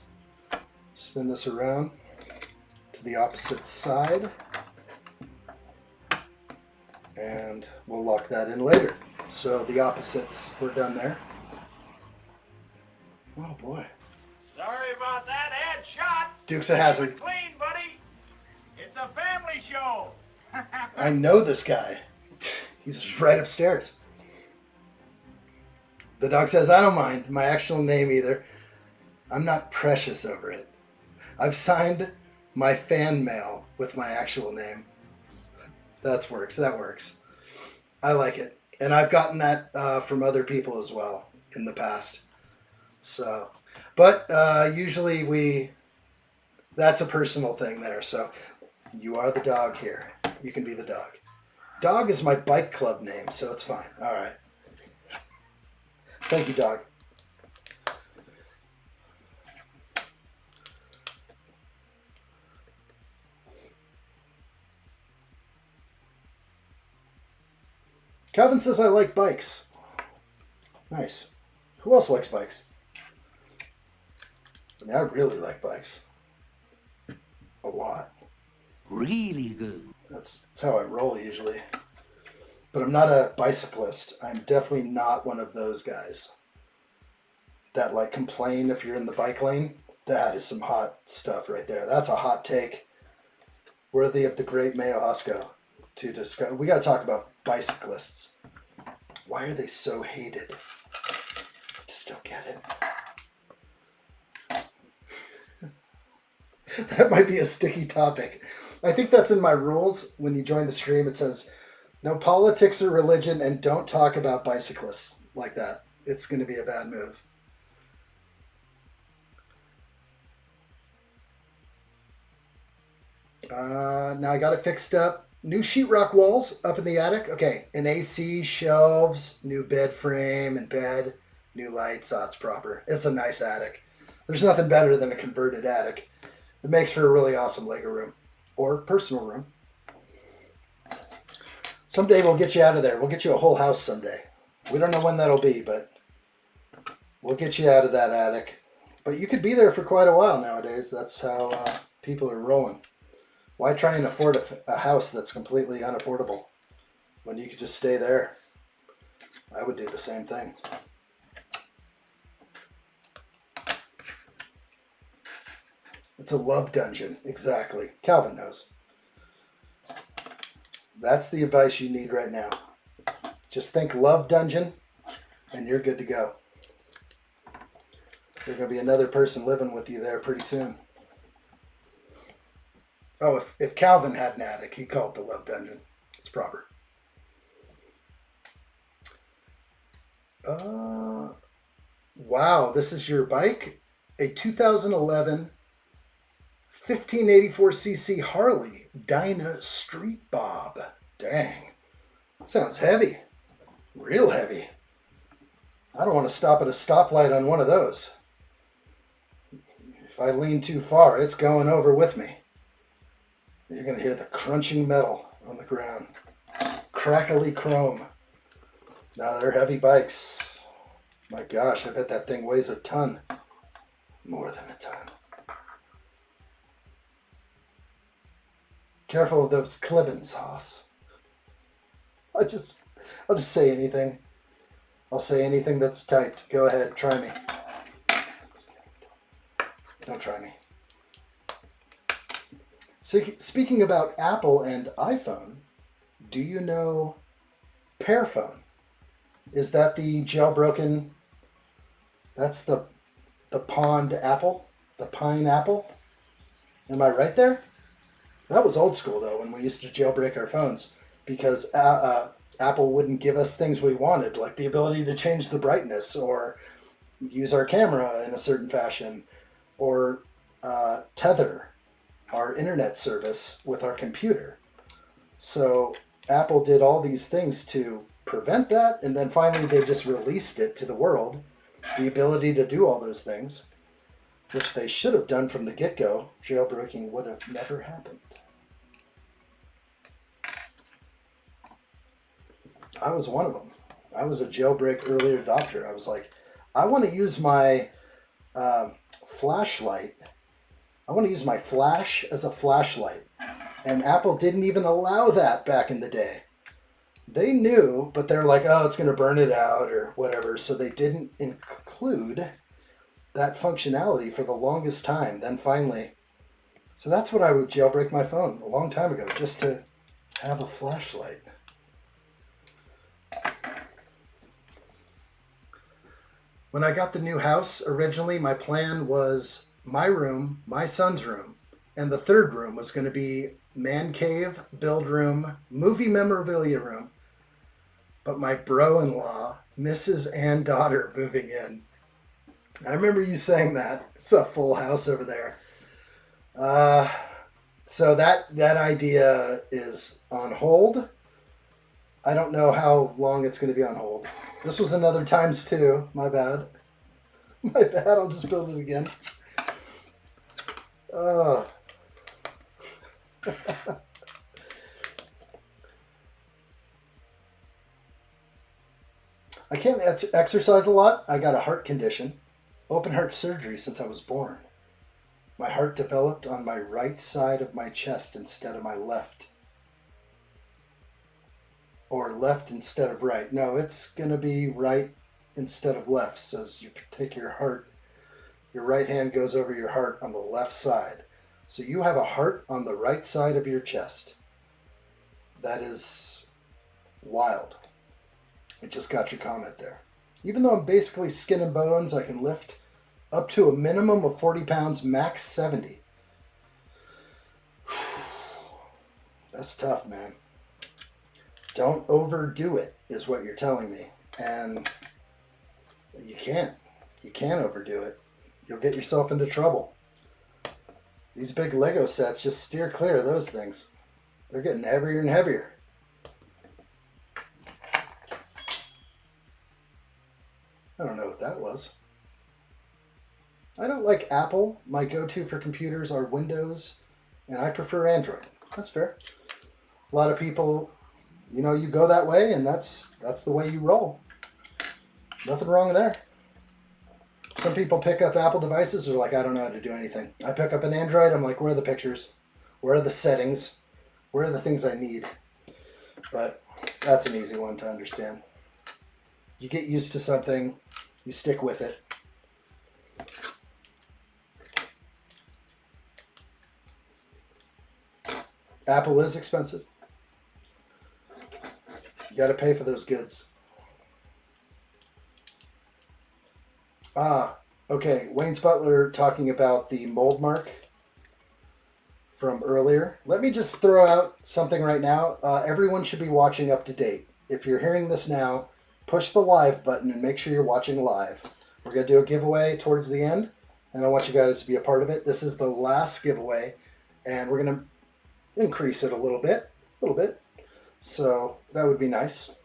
Spin this around to the opposite side. And we'll lock that in later. So the opposites were done there. Oh boy. Sorry about that, addshot. Dukes of Hazzard. Keep it clean, buddy. It's a family show. I know this guy. He's right upstairs. The dog says, I don't mind my actual name either. I'm not precious over it. I've signed my fan mail with my actual name. That works. I like it. And I've gotten that from other people as well in the past. So, but usually that's a personal thing there. So you are the dog here. You can be the dog. Dog is my bike club name, so it's fine. All right. Thank you, dog. Calvin says I like bikes. Nice. Who else likes bikes? I mean, I really like bikes. A lot. Really good. That's how I roll usually. But I'm not a bicyclist. I'm definitely not one of those guys that like complain if you're in the bike lane. That is some hot stuff right there. That's a hot take worthy of the great Mayo Osco to discuss. We got to talk about bicyclists. Why are they so hated? I just don't get it. That might be a sticky topic. I think that's in my rules. When you join the stream, it says no politics or religion and don't talk about bicyclists like that. It's going to be a bad move. Now I got it fixed up. New sheetrock walls up in the attic. Okay, an AC, shelves, new bed frame and bed, new lights. Oh, it's proper. It's a nice attic. There's nothing better than a converted attic. It makes for a really awesome Lego room or personal room. Someday we'll get you out of there. We'll get you a whole house someday. We don't know when that'll be, but we'll get you out of that attic. But you could be there for quite a while nowadays. That's how people are rolling. Why try and afford a house that's completely unaffordable when you could just stay there? I would do the same thing. It's a love dungeon. Exactly. Calvin knows. That's the advice you need right now. Just think love dungeon and you're good to go. There's going to be another person living with you there pretty soon. Oh, if Calvin had an attic, he'd call it the love dungeon. It's proper. Wow, this is your bike? A 2011 1584cc Harley Dyna Street Bob. Dang. That sounds heavy. Real heavy. I don't want to stop at a stoplight on one of those. If I lean too far, it's going over with me. You're going to hear the crunching metal on the ground. Crackly chrome. Now they're heavy bikes. My gosh, I bet that thing weighs a ton. More than a ton. Careful of those clippings, Haas. I'll just say anything. I'll say anything that's typed. Go ahead, try me. Don't try me. So, speaking about Apple and iPhone, do you know Pearphone? Is that the jailbroken? That's the pond apple, the pine apple. Am I right there? That was old school though, when we used to jailbreak our phones because Apple wouldn't give us things we wanted, like the ability to change the brightness or use our camera in a certain fashion, or tether our internet service with our computer. So Apple did all these things to prevent that, and then finally they just released it to the world, the ability to do all those things, which they should have done from the get-go. Jailbreaking would have never happened. I was one of them. I was a jailbreak early adopter. I was like, I want to use my flashlight. I want to use my flash as a flashlight. And Apple didn't even allow that back in the day. They knew, but they're like, oh, it's going to burn it out or whatever. So they didn't include that functionality for the longest time. Then finally, so that's what I would jailbreak my phone a long time ago, just to have a flashlight. When I got the new house, originally my plan was my room, my son's room, and the third room was going to be man cave, build room, movie memorabilia room. But my bro-in-law, Mrs. and daughter moving in. I remember you saying that. It's a full house over there. So that idea is on hold. I don't know how long it's going to be on hold. This was another times two. My bad. My bad. I'll just build it again. I can't exercise a lot. I got a heart condition. Open heart surgery since I was born. My heart developed on my right side of my chest instead of my left. Or left instead of right. No, it's going to be right instead of left. So as you take your heart, your right hand goes over your heart on the left side. So you have a heart on the right side of your chest. That is wild. I just got your comment there. Even though I'm basically skin and bones, I can lift up to a minimum of 40 pounds, max 70. That's tough, man. Don't overdo it, is what you're telling me. And you can't. You can't overdo it. You'll get yourself into trouble. These big Lego sets, just steer clear of those things. They're getting heavier and heavier. I don't know what that was. I don't like Apple. My go-to for computers are Windows, and I prefer Android. That's fair. A lot of people, you know, you go that way, and that's the way you roll. Nothing wrong there. Some people pick up Apple devices, they're like, I don't know how to do anything. I pick up an Android, I'm like, where are the pictures? Where are the settings? Where are the things I need? But that's an easy one to understand. You get used to something, you stick with it. Apple is expensive. You got to pay for those goods. Okay. Wayne's Butler talking about the mold mark from earlier. Let me just throw out something right now. Everyone should be watching up to date. If you're hearing this now, push the live button and make sure you're watching live. We're going to do a giveaway towards the end, and I want you guys to be a part of it. This is the last giveaway, and we're going to increase it a little bit. So that would be nice.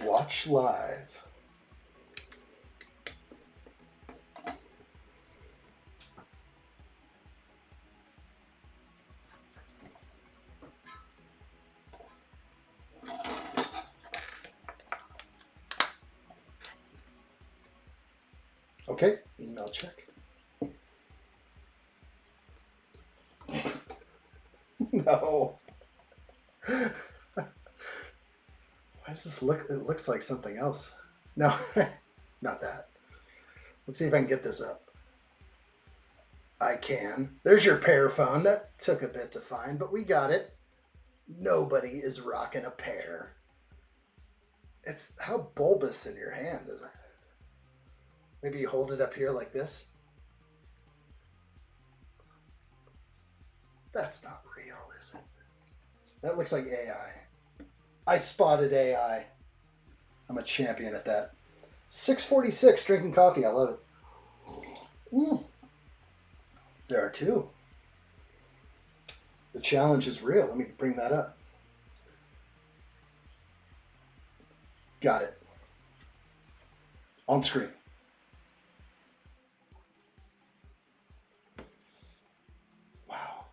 Watch live. Okay, email check. No. Why does this look? It looks like something else. No, not that. Let's see if I can get this up. I can. There's your pear phone. That took a bit to find, but we got it. Nobody is rocking a pear. It's how bulbous in your hand is it? Maybe you hold it up here like this. That's not real, is it? That looks like AI. I spotted AI. I'm a champion at that. 6:46 drinking coffee. I love it. There are two. The challenge is real. Let me bring that up. Got it. On screen. Wow.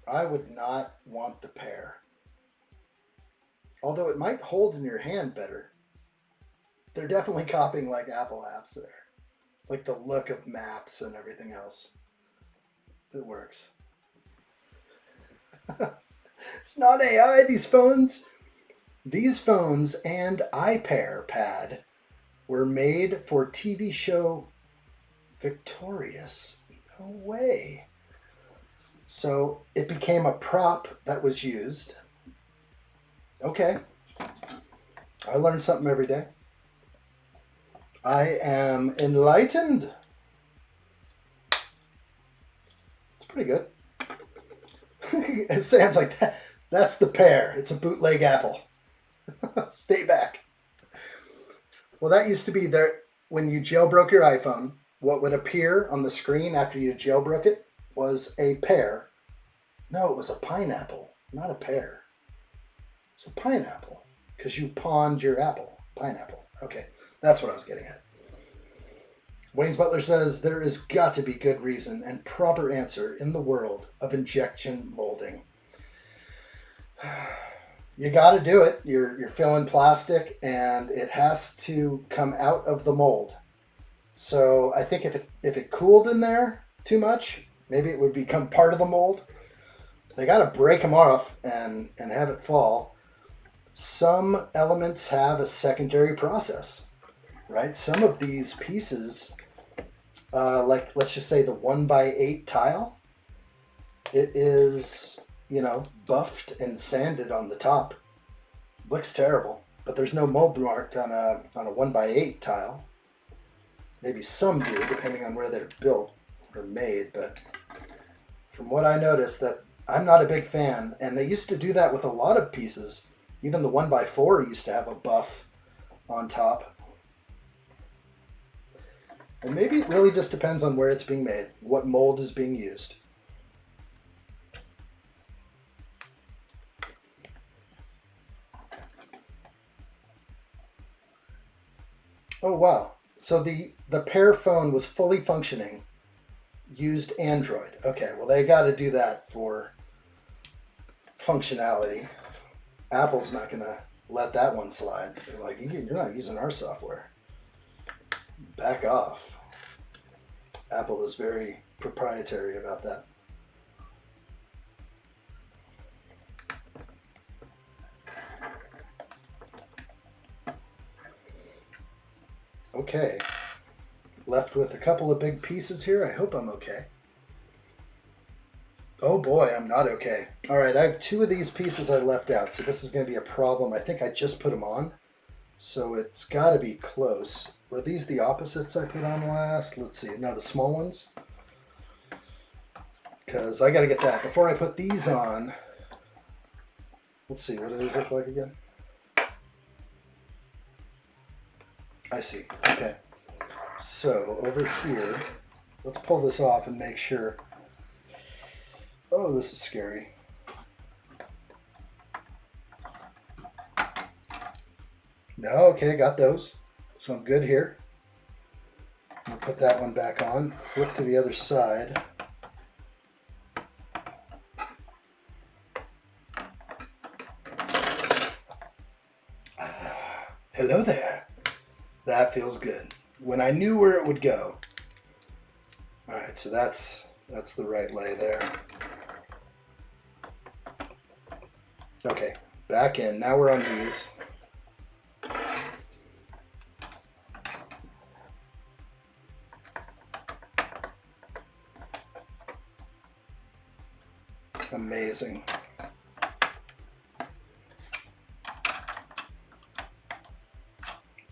I would not want the pear. Although it might hold in your hand better. They're definitely copying like Apple apps there. Like the look of maps and everything else. It works. It's not AI, these phones. These phones and iPad were made for TV show Victorious. No way. So it became a prop that was used. Okay. I learn something every day. I am enlightened. It's pretty good. It sounds like that. That's the pear. It's a bootleg apple. Stay back. Well, that used to be there when you jailbroke your iPhone. What would appear on the screen after you jailbroke it was a pear. No, it was a pineapple, not a pear. It's a pineapple because you pawned your apple. Pineapple. Okay, that's what I was getting at. Wayne's Butler says there is got to be good reason and proper answer in the world of injection molding. You got to do it. You're filling plastic and it has to come out of the mold. So I think if it cooled in there too much, maybe it would become part of the mold. They got to break them off and have it fall. Some elements have a secondary process, right? Some of these pieces, like let's just say the 1x8 tile, it is, buffed and sanded on the top. Looks terrible, but there's no mold mark on a 1x8 tile. Maybe some do, depending on where they're built or made, but from what I noticed, that I'm not a big fan, and they used to do that with a lot of pieces. Even the 1x4 used to have a buff on top. And maybe it really just depends on where it's being made, what mold is being used. Oh, wow. So the Pear phone was fully functioning, used Android. Okay, well, they got to do that for functionality. Apple's not going to let that one slide. They're like, you're not using our software. Back off. Apple is very proprietary about that. Okay. Left with a couple of big pieces here. I hope I'm okay. Oh boy, I'm not okay. All right, I have two of these pieces I left out, so this is going to be a problem. I think I just put them on, so it's got to be close. Were these the opposites I put on last? Let's see. No, the small ones. Because I got to get that. Before I put these on, let's see. What do these look like again? I see. Okay. So over here, let's pull this off and make sure. Oh, this is scary. No, okay, got those. So I'm good here. I'll put that one back on. Flip to the other side. Hello there. That feels good. When I knew where it would go. All right, so that's the right lay there. Okay, back in. Now we're on these. Amazing.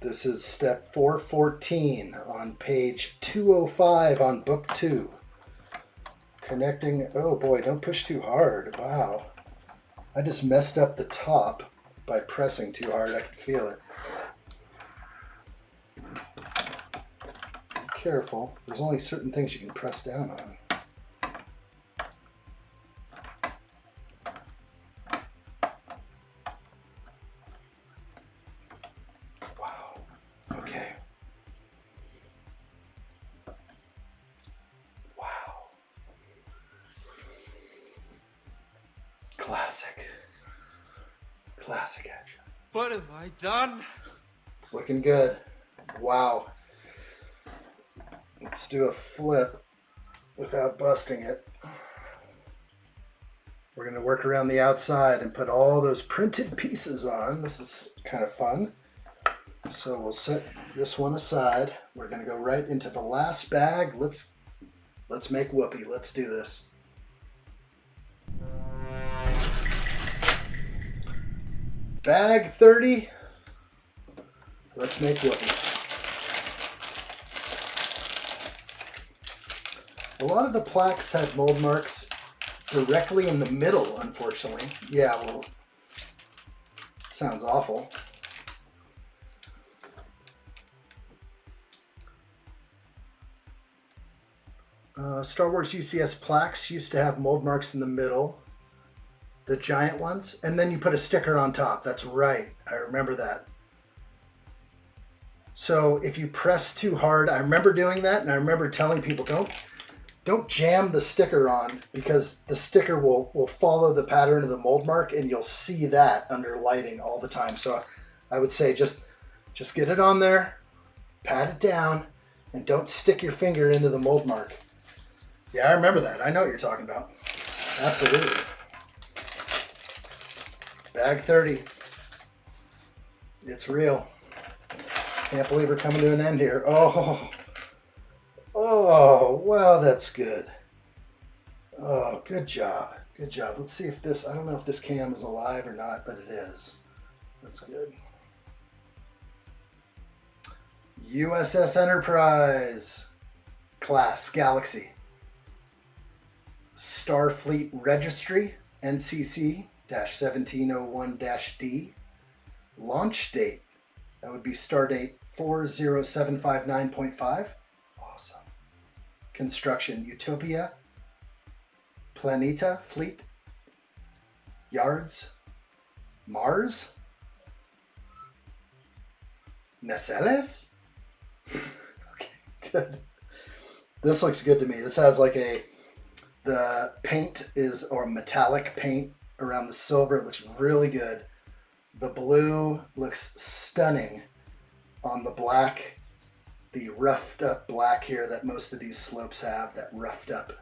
This is step 414 on page 205 on book 2. Connecting, oh boy, don't push too hard. Wow. I just messed up the top by pressing too hard. I can feel it. Be careful. There's only certain things you can press down on. Classic. Classic action. What have I done? It's looking good. Wow. Let's do a flip without busting it. We're going to work around the outside and put all those printed pieces on. This is kind of fun. So we'll set this one aside. We're going to go right into the last bag. Let's make whoopee. Let's do this. Bag 30. Let's make whoopee. A lot of the plaques had mold marks directly in the middle, unfortunately. Yeah, well, sounds awful. Star Wars UCS plaques used to have mold marks in the middle, the giant ones, and then you put a sticker on top. That's right, I remember that. So if you press too hard, I remember doing that, and I remember telling people, don't jam the sticker on, because the sticker will follow the pattern of the mold mark, and you'll see that under lighting all the time. So I would say just get it on there, pat it down, and don't stick your finger into the mold mark. Yeah, I remember that. I know what you're talking about. Absolutely. Bag 30. It's real. Can't believe we're coming to an end here. Oh, well, that's good. Oh, good job. Good job. Let's see if this, I don't know if this cam is alive or not, but it is. That's good. U.S.S. Enterprise. Class Galaxy. Starfleet Registry, NCC-1701-D. Launch date, that would be stardate 40759.5. Awesome. Construction, Utopia, Planeta, Fleet, Yards, Mars, Nacelles? Okay, good. This looks good to me. This has like the paint is, or metallic paint around the silver. It looks really good. The blue looks stunning on the black, the roughed up black here that most of these slopes have, that roughed up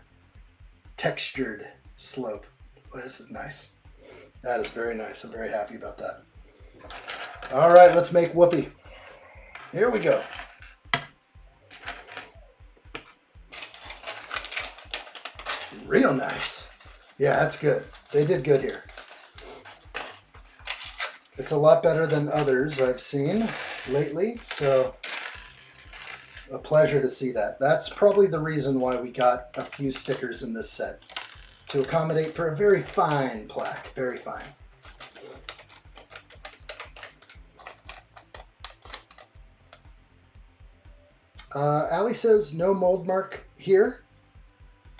textured slope. Oh, this is nice. That is very nice. I'm very happy about that. All right, let's make whoopee. Here we go. Real nice. Yeah, that's good. They did good here. It's a lot better than others I've seen lately, so a pleasure to see that. That's probably the reason why we got a few stickers in this set, to accommodate for a very fine plaque. Very fine. Allie says no mold mark here.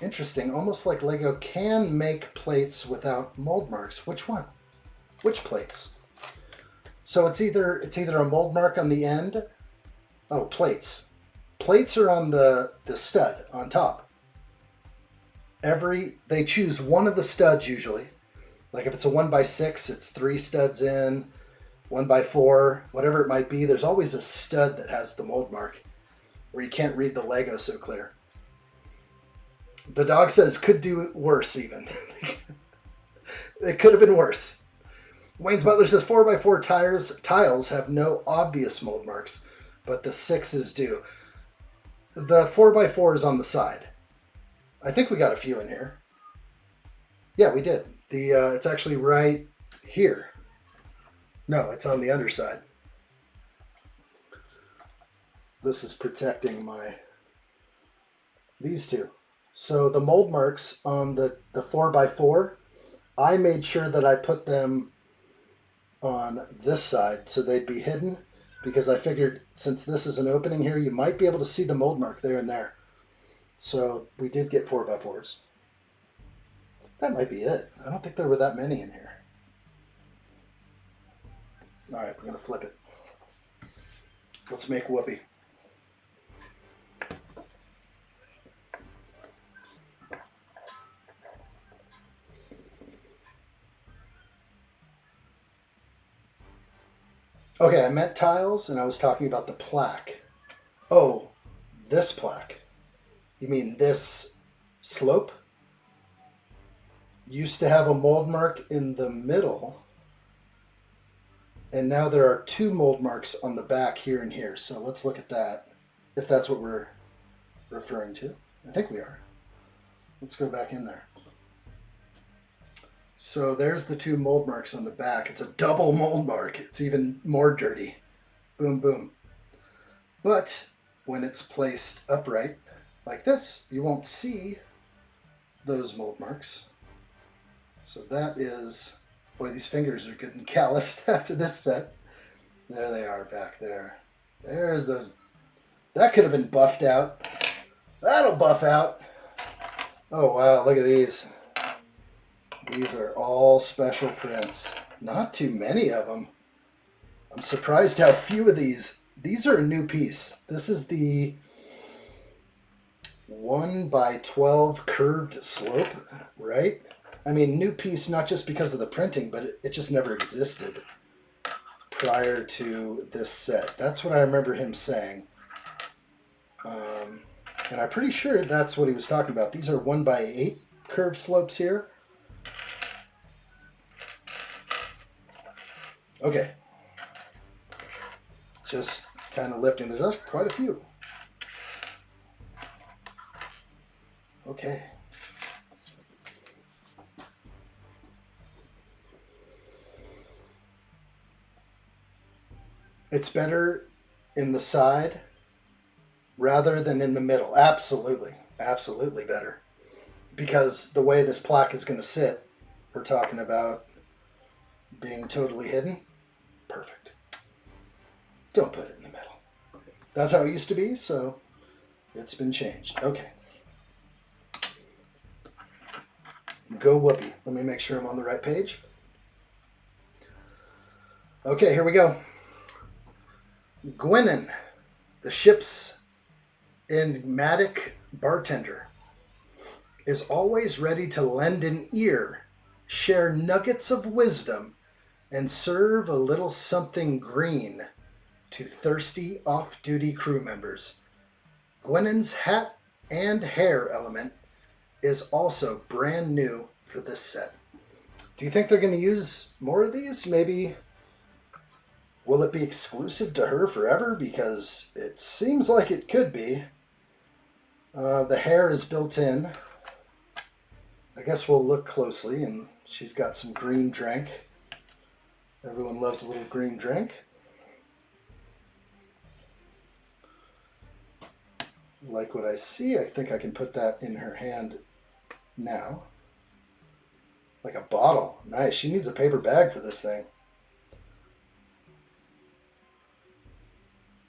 Interesting. Almost like Lego can make plates without mold marks. Which one? Which plates? So it's either a mold mark on the end. Oh, plates. Plates are on the stud on top. They choose one of the studs usually. Like if it's a 1x6, it's 3 studs in, 1x4, whatever it might be. There's always a stud that has the mold mark where you can't read the Lego so clear. The dog says could do worse even. It could have been worse. Wayne's Butler says 4x4 tiles have no obvious mold marks, but the 6s do. The 4x4 is on the side. I think we got a few in here. Yeah, we did. It's actually right here. No, it's on the underside. This is protecting these two. So the mold marks on the 4x4, I made sure that I put them on this side so they'd be hidden, because I figured since this is an opening here, you might be able to see the mold mark there and there. So we did get 4x4s. That might be it. I don't think there were that many in here. All right, we're going to flip it. Let's make whoopee. Okay, I meant tiles, and I was talking about the plaque. Oh, this plaque. You mean this slope? Used to have a mold mark in the middle, and now there are 2 mold marks on the back here and here. So let's look at that, if that's what we're referring to. I think we are. Let's go back in there. So there's the 2 mold marks on the back. It's a double mold mark. It's even more dirty. Boom, boom. But when it's placed upright like this, you won't see those mold marks. So that is... Boy, these fingers are getting calloused after this set. There they are back there. There's those. That could have been buffed out. That'll buff out. Oh, wow, look at these. These are all special prints. Not too many of them. I'm surprised how few of these. These are a new piece. This is the 1x12 curved slope, right? I mean, new piece not just because of the printing, but it just never existed prior to this set. That's what I remember him saying. And I'm pretty sure that's what he was talking about. These are 1x8 curved slopes here. Okay. Just kind of lifting. There's quite a few. Okay. It's better in the side rather than in the middle. Absolutely. Absolutely better. Because the way this plaque is going to sit, we're talking about being totally hidden. Perfect. Don't put it in the middle. That's how it used to be, so it's been changed. Okay. Go Whoopi. Let me make sure I'm on the right page. Okay, here we go. Gwynin, the ship's enigmatic bartender, is always ready to lend an ear, share nuggets of wisdom, and serve a little something green to thirsty off-duty crew members. Gwynin's hat and hair element is also brand new for this set. Do you think they're going to use more of these? Maybe. Will it be exclusive to her forever? Because it seems like it could be. The hair is built in. I guess we'll look closely, and she's got some green drink. Everyone loves a little green drink. Like what I see. I think I can put that in her hand now. Like a bottle. Nice. She needs a paper bag for this thing.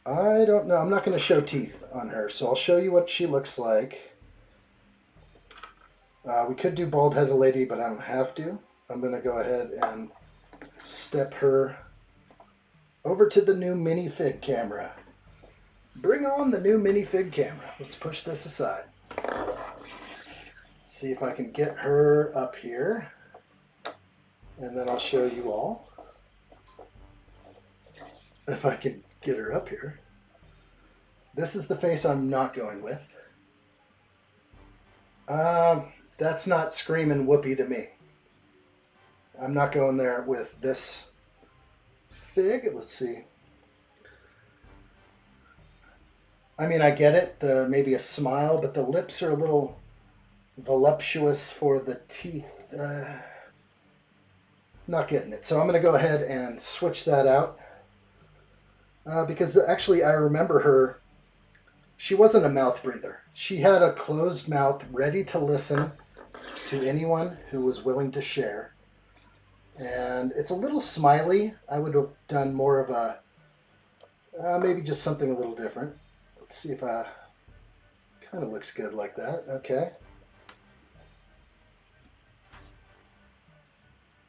I don't know. I'm not going to show teeth on her, so I'll show you what she looks like. We could do bald-headed lady, but I don't have to. I'm going to go ahead and step her over to the new minifig camera. Bring on the new minifig camera. Let's push this aside. See if I can get her up here, and then I'll show you all. If I can get her up here. This is the face I'm not going with. That's not screaming Whoopi to me. I'm not going there with this fig. Let's see. I mean, I get it. Maybe a smile, but the lips are a little voluptuous for the teeth. Not getting it. So I'm going to go ahead and switch that out. Because actually I remember her, she wasn't a mouth breather. She had a closed mouth ready to listen to anyone who was willing to share. And it's a little smiley. I would have done more of a, maybe just something a little different. Let's see if kind of looks good like that. Okay.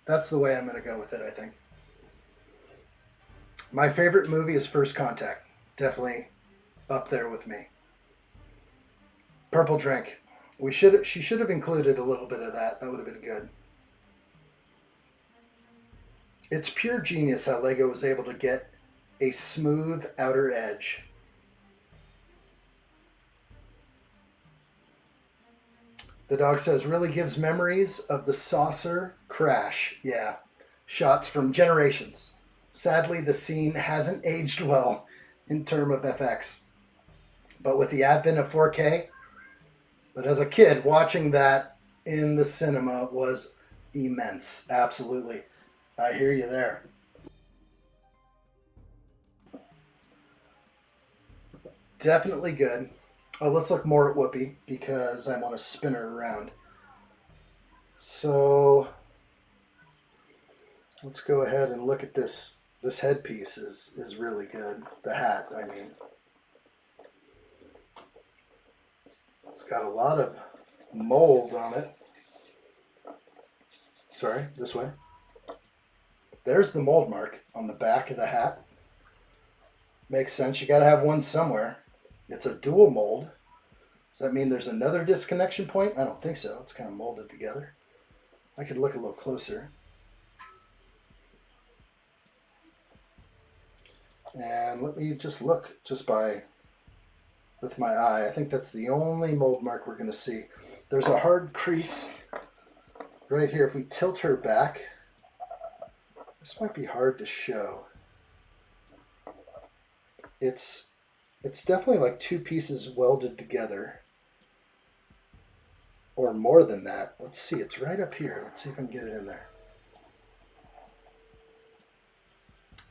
That's the way I'm going to go with it, I think. My favorite movie is First Contact. Definitely up there with me. Purple drink. She should have included a little bit of that. That would have been good. It's pure genius how Lego was able to get a smooth outer edge. The dog says, really gives memories of the saucer crash. Yeah, shots from generations. Sadly, the scene hasn't aged well in terms of FX. But with the advent of 4K, but as a kid, watching that in the cinema was immense. Absolutely. I hear you there. Definitely good. Oh, let's look more at Whoopi because I want to spin her around. So let's go ahead and look at this. This headpiece is really good. The hat, I mean. It's got a lot of mold on it. Sorry, this way. There's the mold mark on the back of the hat. Makes sense. You got to have one somewhere. It's a dual mold. Does that mean there's another disconnection point? I don't think so. It's kind of molded together. I could look a little closer. And let me just look just with my eye. I think that's the only mold mark we're going to see. There's a hard crease right here. If we tilt her back, this might be hard to show. It's definitely like two pieces welded together. Or more than that. Let's see, it's right up here. Let's see if I can get it in there.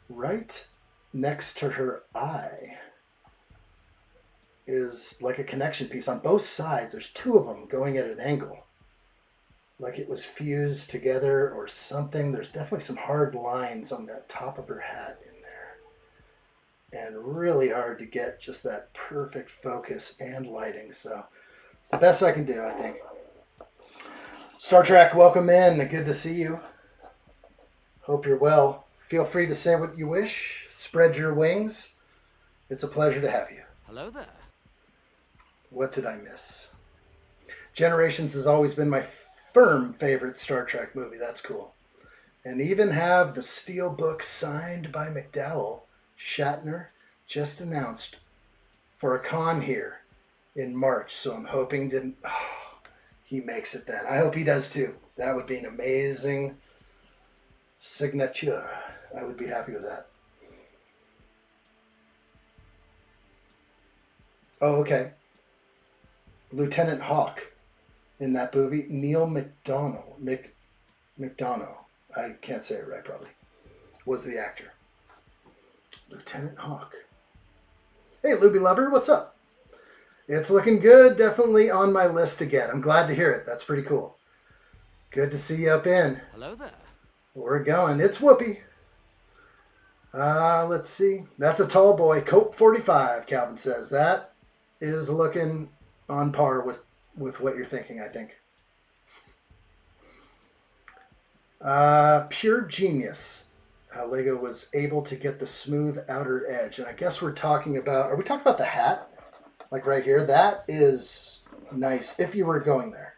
Right next to her eye is like a connection piece. On both sides, there's two of them going at an angle. Like it was fused together or something. There's definitely some hard lines on the top of her hat in there. And really hard to get just that perfect focus and lighting. So it's the best I can do, I think. Star Trek, welcome in. Good to see you. Hope you're well. Feel free to say what you wish. Spread your wings. It's a pleasure to have you. Hello there. What did I miss? Generations has always been my firm favorite Star Trek movie. That's cool. And even have the steel book signed by McDowell. Shatner just announced for a con here in March. So I'm hoping he makes it then. I hope he does too. That would be an amazing signature. I would be happy with that. Oh, okay. Lieutenant Hawk in that movie, Neil McDonough. McDonough. I can't say it right probably. Was the actor. Lieutenant Hawk. Hey, Luby Lover, what's up? It's looking good. Definitely on my list to get. I'm glad to hear it. That's pretty cool. Good to see you up in. Hello there. We're going. It's Whoopi. Let's see. That's a tall boy. Cope 45, Calvin says. That is looking on par with what you're thinking, I think. Pure genius. How Lego was able to get the smooth outer edge. And I guess we're talking about... Are we talking about the hat? Like right here? That is nice if you were going there.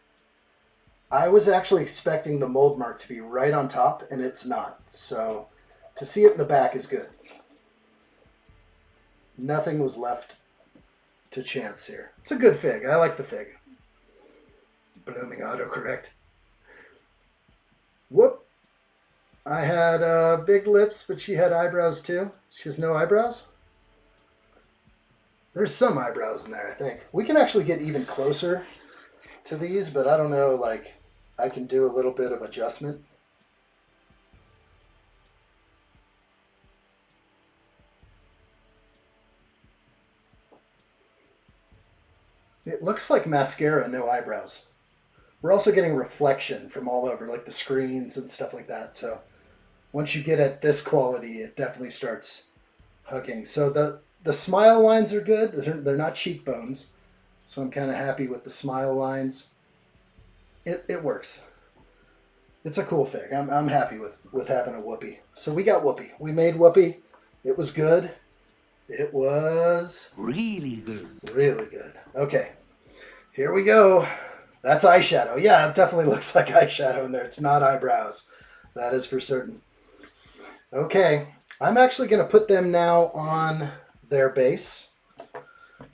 I was actually expecting the mold mark to be right on top, and it's not. So to see it in the back is good. Nothing was left to chance here. It's a good fig. I like the fig. Blooming autocorrect. Whoop. I had big lips, but she had eyebrows too. She has no eyebrows? There's some eyebrows in there, I think. We can actually get even closer to these, but I don't know, like, I can do a little bit of adjustment. It looks like mascara, no eyebrows. We're also getting reflection from all over, like the screens and stuff like that. So once you get at this quality, it definitely starts hugging. So the smile lines are good. They're not cheekbones. So I'm kind of happy with the smile lines. It works. It's a cool fig. I'm happy with having a Whoopi. So we got Whoopi. We made Whoopi. It was good. It was... really good. Really good. Okay. Here we go. That's eyeshadow. Yeah, it definitely looks like eyeshadow in there. It's not eyebrows. That is for certain. Okay. I'm actually going to put them now on their base.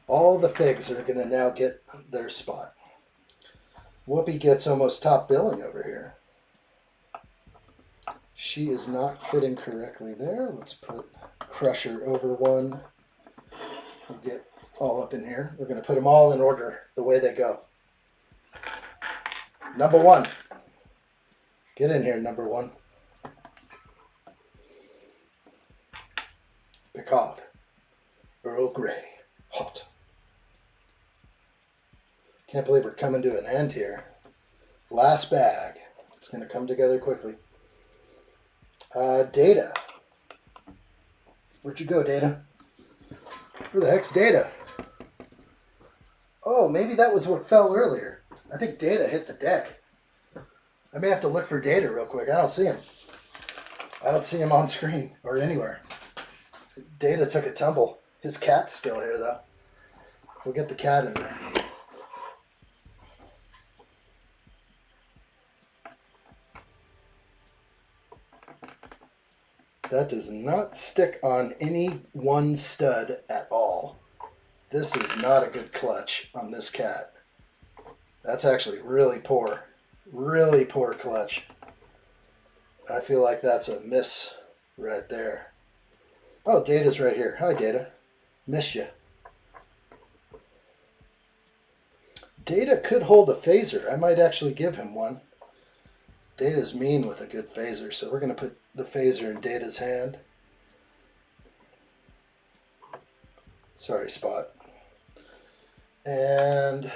All the figs are going to now get their spot. Whoopi gets almost top billing over here. She is not fitting correctly there. Let's put Crusher over one. We'll get all up in here. We're going to put them all in order the way they go. Number one. Get in here, number one. Picard. Earl Grey. Hot. Can't believe we're coming to an end here. Last bag. It's going to come together quickly. Data. Where'd you go, Data? Where the heck's Data? Oh, maybe that was what fell earlier. I think Data hit the deck. I may have to look for Data real quick. I don't see him. I don't see him on screen or anywhere. Data took a tumble. His cat's still here, though. We'll get the cat in there. That does not stick on any one stud at all. This is not a good clutch on this cat. That's actually really poor. Really poor clutch. I feel like that's a miss right there. Oh, Data's right here. Hi, Data. Missed you. Data could hold a phaser. I might actually give him one. Data's mean with a good phaser, so we're going to put the phaser in Data's hand. Sorry, Spot. And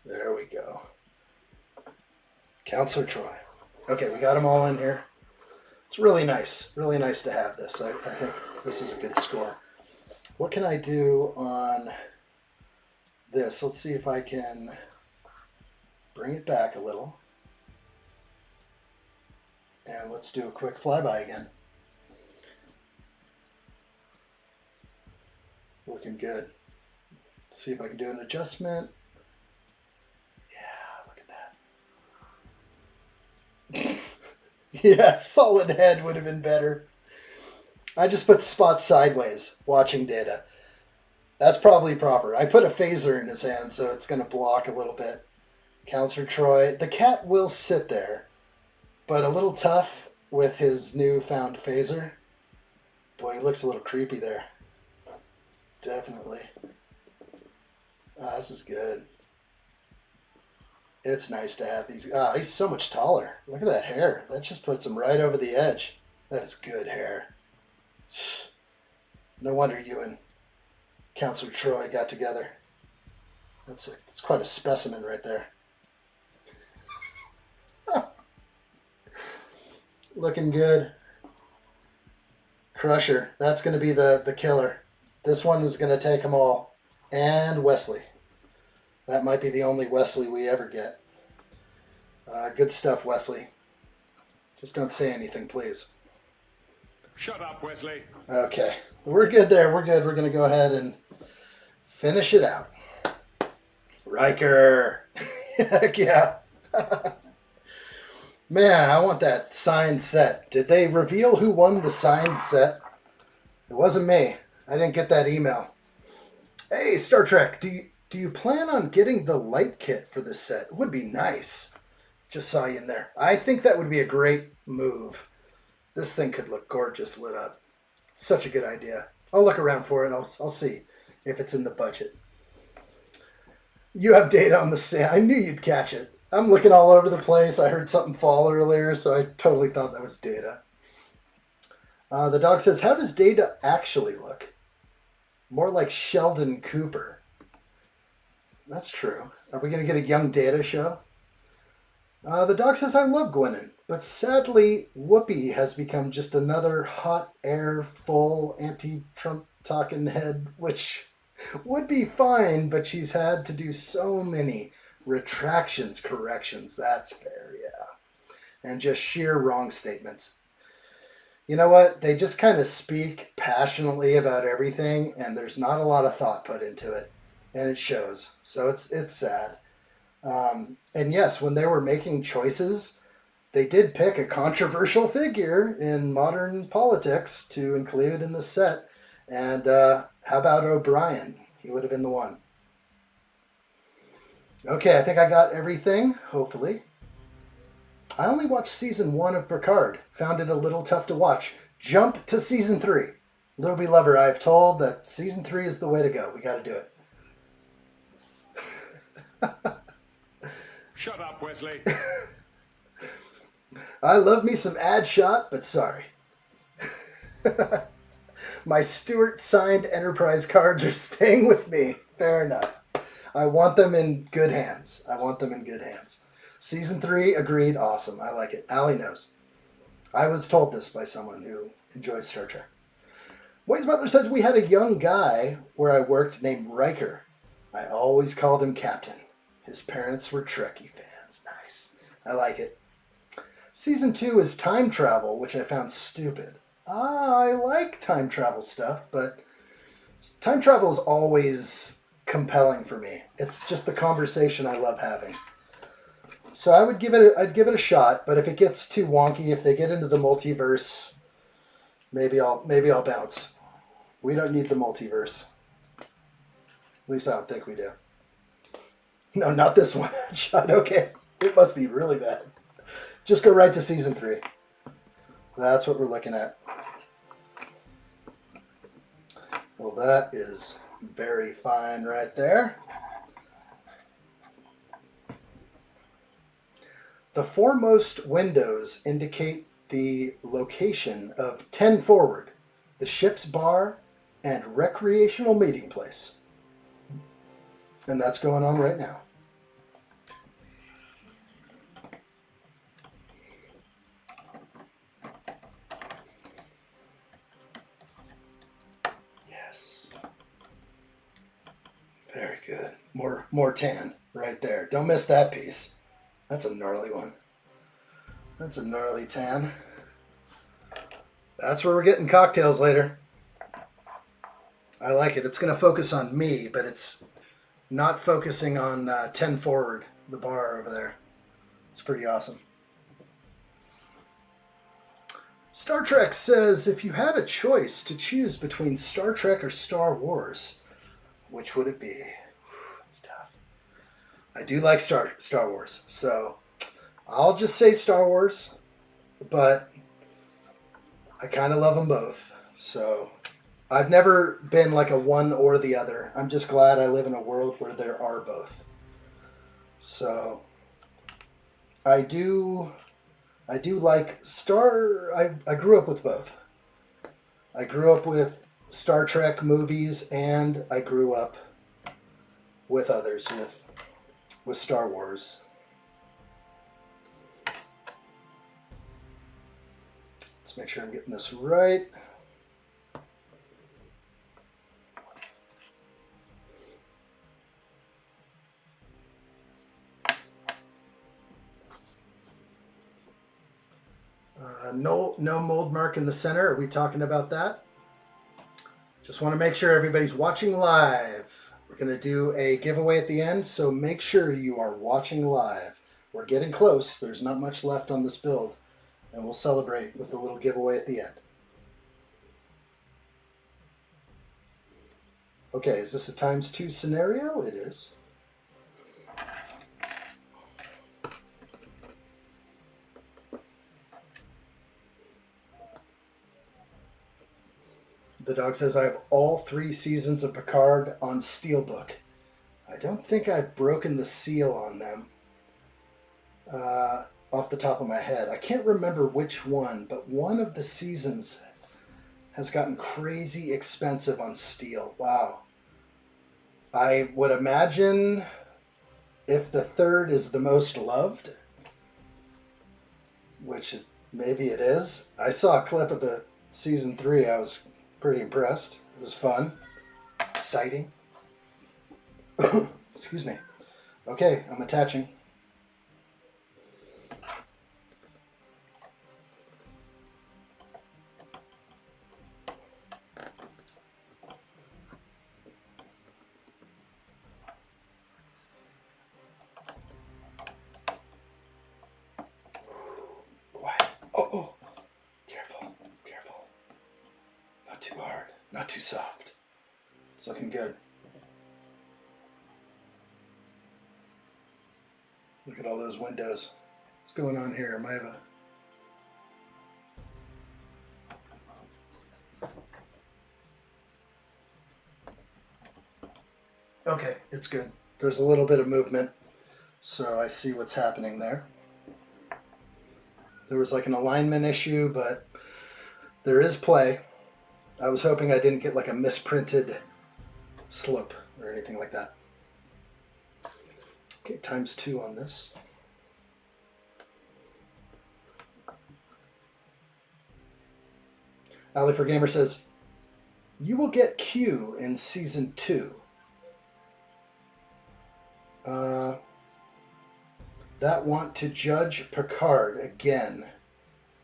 there we go. Counselor Troy. Okay, we got them all in here. It's really nice. Really nice to have this. I think this is a good score. What can I do on this? Let's see if I can bring it back a little. And let's do a quick flyby again. Looking good. Let's see if I can do an adjustment. Yeah, look at that. Yeah, solid head would have been better. I just put Spot sideways, watching Data. That's probably proper. I put a phaser in his hand, so it's going to block a little bit. Counselor Troy. The cat will sit there, but a little tough with his newfound phaser. Boy, he looks a little creepy there. Definitely. This is good. It's nice to have these. He's so much taller. Look at that hair. That just puts him right over the edge. That is good hair. No wonder you and Counselor Troy got together. That's quite a specimen right there. Looking good. Crusher. That's going to be the killer. This one is going to take them all. And Wesley. That might be the only Wesley we ever get. Good stuff, Wesley. Just don't say anything, please. Shut up, Wesley. Okay. We're good there. We're good. We're going to go ahead and finish it out. Riker. Heck yeah. Man, I want that signed set. Did they reveal who won the signed set? It wasn't me. I didn't get that email. Hey, Star Trek, do you plan on getting the light kit for this set? It would be nice. Just saw you in there. I think that would be a great move. This thing could look gorgeous lit up. Such a good idea. I'll look around for it. I'll see if it's in the budget. You have Data on the stand. I knew you'd catch it. I'm looking all over the place. I heard something fall earlier, so I totally thought that was Data. The dog says, how does Data actually look? More like Sheldon Cooper. That's true. Are we going to get a young Data show? The dog says, I love Gwennon, but sadly, Whoopi has become just another hot air full anti-Trump talking head, which would be fine, but she's had to do so many retractions, corrections. That's fair, yeah. And just sheer wrong statements. You know what? They just kind of speak passionately about everything, and there's not a lot of thought put into it, and it shows. So it's sad. And yes, when they were making choices, they did pick a controversial figure in modern politics to include in the set. And how about O'Brien? He would have been the one. Okay, I think I got everything, hopefully. I only watched season 1 of Picard. Found it a little tough to watch. Jump to season 3. Luby Lover, I have told that season 3 is the way to go. We got to do it. Shut up, Wesley. I love me some addshot, but sorry. My Stewart signed Enterprise cards are staying with me. Fair enough. I want them in good hands. I want them in good hands. Season 3, agreed. Awesome. I like it. Allie knows. I was told this by someone who enjoys Star Trek. Waze Butler says we had a young guy where I worked named Riker. I always called him Captain. His parents were Trekkie fans. Nice. I like it. Season 2 is time travel, which I found stupid. I like time travel stuff, but time travel is always compelling for me. It's just the conversation I love having. So I'd give it a shot, but if it gets too wonky, if they get into the multiverse, maybe I'll bounce. We don't need the multiverse. At least I don't think we do. No, not this one. Shot. Okay. It must be really bad. Just go right to season 3. That's what we're looking at. Well, that is very fine right there. The foremost windows indicate the location of 10 forward, the ship's bar, and recreational meeting place. And that's going on right now. Yes. Very good. More tan right there. Don't miss that piece. That's a gnarly one. That's a gnarly tan. That's where we're getting cocktails later. I like it. It's going to focus on me, but it's not focusing on 10 forward, the bar over there. It's pretty awesome. Star Trek says, if you had a choice to choose between Star Trek or Star Wars, which would it be? It's tough. I do like Star Wars, so I'll just say Star Wars, but I kind of love them both. So I've never been like a one or the other. I'm just glad I live in a world where there are both. So I do like I grew up with both. I grew up with Star Trek movies, and I grew up with others, with Star Wars. Let's make sure I'm getting this right. No mold mark in the center. Are we talking about that? Just want to make sure everybody's watching live. We're going to do a giveaway at the end, so make sure you are watching live. We're getting close. There's not much left on this build, and we'll celebrate with a little giveaway at the end. Okay, is this a ×2 scenario? It is. The dog says, I have all 3 seasons of Picard on Steelbook. I don't think I've broken the seal on them off the top of my head. I can't remember which one, but one of the seasons has gotten crazy expensive on steel. Wow. I would imagine if the 3rd is the most loved, which maybe it is. I saw a clip of the season 3. I was pretty impressed. It was fun. Exciting. Excuse me. Okay, I'm attaching. too hard, not too soft. It's looking good. Look at all those windows. What's going on here? Am I have a... Okay, it's good. There's a little bit of movement, so I see what's happening there. There was like an alignment issue, but there is play. I was hoping I didn't get like a misprinted slope or anything like that. Okay, ×2 on this. Ali for Gamer says, you will get Q in season 2. That want to judge Picard again.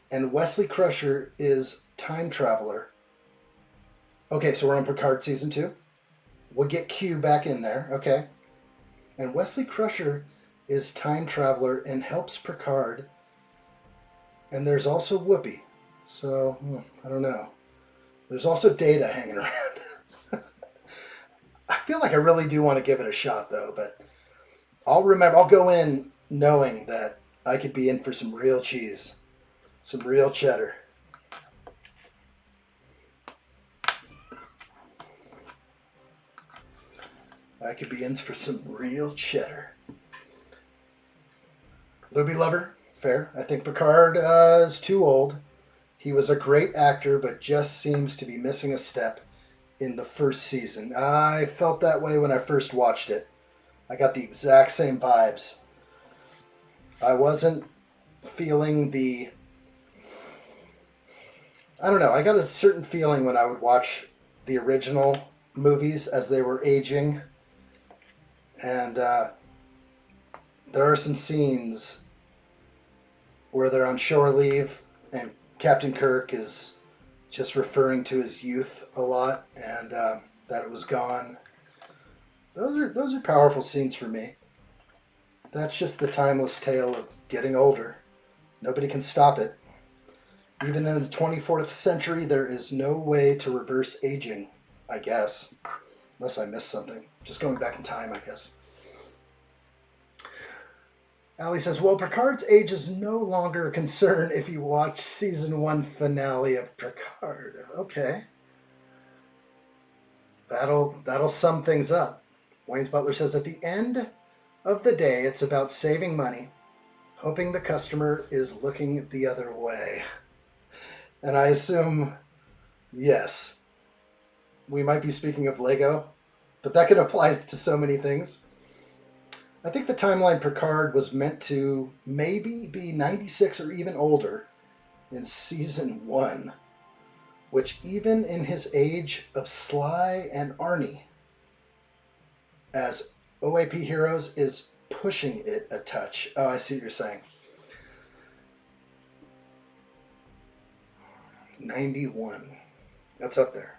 And Wesley Crusher is time traveler. Okay, so we're on Picard season 2. We'll get Q back in there. Okay. And Wesley Crusher is time traveler and helps Picard. And there's also Whoopi. So, I don't know. There's also Data hanging around. I feel like I really do want to give it a shot, though. But I'll go in knowing that I could be in for some real cheese. Some real cheddar. I could be in for some real cheddar. Luby Lover, fair. I think Picard is too old. He was a great actor, but just seems to be missing a step in the first season. I felt that way when I first watched it. I got the exact same vibes. I wasn't feeling the... I don't know. I got a certain feeling when I would watch the original movies as they were aging. And there are some scenes where they're on shore leave and Captain Kirk is just referring to his youth a lot and that it was gone. Those are powerful scenes for me. That's just the timeless tale of getting older. Nobody can stop it. Even in the 24th century, there is no way to reverse aging, I guess. Unless I missed something. Just going back in time, I guess. Ali says, well, Picard's age is no longer a concern if you watch season 1 finale of Picard. Okay. That'll sum things up. Wayne's Butler says, at the end of the day, it's about saving money, hoping the customer is looking the other way. And I assume, yes, we might be speaking of Lego, but that could apply to so many things. I think the timeline Picard was meant to maybe be 96 or even older in season 1, which even in his age of Sly and Arnie, as OAP Heroes is pushing it a touch. Oh, I see what you're saying. 91. That's up there.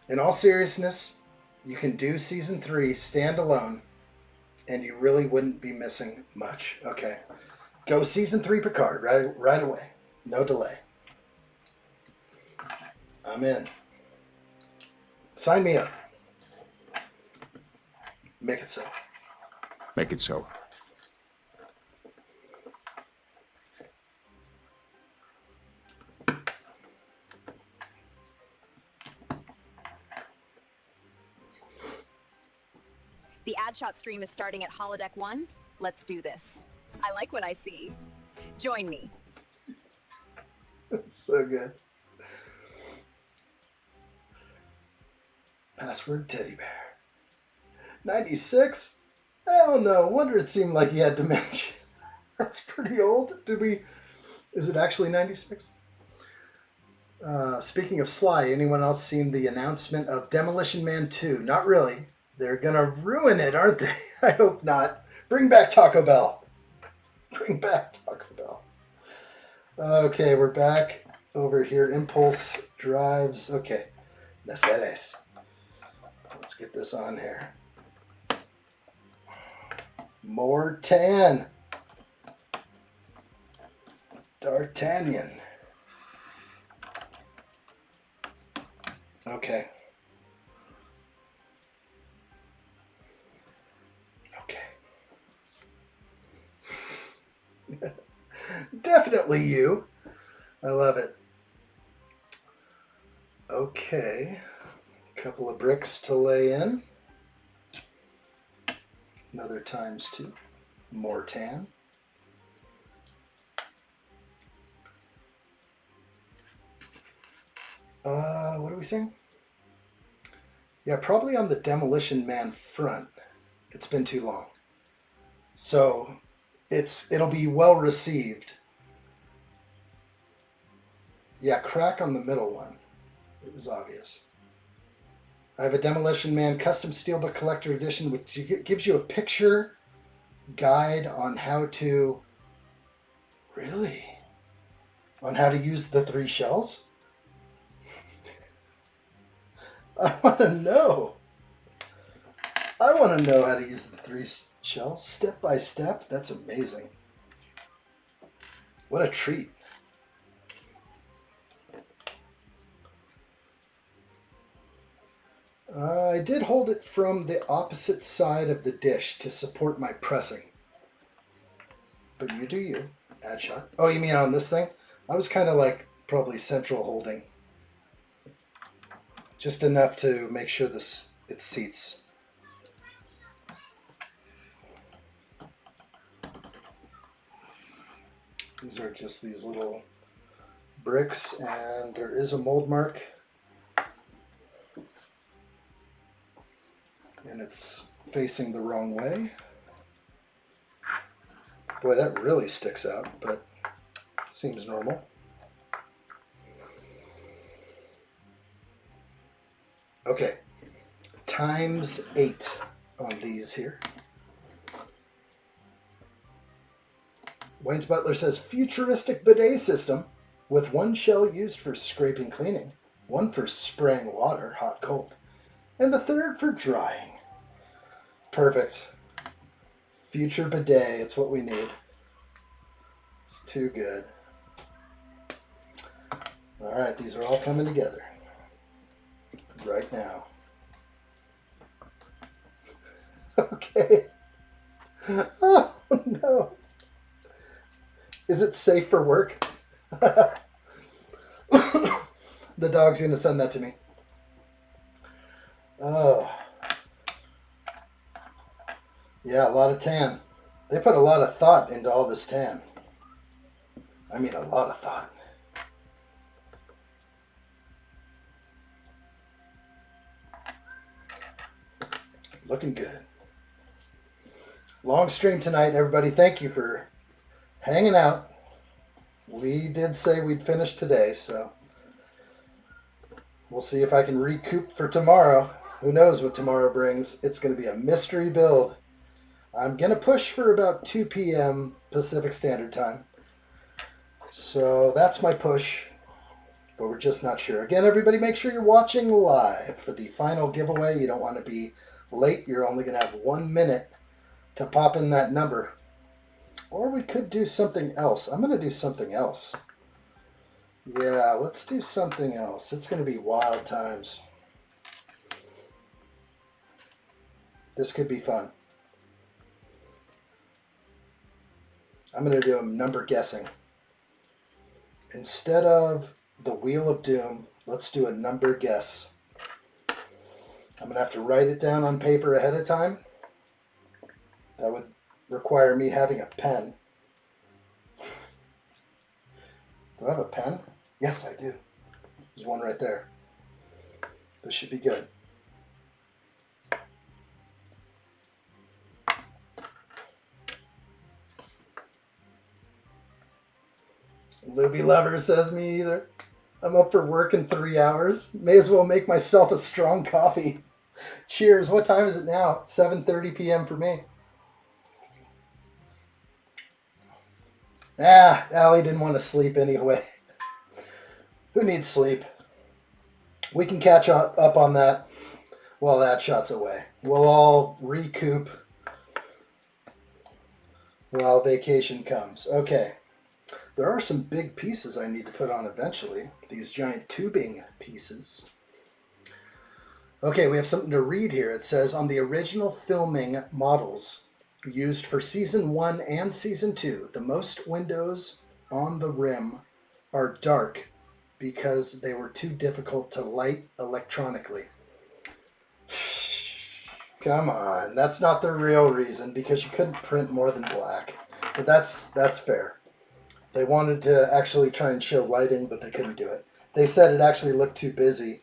In all seriousness, you can do season 3 standalone and you really wouldn't be missing much. Okay. Go season 3 Picard right away. No delay. I'm in. Sign me up. Make it so. Make it so. The addshot stream is starting at holodeck 1. Let's do this. I like what I see. Join me. It's so good. Password teddy bear. 96? Hell no. Wonder it seemed like he had dementia. That's pretty old. Is it actually 96? Speaking of Sly, anyone else seen the announcement of Demolition Man 2? Not really. They're gonna ruin it, aren't they? I hope not. Bring back Taco Bell. Bring back Taco Bell. Okay, we're back over here. Impulse drives. Okay. Naceles. Let's get this on here. More tan. D'Artagnan. Okay. Okay. Definitely you. I love it. Okay. A couple of bricks to lay in. Another ×2. More tan. What are we saying? Yeah, probably on the Demolition Man front. It's been too long. So it'll be well received. Yeah, crack on the middle one. It was obvious. I have a Demolition Man Custom Steelbook Collector Edition, which gives you a picture guide on how to... Really? On how to use the 3 shells? I want to know. I want to know how to use the 3 shells step by step. That's amazing. What a treat. I did hold it from the opposite side of the dish to support my pressing. But you do you. Addshot. Oh, you mean on this thing? I was kind of like probably central holding. Just enough to make sure it seats. These are just these little bricks, and there is a mold mark. And it's facing the wrong way. Boy, that really sticks out, but seems normal. Okay, ×8 on these here. Wayne's Butler says, futuristic bidet system with 1 shell used for scraping cleaning, 1 for spraying water, hot, cold, and the 3rd for drying. Perfect. Future bidet, it's what we need. It's too good. Alright, these are all coming together. Right now. Okay. Oh no. Is it safe for work? The dog's gonna send that to me. Oh. Yeah, a lot of tan. They put a lot of thought into all this tan. I mean, a lot of thought. Looking good. Long stream tonight, everybody. Thank you for hanging out. We did say we'd finish today, so we'll see if I can recoup for tomorrow. Who knows what tomorrow brings. It's going to be a mystery build. I'm going to push for about 2 p.m. Pacific Standard Time. So that's my push, but we're just not sure. Again, everybody, make sure you're watching live for the final giveaway. You don't want to be late. You're only going to have 1 minute to pop in that number. Or we could do something else. I'm going to do something else. Yeah, let's do something else. It's going to be wild times. This could be fun. I'm going to do a number guessing. Instead of the Wheel of Doom, let's do a number guess. I'm going to have to write it down on paper ahead of time. That would require me having a pen. Do I have a pen? Yes, I do. There's one right there. This should be good. Luby Lover says me either. I'm up for work in 3 hours. May as well make myself a strong coffee. Cheers. What time is it now? 7:30 p.m. for me. Allie didn't want to sleep anyway. Who needs sleep? We can catch up on that while that shot's away. We'll all recoup while vacation comes. Okay. There are some big pieces I need to put on eventually. These giant tubing pieces. Okay, we have something to read here. It says, on the original filming models used for Season 1 and Season 2, the most windows on the rim are dark because they were too difficult to light electronically. Come on, that's not the real reason, because you couldn't print more than black. But that's fair. They wanted to actually try and show lighting, but they couldn't do it. They said it actually looked too busy,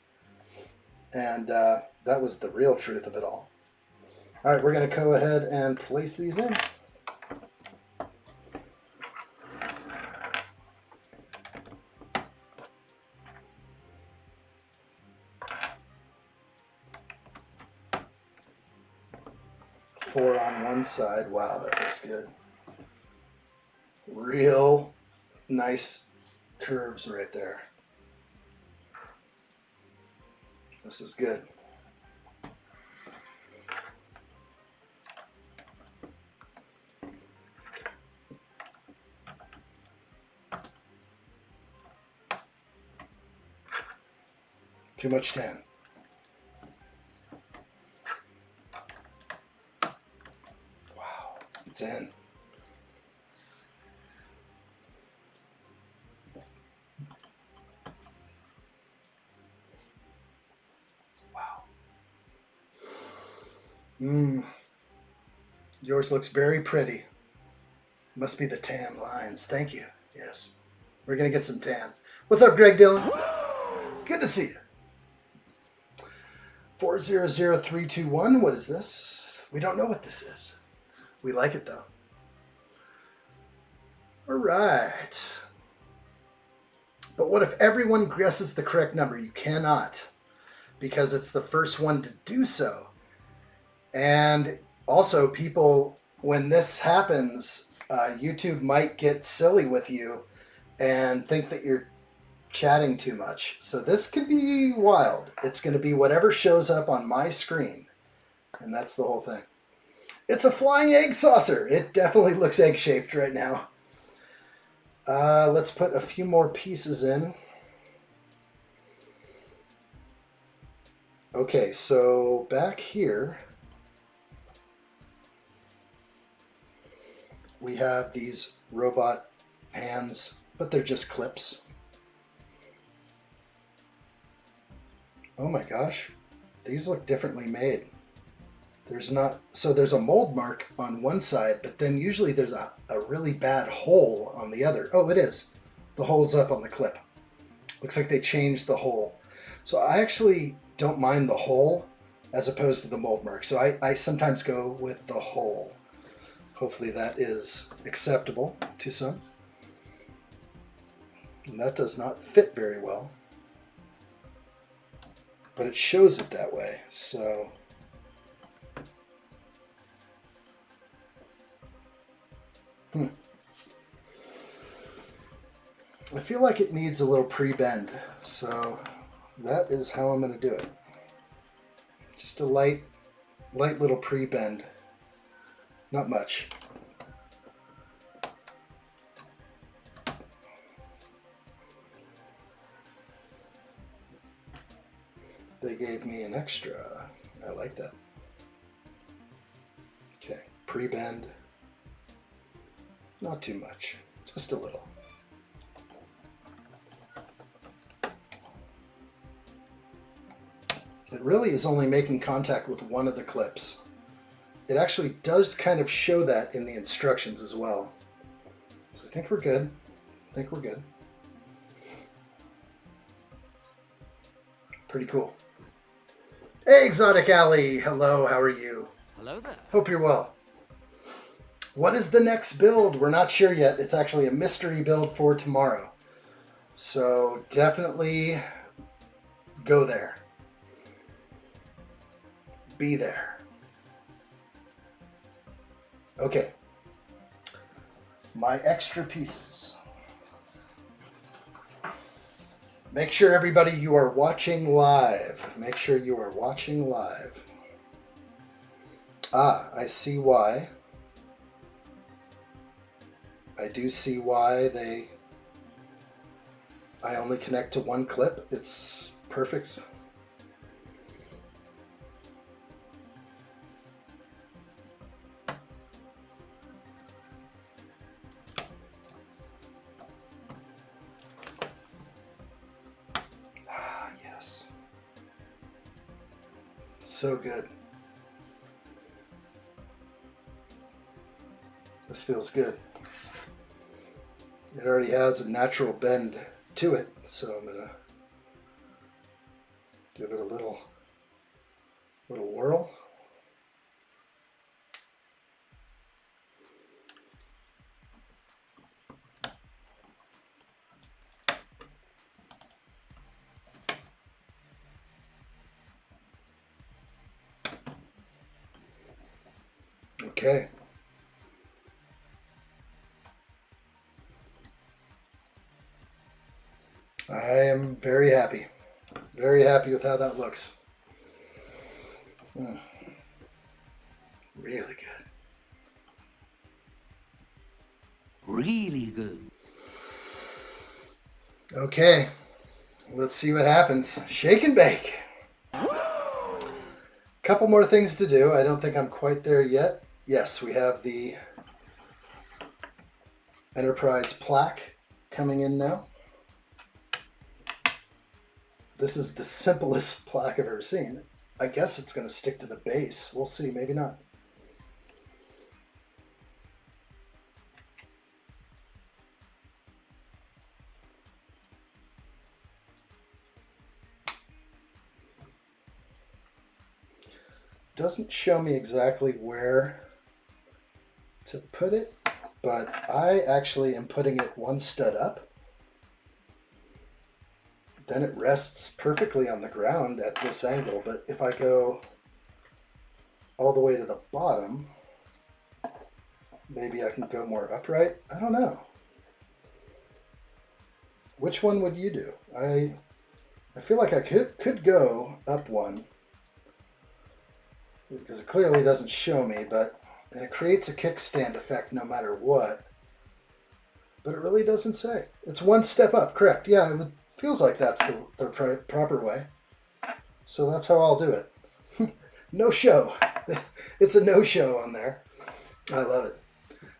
and that was the real truth of it all. All right, we're going to go ahead and place these in. Four on one side. Wow, that looks good. Real nice curves right there. This is good. Too much tan. Wow, it's in. Wow. Yours looks very pretty. Must be the tan lines. Thank you. Yes. We're going to get some tan. What's up, Greg Dillon? Good to see you. 400321. What is this? We don't know what this is. We like it, though. All right. But what if everyone guesses the correct number? You cannot, because it's the first one to do so. And also, people, when this happens, YouTube might get silly with you and think that you're chatting too much. So this could be wild. It's going to be whatever shows up on my screen. And that's the whole thing. It's a flying egg saucer. It definitely looks egg-shaped right now. Let's put a few more pieces in. Okay, so back here we have these robot hands, but they're just clips. Oh my gosh, these look differently made. There's a mold mark on one side, but then usually there's a really bad hole on the other. Oh, it is. The hole's up on the clip. Looks like they changed the hole. So I actually don't mind the hole as opposed to the mold mark. So I sometimes go with the hole. Hopefully that is acceptable to some. And that does not fit very well. But it shows it that way, so I feel like it needs a little pre-bend, so that is how I'm going to do it. Just a light little pre-bend, not much. They gave me an extra. I like that. Okay, pre-bend. Not too much, just a little. It really is only making contact with one of the clips. It actually does kind of show that in the instructions as well. So I think we're good. I think we're good. Pretty cool. Hey, Exotic Alley. Hello, how are you? Hello there. Hope you're well. What is the next build? We're not sure yet. It's actually a mystery build for tomorrow. So definitely go there. Be there. Okay. My extra pieces. Make sure, everybody, you are watching live. Make sure you are watching live. Ah, I see why. I do see why I only connect to one clip. It's perfect. so good. This feels good. It already has a natural bend to it, so I'm gonna give it a little whirl. Okay. I am very happy. Very happy with how that looks. Really good. Really good. Okay. Let's see what happens. Shake and bake. Couple more things to do. I don't think I'm quite there yet. Yes, we have the Enterprise plaque coming in now. This is the simplest plaque I've ever seen. I guess it's going to stick to the base. We'll see, maybe not. Doesn't show me exactly where to put it, but I actually am putting it one stud up. Then it rests perfectly on the ground at this angle, but if I go all the way to the bottom, maybe I can go more upright. I don't know. Which one would you do? I feel like I could go up one, because it clearly doesn't show me, and it creates a kickstand effect no matter what, but it really doesn't say. It's one step up, correct? Yeah, it feels like that's the proper way. So that's how I'll do it. No show. It's a no-show on there. I love it.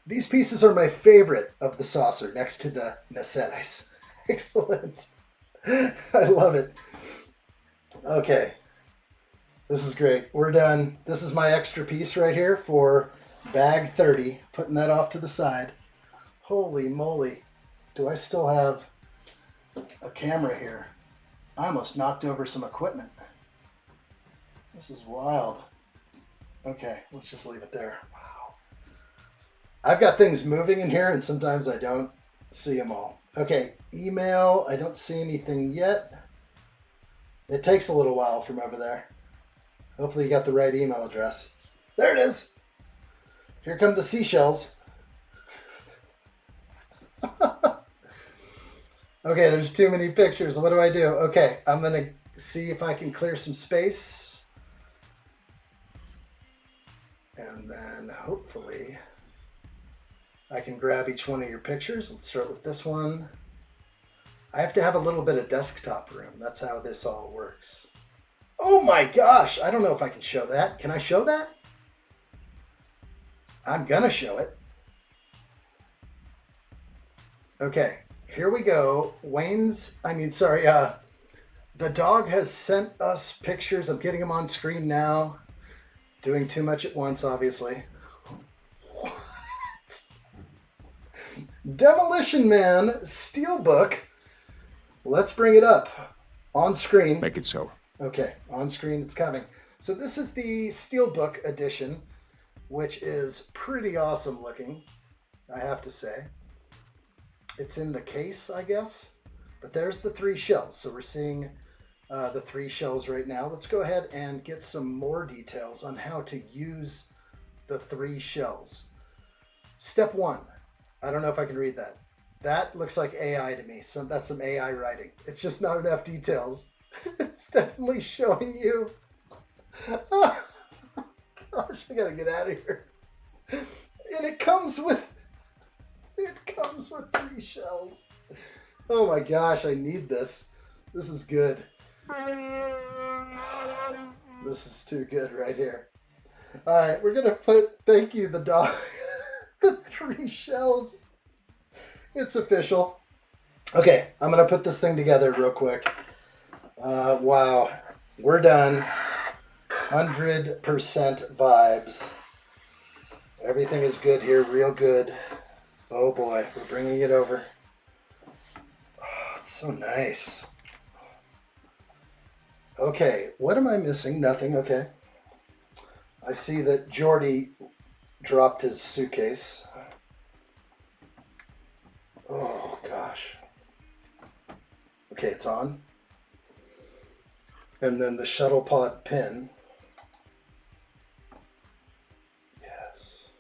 These pieces are my favorite of the saucer next to the naceres. Excellent. I love it. Okay. This is great. We're done. This is my extra piece right here for bag 30. Putting that off to the side. Holy moly. Do I still have a camera here? I almost knocked over some equipment. This is wild. Okay, let's just leave it there. Wow. I've got things moving in here and sometimes I don't see them all. Okay, email. I don't see anything yet. It takes a little while from over there. Hopefully you got the right email address. There it is. Here come the seashells. Okay, there's too many pictures. What do I do? Okay, I'm going to see if I can clear some space. And then hopefully I can grab each one of your pictures. Let's start with this one. I have to have a little bit of desktop room. That's how this all works. Oh my gosh, I don't know if I can show that. Can I show that? I'm gonna show it. Okay, here we go. The dog has sent us pictures. I'm getting them on screen now. Doing too much at once, obviously. What? Demolition Man Steelbook. Let's bring it up on screen. Make it so. Okay, on screen it's coming. So this is the Steelbook edition, which is pretty awesome looking, I have to say. It's in the case, I guess, but there's the 3 shells. So we're seeing the 3 shells right now. Let's go ahead and get some more details on how to use the 3 shells. Step 1. I don't know if I can read that. That looks like AI to me. So that's some AI writing. It's just not enough details. It's definitely showing you. Oh, gosh, I gotta get out of here. And it comes with 3 shells. Oh my gosh, I need this. This is good. This is too good right here. All right, we're gonna put, thank you, the dog, the 3 shells. It's official. Okay, I'm gonna put this thing together real quick. Wow, we're done. 100% vibes. Everything is good here, real good. Oh boy, we're bringing it over. Oh, it's so nice. Okay, what am I missing? Nothing, okay. I see that Jordy dropped his suitcase. Oh gosh. Okay, it's on. And then the shuttle pod pin. Yes.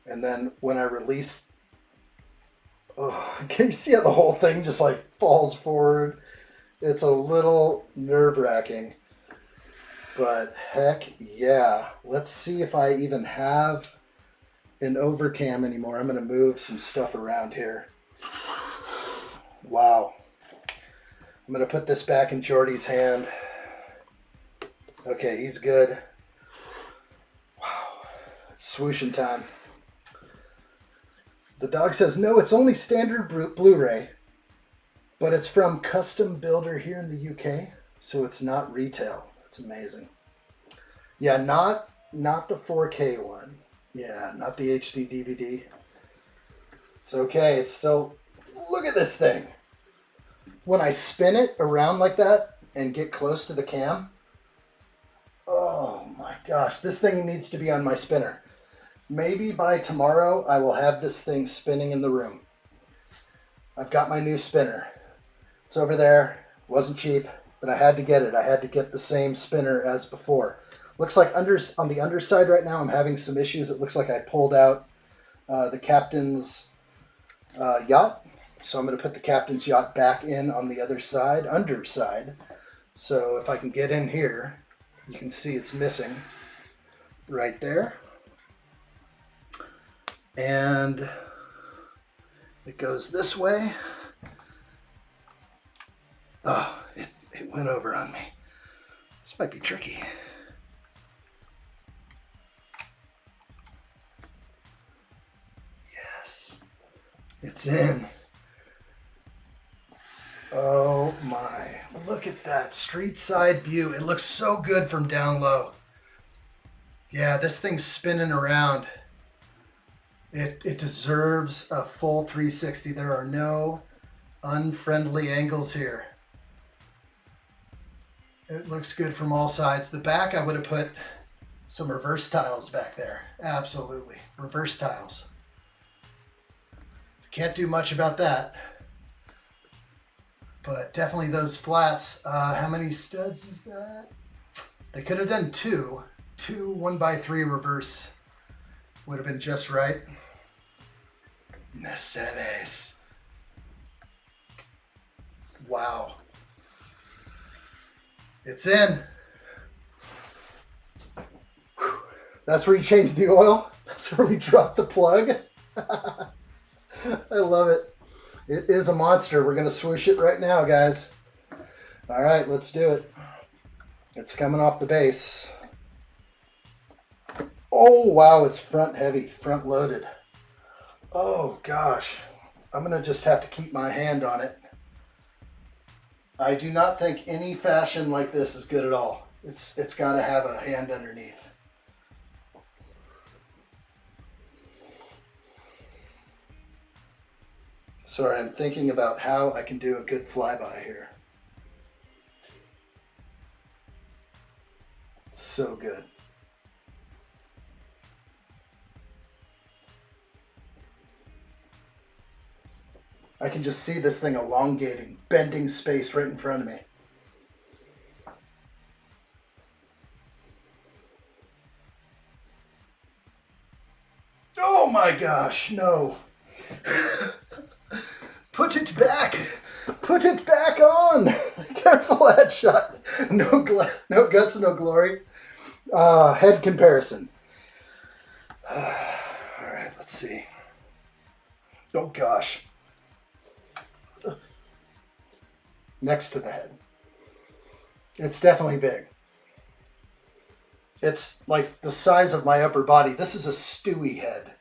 And then when I release, oh, can you see how the whole thing just like falls forward? It's a little nerve-wracking. But heck yeah. Let's see if I even have an overcam anymore. I'm going to move some stuff around here. Wow. I'm going to put this back in Jordy's hand. Okay, he's good. Wow. It's swooshing time. The dog says, no, it's only standard Blu-ray, but it's from Custom Builder here in the UK, so it's not retail. That's amazing. Yeah, not the 4K one. Yeah, not the HD DVD. It's okay. It's still... Look at this thing. When I spin it around like that and get close to the cam, oh my gosh, this thing needs to be on my spinner. Maybe by tomorrow I will have this thing spinning in the room. I've got my new spinner. It's over there. Wasn't cheap, but I had to get it. I had to get the same spinner as before. Looks like on the underside right now I'm having some issues. It looks like I pulled out the captain's yacht. So I'm going to put the captain's yacht back in on the other side, underside. So if I can get in here, you can see it's missing right there. And it goes this way. Oh, it went over on me. This might be tricky. Yes, it's in. Oh my, look at that street side view. It looks so good from down low. Yeah, this thing's spinning around. It deserves a full 360. There are no unfriendly angles here. It looks good from all sides. The back, I would have put some reverse tiles back there. Absolutely, reverse tiles. Can't do much about that. But definitely those flats. How many studs is that? They could have done two 1x3 reverse. Would have been just right. Nacelles. Wow. It's in. Whew. That's where you change the oil. That's where we drop the plug. I love it. It is a monster. We're going to swoosh it right now, guys. All right, let's do it. It's coming off the base. Oh, wow, it's front heavy, front loaded. Oh, gosh. I'm going to just have to keep my hand on it. I do not think any fashion like this is good at all. It's got to have a hand underneath. Sorry, I'm thinking about how I can do a good flyby here. So good. I can just see this thing elongating, bending space right in front of me. Oh my gosh, no. Put it back. Put it back on. Careful, addshot. No guts, no glory. Head comparison. All right, let's see. Oh gosh. Next to the head. It's definitely big. It's like the size of my upper body. This is a Stewie head,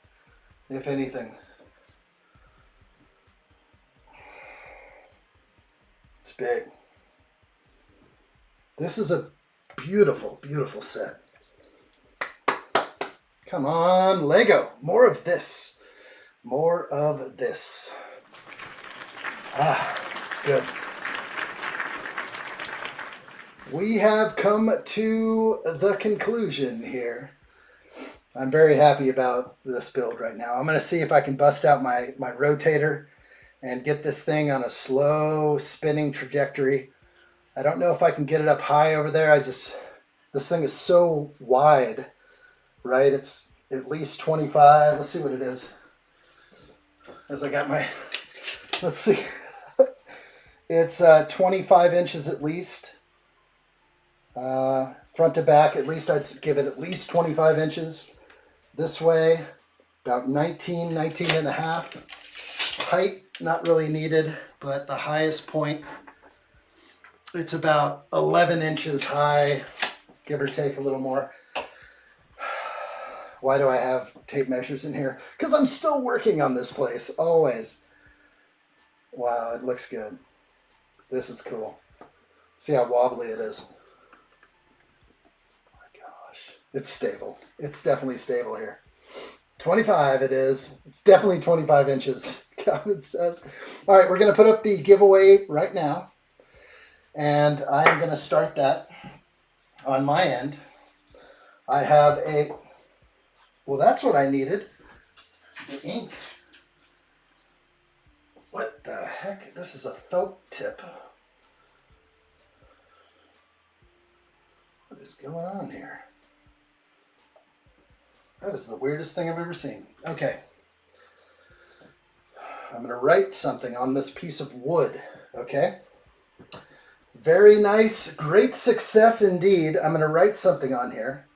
if anything. It's big. This is a Beautiful, beautiful set. Come on, Lego. More of this. More of this. Ah, it's good. We have come to the conclusion here. I'm very happy about this build right now. I'm going to see if I can bust out my rotator and get this thing on a slow spinning trajectory. I don't know if I can get it up high over there. This thing is so wide, right? It's at least 25. Let's see what it is. As I got my, let's see. It's 25 inches at least. Front to back, at least I'd give it at least 25 inches. This way, about 19 and a half. Height, not really needed, but the highest point, it's about 11 inches high, give or take a little more. Why do I have tape measures in here? Because I'm still working on this place, always. Wow, it looks good. This is cool. See how wobbly it is. It's stable. It's definitely stable here. 25 it is. It's definitely 25 inches, Calvin says. All right, we're going to put up the giveaway right now. And I am going to start that on my end. I have a... Well, that's what I needed. The ink. What the heck? This is a felt tip. What is going on here? That is the weirdest thing I've ever seen. Okay. I'm going to write something on this piece of wood. Okay. Very nice. Great success indeed. I'm going to write something on here.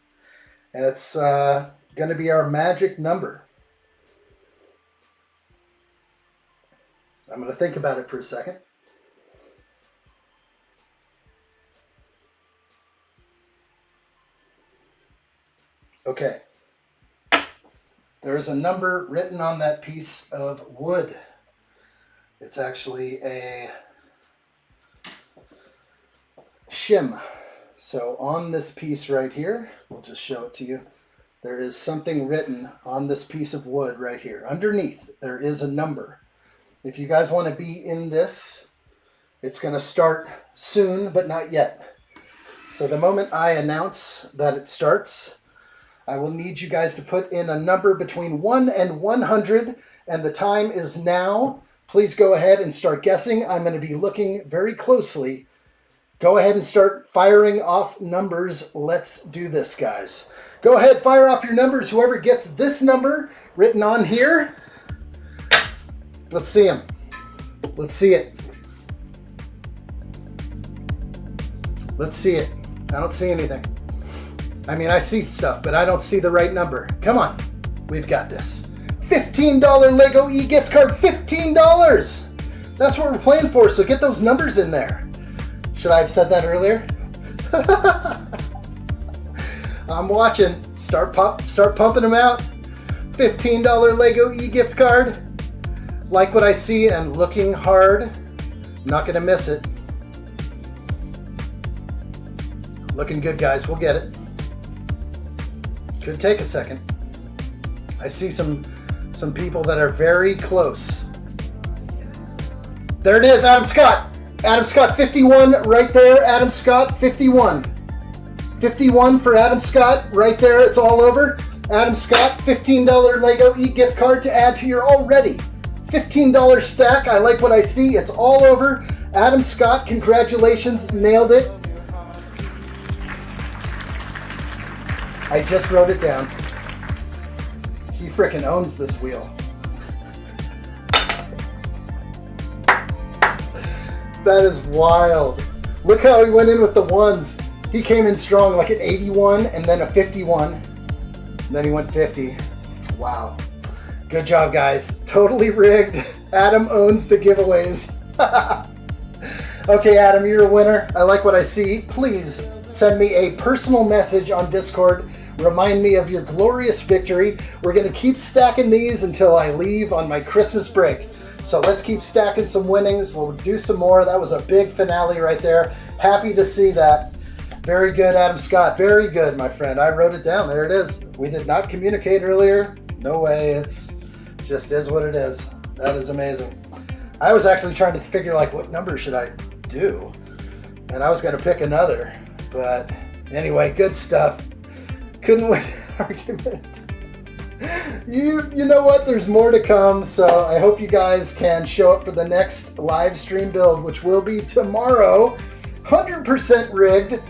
And it's going to be our magic number. I'm going to think about it for a second. Okay. There is a number written on that piece of wood. It's actually a shim. So on this piece right here, we'll just show it to you. There is something written on this piece of wood right here. Underneath, there is a number. If you guys want to be in this, it's going to start soon, but not yet. So the moment I announce that it starts, I will need you guys to put in a number between 1 and 100, and the time is now. Please go ahead and start guessing. I'm going to be looking very closely. Go ahead and start firing off numbers. Let's do this, guys. Go ahead, fire off your numbers. Whoever gets this number written on here, let's see them. Let's see it. Let's see it. I don't see anything. I mean, I see stuff, but I don't see the right number. Come on. We've got this. $15 Lego e-gift card. $15. That's what we're playing for, so get those numbers in there. Should I have said that earlier? I'm watching. Start pumping them out. $15 Lego e-gift card. Like what I see and looking hard. I'm not going to miss it. Looking good, guys. We'll get it. Could take a second. I see some people that are very close. There it is, Adam Scott. Adam Scott, 51 right there. Adam Scott, 51. 51 for Adam Scott right there. It's all over. Adam Scott, $15 Lego e-gift card to add to your already $15 stack. I like what I see. It's all over. Adam Scott, congratulations. Nailed it. I just wrote it down. He frickin' owns this wheel. That is wild. Look how he went in with the ones. He came in strong, like an 81 and then a 51. And then he went 50. Wow. Good job, guys. Totally rigged. Adam owns the giveaways. Okay, Adam, you're a winner. I like what I see. Please send me a personal message on Discord. Remind me of your glorious victory. We're going to keep stacking these until I leave on my Christmas break. So let's keep stacking some winnings. We'll do some more. That was a big finale right there. Happy to see that. Very good, Adam Scott. Very good, my friend. I wrote it down. There it is. We did not communicate earlier. No way. It's just is what it is. That is amazing. I was actually trying to figure like what number should I do, and I was going to pick another. But anyway, good stuff. Couldn't win an argument. You know what? There's more to come, so I hope you guys can show up for the next live stream build, which will be tomorrow. 100% rigged.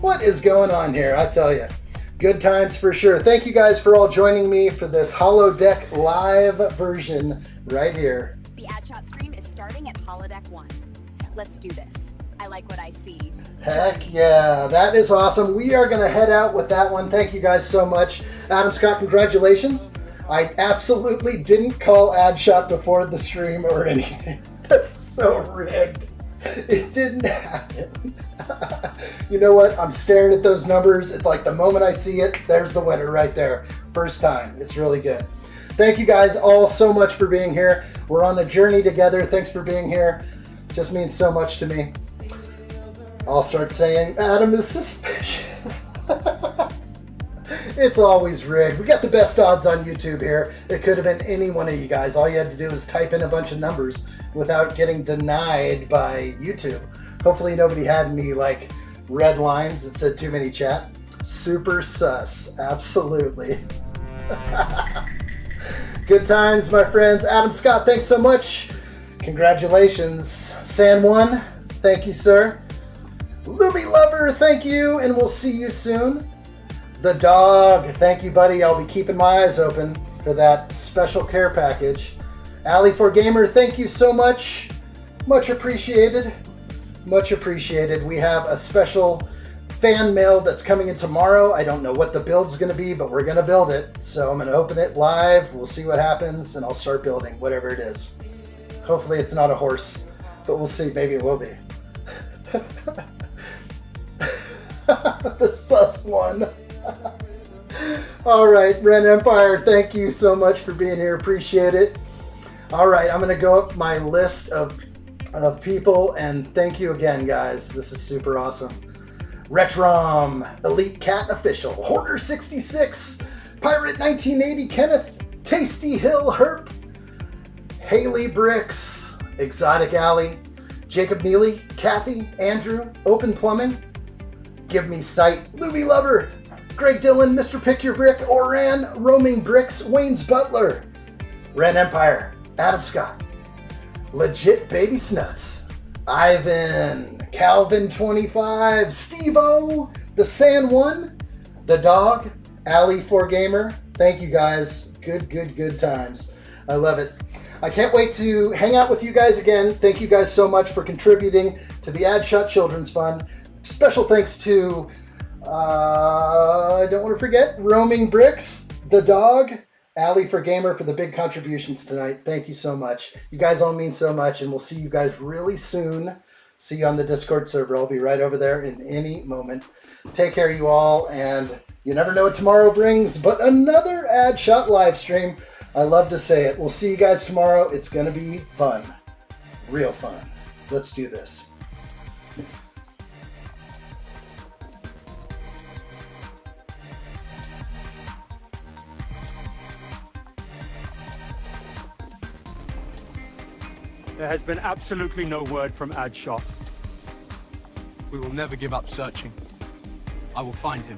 What is going on here? I tell you. Good times for sure. Thank you guys for all joining me for this Holodeck live version right here. The addshot stream is starting at Holodeck 1. Let's do this. I like what I see. Heck yeah, that is awesome. We are going to head out with that one. Thank you guys so much. Adam Scott, congratulations. I absolutely didn't call addshot before the stream or anything. That's so rigged. It didn't happen. You know what? I'm staring at those numbers. It's like the moment I see it, there's the winner right there. First time. It's really good. Thank you guys all so much for being here. We're on the journey together. Thanks for being here. Just means so much to me. I'll start saying Adam is suspicious. It's always rigged. We got the best odds on YouTube here. It could have been any one of you guys. All you had to do was type in a bunch of numbers without getting denied by YouTube. Hopefully nobody had any like red lines that said too many chat. Super sus. Absolutely. Good times, my friends. Adam Scott, thanks so much. Congratulations. San Juan, thank you, sir. Luby Lover, thank you, and we'll see you soon. The Dog, thank you, buddy. I'll be keeping my eyes open for that special care package. Alley4Gamer, thank you so much. Much appreciated. Much appreciated. We have a special fan mail that's coming in tomorrow. I don't know what the build's going to be, but we're going to build it. So I'm going to open it live. We'll see what happens, and I'll start building whatever it is. Hopefully it's not a horse, but we'll see. Maybe it will be. The sus one. All right, Ren Empire, thank you so much for being here. Appreciate it. All right, I'm going to go up my list of people, and thank you again, guys. This is super awesome. Retrom, Elite Cat Official, Hoarder 66, Pirate 1980, Kenneth, Tasty Hill Herp, Haley Bricks, Exotic Alley, Jacob Neely, Kathy, Andrew, Open Plumbing, Give Me Sight, Luby Lover, Greg Dillon, Mr. Pick Your Brick, Oran, Roaming Bricks, Wayne's Butler, Ren Empire, Adam Scott, Legit Baby Snuts, Ivan, Calvin 25, Steve-O, The San One, The Dog, Alley4Gamer. Thank you guys. Good times. I love it. I can't wait to hang out with you guys again. Thank you guys so much for contributing to the Addshot Children's Fund. Special thanks to, I don't want to forget, Roaming Bricks, The Dog, Alley4Gamer for the big contributions tonight. Thank you so much. You guys all mean so much, and we'll see you guys really soon. See you on the Discord server. I'll be right over there in any moment. Take care, you all, and you never know what tomorrow brings, but another Addshot live stream. I love to say it. We'll see you guys tomorrow. It's going to be fun. Real fun. Let's do this. There has been absolutely no word from addshot. We will never give up searching. I will find him.